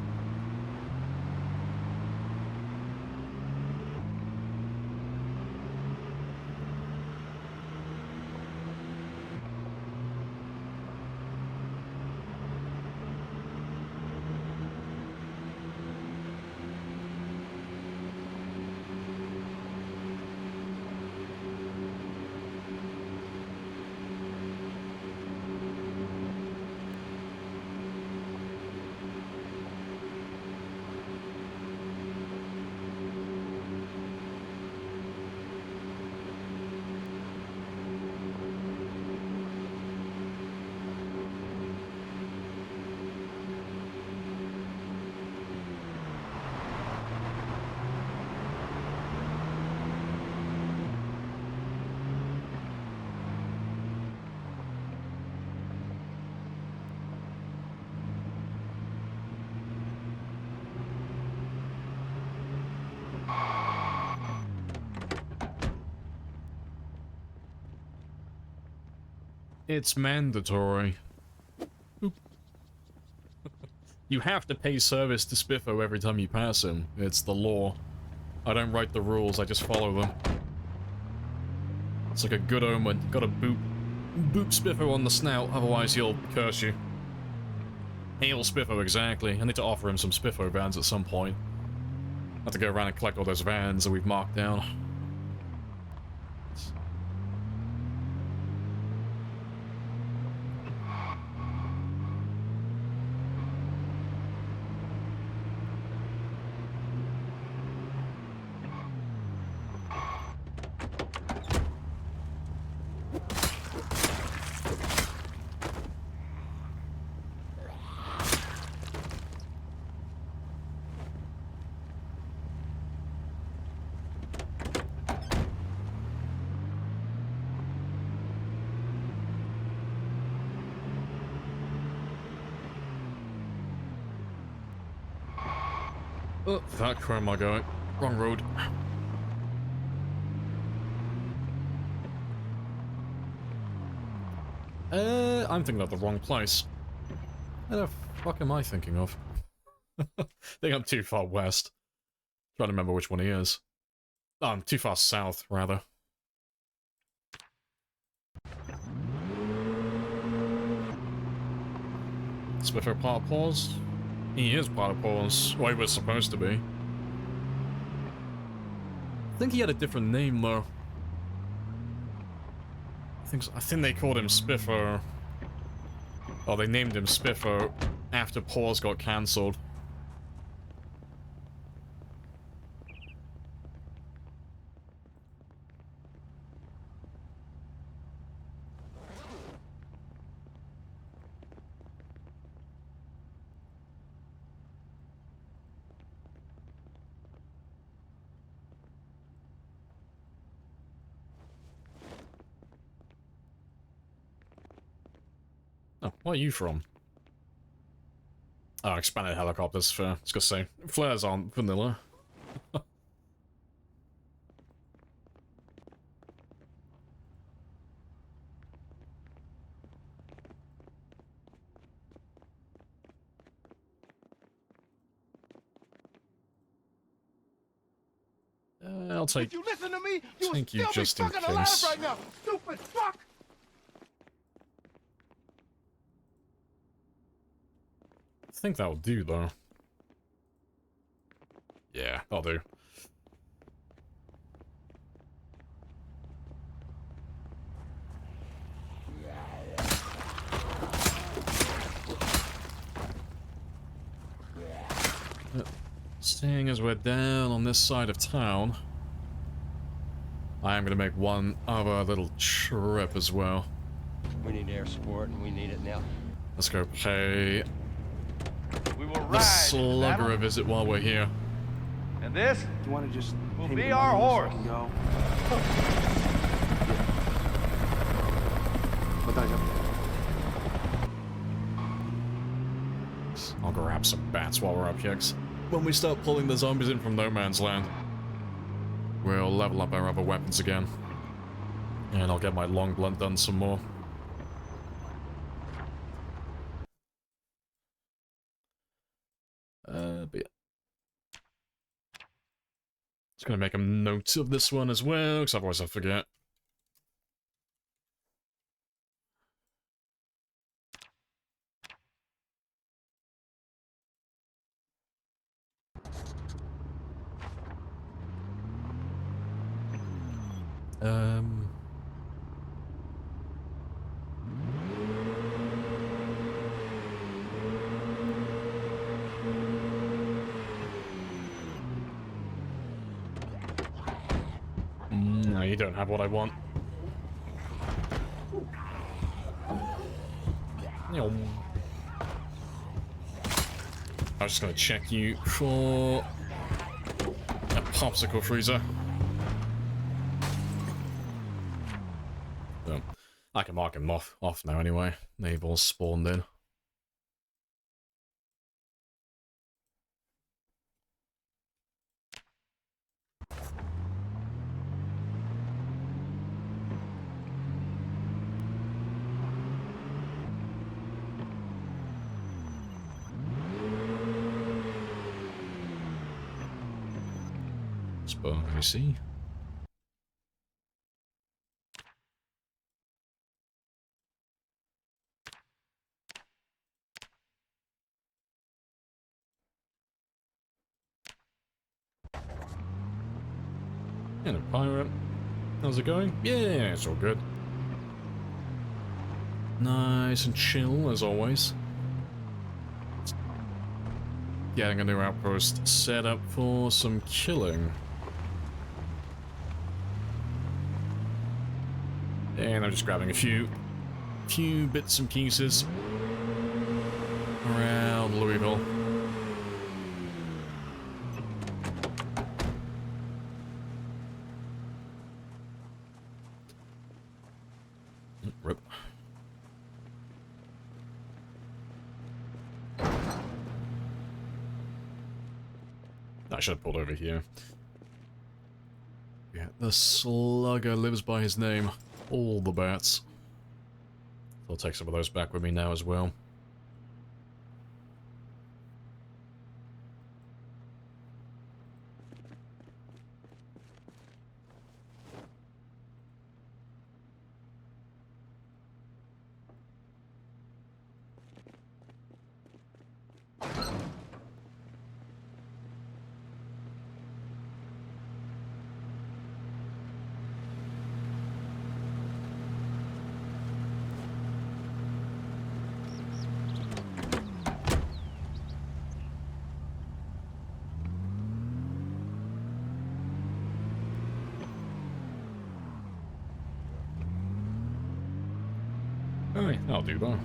It's mandatory. Oop. You have to pay service to Spiffo every time you pass him. It's the law. I don't write the rules, I just follow them. It's like a good omen. Gotta boop Spiffo on the snout, otherwise he'll curse you. Hail Spiffo, exactly. I need to offer him some Spiffo vans at some point. I have to go around and collect all those vans that we've marked down. Oh, fuck, where am I going? Wrong road. I'm thinking of the wrong place. What the fuck am I thinking of? I think I'm too far west. Trying to remember which one he is. Oh, I'm too far south, rather. Spiffer part of pause? He is part of pause. Well, he was supposed to be. I think he had a different name, though. I think they called him Spiffer. Oh, they named him Spiffer after pause got cancelled. Oh, where are you from? Oh, expanded helicopters, fair. I was gonna say, flares aren't vanilla. I'll take... If you listen to me, you will Thank you, still be just in fucking alive case. right now, stupid fuck! I think that'll do, though. Yeah, that'll do. Seeing as we're down on this side of town, I am going to make one other little trip as well. We need air support, and we need it now. Let's go pay We will the ride into slugger battle, a visit while we're here. and this You want to just will pay me be the our money so I horse. can go? What the heck? I'll grab some bats while we're up here, 'cause when we start pulling the zombies in from no man's land, we'll level up our other weapons again. And I'll get my long blunt done some more. But yeah. Just gonna make a note of this one as well, because otherwise I forget. No, you don't have what I want. I was just gonna check you for a popsicle freezer. So, I can mark him off now anyway. They've all spawned in. Spawn, let me see. And a pirate. How's it going? Yeah, it's all good. Nice and chill, as always. Getting a new outpost set up for some killing. And I'm just grabbing a few bits and pieces around Louisville. Rip. I should have pulled over here. Yeah, the slugger lives by his name. All the bats. I'll take some of those back with me now as well. Alright, I'll do that.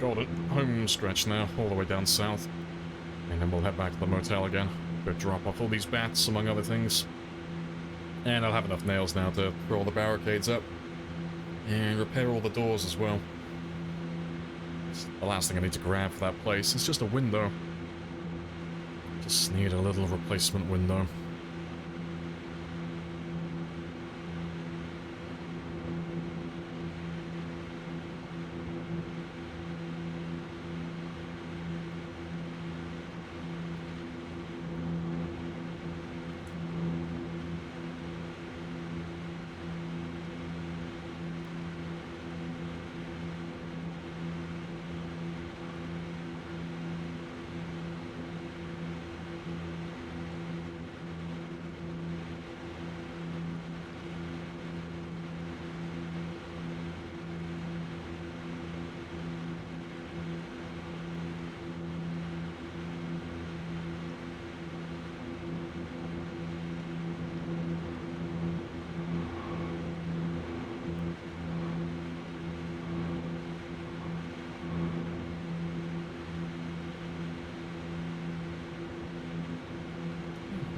Got it. Home stretch now, all the way down south. And then we'll head back to the motel again. Go drop off all these bats, among other things. And I'll have enough nails now to throw all the barricades up. And repair all the doors as well. The last thing I need to grab for that place is just a window. Just need a little replacement window.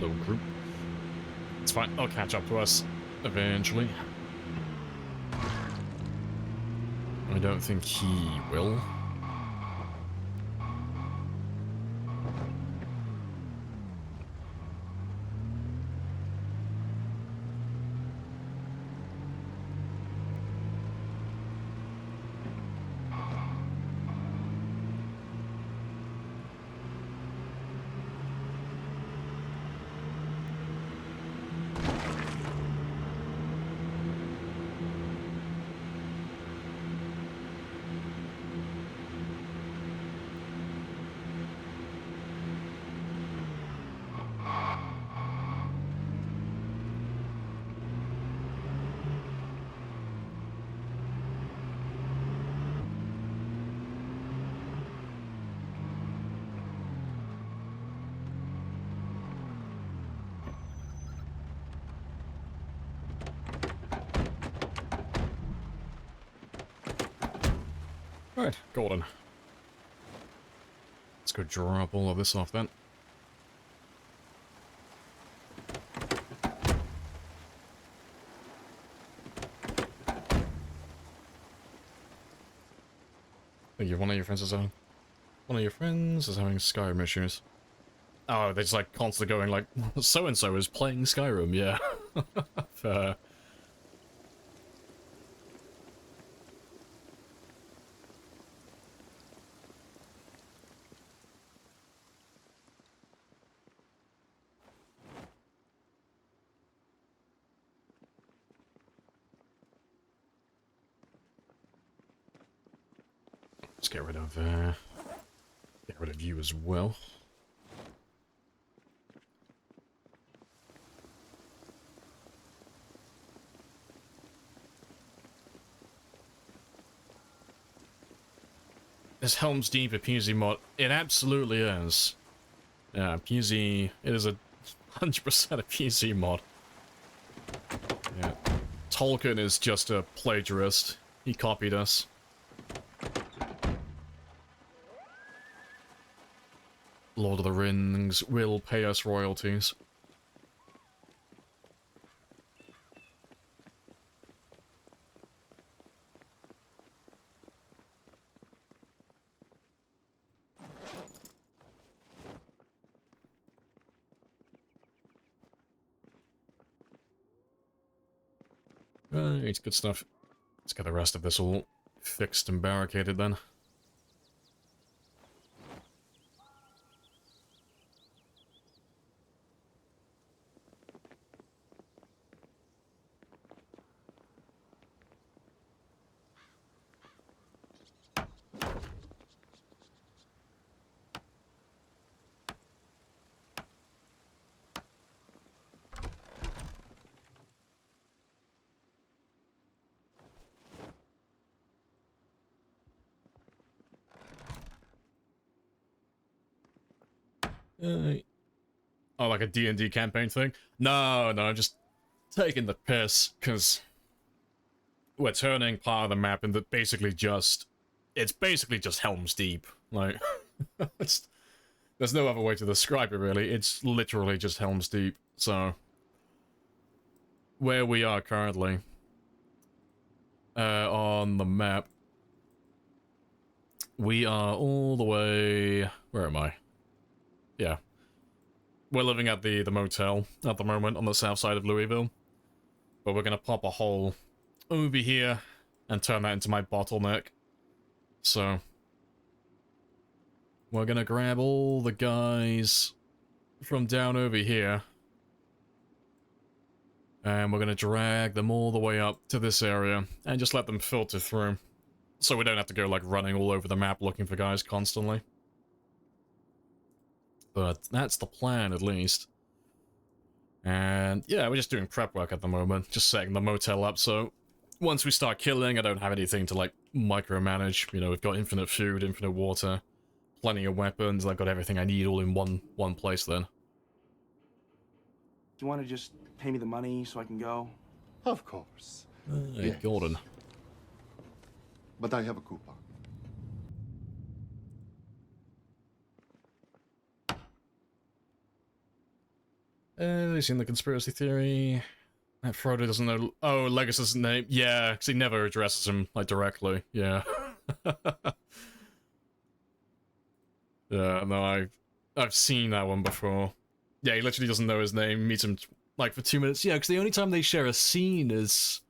Little group. It's fine, they'll catch up to us eventually. I don't think he will. Right, golden. Let's go drop all of this off then. Thank you. One of your friends is having Skyrim issues. Oh, they're just like constantly going like, so and so is playing Skyrim. Yeah. Fair. Let's get rid of you as well. Is Helm's Deep a PZ mod? It absolutely is. Yeah, PZ, it is 100% a PZ mod. Yeah. Tolkien is just a plagiarist. He copied us. Lord of the Rings will pay us royalties. Right, good stuff. Let's get the rest of this all fixed and barricaded then. Oh, like a D&D campaign thing? No, I'm just taking the piss, because we're turning part of the map into basically just it's basically just Helm's Deep. Like, there's no other way to describe it, really. It's literally just Helm's Deep. So, where we are currently on the map, we are all the way... Where am I? Yeah. We're living at the motel at the moment on the south side of Louisville. But we're going to pop a hole over here and turn that into my bottleneck. So, we're going to grab all the guys from down over here. And we're going to drag them all the way up to this area and just let them filter through. So we don't have to go, like, running all over the map looking for guys constantly. But that's the plan, at least. And, yeah, we're just doing prep work at the moment. Just setting the motel up, so once we start killing, I don't have anything to, like, micromanage. You know, we've got infinite food, infinite water, plenty of weapons. I've got everything I need all in one place, then. Do you want to just pay me the money so I can go? Of course. Hey, Yes. Gordon. But I have a coupon. Have you seen the conspiracy theory? That Frodo doesn't know... Oh, Legolas's name? Yeah, because he never addresses him, like, directly. Yeah. Yeah, no, I've seen that one before. Yeah, he literally doesn't know his name, meets him, like, for 2 minutes. Yeah, because the only time they share a scene is...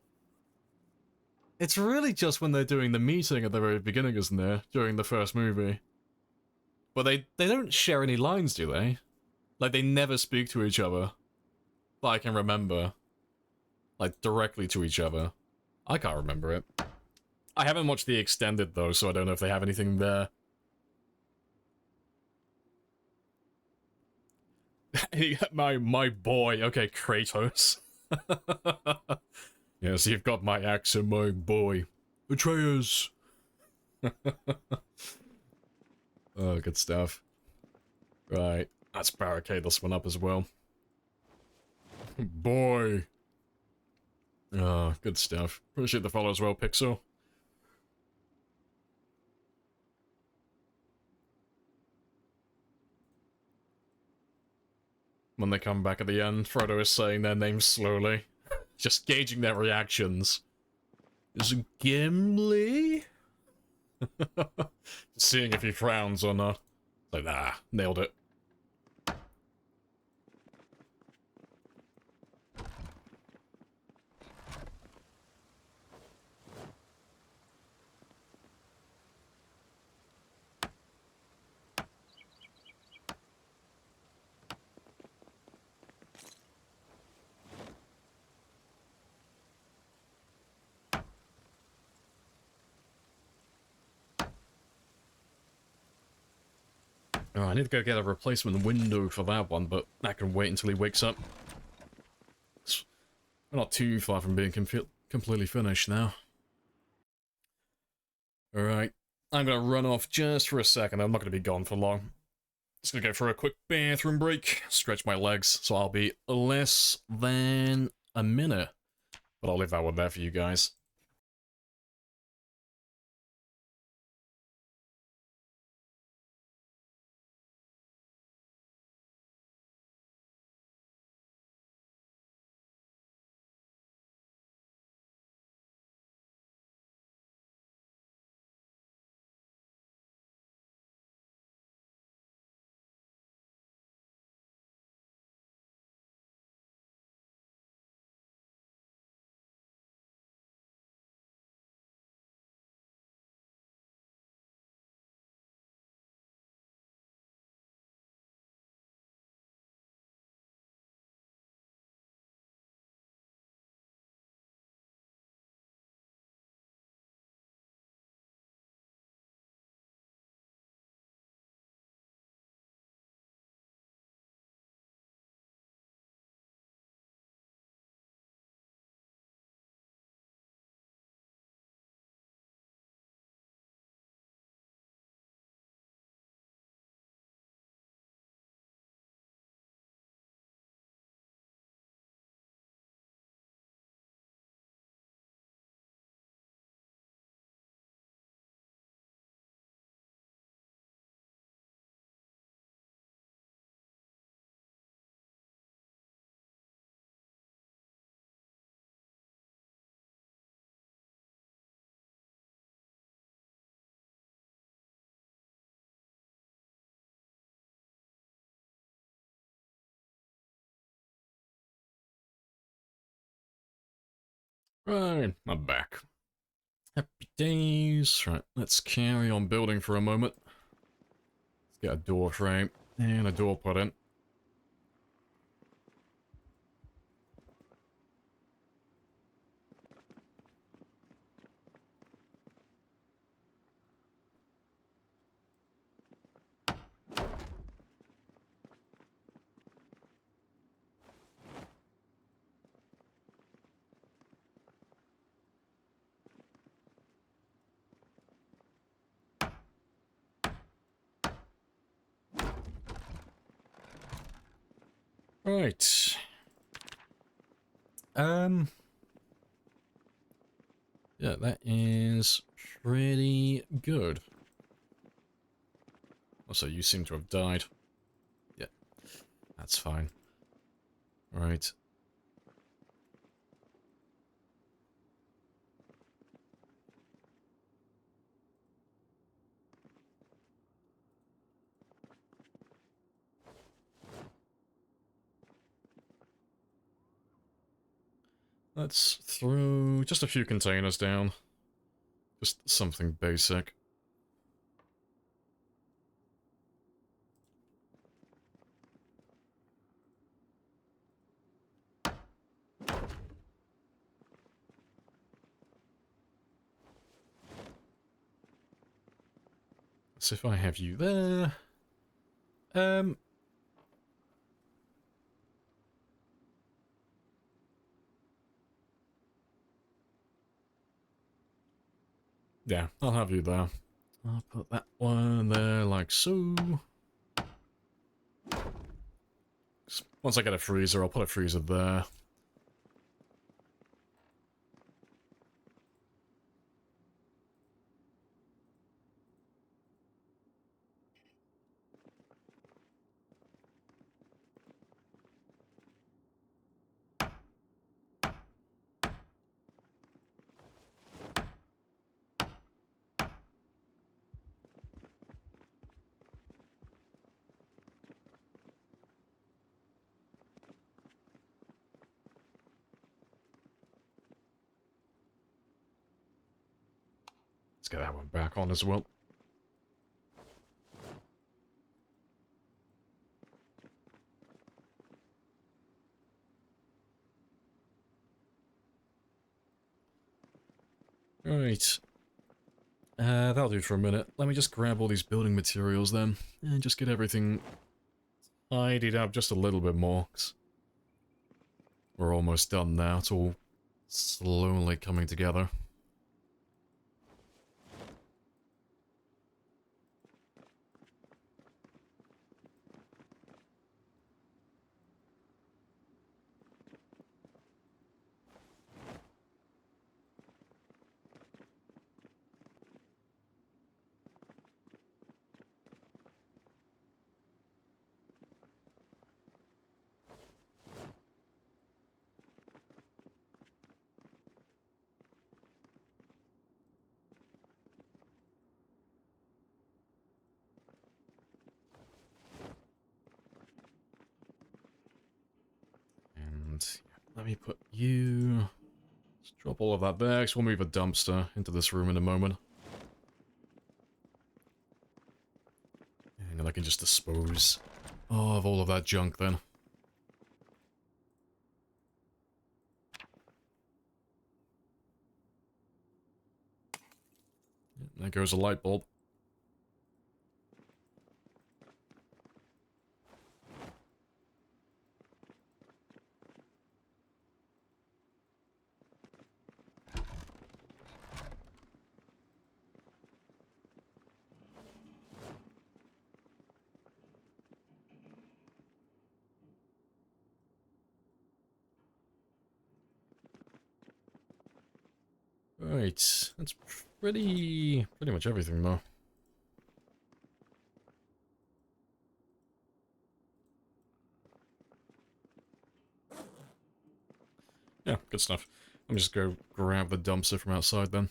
It's really just when they're doing the meeting at the very beginning, isn't there? During the first movie. But they don't share any lines, do they? Like, they never speak to each other. That I can remember. Like, directly to each other. I can't remember it. I haven't watched the extended, though, so I don't know if they have anything there. my boy. Okay, Kratos. Yes, you've got my accent, my boy. Atreus. Oh, good stuff. Right, let's barricade this one up as well. Boy. Oh, good stuff. Appreciate the follow as well, Pixel. When they come back at the end, Frodo is saying their names slowly. Just gauging their reactions. Is it Gimli? Seeing if he frowns or not. Like, nah, nailed it. Oh, I need to go get a replacement window for that one, but that can wait until he wakes up. We're not too far from being completely finished now. Alright, I'm gonna run off just for a second. I'm not gonna be gone for long. Just gonna go for a quick bathroom break, stretch my legs, so I'll be less than a minute. But I'll leave that one there for you guys. Right, I'm back. Happy days. Right, let's carry on building for a moment. Let's get a door frame and a door put in. Right. Yeah, that is pretty good. Also, you seem to have died. Yeah, that's fine. Right. Let's throw just a few containers down. Just something basic. So if I have you there... Yeah, I'll have you there. I'll put that one there like so. Once I get a freezer, I'll put a freezer there. Let's get that one back on as well. Right. That'll do for a minute. Let me just grab all these building materials then, and just get everything tidied up just a little bit more. 'Cause we're almost done now. It's all slowly coming together. And let me put you... Just drop all of that there, because we'll move a dumpster into this room in a moment. And then I can just dispose of all of that junk then. There goes a light bulb. Right, that's pretty much everything though. Yeah, good stuff. Let me just go grab the dumpster from outside then.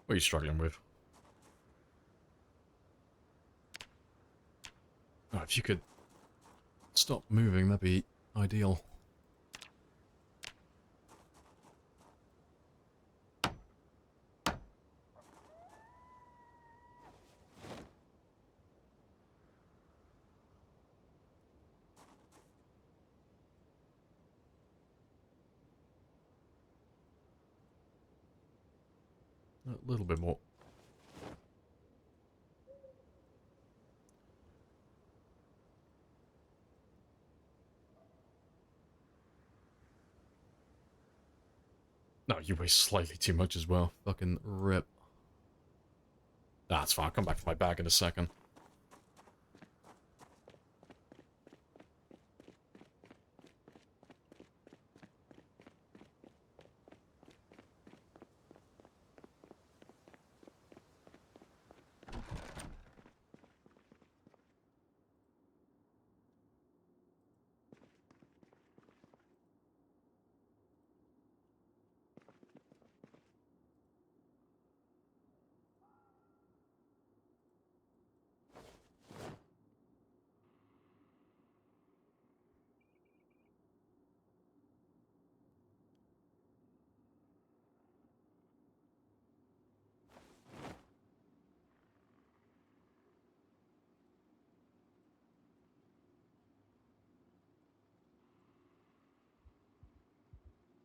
What are you struggling with? Oh, if you could stop moving, that'd be ideal. A little bit more. No, you weigh slightly too much as well. Fucking rip. That's fine. I'll come back for my bag in a second.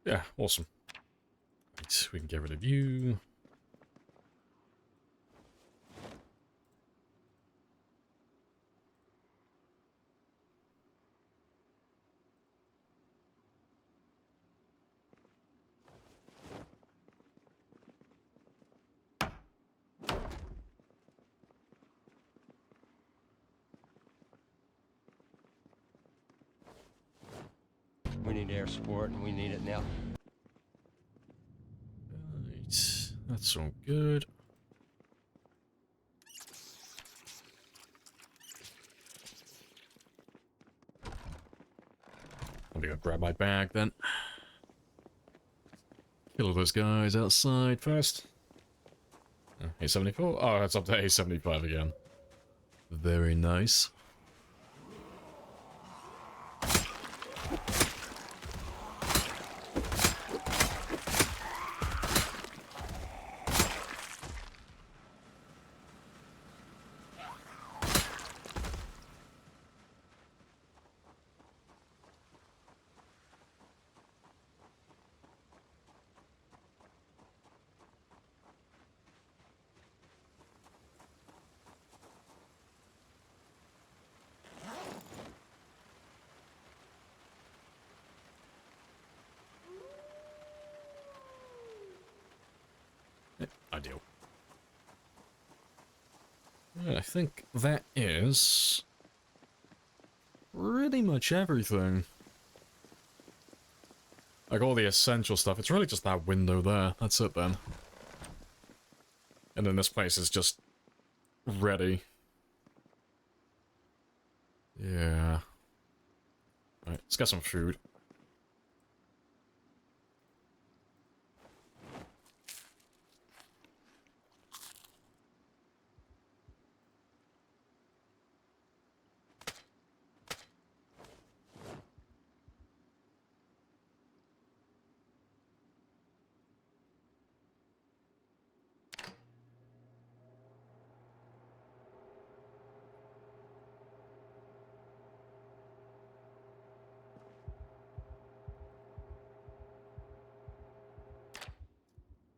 Yeah, awesome. Right, we can get rid of you. We need air support, and we need it now. Right, that's all good. Let me go grab my bag then. Kill all those guys outside first. A74? Oh, it's up to A75 again. Very nice. Ideal. Yeah, I think that is pretty much everything. Like all the essential stuff. It's really just that window there. That's it then. And then this place is just ready. Yeah. Alright, let's get some food.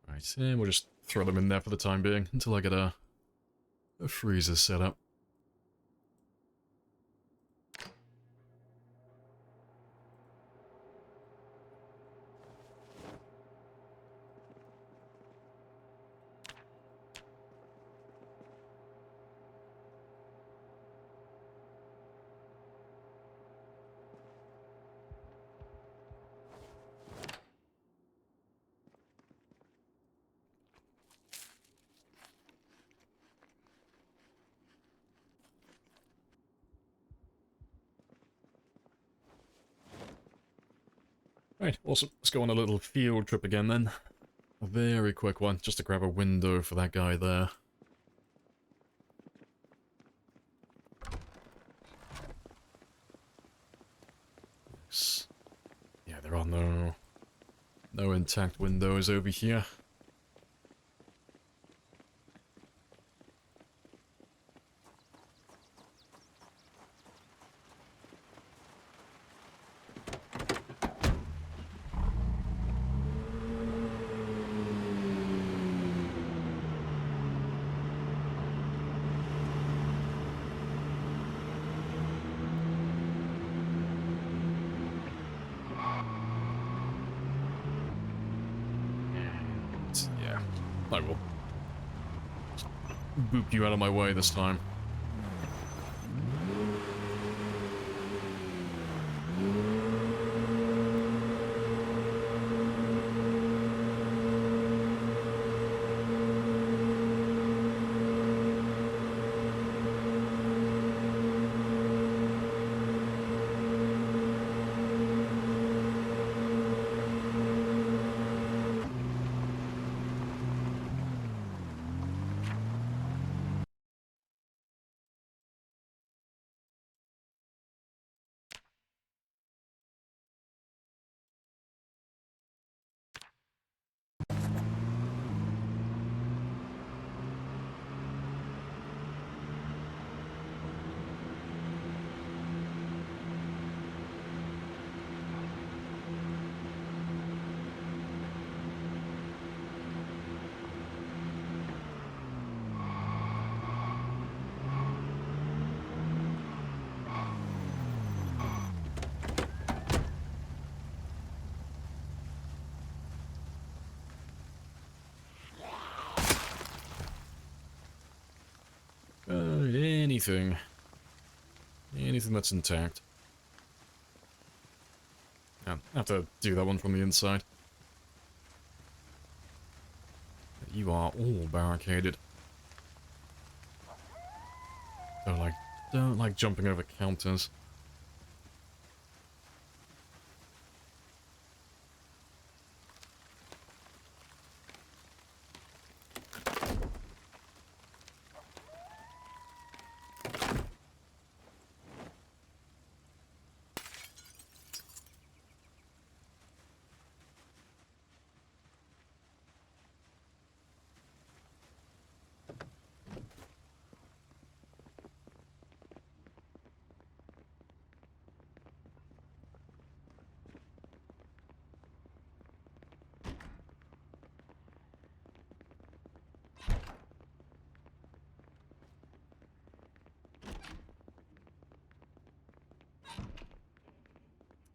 Right, and we'll just throw them in there for the time being until I get a freezer set up. Right, awesome. Let's go on a little field trip again then. A very quick one, just to grab a window for that guy there. Yeah, there are no intact windows over here. Yeah, I will boop you out of my way this time. Anything. Anything that's intact. I have to do that one from the inside. You are all barricaded. Don't like jumping over counters.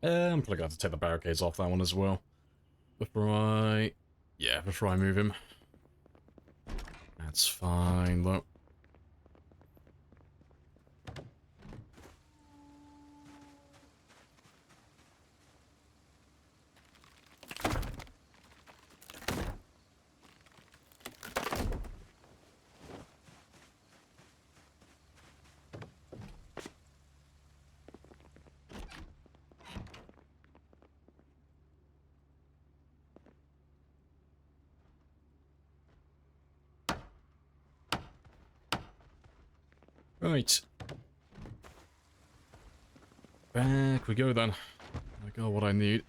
I'm probably going to take the barricades off that one as well. Before I move him. That's fine, look. Right. Back we go then. I got what I need.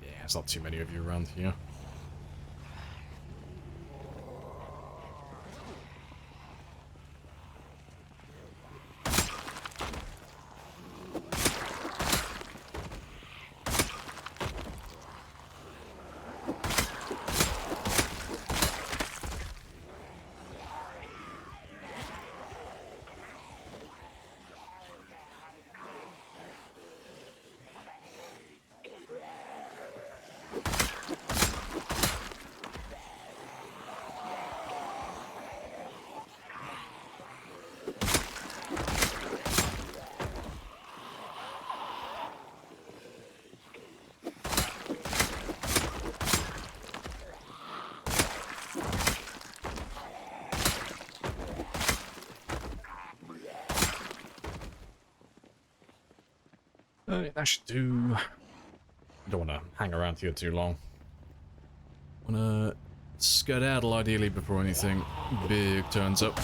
Yeah, there's not too many of you around here. That should do. Don't want to hang around here too long. Wanna skedaddle ideally before anything big turns up.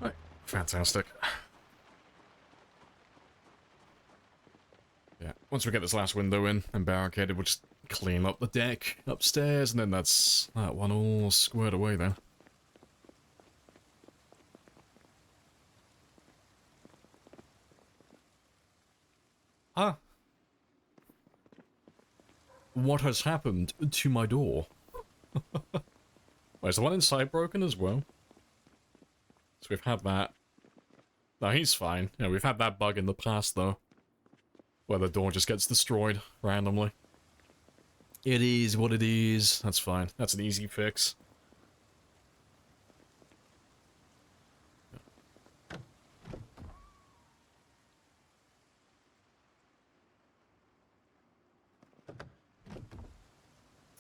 Right, fantastic. Yeah, once we get this last window in and barricaded, we'll just clean up the deck upstairs, and then that's that one all squared away then. Ah. What has happened to my door? Wait, is the one inside broken as well? So we've had that. No, he's fine. Yeah, we've had that bug in the past, though. Where the door just gets destroyed randomly. It is what it is. That's fine. That's an easy fix.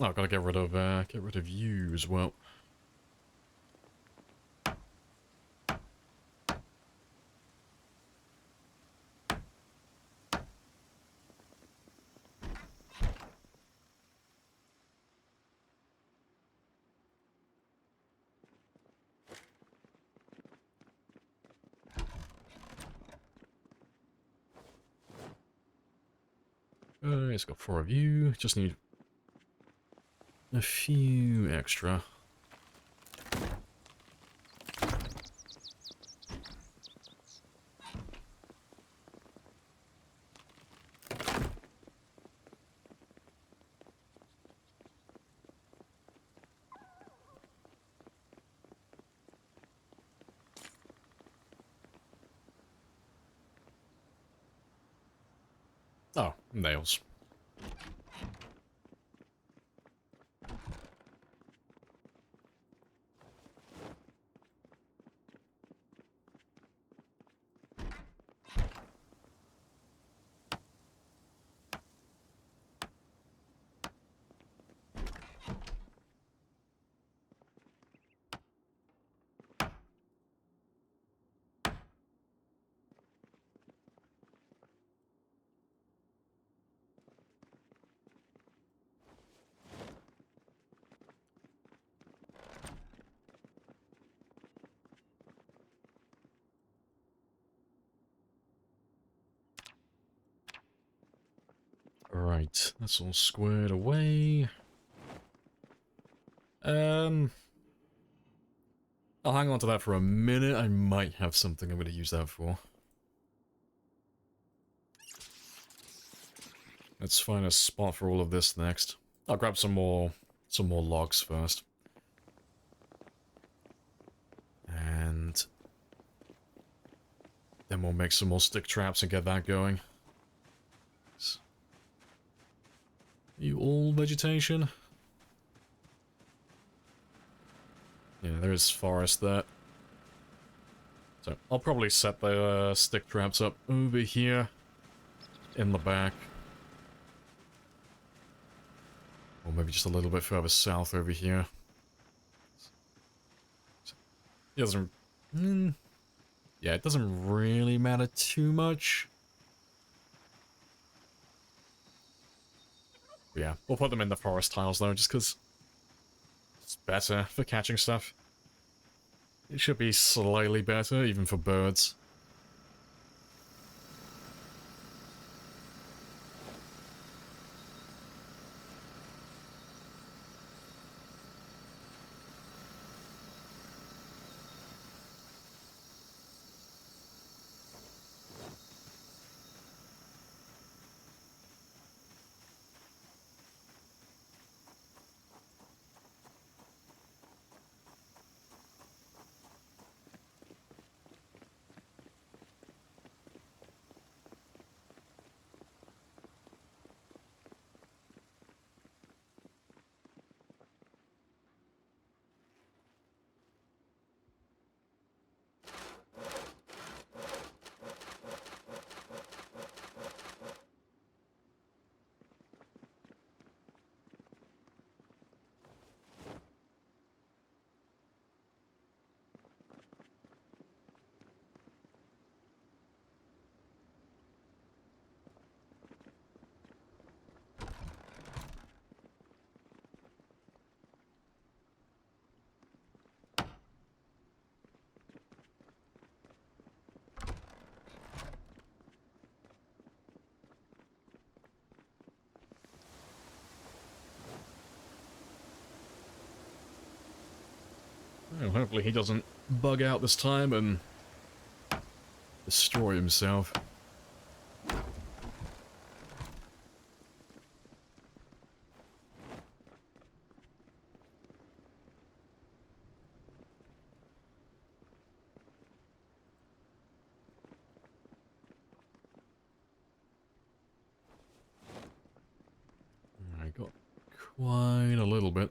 Oh, I've got to get rid of you as well. It's got 4 of you. Just need a few extra. Oh, nails. Right, that's all squared away. I'll hang on to that for a minute. I might have something I'm going to use that for. Let's find a spot for all of this next. I'll grab some more logs first. And then we'll make some more stick traps and get that going. Are you all vegetation? Yeah, there's forest there. So I'll probably set the stick traps up over here in the back. Or maybe just a little bit further south over here. It doesn't... yeah, it doesn't really matter too much. Yeah, we'll put them in the forest tiles though, just because it's better for catching stuff. It should be slightly better, even for birds. Well, hopefully he doesn't bug out this time and destroy himself. I got quite a little bit.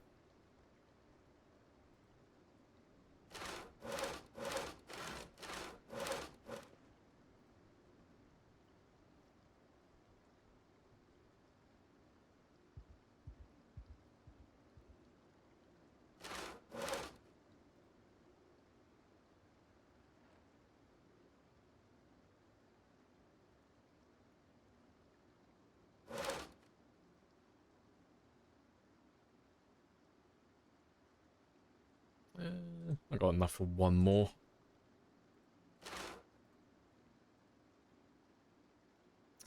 I got enough for one more.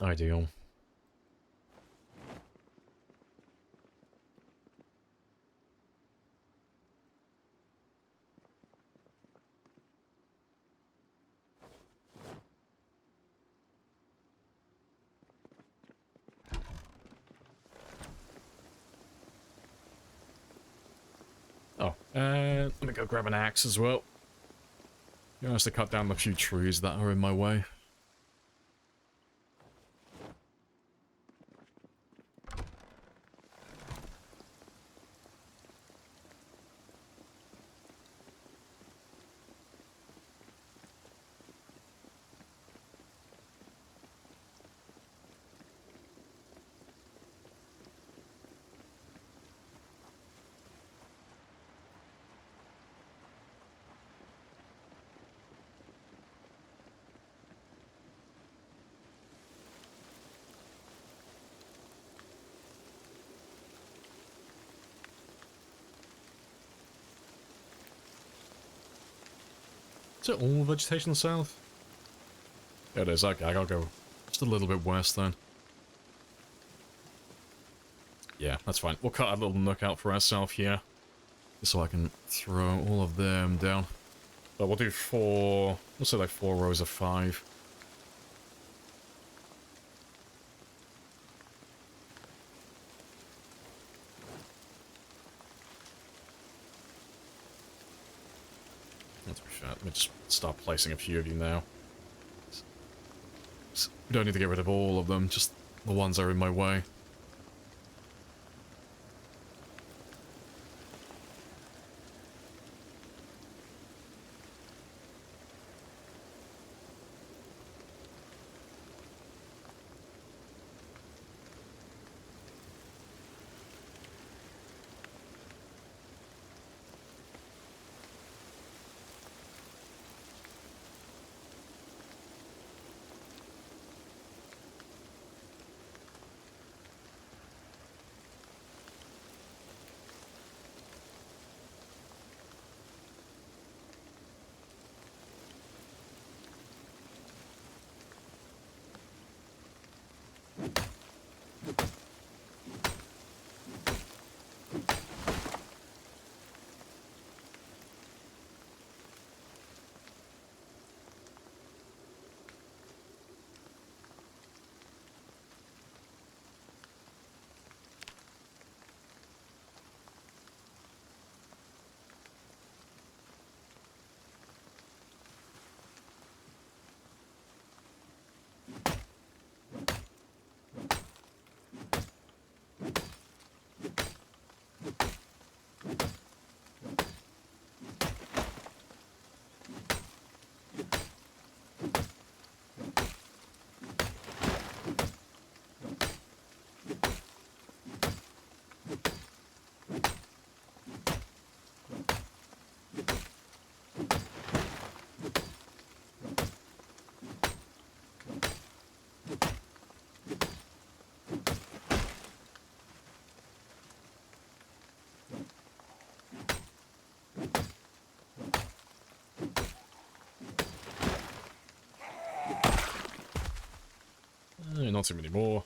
Ideal. Oh, let me go grab an axe as well. Just to cut down the few trees that are in my way. Is it all vegetation south? It is, okay, I gotta go just a little bit west then. Yeah, that's fine. We'll cut a little nook out for ourselves here. Just so I can throw all of them down. But we'll do four, let's say like 4 rows of 5. That's pretty fair. Let me just start placing a few of you now. We don't need to get rid of all of them, just the ones that are in my way. not too many more.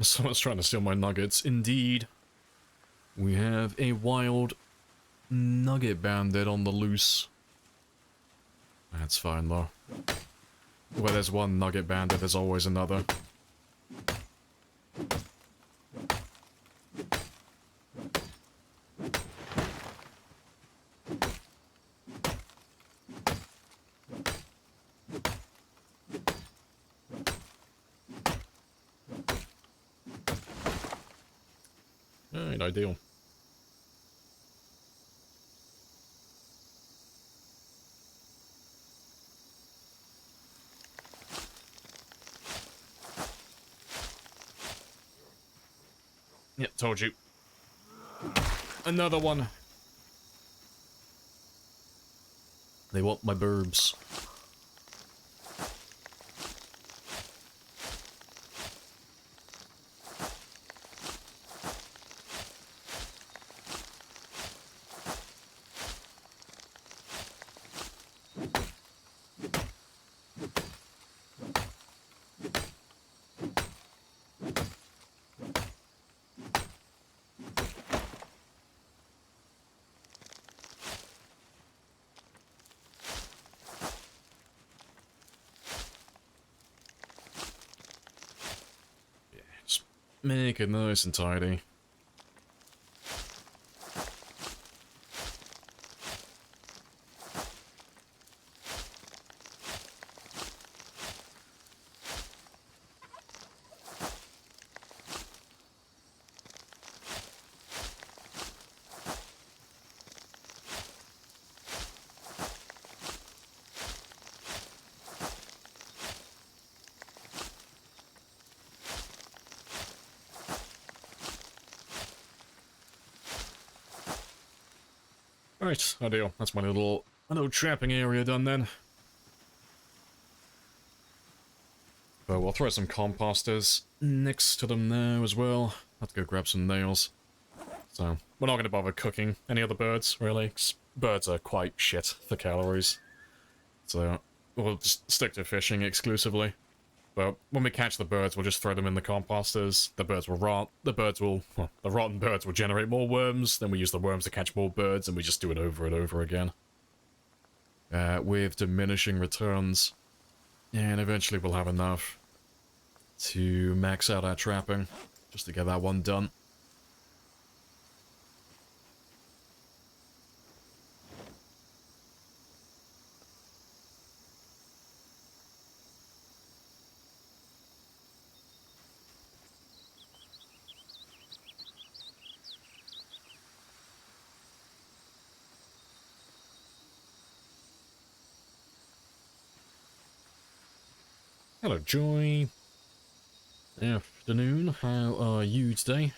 Someone's trying to steal my nuggets. Indeed. We have a wild nugget bandit on the loose. That's fine, though. Where there's one nugget bandit, there's always another. Ain't ideal. Yep, told you. Another one. They want my burbs. Make it nice and tidy. Right, ideal. That's my little trapping area done then. But we'll throw some composters next to them now as well. Have to go grab some nails. So, we're not going to bother cooking any other birds, really, 'cause birds are quite shit for calories. So, we'll just stick to fishing exclusively. But when we catch the birds, we'll just throw them in the composters. The birds will rot. The rotten birds will generate more worms. Then we use the worms to catch more birds, and we just do it over and over again. With diminishing returns. And eventually we'll have enough to max out our trapping, just to get that one done. Hello, Joy. Afternoon. How are you today?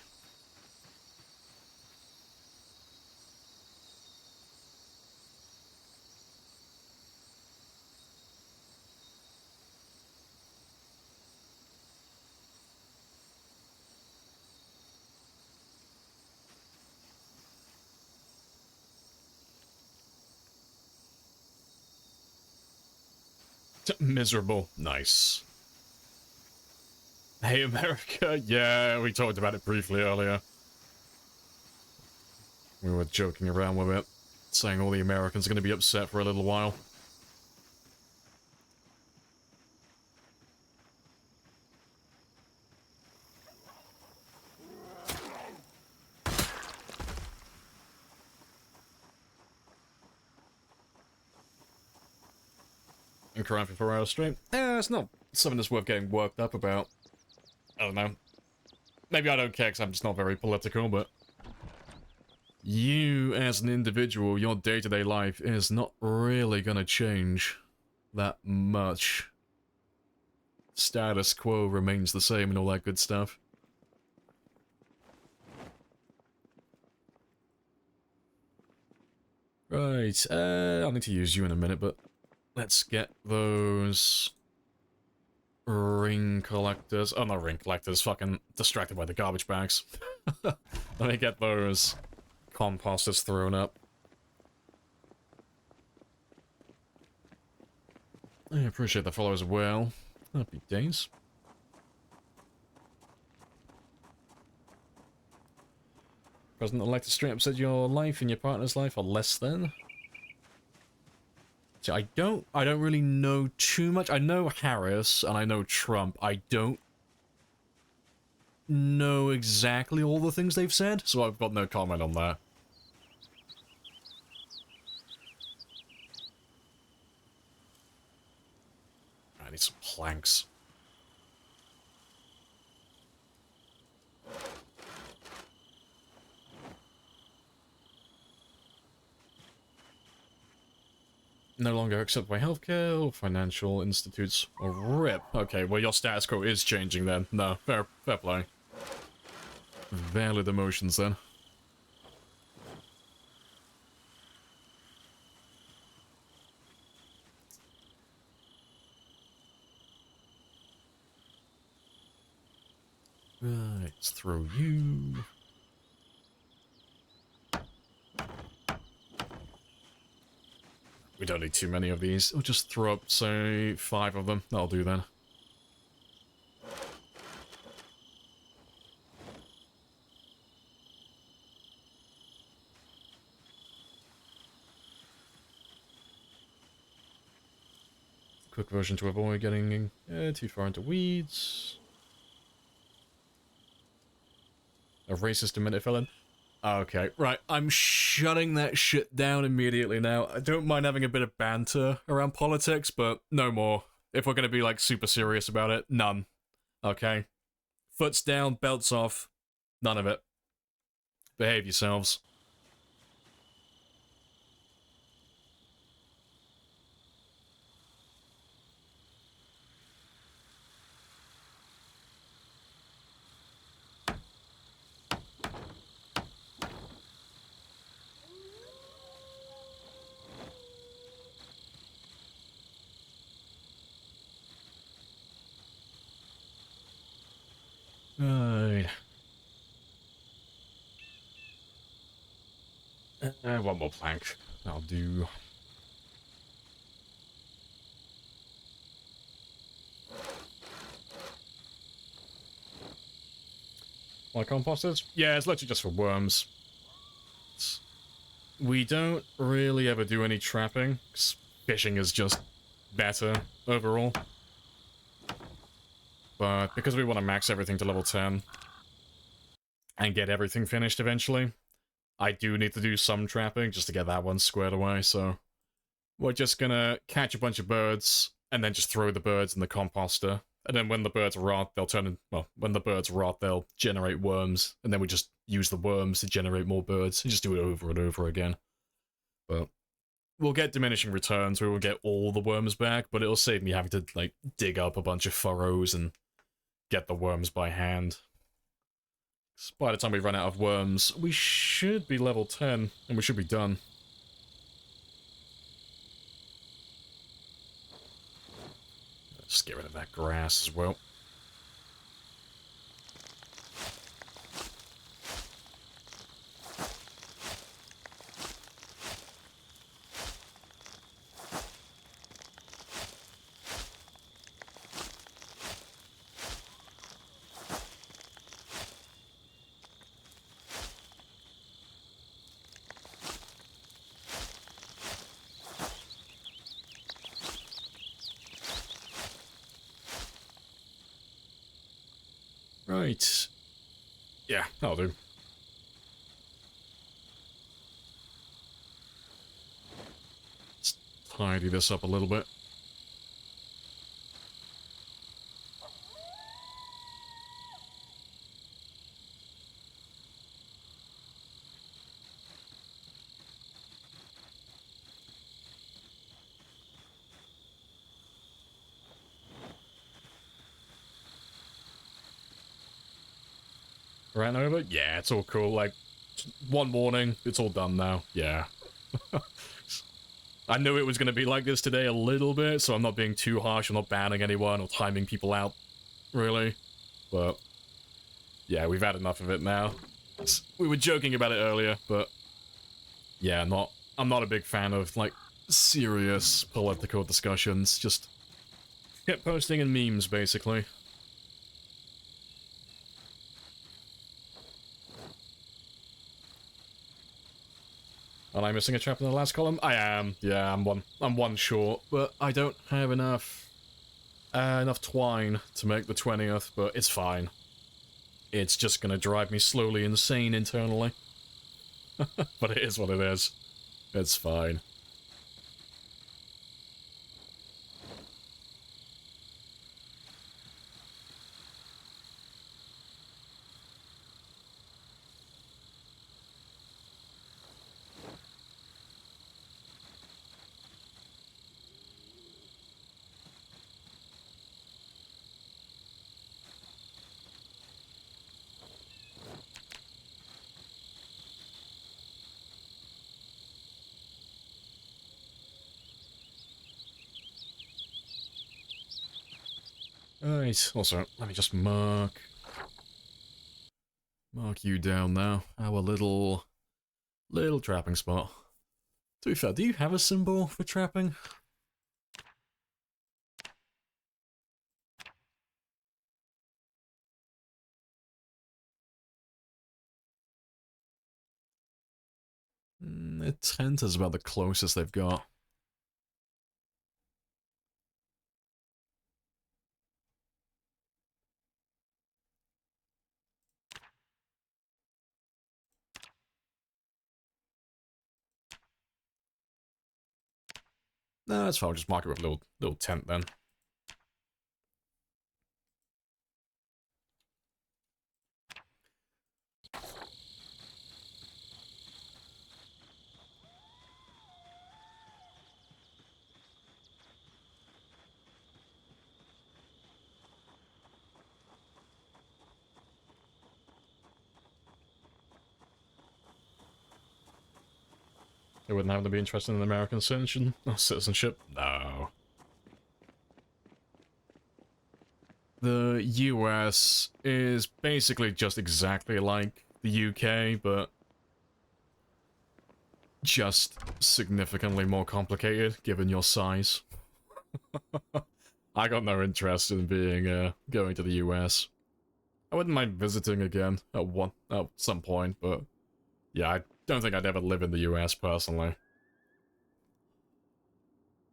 Miserable. Nice. Hey, America. Yeah, we talked about it briefly earlier. We were joking around with it, saying all the Americans are going to be upset for a little while. And crying for 4 hours straight. It's not something that's worth getting worked up about. I don't know. Maybe I don't care because I'm just not very political, but... You, as an individual, your day-to-day life is not really gonna change that much. Status quo remains the same and all that good stuff. Right, I'll need to use you in a minute, but let's get those ring collectors. Oh, not ring collectors, fucking distracted by the garbage bags. Let me get those composters thrown up. I appreciate the follow as well. Happy days. President-elect straight up said your life and your partner's life are less than. So I don't really know too much. I know Harris and I know Trump. I don't know exactly all the things they've said, so I've got no comment on that. I need some planks. No longer accepted by healthcare or financial institutes or RIP. Okay, well your status quo is changing then. No, fair play. Valid emotions then. Right, let's throw you. We don't need too many of these. We'll just throw up, say, 5 of them. That'll do then. Quick version to avoid getting too far into weeds. A racist admitted felon. Okay, right, I'm shutting that shit down immediately now. I don't mind having a bit of banter around politics, but no more. If we're gonna be, like, super serious about it, none. Okay? Foot's down, belts off, none of it. Behave yourselves. Right. One more plank. I'll do. My composters? Yeah, it's literally just for worms. We don't really ever do any trapping, 'cause fishing is just better overall. But because we want to max everything to level 10 and get everything finished eventually, I do need to do some trapping just to get that one squared away, so we're just gonna catch a bunch of birds and then just throw the birds in the composter. And then when the birds rot, they'll turn in, well, when the birds rot, they'll generate worms, and then we just use the worms to generate more birds, and just do it over and over again. But we'll get diminishing returns, we will get all the worms back, but it'll save me having to, like, dig up a bunch of furrows and get the worms by hand. By the time we run out of worms, we should be level 10, and we should be done. Just get rid of that grass as well. Right. Yeah, that'll do. Let's tidy this up a little bit. Ran over? Yeah, it's all cool. Like, one morning, it's all done now. Yeah. I knew it was going to be like this today a little bit, so I'm not being too harsh. I'm not banning anyone or timing people out, really. But, yeah, we've had enough of it now. We were joking about it earlier, but, yeah, I'm not a big fan of, like, serious political discussions. Just kept posting in memes, basically. Am I missing a trap in the last column? I am. Yeah, I'm one short, but I don't have enough twine to make the 20th, but it's fine. It's just gonna drive me slowly insane internally. But it is what it is. It's fine. Right, also, let me just mark you down now. Our little trapping spot. To be fair, do you have a symbol for trapping? A tent is about the closest they've got. No, that's fine. I'll just mark it with a little tent then. They wouldn't have to be interested in American citizenship? No. The US is basically just exactly like the UK, but just significantly more complicated, given your size. I got no interest in being, going to the US. I wouldn't mind visiting again at some point, but yeah, I don't think I'd ever live in the US personally.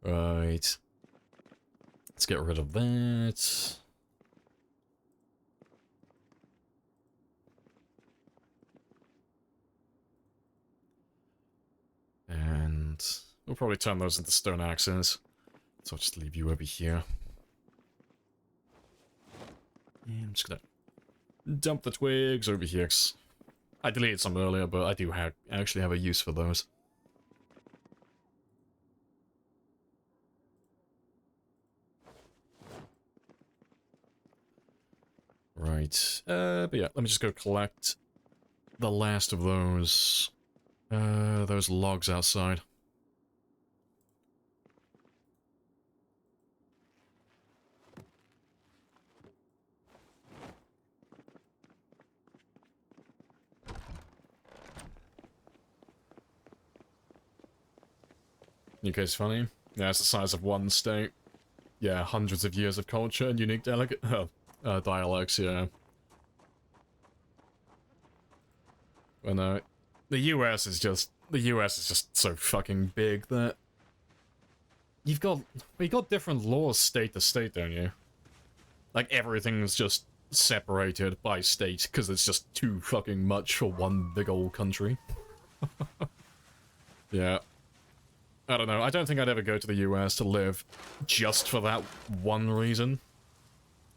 Right. Let's get rid of that. And we'll probably turn those into stone axes. So I'll just leave you over here. And I'm just gonna dump the twigs over here. I deleted some earlier, but I do actually have a use for those. Right. But yeah, let me just go collect the last of those logs outside. UK's funny. Yeah, it's the size of one state. Yeah, hundreds of years of culture and unique dialects, yeah. But no, the US is just so fucking big that you've got different laws state to state, don't you? Like everything's just separated by state because it's just too fucking much for one big old country. Yeah. I don't know, I don't think I'd ever go to the US to live just for that one reason.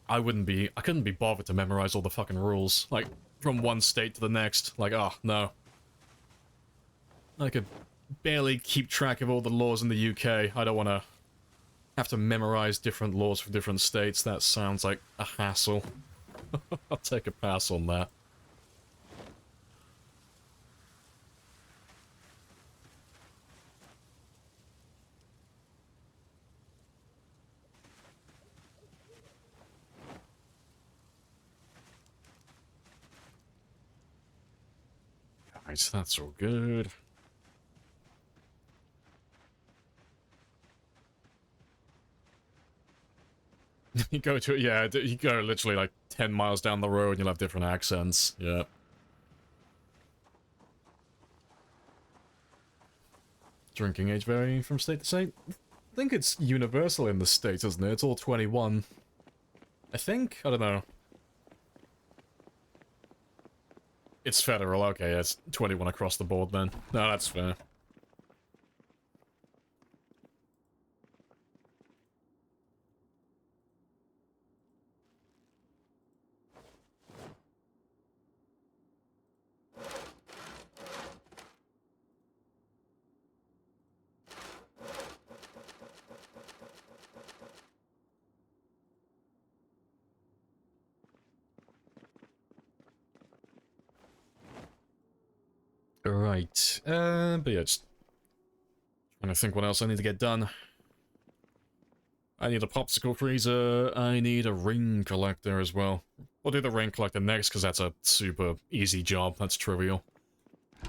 I couldn't be bothered to memorize all the fucking rules, like, from one state to the next. Like, oh, no. I could barely keep track of all the laws in the UK. I don't want to have to memorize different laws for different states. That sounds like a hassle. I'll take a pass on that. Right, that's all good. You go to, yeah, you go literally like 10 miles down the road and you'll have different accents. Yeah. Drinking age varying from state to state? I think it's universal in the States, isn't it? It's all 21. I think? I don't know. It's federal, okay, yeah, it's 21 across the board then. No, that's fair. Right, but yeah, just trying to think what else I need to get done. I need a popsicle freezer, I need a ring collector as well. We'll do the ring collector next, because that's a super easy job, that's trivial.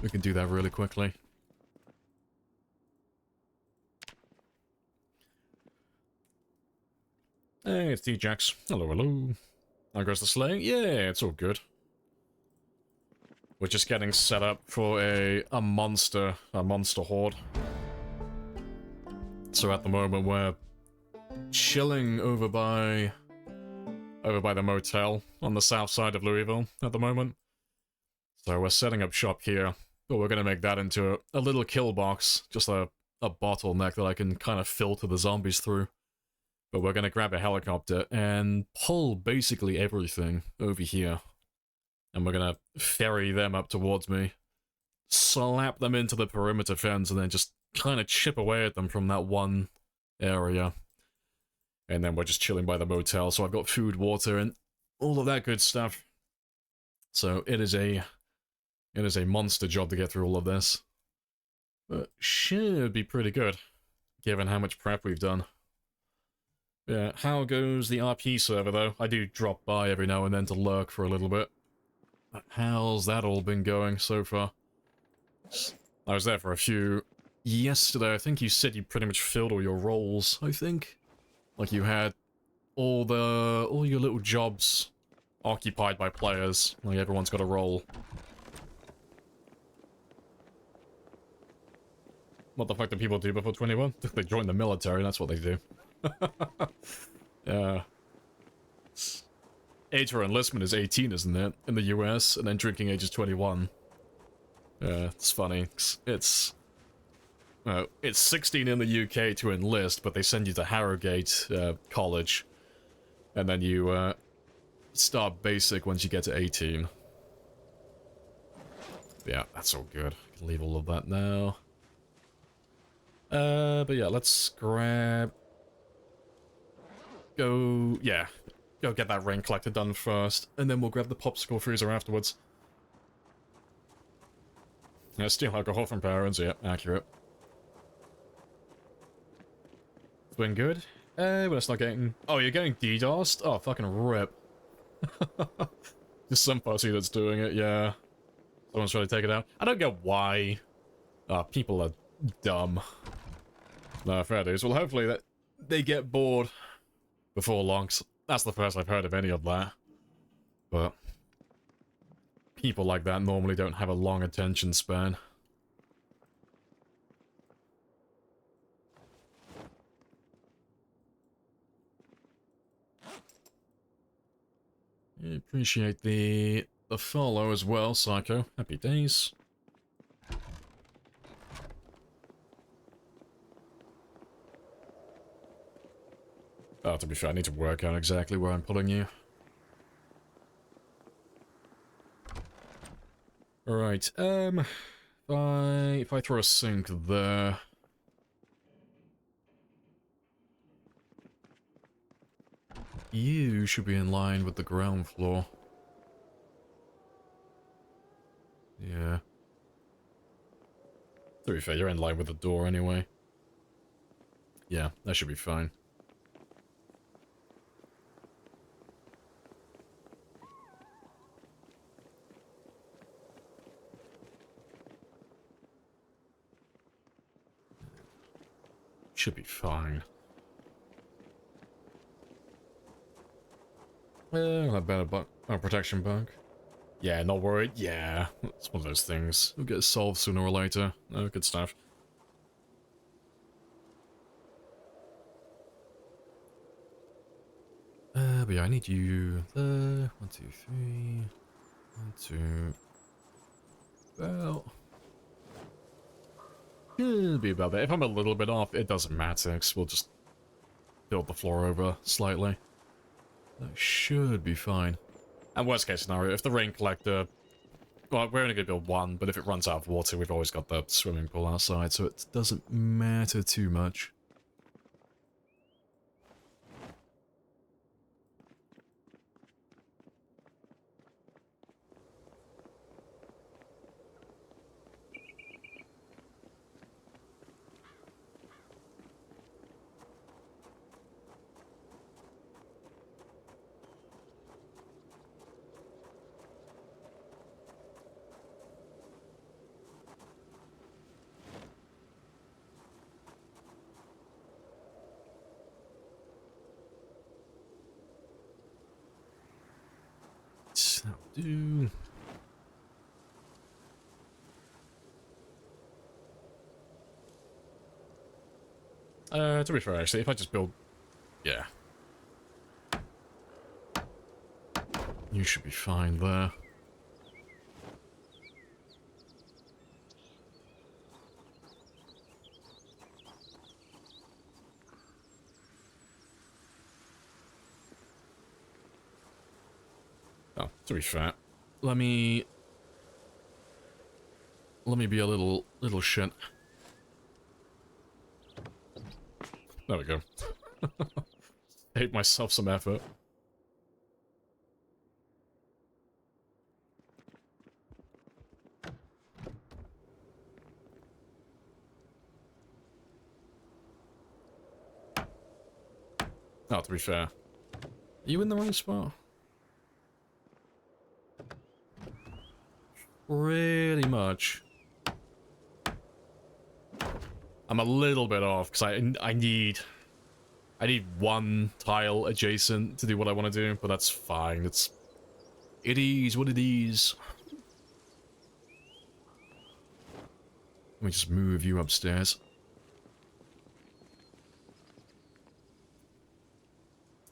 We can do that really quickly. Hey, it's T-Jax. Hello, hello. How goes the slaying? Yeah, it's all good. We're just getting set up for a monster horde. So at the moment we're chilling over by the motel on the south side of Louisville at the moment. So we're setting up shop here, but we're gonna make that into a little kill box, just a bottleneck that I can kind of filter the zombies through. But we're gonna grab a helicopter and pull basically everything over here. And we're gonna ferry them up towards me, slap them into the perimeter fence, and then just kind of chip away at them from that one area. And then we're just chilling by the motel, so I've got food, water, and all of that good stuff. So it is a monster job to get through all of this. But should be pretty good, given how much prep we've done. Yeah, how goes the RP server, though? I do drop by every now and then to lurk for a little bit. How's that all been going so far? I was there for a few yesterday. I think you said you pretty much filled all your roles, I think. Like you had all your little jobs occupied by players. Like everyone's got a role. What the fuck do people do before 21? They join the military, that's what they do. Yeah. Age for enlistment is 18, isn't it? In the US, and then drinking age is 21. Yeah, it's funny. It's 16 in the UK to enlist, but they send you to Harrogate College. And then you start basic once you get to 18. Yeah, that's all good. I can leave all of that now. But yeah, let's grab... Go get that ring collector done first, and then we'll grab the popsicle freezer afterwards. Yeah, steal alcohol from parents, yeah, accurate. It's been good. But it's not getting... Oh, you're getting DDoSed? Oh, fucking rip. Just some pussy that's doing it, yeah. Someone's trying to take it out. I don't get why. People are dumb. No, fair dues. Well, hopefully that they get bored before long. 'Cause that's the first I've heard of any of that. But people like that normally don't have a long attention span. I appreciate the follow as well, Psycho. Happy days. Oh, to be fair, I need to work out exactly where I'm putting you. Alright, if I throw a sink there... You should be in line with the ground floor. Yeah. To be fair, you're in line with the door anyway. Yeah, that should be fine. Should be fine. A better bug. Oh, protection bug. Yeah, not worried. Yeah, it's one of those things. It'll get solved sooner or later. Oh, good stuff. But yeah, I need you there. 1, 2, 3. 1, 2. Well, it'll be about that. If I'm a little bit off, it doesn't matter, 'cause we'll just build the floor over slightly. That should be fine. And worst case scenario, if the rain collector... Well, we're only going to build one, but if it runs out of water, we've always got the swimming pool outside, so it doesn't matter too much. That'll do. To be fair, actually, if I just build... Yeah. You should be fine there. Oh, to be fair, let me be a little shit. There we go. Hate myself some effort. Oh, to be fair, are you in the right spot? Pretty much. I'm a little bit off because I need one tile adjacent to do what I want to do, but that's fine. It is what it is. Let me just move you upstairs.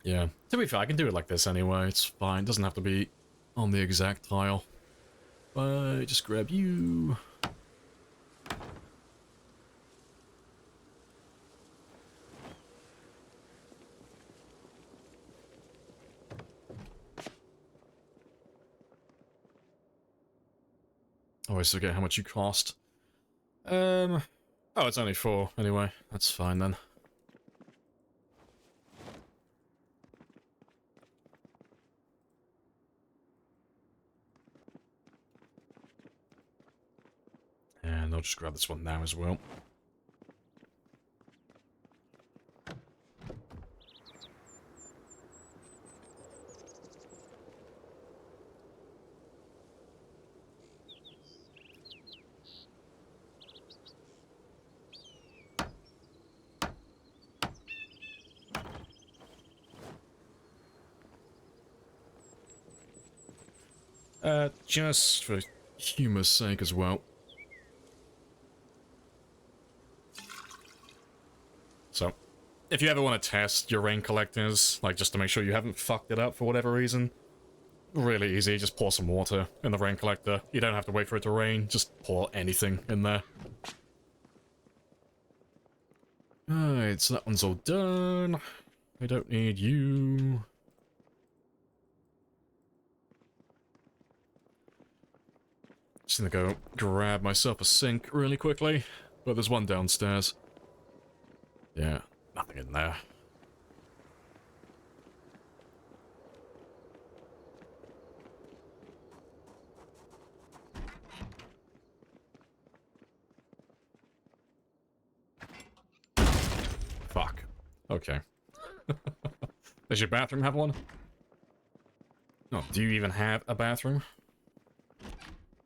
Yeah, to be fair, I can do it like this anyway. It's fine. It doesn't have to be on the exact tile. But just grab you. Always forget how much you cost. Oh, it's only 4 anyway. That's fine then. And I'll just grab this one now as well. Just for humor's sake as well. So, if you ever want to test your rain collectors, like just to make sure you haven't fucked it up for whatever reason, really easy, just pour some water in the rain collector. You don't have to wait for it to rain, just pour anything in there. Alright, so that one's all done. I don't need you. Just gonna go grab myself a sink really quickly, but there's one downstairs. Yeah, nothing in there. Fuck. Okay. Does your bathroom have one? Oh, do you even have a bathroom?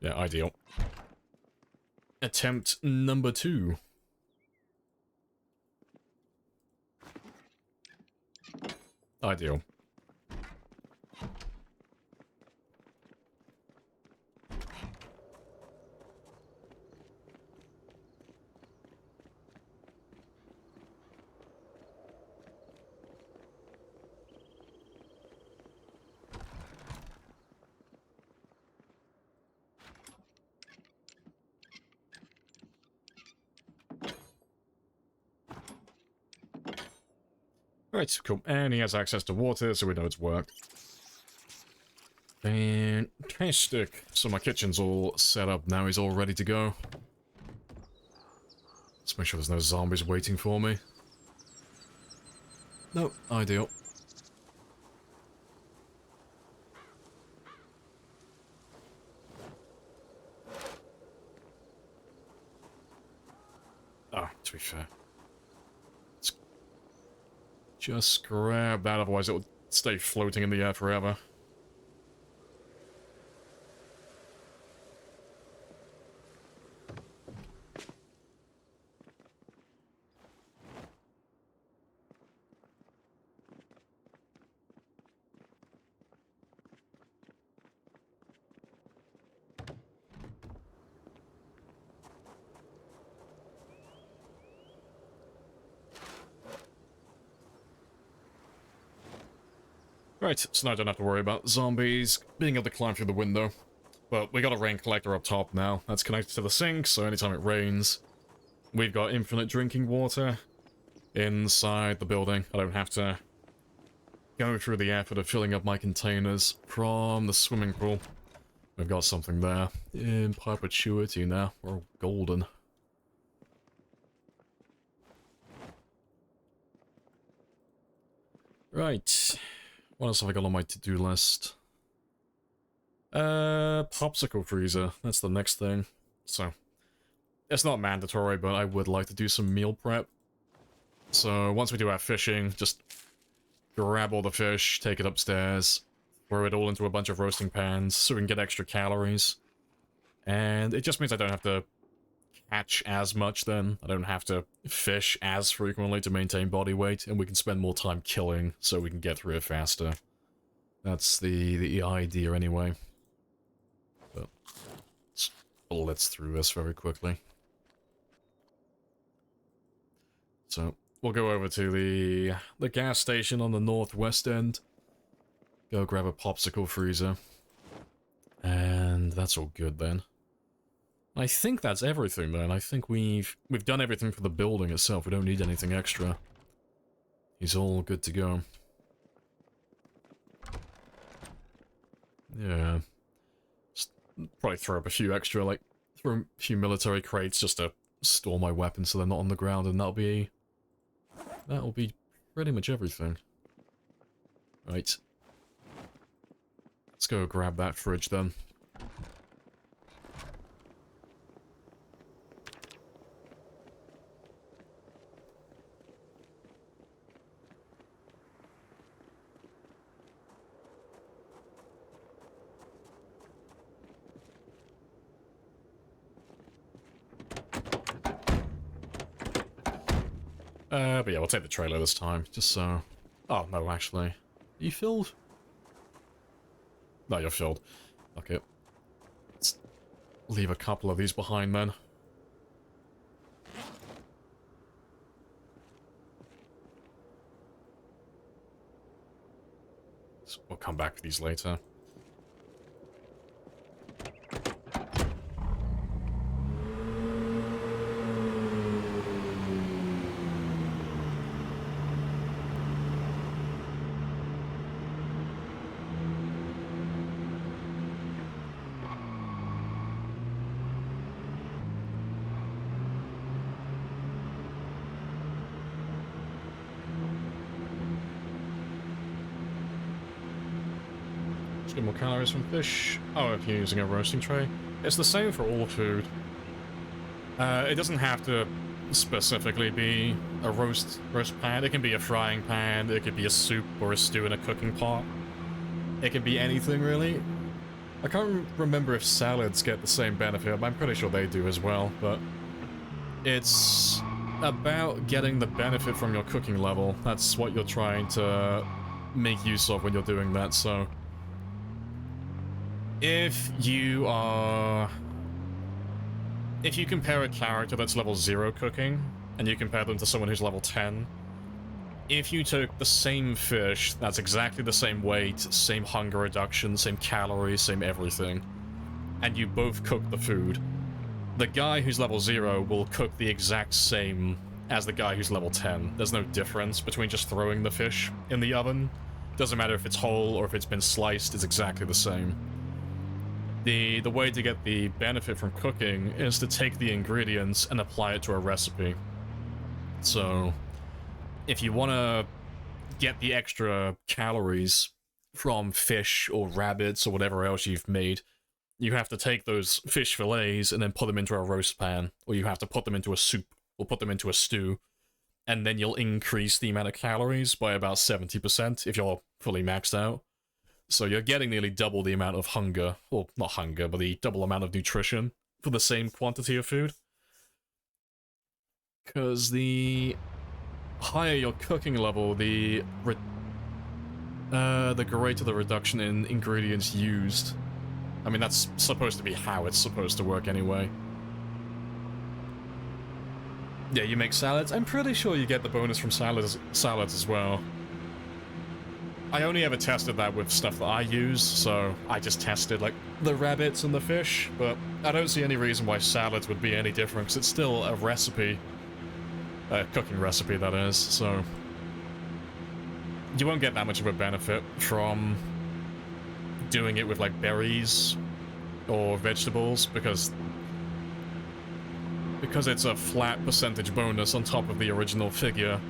Yeah, ideal. Attempt number 2. Ideal. Right, cool. And he has access to water, so we know it's worked. Fantastic. So my kitchen's all set up now. He's all ready to go. Let's make sure there's no zombies waiting for me. Nope, ideal. Ah, to be fair. Let's just grab that, otherwise it'll stay floating in the air forever. Right, so now I don't have to worry about zombies being able to climb through the window. But we got a rain collector up top now. That's connected to the sink, so anytime it rains, we've got infinite drinking water inside the building. I don't have to go through the effort of filling up my containers from the swimming pool. We've got something there in perpetuity now. We're golden. Right. What else have I got on my to-do list? Popsicle freezer. That's the next thing. So, it's not mandatory, but I would like to do some meal prep. So, once we do our fishing, just grab all the fish, take it upstairs, throw it all into a bunch of roasting pans so we can get extra calories. And it just means I don't have to catch as much then. I don't have to fish as frequently to maintain body weight, and we can spend more time killing so we can get through it faster. That's the idea anyway. But let's blitz through this very quickly. So we'll go over to the gas station on the northwest end. Go grab a popsicle freezer. And that's all good then. I think that's everything then. I think we've done everything for the building itself. We don't need anything extra. He's all good to go. Yeah. Just probably throw up a few extra, like, throw a few military crates just to store my weapons so they're not on the ground, and that'll be pretty much everything. Right. Let's go grab that fridge then. But yeah, we'll take the trailer this time, just so... Oh, no, actually. Are you filled? No, you're filled. Okay. Let's leave a couple of these behind, then. So we'll come back for these later. Get more calories from fish. Oh, if you're using a roasting tray. It's the same for all food. It doesn't have to specifically be a roast pan. It can be a frying pan. It could be a soup or a stew in a cooking pot. It can be anything, really. I can't remember if salads get the same benefit. I'm pretty sure they do as well, but it's about getting the benefit from your cooking level. That's what you're trying to make use of when you're doing that. So if you compare a character that's level 0 cooking and you compare them to someone who's level 10, if you took the same fish that's exactly the same weight, same hunger reduction, same calories, same everything, and you both cook the food, the guy who's level 0 will cook the exact same as the guy who's level 10. There's no difference between just throwing the fish in the oven. Doesn't matter if it's whole or if it's been sliced, it's exactly the same. The way to get the benefit from cooking is to take the ingredients and apply it to a recipe. So if you want to get the extra calories from fish or rabbits or whatever else you've made, you have to take those fish fillets and then put them into a roast pan, or you have to put them into a soup or put them into a stew, and then you'll increase the amount of calories by about 70% if you're fully maxed out. So you're getting nearly double the amount of hunger, or not hunger, but the double amount of nutrition for the same quantity of food. Because the higher your cooking level, the greater the reduction in ingredients used. I mean, that's supposed to be how it's supposed to work anyway. Yeah, you make salads. I'm pretty sure you get the bonus from salads as well. I only ever tested that with stuff that I use, so I just tested, like, the rabbits and the fish, but I don't see any reason why salads would be any different, because it's still a recipe. A cooking recipe, that is, so you won't get that much of a benefit from doing it with, like, berries or vegetables, because it's a flat percentage bonus on top of the original figure.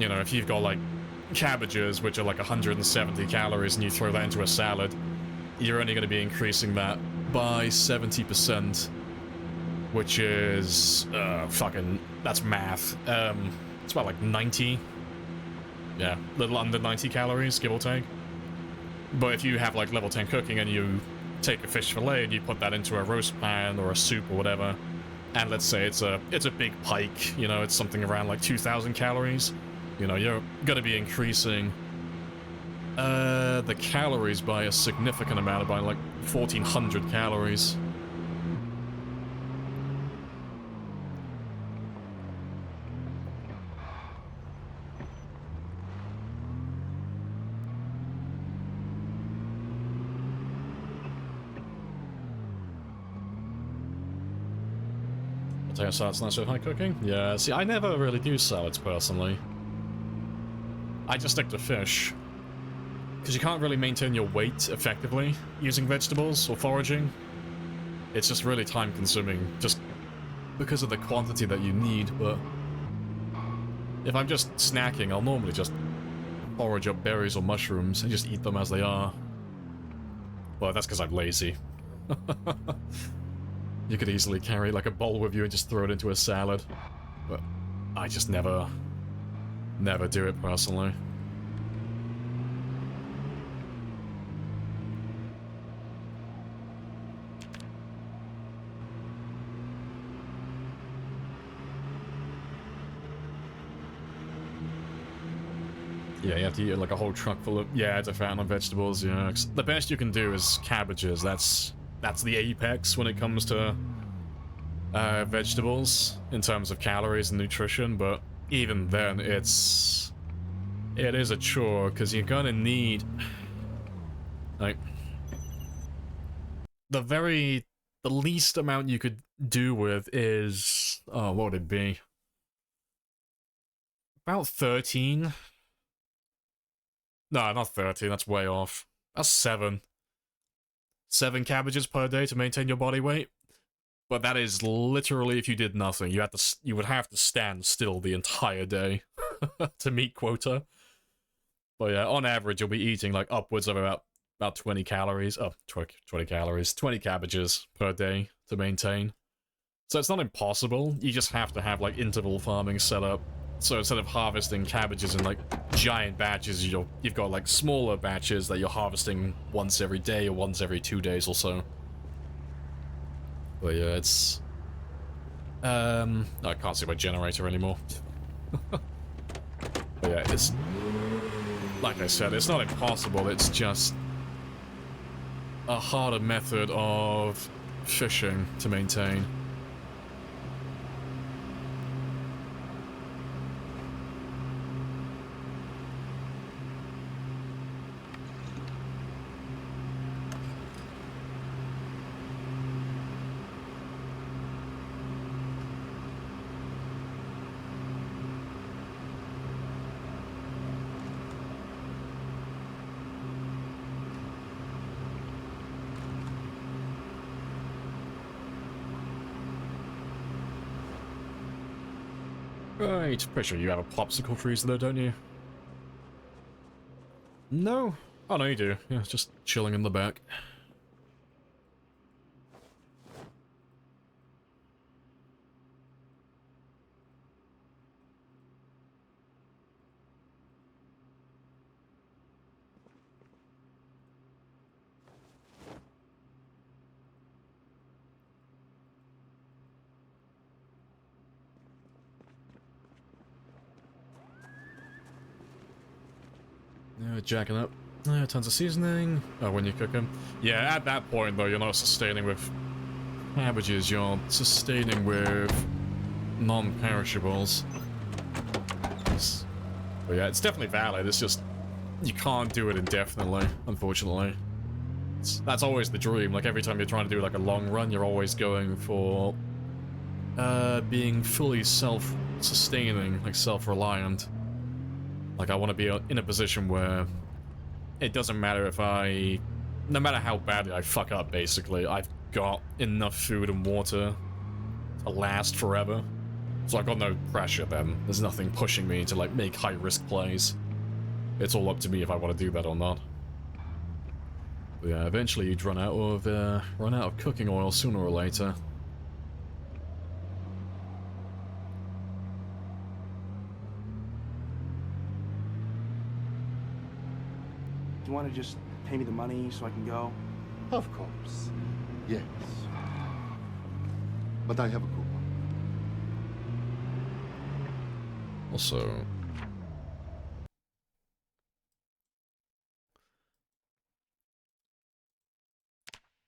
You know, if you've got, like, cabbages, which are like 170 calories, and you throw that into a salad, you're only going to be increasing that by 70%, which is, that's math. It's about like 90, yeah, a little under 90 calories, give or take. But if you have like level 10 cooking and you take a fish fillet and you put that into a roast pan or a soup or whatever, and let's say it's a big pike, you know, it's something around like 2,000 calories, you know, you're going to be increasing the calories by a significant amount, by like 1,400 calories. Potato salad's nice with high cooking? Yeah, see, I never really do salads personally. I just stick to fish. Because you can't really maintain your weight effectively using vegetables or foraging. It's just really time consuming, just because of the quantity that you need, but if I'm just snacking, I'll normally just forage up berries or mushrooms and just eat them as they are. Well, that's because I'm lazy. You could easily carry like a bowl with you and just throw it into a salad, but I just never do it personally. Yeah, you have to eat like a whole truck full of, yeah, it's a fat on vegetables, yeah. The best you can do is cabbages. That's the apex when it comes to vegetables in terms of calories and nutrition, but even then it is a chore, because you're gonna need like the least amount you could do with is, oh, what would it be? About 13. No, not 13, that's way off. That's 7. 7 cabbages per day to maintain your body weight. But that is literally if you did nothing. You would have to stand still the entire day to meet quota. But yeah, on average, you'll be eating like upwards of about 20 calories. Oh, 20 calories. 20 cabbages per day to maintain. So it's not impossible. You just have to have like interval farming set up. So instead of harvesting cabbages in like giant batches, you've got like smaller batches that you're harvesting once every day or once every 2 days or so. But yeah, it's I can't see my generator anymore. But yeah, like I said, it's not impossible, it's just a harder method of fishing to maintain. Right, pretty sure you have a popsicle freezer though, don't you? No? Oh no, you do. Yeah, it's just chilling in the back. Jacking up. Tons of seasoning. Oh, when you cook them. Yeah, at that point, though, you're not sustaining with cabbages. You're sustaining with non-perishables. But yeah, it's definitely valid. It's just you can't do it indefinitely, unfortunately. That's always the dream. Like, every time you're trying to do, like, a long run, you're always going for being fully self-sustaining, like, self-reliant. Like, I want to be in a position where it doesn't matter if no matter how badly I fuck up, basically, I've got enough food and water to last forever. So I've got no pressure then. There's nothing pushing me to, like, make high-risk plays. It's all up to me if I want to do that or not. But yeah, eventually you'd run out of cooking oil sooner or later. Do you want to just pay me the money so I can go? Of course. Yes. But I have a coupon. Also,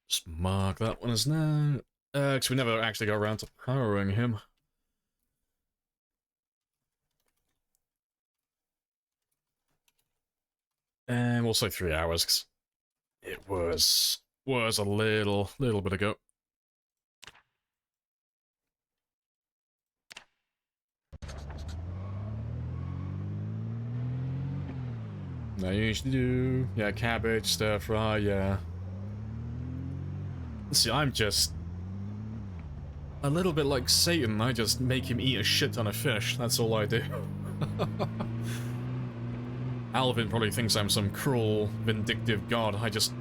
just mark that one as no. Because we never actually got around to powering him. And we'll say 3 hours, 'cause it was a little bit ago. I usually do. Yeah, cabbage, stir fry, yeah. See, I'm just a little bit like Satan. I just make him eat a shit ton of fish. That's all I do. Alvin probably thinks I'm some cruel, vindictive god. I just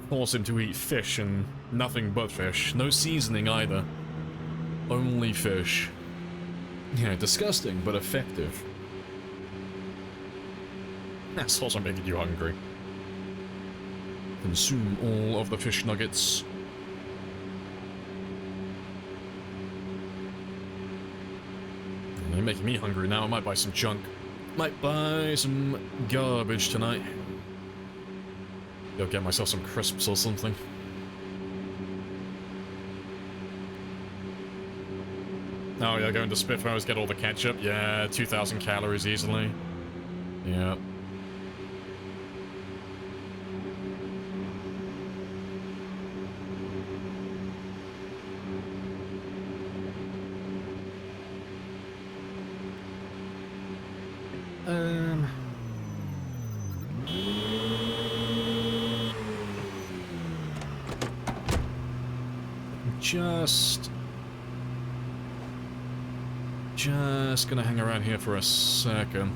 force him to eat fish and nothing but fish. No seasoning either. Only fish. Yeah, disgusting, but effective. That's also making you hungry. Consume all of the fish nuggets. You're making me hungry now. I might buy some junk. Might buy some garbage tonight. Go get myself some crisps or something. Oh yeah, going to Spitfires, get all the ketchup. Yeah, 2,000 calories easily. Yeah. Just gonna hang around here for a second.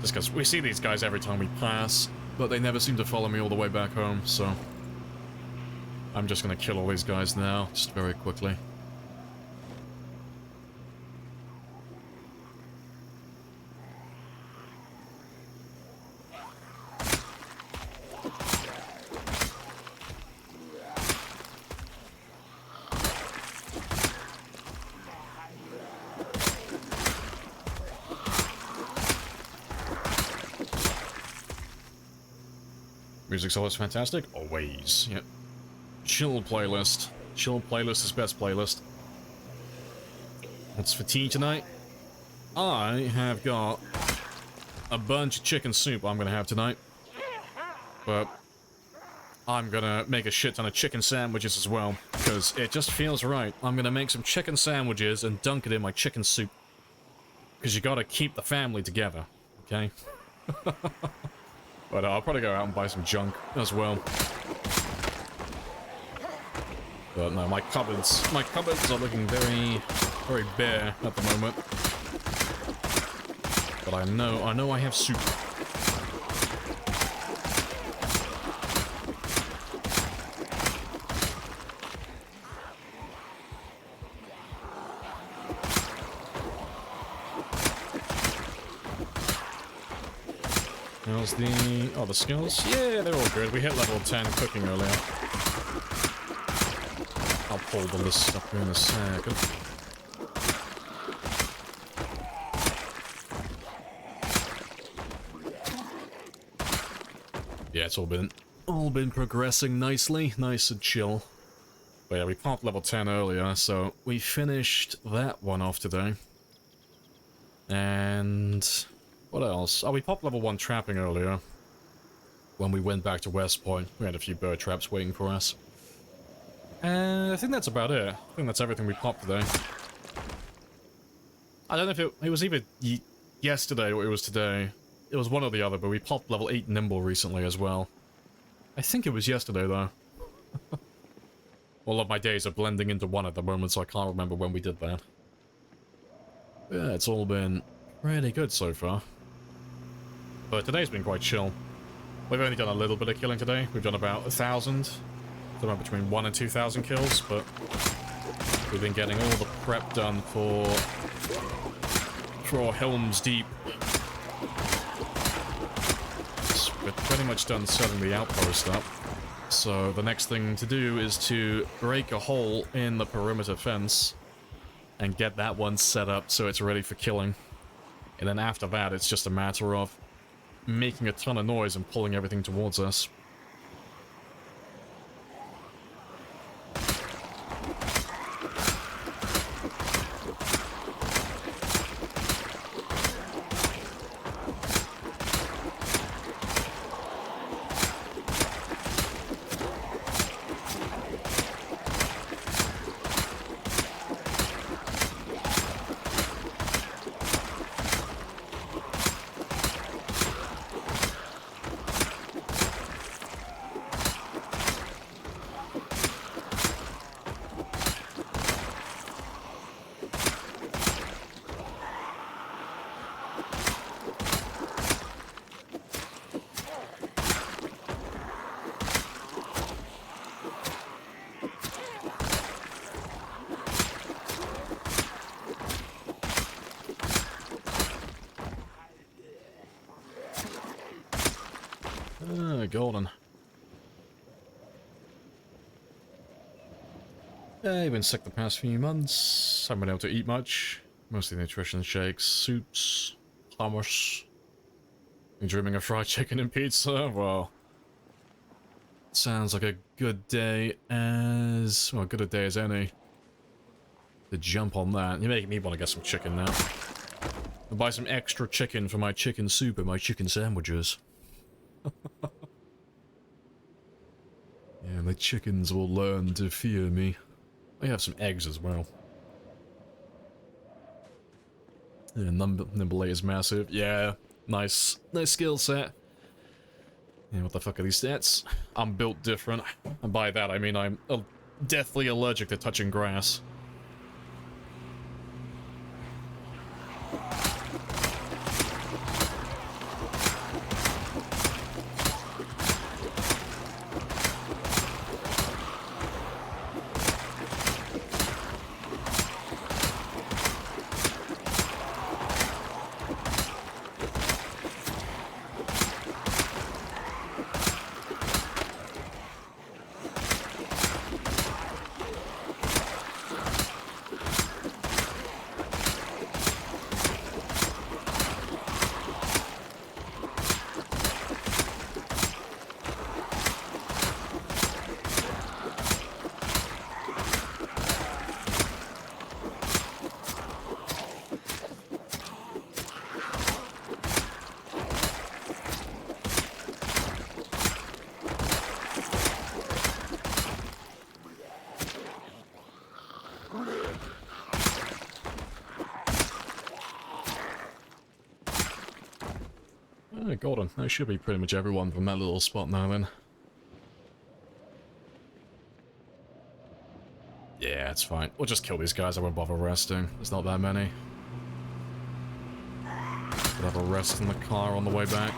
Just because we see these guys every time we pass, but they never seem to follow me all the way back home, so I'm just gonna kill all these guys now, just very quickly. Music's always fantastic. Always. Yep. Chill playlist. Chill playlist is best playlist. What's for tea tonight? I have got a bunch of chicken soup I'm gonna have tonight. But I'm gonna make a shit ton of chicken sandwiches as well, because it just feels right. I'm gonna make some chicken sandwiches and dunk it in my chicken soup. Because you gotta keep the family together, okay? But I'll probably go out and buy some junk as well. But no, my cupboards are looking very, very bare at the moment. But I know I have soup. How's the skills? Yeah, they're all good. We hit level 10 cooking earlier. I'll pull the list up here in a second. Yeah, it's all been progressing nicely, nice and chill. But yeah, we popped level 10 earlier, so we finished that one off today. And what else? Oh, we popped level 1 trapping earlier. When we went back to West Point, we had a few bird traps waiting for us. And I think that's about it. I think that's everything we popped today. I don't know if it was either yesterday or it was today. It was one or the other, but we popped level 8 Nimble recently as well. I think it was yesterday, though. All of my days are blending into one at the moment, so I can't remember when we did that. Yeah, it's all been pretty good so far. But today's been quite chill. We've only done a little bit of killing today. We've done about 1,000. About between 1,000 and 2,000 kills, but we've been getting all the prep done for Helm's Deep. We're pretty much done setting the outpost up. So the next thing to do is to break a hole in the perimeter fence and get that one set up so it's ready for killing. And then after that, it's just a matter of making a ton of noise and pulling everything towards us. Golden. Yeah, I've been sick the past few months. Haven't been able to eat much. Mostly nutrition shakes, soups, hummus. You dreaming of fried chicken and pizza? Well, sounds like a good day as... well, good a day as any. To jump on that. You're making me want to get some chicken now. I'll buy some extra chicken for my chicken soup and my chicken sandwiches. Yeah, the chickens will learn to fear me. I have some eggs as well. Yeah, Nimble is massive. Yeah, nice skill set. Yeah, what the fuck are these stats? I'm built different. And by that I mean I'm deathly allergic to touching grass. Alright, golden. That should be pretty much everyone from that little spot now then. Yeah, it's fine. We'll just kill these guys, I won't bother resting. There's not that many. We'll have a rest in the car on the way back.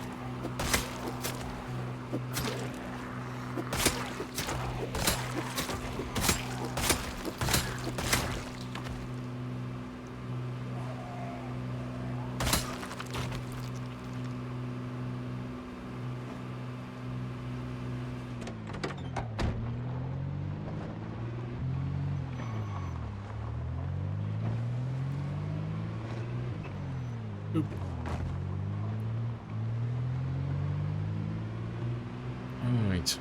Oop. Alright.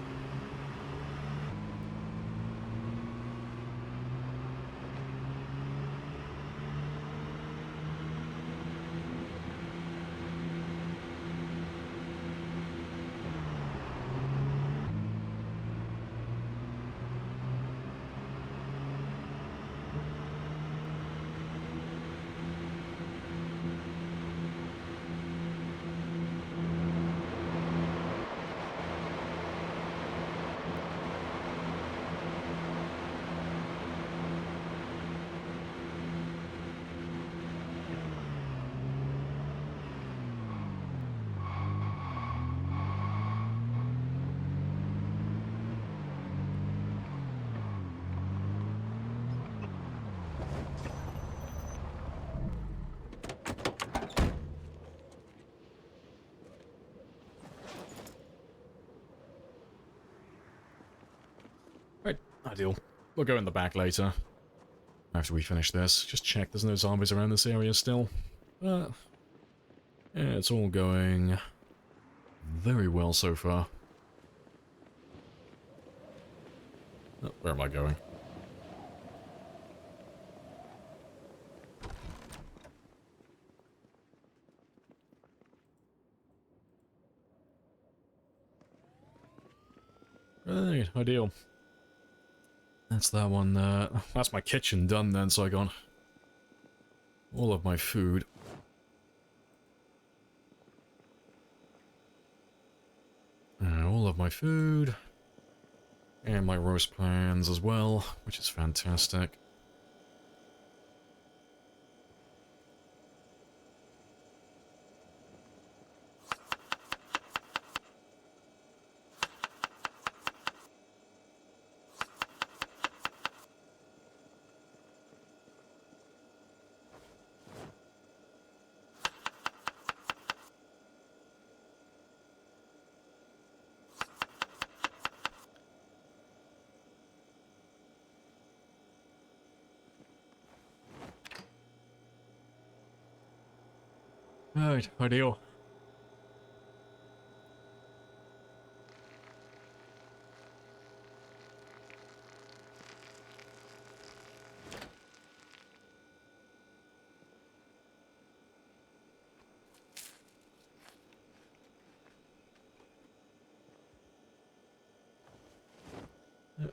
Right, ideal. We'll go in the back later. After we finish this. Just check there's no zombies around this area still. But yeah, it's all going very well so far. Oh, where am I going? Right, ideal. That's that one, that's my kitchen done then, so I got all of my food. All of my food. And my roast plans as well, which is fantastic. Right, ideal.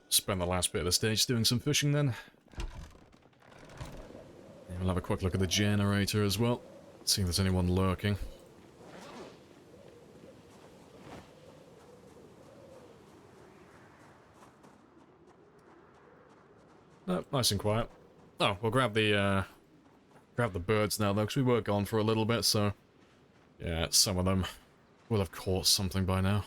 Spend the last bit of the stage doing some fishing then. And we'll have a quick look at the generator as well. See if there's anyone lurking. No, nice and quiet. Oh, we'll grab the birds now though, because we were gone for a little bit, so yeah, some of them will have caught something by now.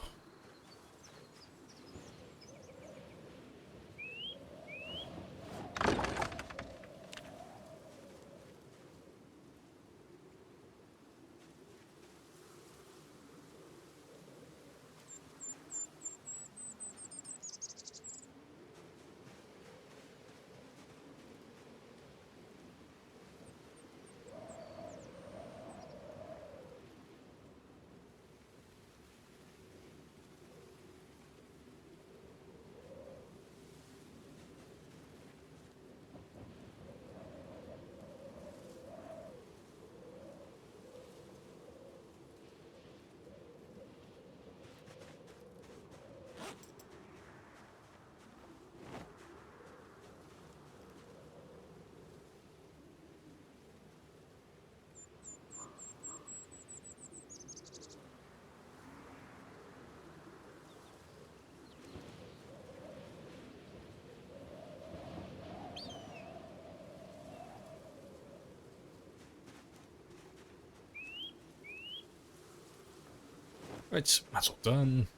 Right, that's all done.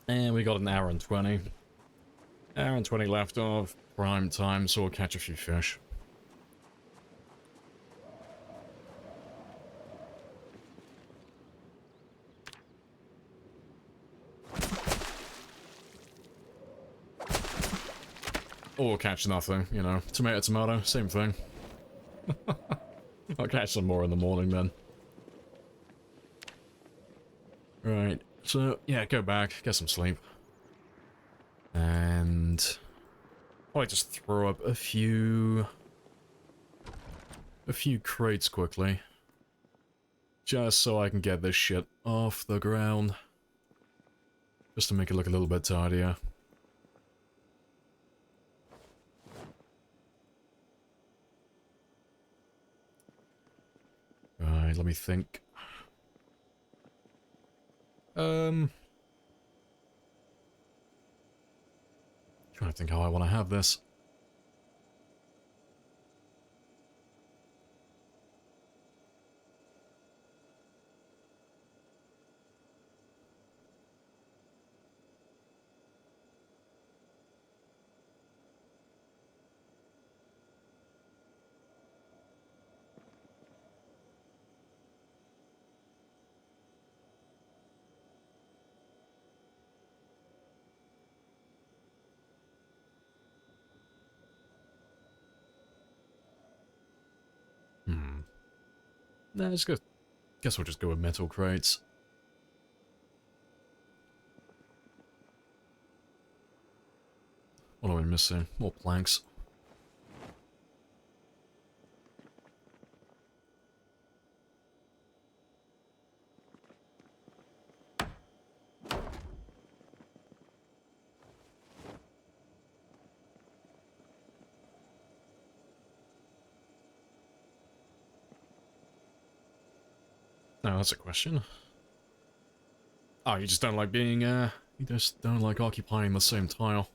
And we got an hour and 20. Hour and 20 left of prime time, so we'll catch a few fish. Or catch nothing, you know. Tomato, tomato, same thing. I'll catch some more in the morning then. Right, so, yeah, go back, get some sleep. And... I'll just throw up a few crates quickly. Just so I can get this shit off the ground. Just to make it look a little bit tidier. Right, let me think. Trying to think how I want to have this. Nah, let's go. Guess we'll just go with metal crates. What are we missing? More planks. No, that's a question. Oh, you just don't like being, you just don't like occupying the same tile.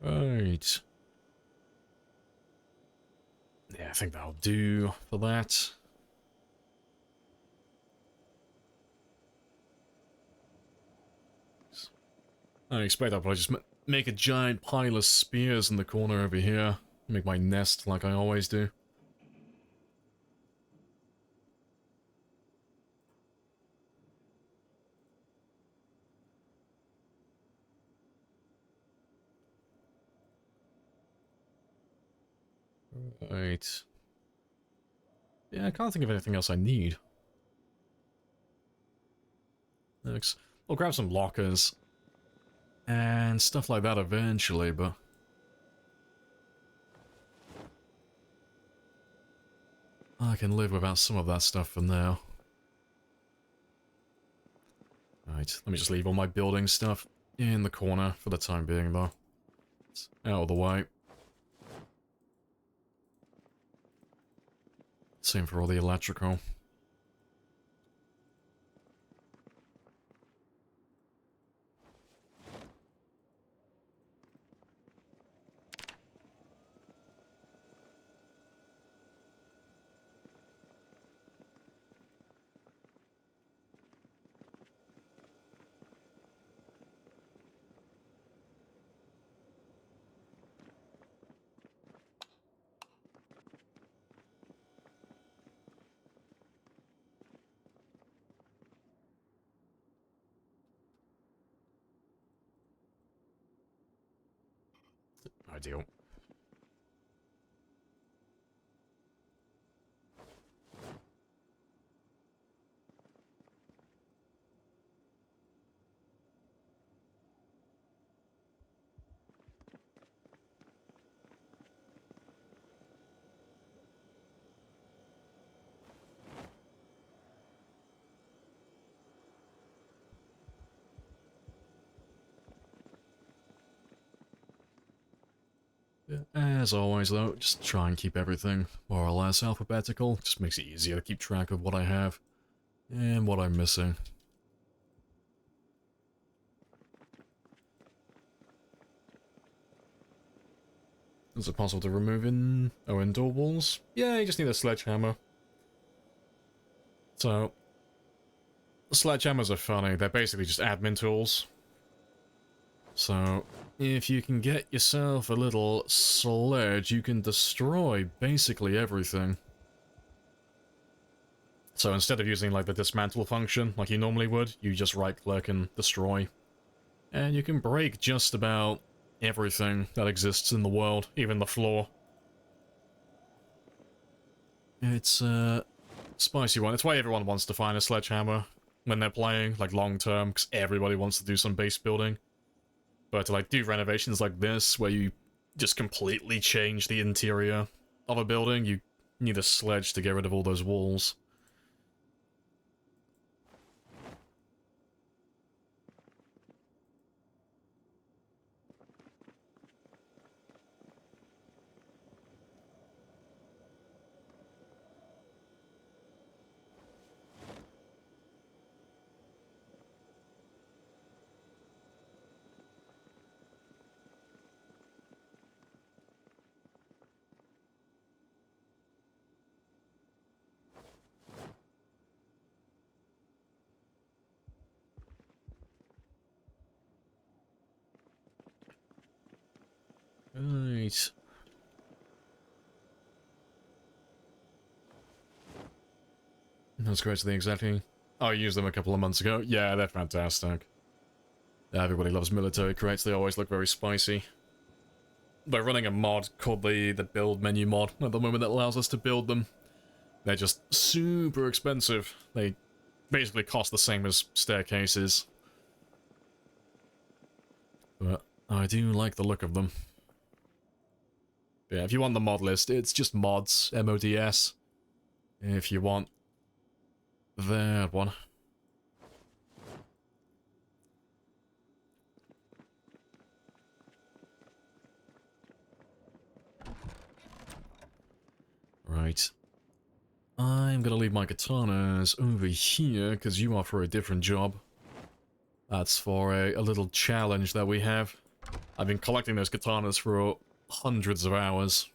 Right. Yeah, I think that'll do for that. I expect I'll probably just make a giant pile of spears in the corner over here. Make my nest like I always do. Right. Yeah, I can't think of anything else I need. Next. I'll grab some lockers. And stuff like that eventually, but... I can live without some of that stuff for now. Right, let me just leave all my building stuff in the corner for the time being, though. It's out of the way. Same for all the electrical. Ideal. As always though, just try and keep everything more or less alphabetical. Just makes it easier to keep track of what I have and what I'm missing. Is it possible to remove indoor walls? Yeah, you just need a sledgehammer. So, sledgehammers are funny. They're basically just admin tools. So, if you can get yourself a little sledge, you can destroy basically everything. So instead of using like the dismantle function like you normally would, you just right-click and destroy. And you can break just about everything that exists in the world, even the floor. It's a spicy one. It's why everyone wants to find a sledgehammer when they're playing, like long-term, because everybody wants to do some base building. But to like do renovations like this, where you just completely change the interior of a building, you need a sledge to get rid of all those walls. Right. That's great to the exactly. Oh, I used them a couple of months ago. Yeah, they're fantastic. Everybody loves military crates. They always look very spicy. We're running a mod called the build menu mod at the moment that allows us to build them. They're just super expensive. They basically cost the same as staircases. But I do like the look of them. Yeah, if you want the mod list, it's just mods, M-O-D-S. If you want that one. Right. I'm gonna leave my katanas over here, because you are for a different job. That's for a little challenge that we have. I've been collecting those katanas for hundreds of hours.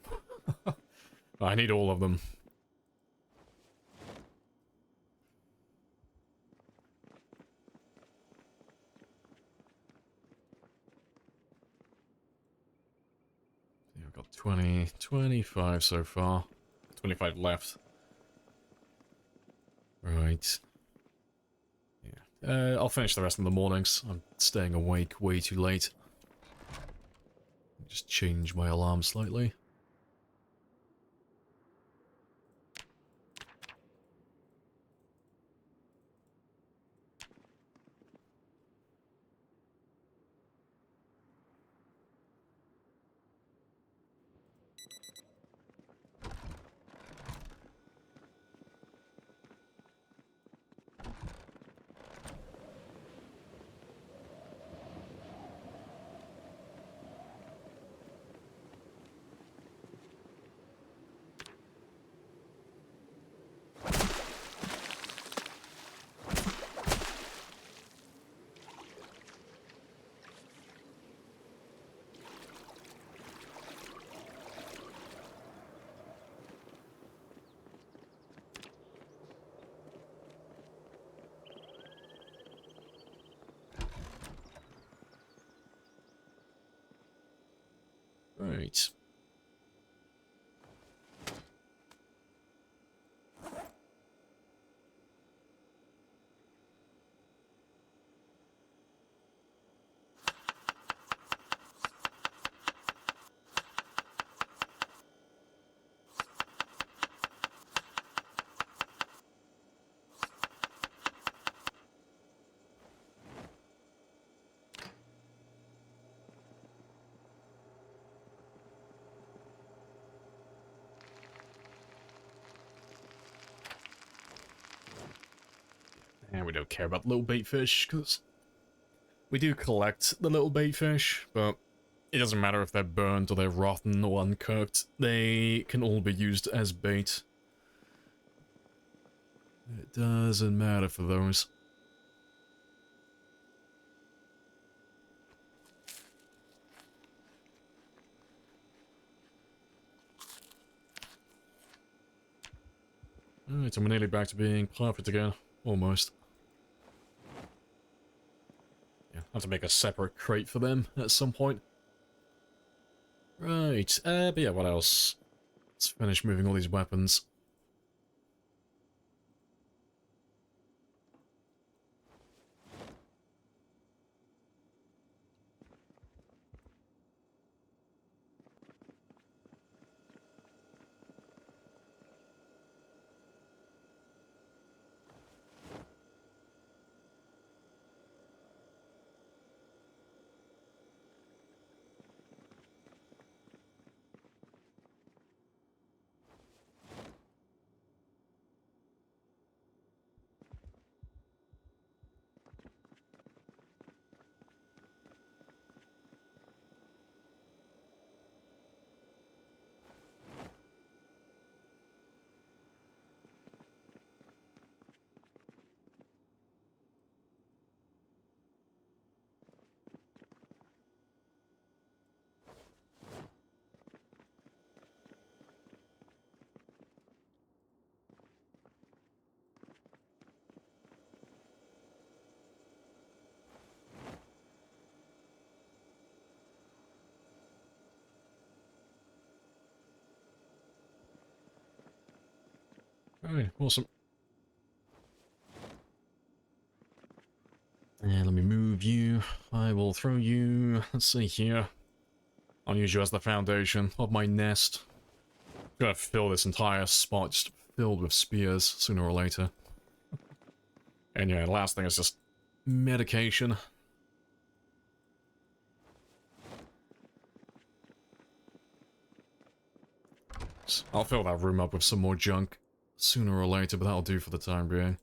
I need all of them. I've got 20, 25 so far. 25 left. Right. Yeah. I'll finish the rest in the mornings. I'm staying awake way too late. Just change my alarm slightly. Right. And we don't care about little bait fish, because we do collect the little bait fish, but it doesn't matter if they're burnt or they're rotten or uncooked. They can all be used as bait. It doesn't matter for those. Alright, so we're nearly back to being perfect again. Almost. Yeah, I'll have to make a separate crate for them at some point. Right, but yeah, what else? Let's finish moving all these weapons. Alright, awesome. And let me move you. I will throw you. Let's see here. I'll use you as the foundation of my nest. I'm gonna fill this entire spot just filled with spears sooner or later. And yeah, the last thing is just medication. I'll fill that room up with some more junk sooner or later, but that'll do for the time being.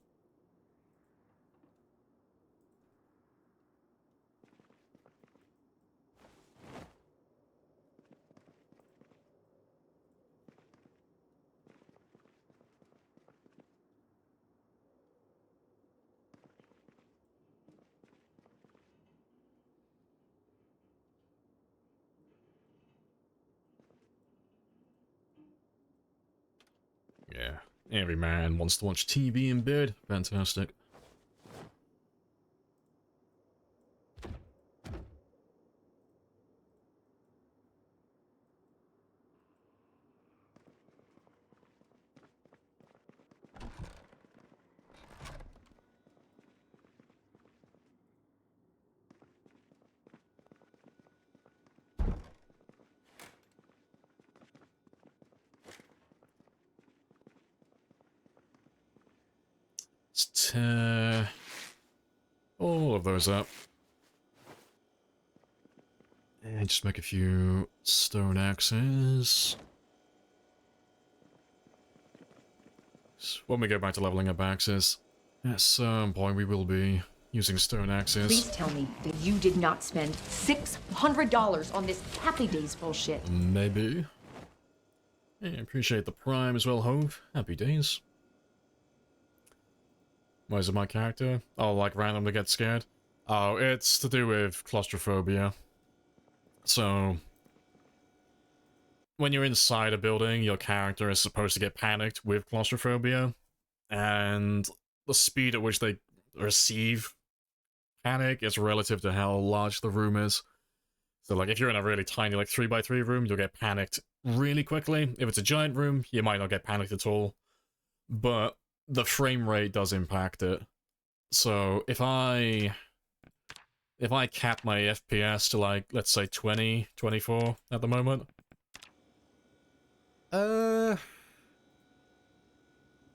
Yeah, every man wants to watch TV in bed. Fantastic. Let's tear all of those up. And just make a few stone axes. So when we go back to leveling up axes, at some point we will be using stone axes. Please tell me that you did not spend $600 on this Happy Days bullshit. Maybe. Yeah, appreciate the prime as well, Hove. Happy days. Why is it my character? Oh, like randomly get scared? Oh, it's to do with claustrophobia. So, when you're inside a building, your character is supposed to get panicked with claustrophobia, and the speed at which they receive panic is relative to how large the room is. So, like, if you're in a really tiny, like, 3x3 room, you'll get panicked really quickly. If it's a giant room, you might not get panicked at all. But the frame rate does impact it. So, if I cap my FPS to, like, let's say 20, 24 at the moment. Oh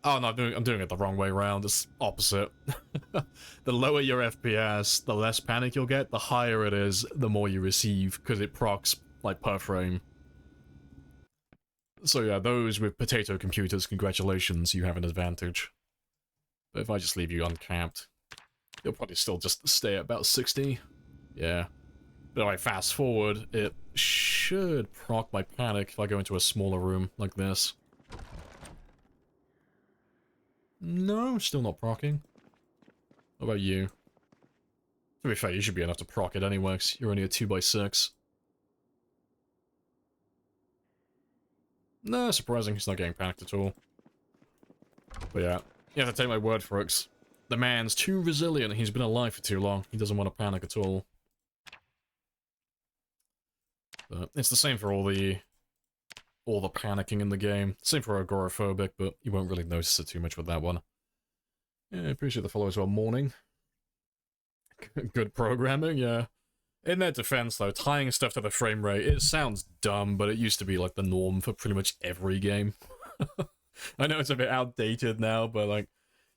no, I'm doing it the wrong way around. It's opposite. The lower your FPS, the less panic you'll get. The higher it is, the more you receive, because it procs, like, per frame. So yeah, those with potato computers, congratulations, you have an advantage. But if I just leave you uncapped, you'll probably still just stay at about 60. Yeah. But if I fast forward, it should proc my panic if I go into a smaller room like this. No, still not procking. What about you? To be fair, you should be enough to proc it anyway, 'cause you're only a 2x6. No, surprising, he's not getting panicked at all. But yeah, you have to take my word for it, 'cause the man's too resilient, he's been alive for too long, he doesn't want to panic at all. But it's the same for all the panicking in the game. Same for agoraphobic, but you won't really notice it too much with that one. Yeah, I appreciate the follow as well. Morning. Good programming, yeah. In their defense, though, tying stuff to the frame rate, it sounds dumb, but it used to be like the norm for pretty much every game. I know it's a bit outdated now, but like,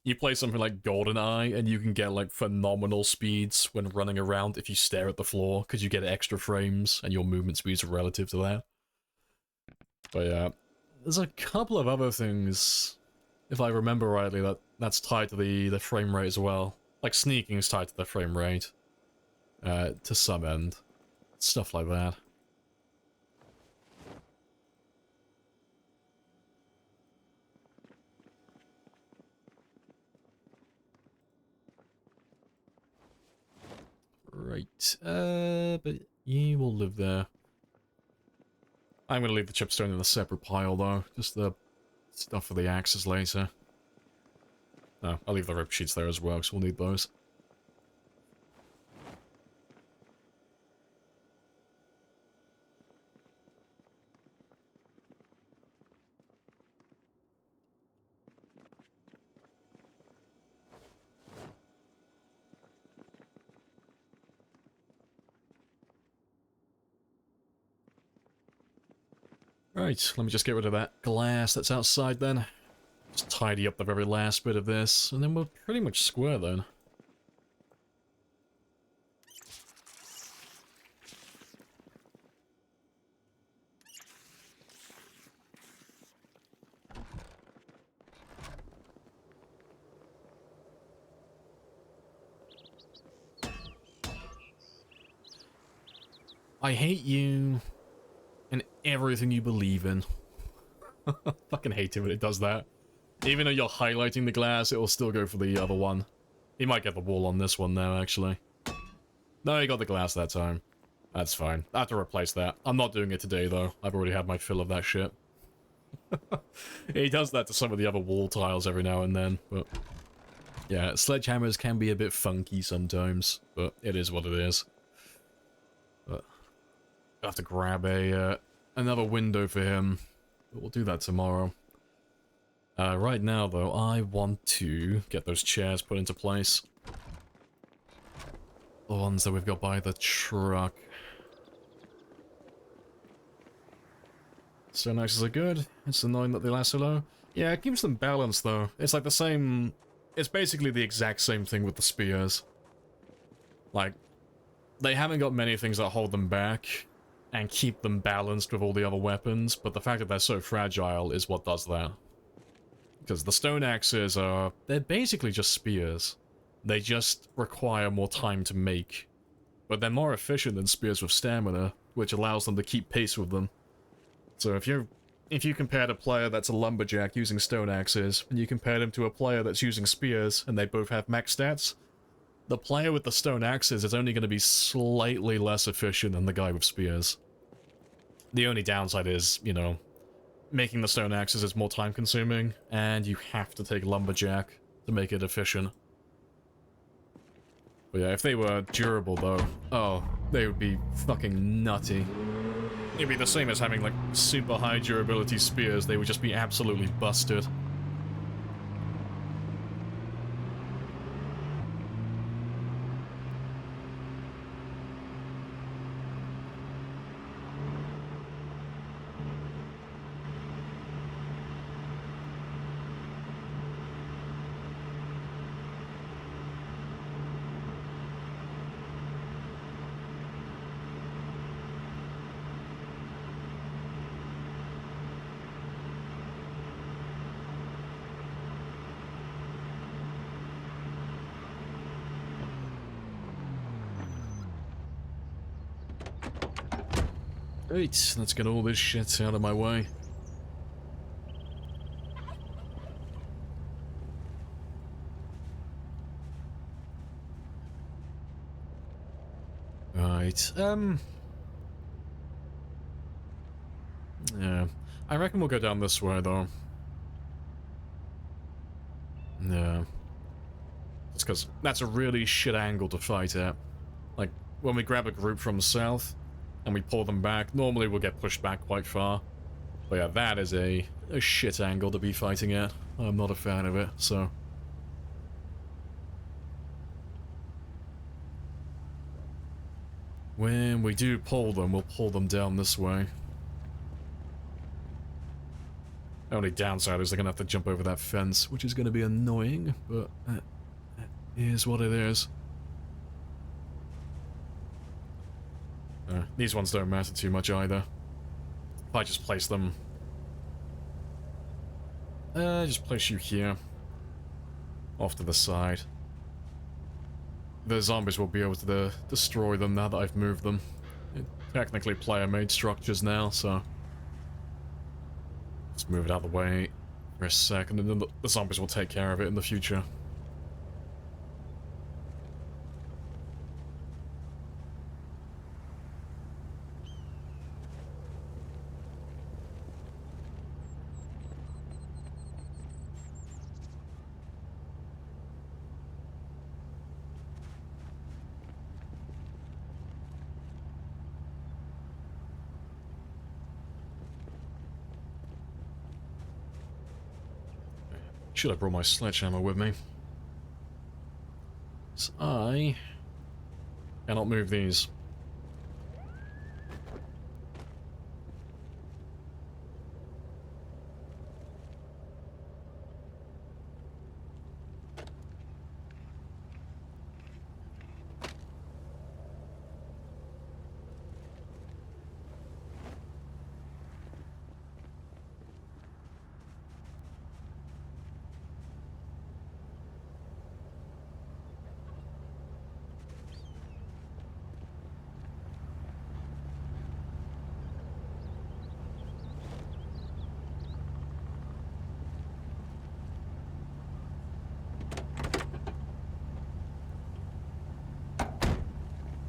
you play something like GoldenEye, and you can get like phenomenal speeds when running around if you stare at the floor, because you get extra frames, and your movement speeds are relative to that. But yeah, there's a couple of other things, if I remember rightly, that's tied to the frame rate as well. Like sneaking is tied to the frame rate, to some end. Stuff like that. Right, but you will live there. I'm gonna leave the chipstone in a separate pile, though. Just the stuff for the axes later. No, I'll leave the rip sheets there as well, because we'll need those. Right, let me just get rid of that glass that's outside then. Just tidy up the very last bit of this, and then we're pretty much square then. I hate you and everything you believe in. Fucking hate it when it does that. Even though you're highlighting the glass, it will still go for the other one. He might get the wall on this one now, actually. No, he got the glass that time. That's fine. I have to replace that. I'm not doing it today, though. I've already had my fill of that shit. He does that to some of the other wall tiles every now and then, but... yeah, sledgehammers can be a bit funky sometimes, but it is what it is. But... I'll have to grab a, another window for him. But we'll do that tomorrow. Right now, though, I want to get those chairs put into place. The ones that we've got by the truck. Stone axes are good. It's annoying that they last so low. Yeah, it keeps them balanced, though. It's like the same... It's basically the exact same thing with the spears. Like, they haven't got many things that hold them back and keep them balanced with all the other weapons, but the fact that they're so fragile is what does that. Because the stone axes are... they're basically just spears. They just require more time to make. But they're more efficient than spears with stamina, which allows them to keep pace with them. So if you compared a player that's a lumberjack using stone axes, and you compared him to a player that's using spears, and they both have max stats, the player with the stone axes is only going to be slightly less efficient than the guy with spears. The only downside is, you know, making the stone axes is more time consuming, and you have to take lumberjack to make it efficient. But yeah, if they were durable though, oh, they would be fucking nutty. It'd be the same as having like super high durability spears, they would just be absolutely busted. Right, let's get all this shit out of my way. Right, yeah. I reckon we'll go down this way, though. Yeah. Just because that's a really shit angle to fight at. Like, when we grab a group from the south, and we pull them back, normally we'll get pushed back quite far. But yeah, that is a shit angle to be fighting at. I'm not a fan of it, so... When we do pull them, we'll pull them down this way. Only downside is they're gonna have to jump over that fence, which is gonna be annoying, but that is what it is. These ones don't matter too much either. If I just place them... just place you here. Off to the side. The zombies will be able to destroy them now that I've moved them. Technically player-made structures now, so... Just move it out of the way for a second, and then the zombies will take care of it in the future. Should have brought my sledgehammer with me. So I cannot move these.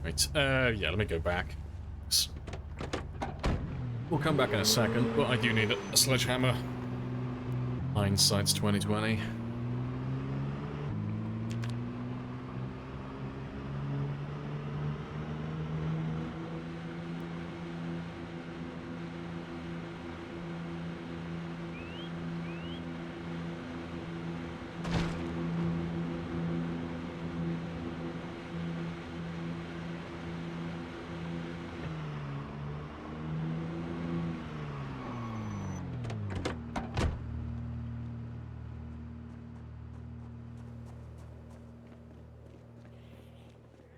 Right, yeah, let me go back. We'll come back in a second, but I do need a sledgehammer. Hindsight's 2020.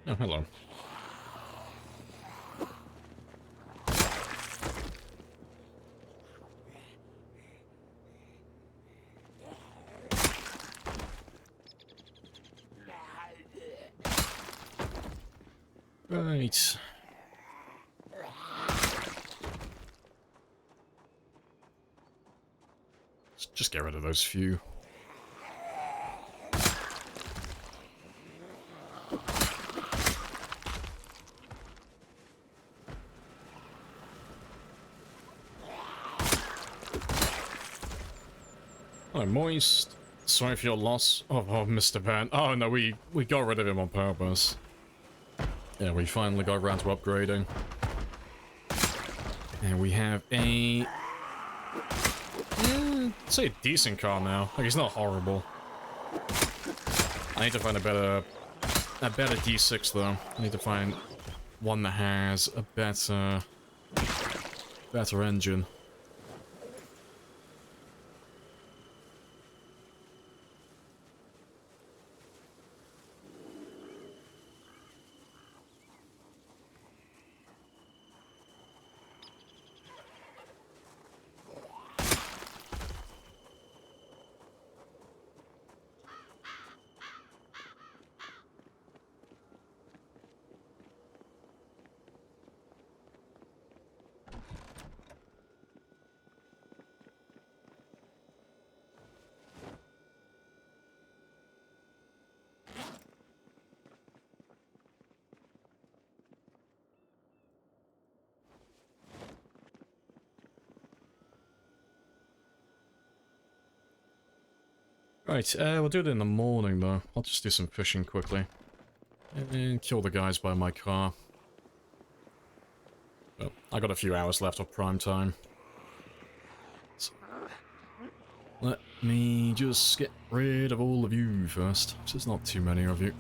Oh, hello. Right. Let's just get rid of those few. Hello, Moist. Sorry for your loss. Oh, Mr. Van. Oh, no, we got rid of him on purpose. Yeah, we finally got around to upgrading. And we have a... I'd say a decent car now. Like, it's not horrible. I need to find a better D6, though. I need to find one that has a better engine. Right, we'll do it in the morning though. I'll just do some fishing quickly. And kill the guys by my car. But I got a few hours left of prime time. So let me just get rid of all of you first. So there's not too many of you.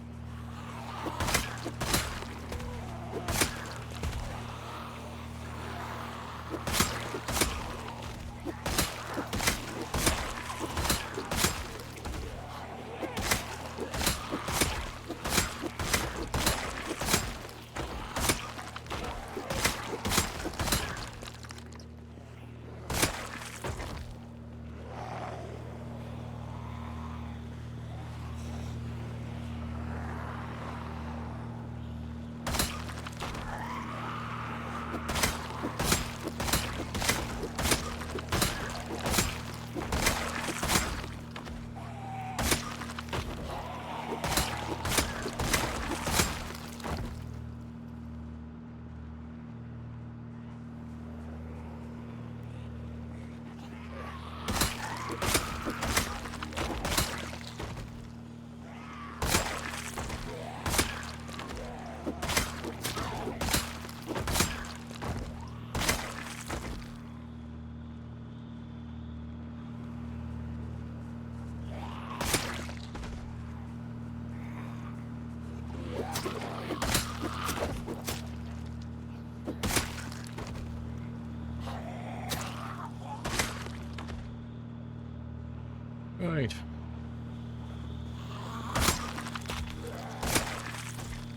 Right.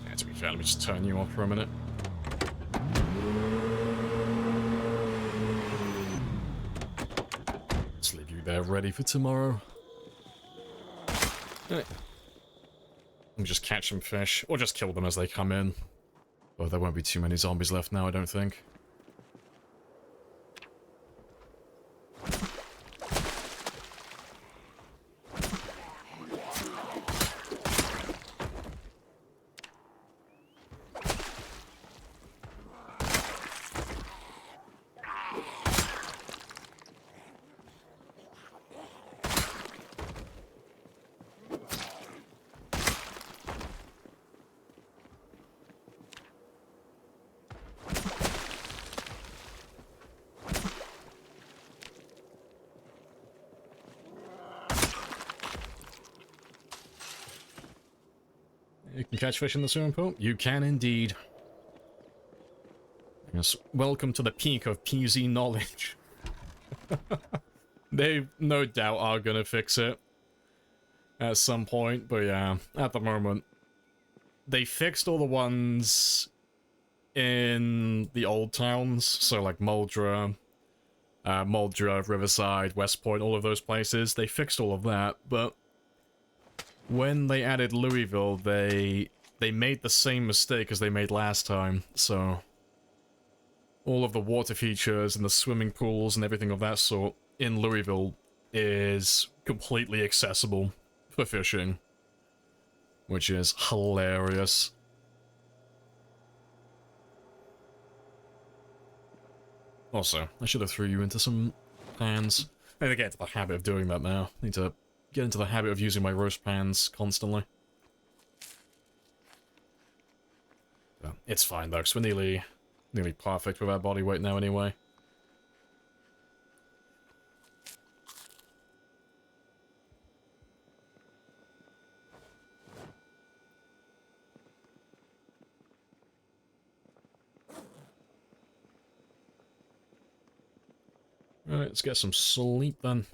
Yeah, to be fair, let me just turn you off for a minute. Just leave you there ready for tomorrow. Right. Let me just catch some fish, or just kill them as they come in. Well, there won't be too many zombies left now, I don't think. You can catch fish in the swimming pool? You can indeed. Yes, welcome to the peak of PZ knowledge. They no doubt are gonna fix it at some point, but yeah, at the moment. They fixed all the ones in the old towns, so like Muldra, Riverside, West Point, all of those places. They fixed all of that, but when they added Louisville, they made the same mistake as they made last time, so all of the water features and the swimming pools and everything of that sort in Louisville is completely accessible for fishing, which is hilarious. Also, I should have threw you into some pans. I need to get into the habit of doing that now. I need to get into the habit of using my roast pans constantly. But it's fine though, because we're nearly perfect with our body weight now anyway. Alright, let's get some sleep then.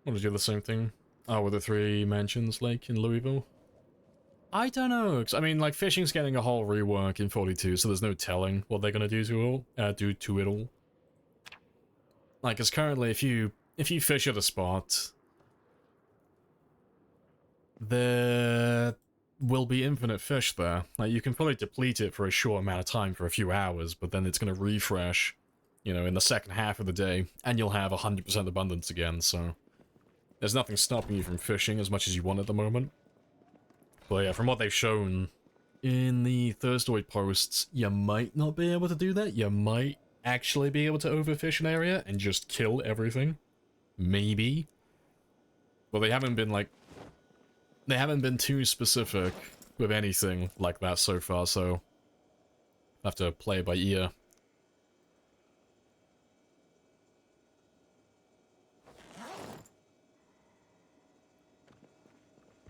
What did you do the same thing? Oh, with the 3 mansions lake in Louisville? I don't know, 'cause, I mean, like, fishing's getting a whole rework in 42, so there's no telling what they're gonna do to it all. Like, 'cause currently, if you fish at a spot, there will be infinite fish there. Like, you can probably deplete it for a short amount of time for a few hours, but then it's gonna refresh, you know, in the second half of the day, and you'll have 100% abundance again, so There's nothing stopping you from fishing as much as you want at the moment. But yeah, from what they've shown in the Thirstoid posts, you might not be able to do that. You might actually be able to overfish an area and just kill everything. Maybe. But they haven't been like... They haven't been too specific with anything like that so far, so... I have to play it by ear.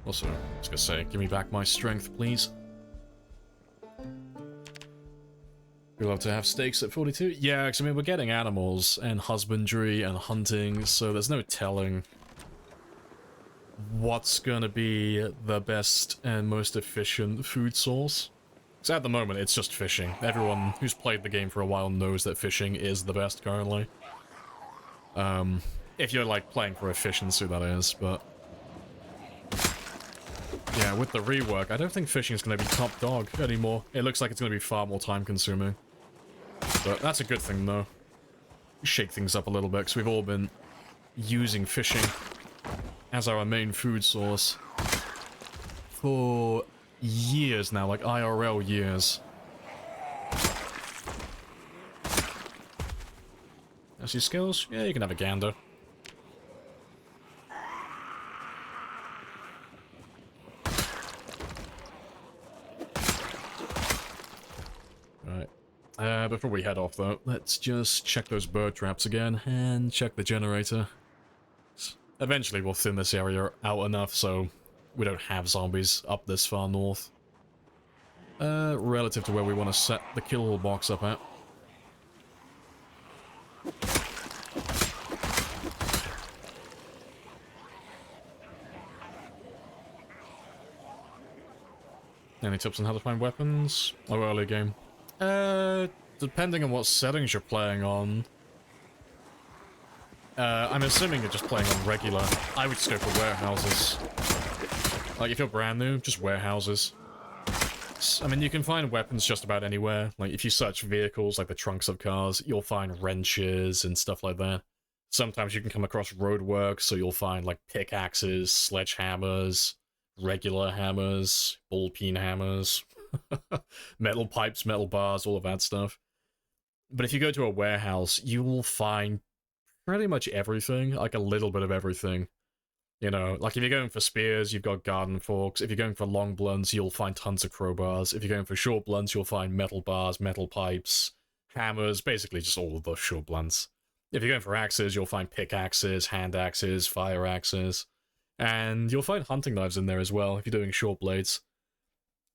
Also, I was gonna say, give me back my strength, please. We love to have steaks at 42? Yeah, because I mean, we're getting animals and husbandry and hunting, so there's no telling what's gonna be the best and most efficient food source. So at the moment, it's just fishing. Everyone who's played the game for a while knows that fishing is the best currently. If you're like playing for efficiency, that is, but... Yeah, with the rework, I don't think fishing is going to be top dog anymore. It looks like it's going to be far more time consuming. But that's a good thing, though. Shake things up a little bit, because we've all been using fishing as our main food source for years now, like IRL years. That's your skills? Yeah, you can have a gander. Before we head off, though, let's just check those bird traps again, and check the generator. Eventually we'll thin this area out enough so we don't have zombies up this far north. Relative to where we want to set the kill box up at. Any tips on how to find weapons? Oh, early game. Depending on what settings you're playing on. I'm assuming you're just playing on regular. I would just go for warehouses. Like, if you're brand new, just warehouses. I mean, you can find weapons just about anywhere. Like, if you search vehicles, like the trunks of cars, you'll find wrenches and stuff like that. Sometimes you can come across roadworks, so you'll find, like, pickaxes, sledgehammers, regular hammers, ball-peen hammers, metal pipes, metal bars, all of that stuff. But if you go to a warehouse, you will find pretty much everything, like a little bit of everything. You know, like if you're going for spears, you've got garden forks. If you're going for long blunts, you'll find tons of crowbars. If you're going for short blunts, you'll find metal bars, metal pipes, hammers, basically just all of the short blunts. If you're going for axes, you'll find pickaxes, hand axes, fire axes. And you'll find hunting knives in there as well, if you're doing short blades.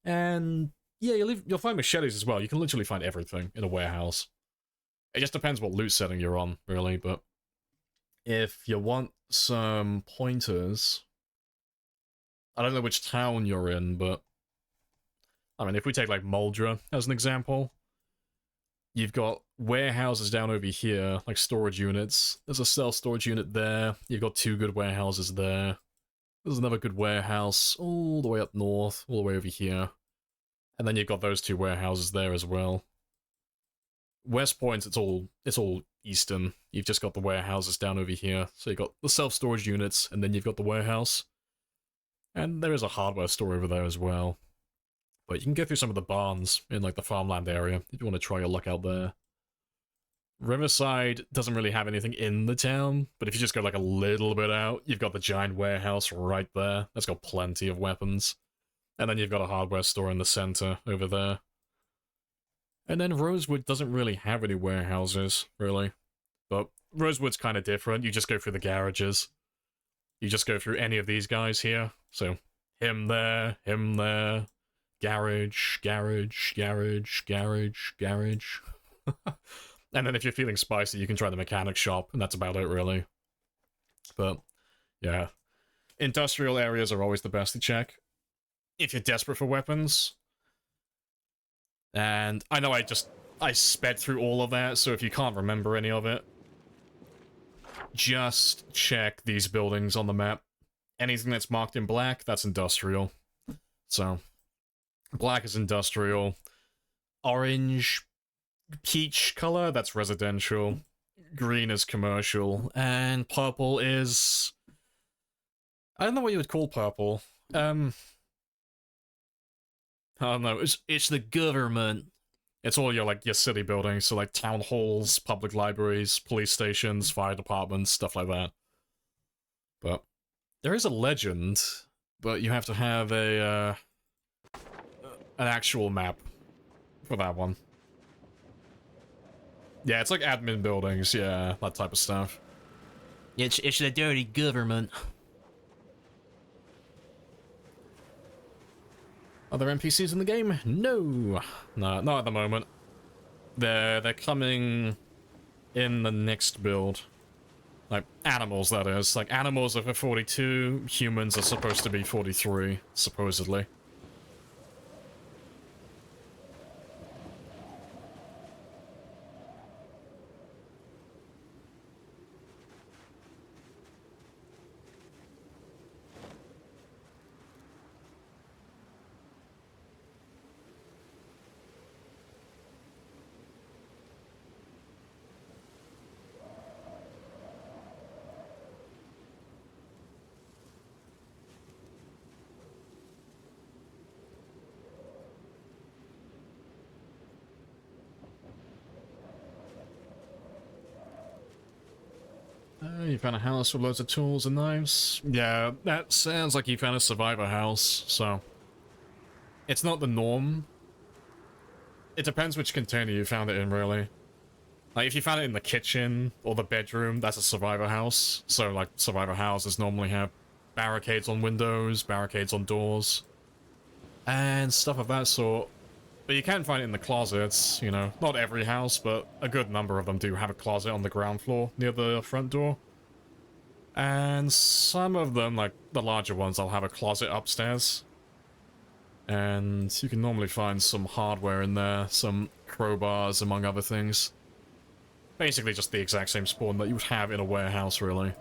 And yeah, you'll find machetes as well. You can literally find everything in a warehouse. It just depends what loot setting you're on, really, but if you want some pointers, I don't know which town you're in, but I mean, if we take like Muldra as an example, you've got warehouses down over here, like storage units. There's a self-storage unit there. You've got 2 good warehouses there. There's another good warehouse all the way up north, all the way over here. And then you've got those 2 warehouses there as well. West Point, it's all eastern. You've just got the warehouses down over here. So you've got the self-storage units, and then you've got the warehouse. And there is a hardware store over there as well. But you can go through some of the barns in like the farmland area if you want to try your luck out there. Riverside doesn't really have anything in the town, but if you just go like a little bit out, you've got the giant warehouse right there. That's got plenty of weapons. And then you've got a hardware store in the center over there. And then Rosewood doesn't really have any warehouses, really. But Rosewood's kind of different. You just go through the garages. You just go through any of these guys here. So, him there, garage, garage, garage, garage, garage. And then if you're feeling spicy, you can try the mechanic shop, and that's about it, really. But, yeah. Industrial areas are always the best to check. If you're desperate for weapons. And I know I sped through all of that, so if you can't remember any of it, just check these buildings on the map. Anything that's marked in black, that's industrial. So, black is industrial. Orange, peach color, that's residential. Green is commercial. And purple is I don't know what you would call purple. I don't know. It's the government. It's all your like your city buildings, so like town halls, public libraries, police stations, fire departments, stuff like that. But there is a legend, but you have to have a an actual map for that one. Yeah, it's like admin buildings, yeah, that type of stuff. It's the dirty government. Are there NPCs in the game? No, not at the moment. They're coming in the next build. Like animals, that is. Like animals are for 42. Humans are supposed to be 43, supposedly. You found a house with loads of tools and knives. Yeah, that sounds like you found a survivor house, so... It's not the norm. It depends which container you found it in, really. Like, if you found it in the kitchen or the bedroom, that's a survivor house. So, like, survivor houses normally have barricades on windows, barricades on doors, and stuff of that sort. But you can find it in the closets, you know. Not every house, but a good number of them do have a closet on the ground floor near the front door. And some of them, like the larger ones, I'll have a closet upstairs. And you can normally find some hardware in there, some crowbars, among other things. Basically just the exact same spawn that you would have in a warehouse, really.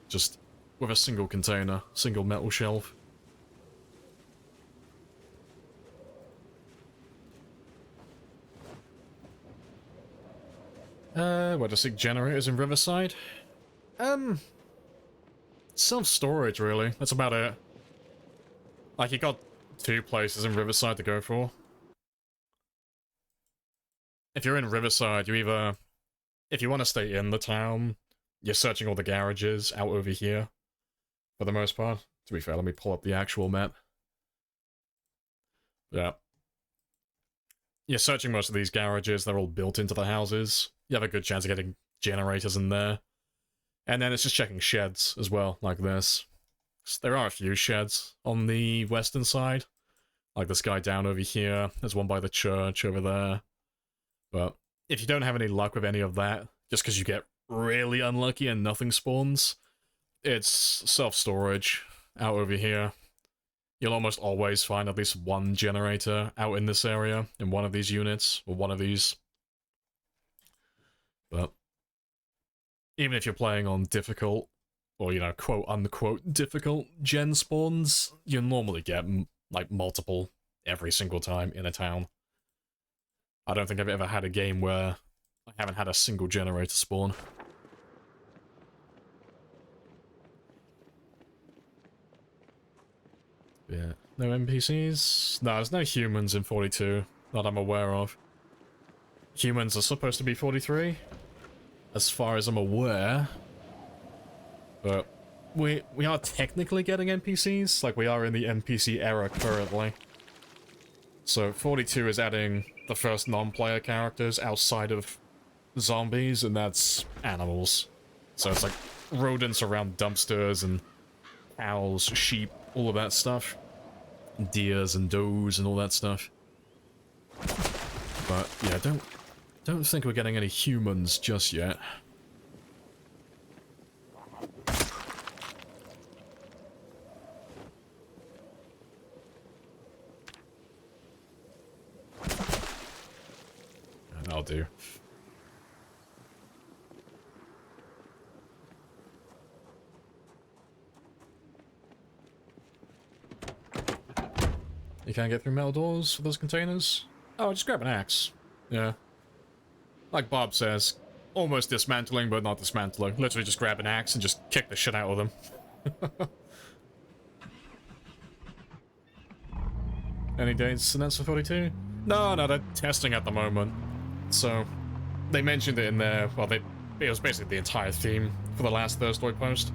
Just with a single container, single metal shelf. Where to seek generators in Riverside? Self-storage, really. That's about it. Like, you got 2 places in Riverside to go for. If you're in Riverside, you either... If you want to stay in the town, you're searching all the garages out over here. For the most part. To be fair, let me pull up the actual map. Yeah. You're searching most of these garages, they're all built into the houses. You have a good chance of getting generators in there. And then it's just checking sheds as well, like this. There are a few sheds on the western side. Like this guy down over here. There's one by the church over there. But if you don't have any luck with any of that, just because you get really unlucky and nothing spawns, it's self-storage out over here. You'll almost always find at least one generator out in this area, in one of these units, or one of these. But even if you're playing on difficult, or, you know, quote-unquote difficult gen spawns, you normally get, like, multiple every single time in a town. I don't think I've ever had a game where I haven't had a single generator spawn. Yeah, no NPCs? No, there's no humans in 42 that I'm aware of. Humans are supposed to be 43, as far as I'm aware. But we are technically getting NPCs, like we are in the NPC era currently. So 42 is adding the first non-player characters outside of zombies, and that's animals. So it's like rodents around dumpsters and cows, sheep, all of that stuff. Deers and does and all that stuff. But yeah, don't think we're getting any humans just yet. That'll do. You can't get through metal doors for those containers? Oh, just grab an axe. Yeah. Like Bob says, almost dismantling, but not dismantling. Literally just grab an axe and just kick the shit out of them. Any dates announced for 42? No, they're testing at the moment. So, they mentioned it in there. Well, it was basically the entire theme for the last Thirstoid post.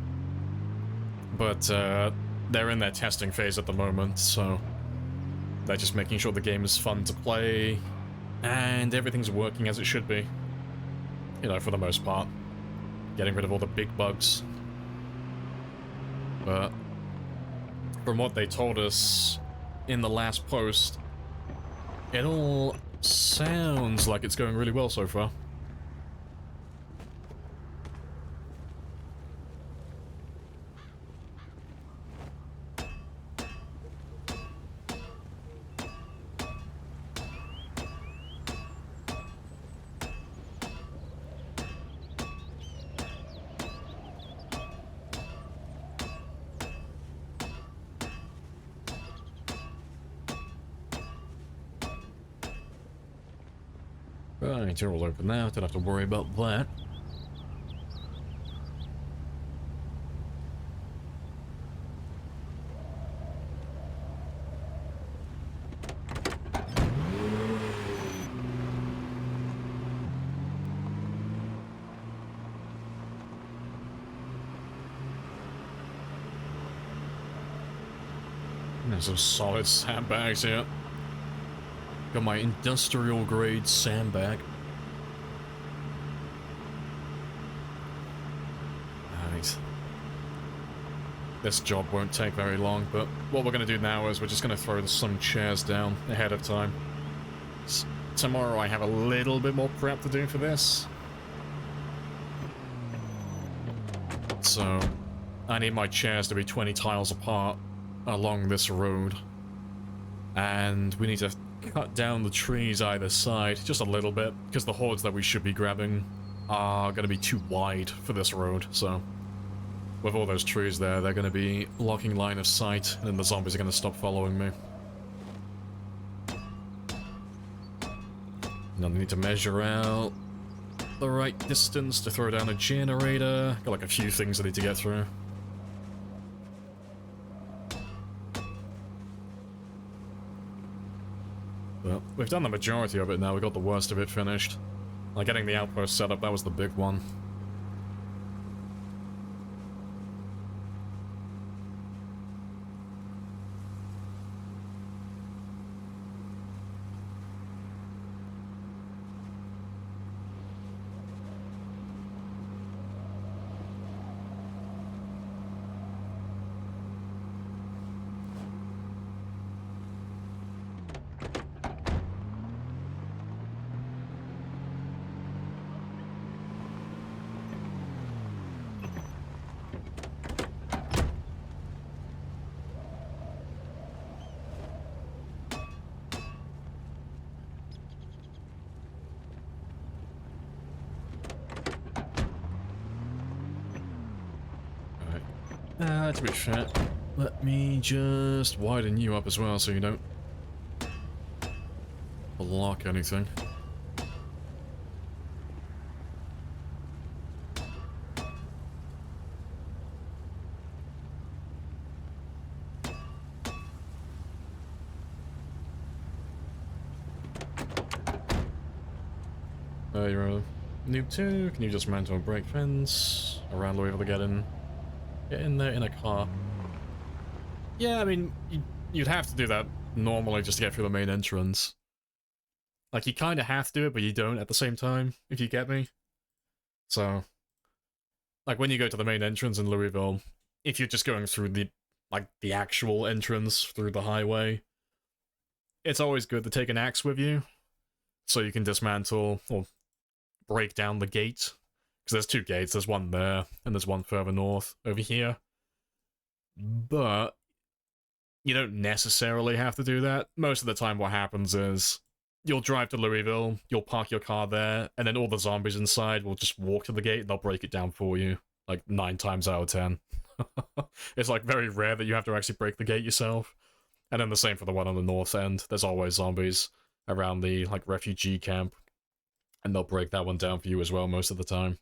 But, they're in their testing phase at the moment, so they're just making sure the game is fun to play, and everything's working as it should be. You know, for the most part. Getting rid of all the big bugs. But from what they told us in the last post, it all sounds like it's going really well so far. Right, you're all open now, don't have to worry about that. There's some solid sandbags here. Got my industrial grade sandbag. Right. This job won't take very long, but what we're going to do now is we're just going to throw some chairs down ahead of time. Tomorrow I have a little bit more prep to do for this. So, I need my chairs to be 20 tiles apart along this road. And we need to cut down the trees either side just a little bit, because the hordes that we should be grabbing are going to be too wide for this road, so with all those trees there, they're going to be blocking line of sight, and then the zombies are going to stop following me. And I need to measure out the right distance to throw down a generator. Got like a few things I need to get through. But we've done the majority of it now, we got the worst of it finished. Like getting the outpost set up, that was the big one. To be fair, let me just widen you up as well so you don't block anything. You're a noob too. Can you just mantle a brake fence around the way to get in? Get in there in a car. Yeah, I mean, you'd have to do that normally just to get through the main entrance. Like, you kind of have to do it, but you don't at the same time, if you get me. So, like, when you go to the main entrance in Louisville, if you're just going through the, like, the actual entrance through the highway, it's always good to take an axe with you, so you can dismantle or break down the gate. Because there's two gates, there's one there, and there's one further north, over here. But you don't necessarily have to do that. Most of the time what happens is, you'll drive to Louisville, you'll park your car there, and then all the zombies inside will just walk to the gate and they'll break it down for you. Like, 9 times out of 10. It's like very rare that you have to actually break the gate yourself. And then the same for the one on the north end. There's always zombies around the, like, refugee camp. And they'll break that one down for you as well most of the time.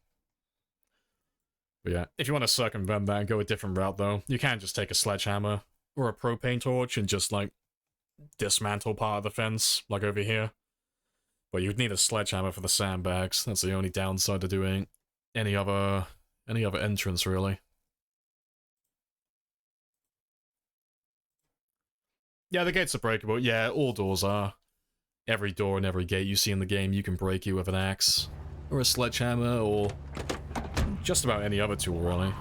But yeah, if you want to circumvent that and go a different route though, you can just take a sledgehammer or a propane torch and just like dismantle part of the fence, like over here. But you'd need a sledgehammer for the sandbags. That's the only downside to doing any other entrance, really. Yeah, the gates are breakable. Yeah, all doors are. Every door and every gate you see in the game, you can break it with an axe, or a sledgehammer, or just about any other tool, really.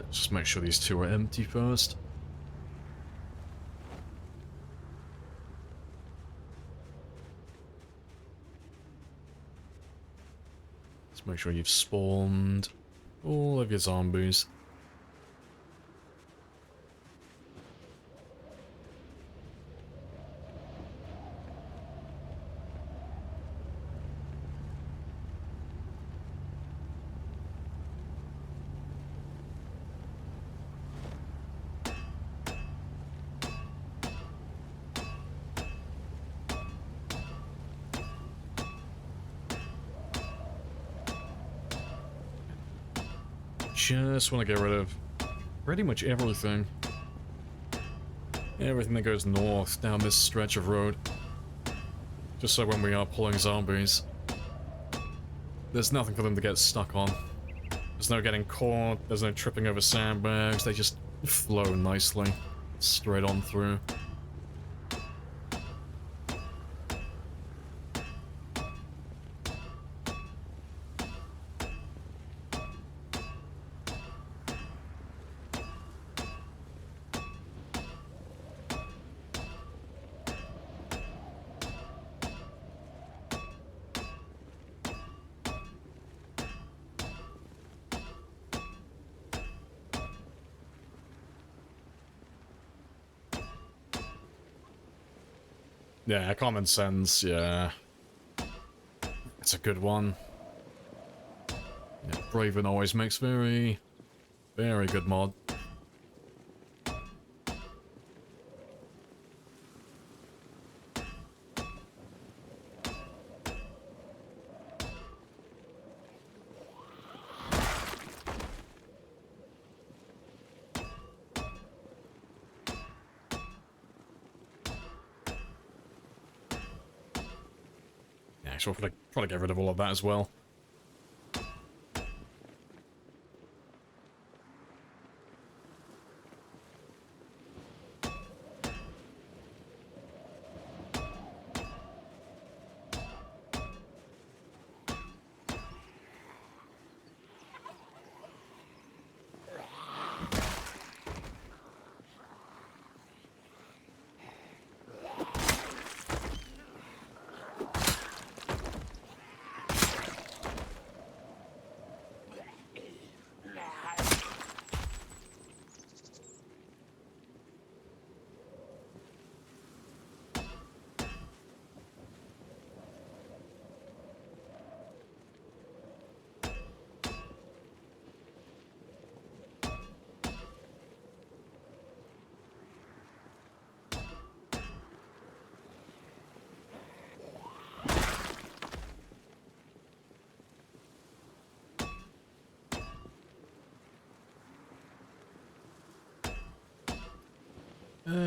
Just make sure these two are empty first. Let's make sure you've spawned all of your zombies. Just want to get rid of pretty much everything. Everything that goes north down this stretch of road. Just so when we are pulling zombies, there's nothing for them to get stuck on. There's no getting caught, there's no tripping over sandbags, they just flow nicely straight on through. Yeah, common sense, yeah. It's a good one. Yeah, Braven always makes very, very good mod. So we'll probably get rid of all of that as well.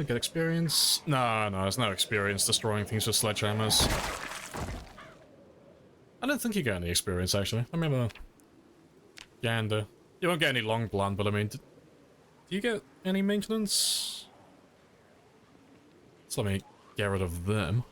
Get experience? No, there's no experience destroying things with sledgehammers. I don't think you get any experience, actually. I remember... Gander. You won't get any long blunt, but I mean... Do you get any maintenance? So let me get rid of them.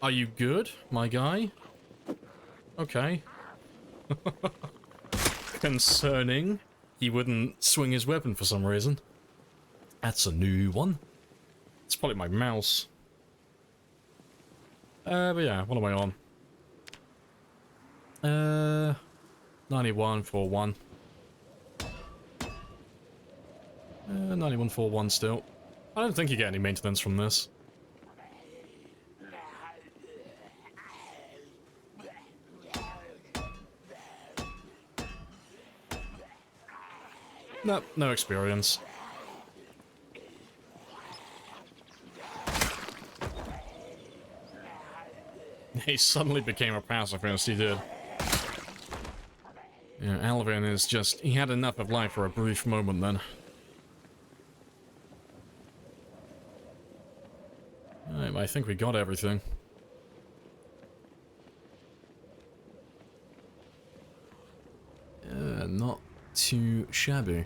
Are you good, my guy? Okay. Concerning. He wouldn't swing his weapon for some reason. That's a new one. probably my mouse. But yeah, what am I on? 9141. 9141 still. I don't think you get any maintenance from this. Nope, no experience. He suddenly became a pacifist, he did. Yeah, Alvin is just... he had enough of life for a brief moment then. Alright, I think we got everything. Not too shabby.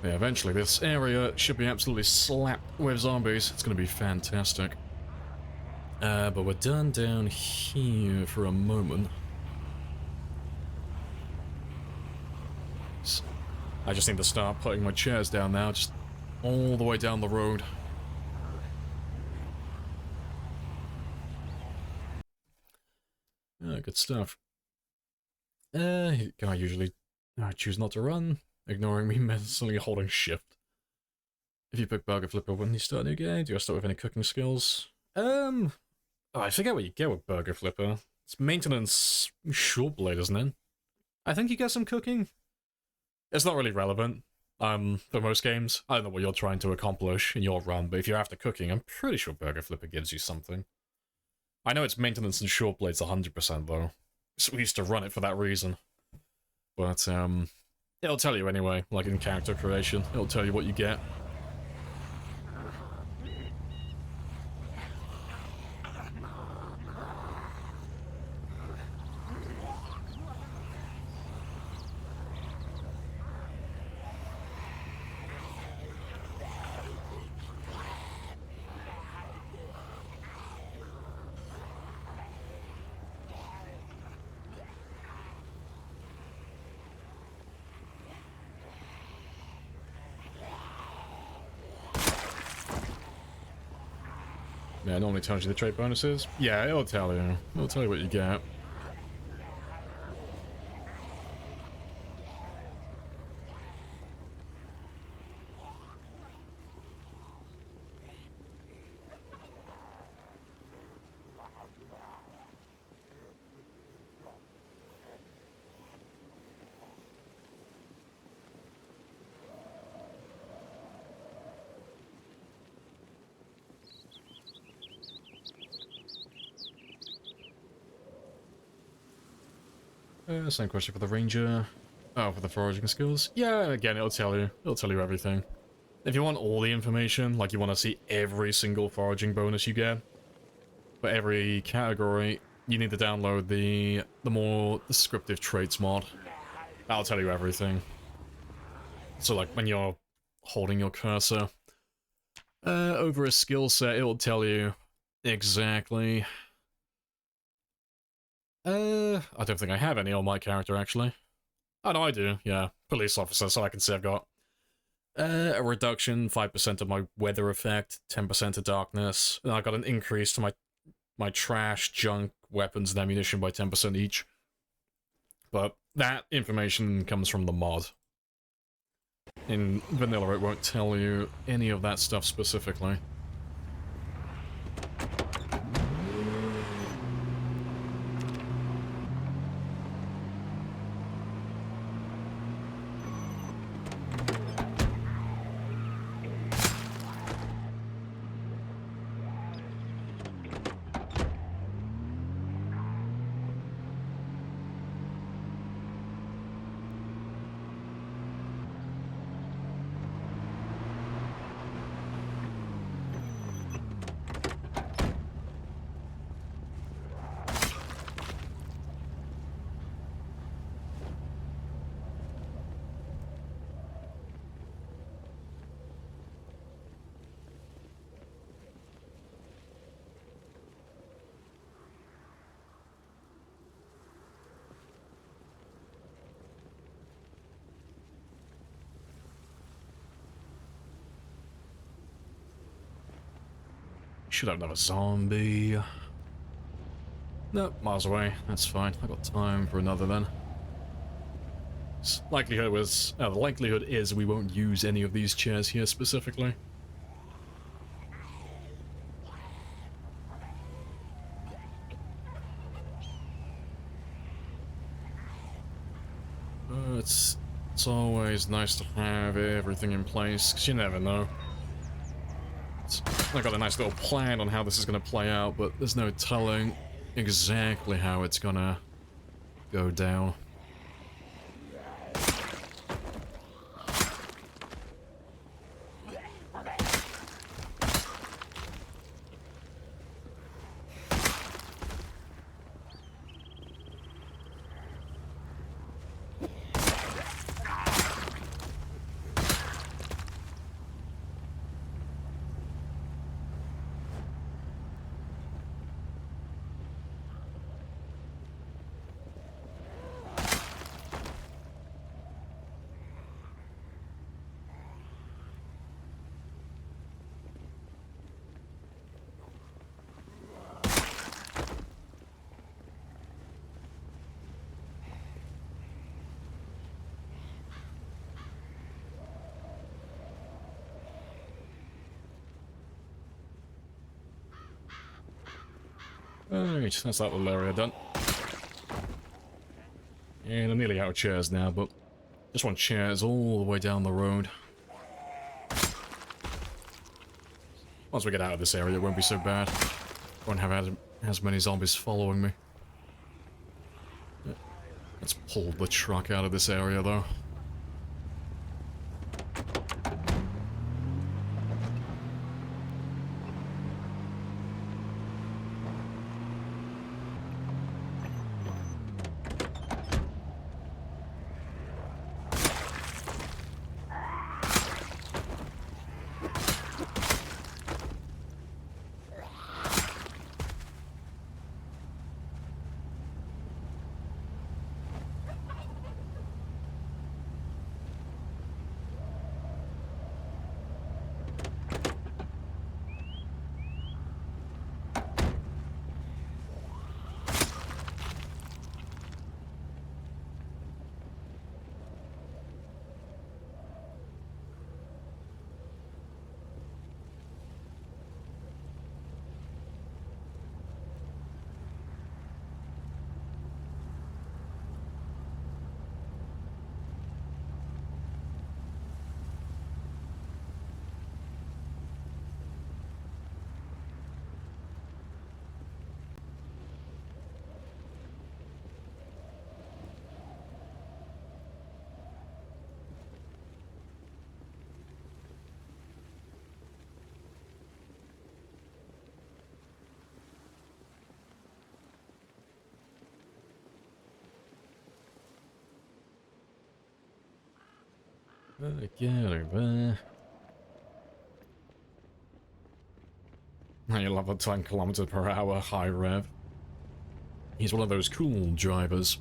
Yeah, eventually this area should be absolutely slapped with zombies. It's going to be fantastic. But we're done down here for a moment. I just need to start putting my chairs down now, just all the way down the road. Good stuff. I usually choose not to run, ignoring me mentally holding shift. If you pick Burger Flipper when you start a new game, do you start with any cooking skills? Oh, I forget what you get with Burger Flipper. It's maintenance short blade, isn't it? I think you get some cooking. It's not really relevant, for most games. I don't know what you're trying to accomplish in your run, but if you're after cooking, I'm pretty sure Burger Flipper gives you something. I know it's maintenance and short blades 100% though. So we used to run it for that reason. But, it'll tell you anyway, like in character creation. It'll tell you what you get. Yeah, it normally tells you the trait bonuses. Yeah, it'll tell you. It'll tell you what you get. Same question for the ranger. Oh, for the foraging skills? Yeah, again, it'll tell you. It'll tell you everything. If you want all the information, like you want to see every single foraging bonus you get, for every category, you need to download the more descriptive traits mod. That'll tell you everything. So like when you're holding your cursor over a skill set, it'll tell you exactly. I don't think I have any on my character, actually. Oh, no, I do, yeah. Police officer, so I can see I've got a reduction, 5% of my weather effect, 10% to darkness, and I got an increase to my trash, junk, weapons, and ammunition by 10% each. But that information comes from the mod. In vanilla, it won't tell you any of that stuff specifically. should have another zombie. Nope, miles away. That's fine. I got time for another then. The likelihood is we won't use any of these chairs here specifically. It's always nice to have everything in place, because you never know. I got a nice little plan on how this is going to play out, but there's no telling exactly how it's gonna go down. Alright, that's that little area done. And I'm nearly out of chairs now, but just want chairs all the way down the road. Once we get out of this area, it won't be so bad. Won't have as many zombies following me. Let's pull the truck out of this area, though. Get over. I love a 10 km/h high rev. He's one of those cool drivers.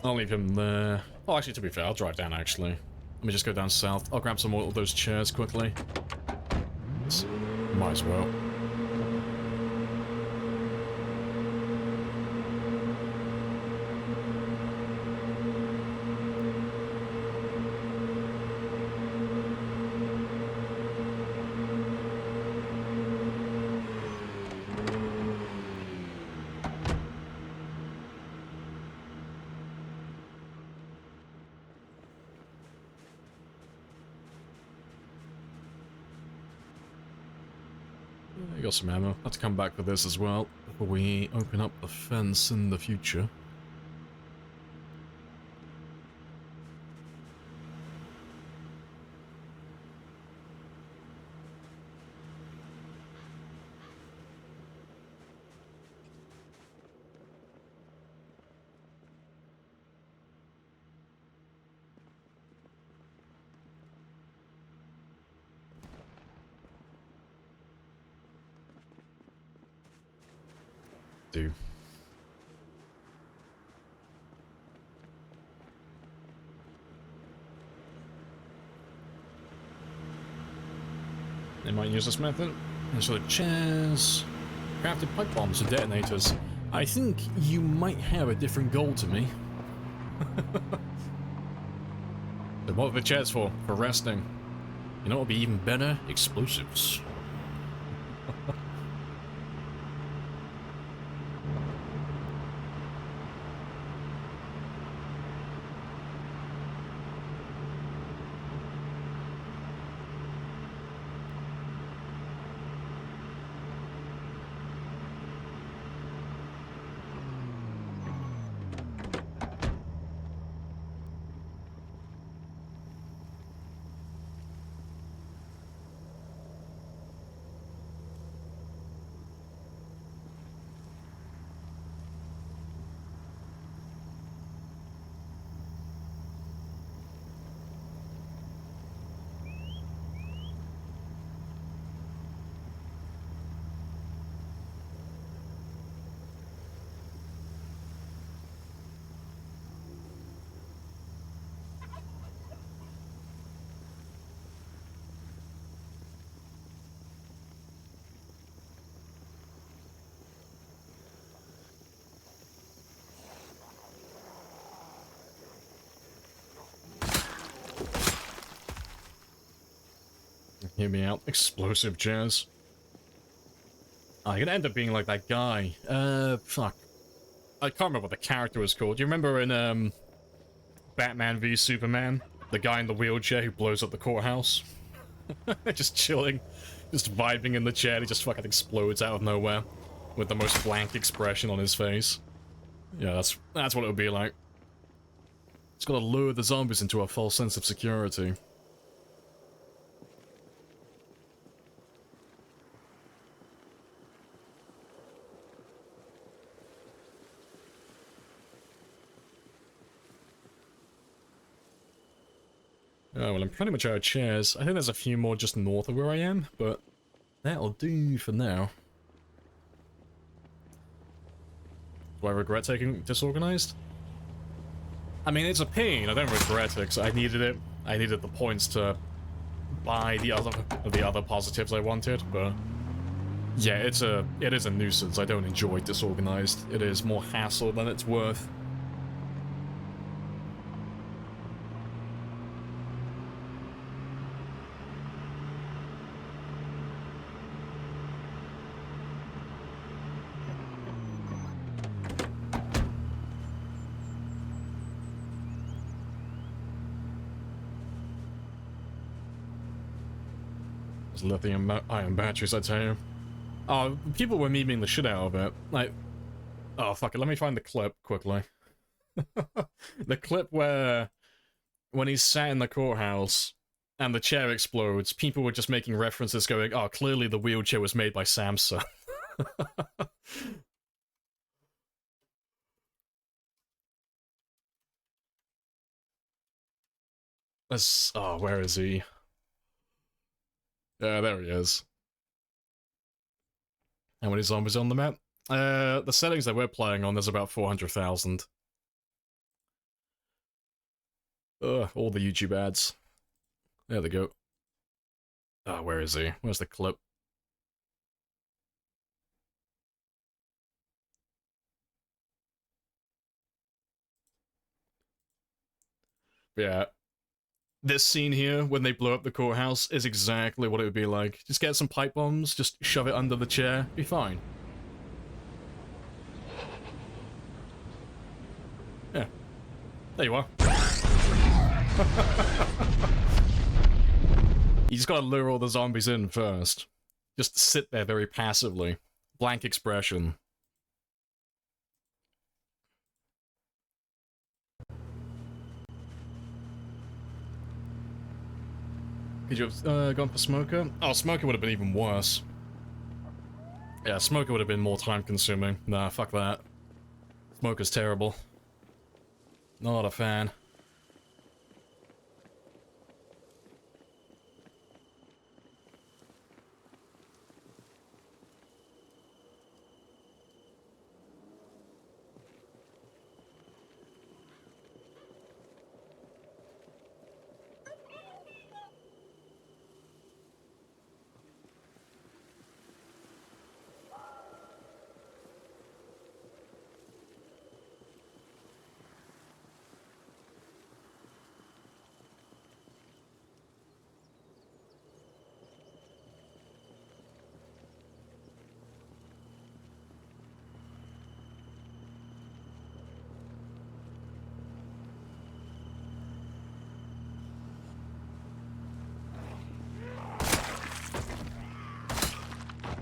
I'll leave him there. Oh, actually, to be fair, I'll drive down, actually. Let me just go down south. I'll grab some more of those chairs quickly. Might as well. I got some ammo. Have to come back for this as well before we open up the fence in the future. Do. They might use this method. And so the chairs, crafted pipe bombs and detonators. I think you might have a different goal to me. So what are the chairs for? For resting. You know what would be even better? Explosives. Hear me out. Explosive chairs. I'm gonna end up being like that guy. Fuck. I can't remember what the character was called. Do you remember in, Batman v Superman? The guy in the wheelchair who blows up the courthouse? Just chilling. Just vibing in the chair. He just fucking explodes out of nowhere. With the most blank expression on his face. Yeah, that's what it would be like. It's gotta lure the zombies into a false sense of security. Oh, well, I'm pretty much out of chairs. I think there's a few more just north of where I am, but that'll do for now. Do I regret taking Disorganized? I mean, it's a pain. I don't regret it, because I needed it. I needed the points to buy the other positives I wanted, but yeah, it is a nuisance. I don't enjoy Disorganized. It is more hassle than it's worth. Lithium-ion batteries, I tell you. Oh, people were memeing the shit out of it. Like, oh, fuck it, let me find the clip quickly. The clip where, when he's sat in the courthouse, and the chair explodes, people were just making references going, oh, clearly the wheelchair was made by Samsung. Oh, where is he? Yeah, there he is. How many zombies on the map? The settings that we're playing on, there's about 400,000. Ugh, all the YouTube ads. There they go. Ah, where is he? Where's the clip? Yeah. This scene here, when they blow up the courthouse, is exactly what it would be like. Just get some pipe bombs, just shove it under the chair, be fine. Yeah. There you are. You just gotta lure all the zombies in first. Just sit there very passively. Blank expression. Could you have gone for Smoker? Oh, Smoker would have been even worse. Yeah, Smoker would have been more time consuming. Nah, fuck that. Smoker's terrible. Not a fan.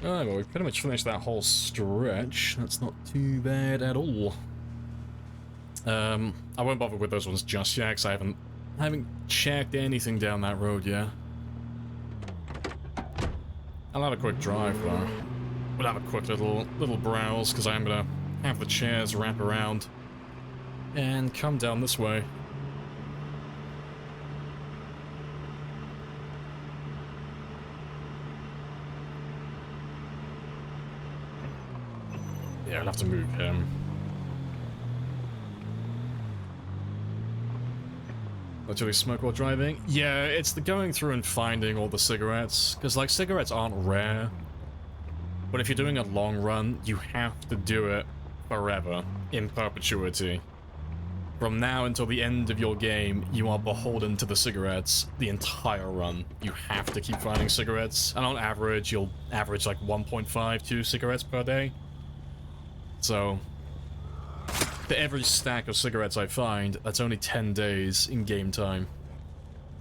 Alright, well, we've pretty much finished that whole stretch. That's not too bad at all. I won't bother with those ones just yet, because I haven't checked anything down that road yet. I'll have a quick drive, though. We'll have a quick little browse, because I am going to have the chairs wrap around and come down this way. Yeah, I'll have to move him. Literally smoke while driving? Yeah, it's the going through and finding all the cigarettes. Because, like, cigarettes aren't rare. But if you're doing a long run, you have to do it forever, in perpetuity. From now until the end of your game, you are beholden to the cigarettes the entire run. You have to keep finding cigarettes. And on average, you'll average like 1.5, 2 cigarettes per day. So, for every stack of cigarettes I find, that's only 10 days in game time.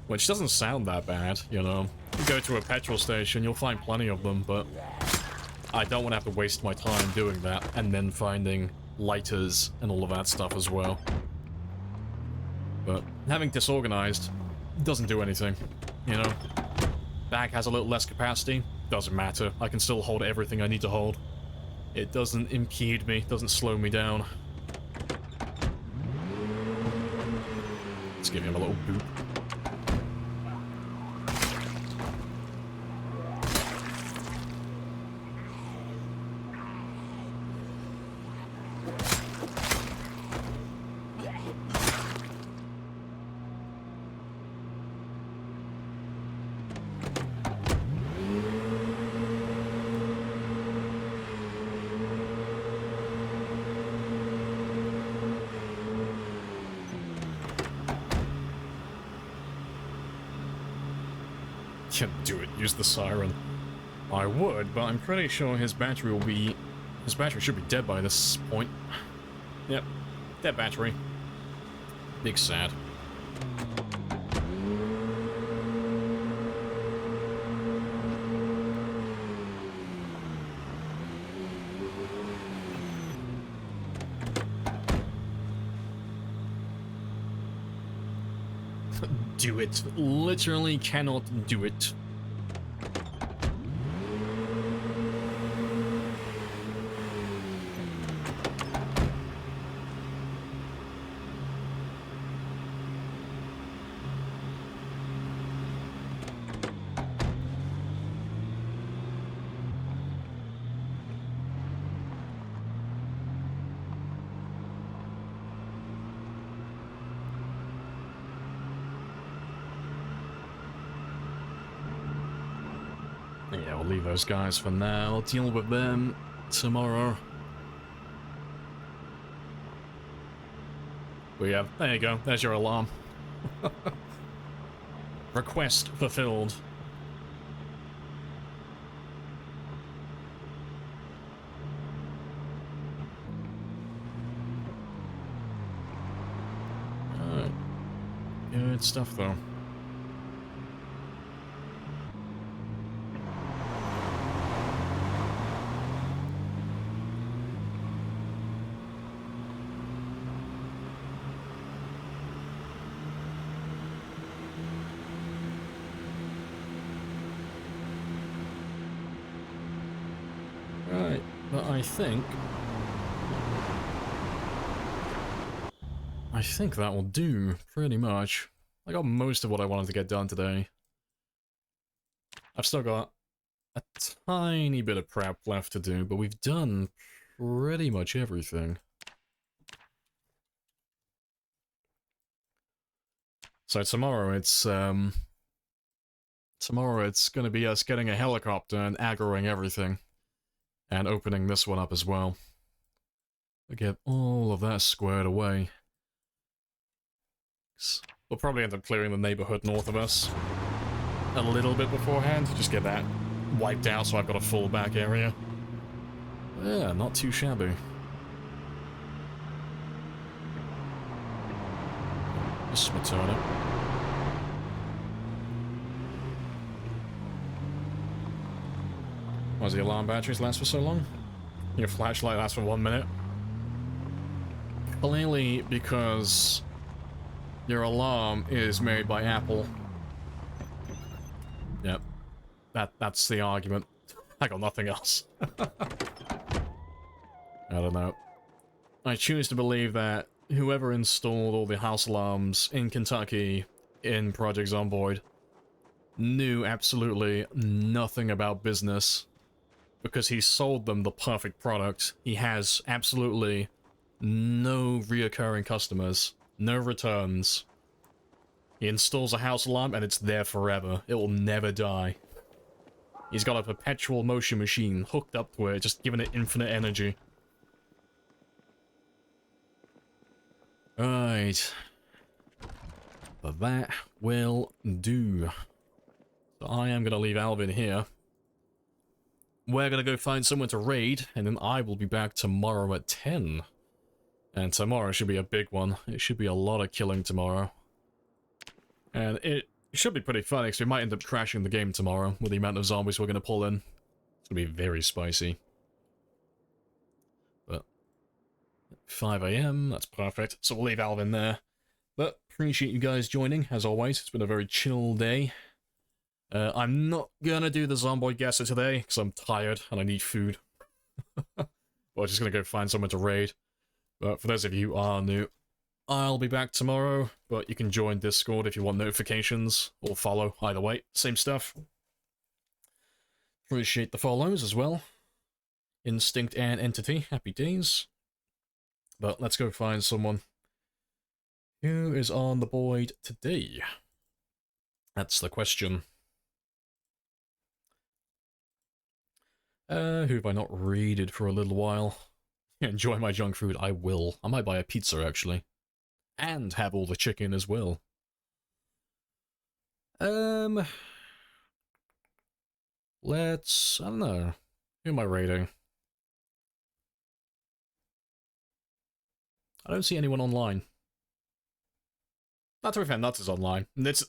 Which doesn't sound that bad, you know. You go to a petrol station, you'll find plenty of them, but I don't want to have to waste my time doing that, and then finding lighters and all of that stuff as well. But having disorganized doesn't do anything, you know. Bag has a little less capacity, doesn't matter. I can still hold everything I need to hold. It doesn't impede me, doesn't slow me down. Let's give him a little boop. Can't do it, use the siren. I would, but I'm pretty sure his battery should be dead by this point. Yep, dead battery. Big sad. Do it. Literally cannot do it. Yeah, we'll leave those guys for now. I'll deal with them tomorrow. But yeah, there you go. There's your alarm. Request fulfilled. Alright. Good stuff, though. Right, but I think that will do, pretty much. I got most of what I wanted to get done today. I've still got a tiny bit of prep left to do, but we've done pretty much everything. So tomorrow it's going to be us getting a helicopter and aggroing everything. And opening this one up as well. We get all of that squared away. We'll probably end up clearing the neighborhood north of us a little bit beforehand, just get that wiped out so I've got a full back area. Yeah, not too shabby. Just return it. Why does the alarm batteries last for so long? Your flashlight lasts for 1 minute. Clearly because your alarm is made by Apple. Yep. That's the argument. I got nothing else. I don't know. I choose to believe that whoever installed all the house alarms in Kentucky in Project Zomboid knew absolutely nothing about business because he sold them the perfect product. He has absolutely no reoccurring customers, no returns. He installs a house alarm and it's there forever. It will never die. He's got a perpetual motion machine hooked up to it, just giving it infinite energy. Right. But that will do. So I am going to leave Alvin here. We're going to go find someone to raid, and then I will be back tomorrow at 10. And tomorrow should be a big one. It should be a lot of killing tomorrow. And it should be pretty funny, because we might end up crashing the game tomorrow with the amount of zombies we're going to pull in. It's going to be very spicy. But 5 AM, that's perfect. So we'll leave Alvin there. But appreciate you guys joining, as always. It's been a very chill day. I'm not gonna do the Zomboid Gasser today, because I'm tired and I need food. Well, just gonna go find someone to raid. But for those of you who are new, I'll be back tomorrow, but you can join Discord if you want notifications, or follow, either way, same stuff. Appreciate the follows as well. Instinct and Entity, happy days. But let's go find someone. Who is on the board today? That's the question. Who have I not raided for a little while? Enjoy my junk food, I will. I might buy a pizza, actually. And have all the chicken as well. Let's... I don't know. Who am I raiding? I don't see anyone online. Not to be fair, Nuts is online. Nuts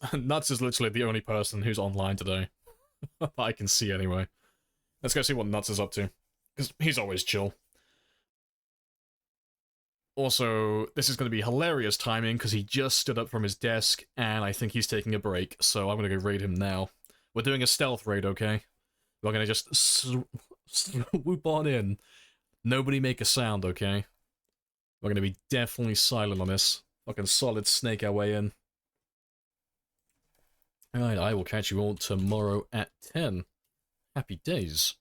is literally the only person who's online today. That I can see anyway. Let's go see what Nuts is up to. Because he's always chill. Also, this is going to be hilarious timing because he just stood up from his desk and I think he's taking a break. So I'm going to go raid him now. We're doing a stealth raid, okay? We're going to just swoop on in. Nobody make a sound, okay? We're going to be definitely silent on this. Fucking solid snake our way in. Alright, I will catch you all tomorrow at 10. Happy days.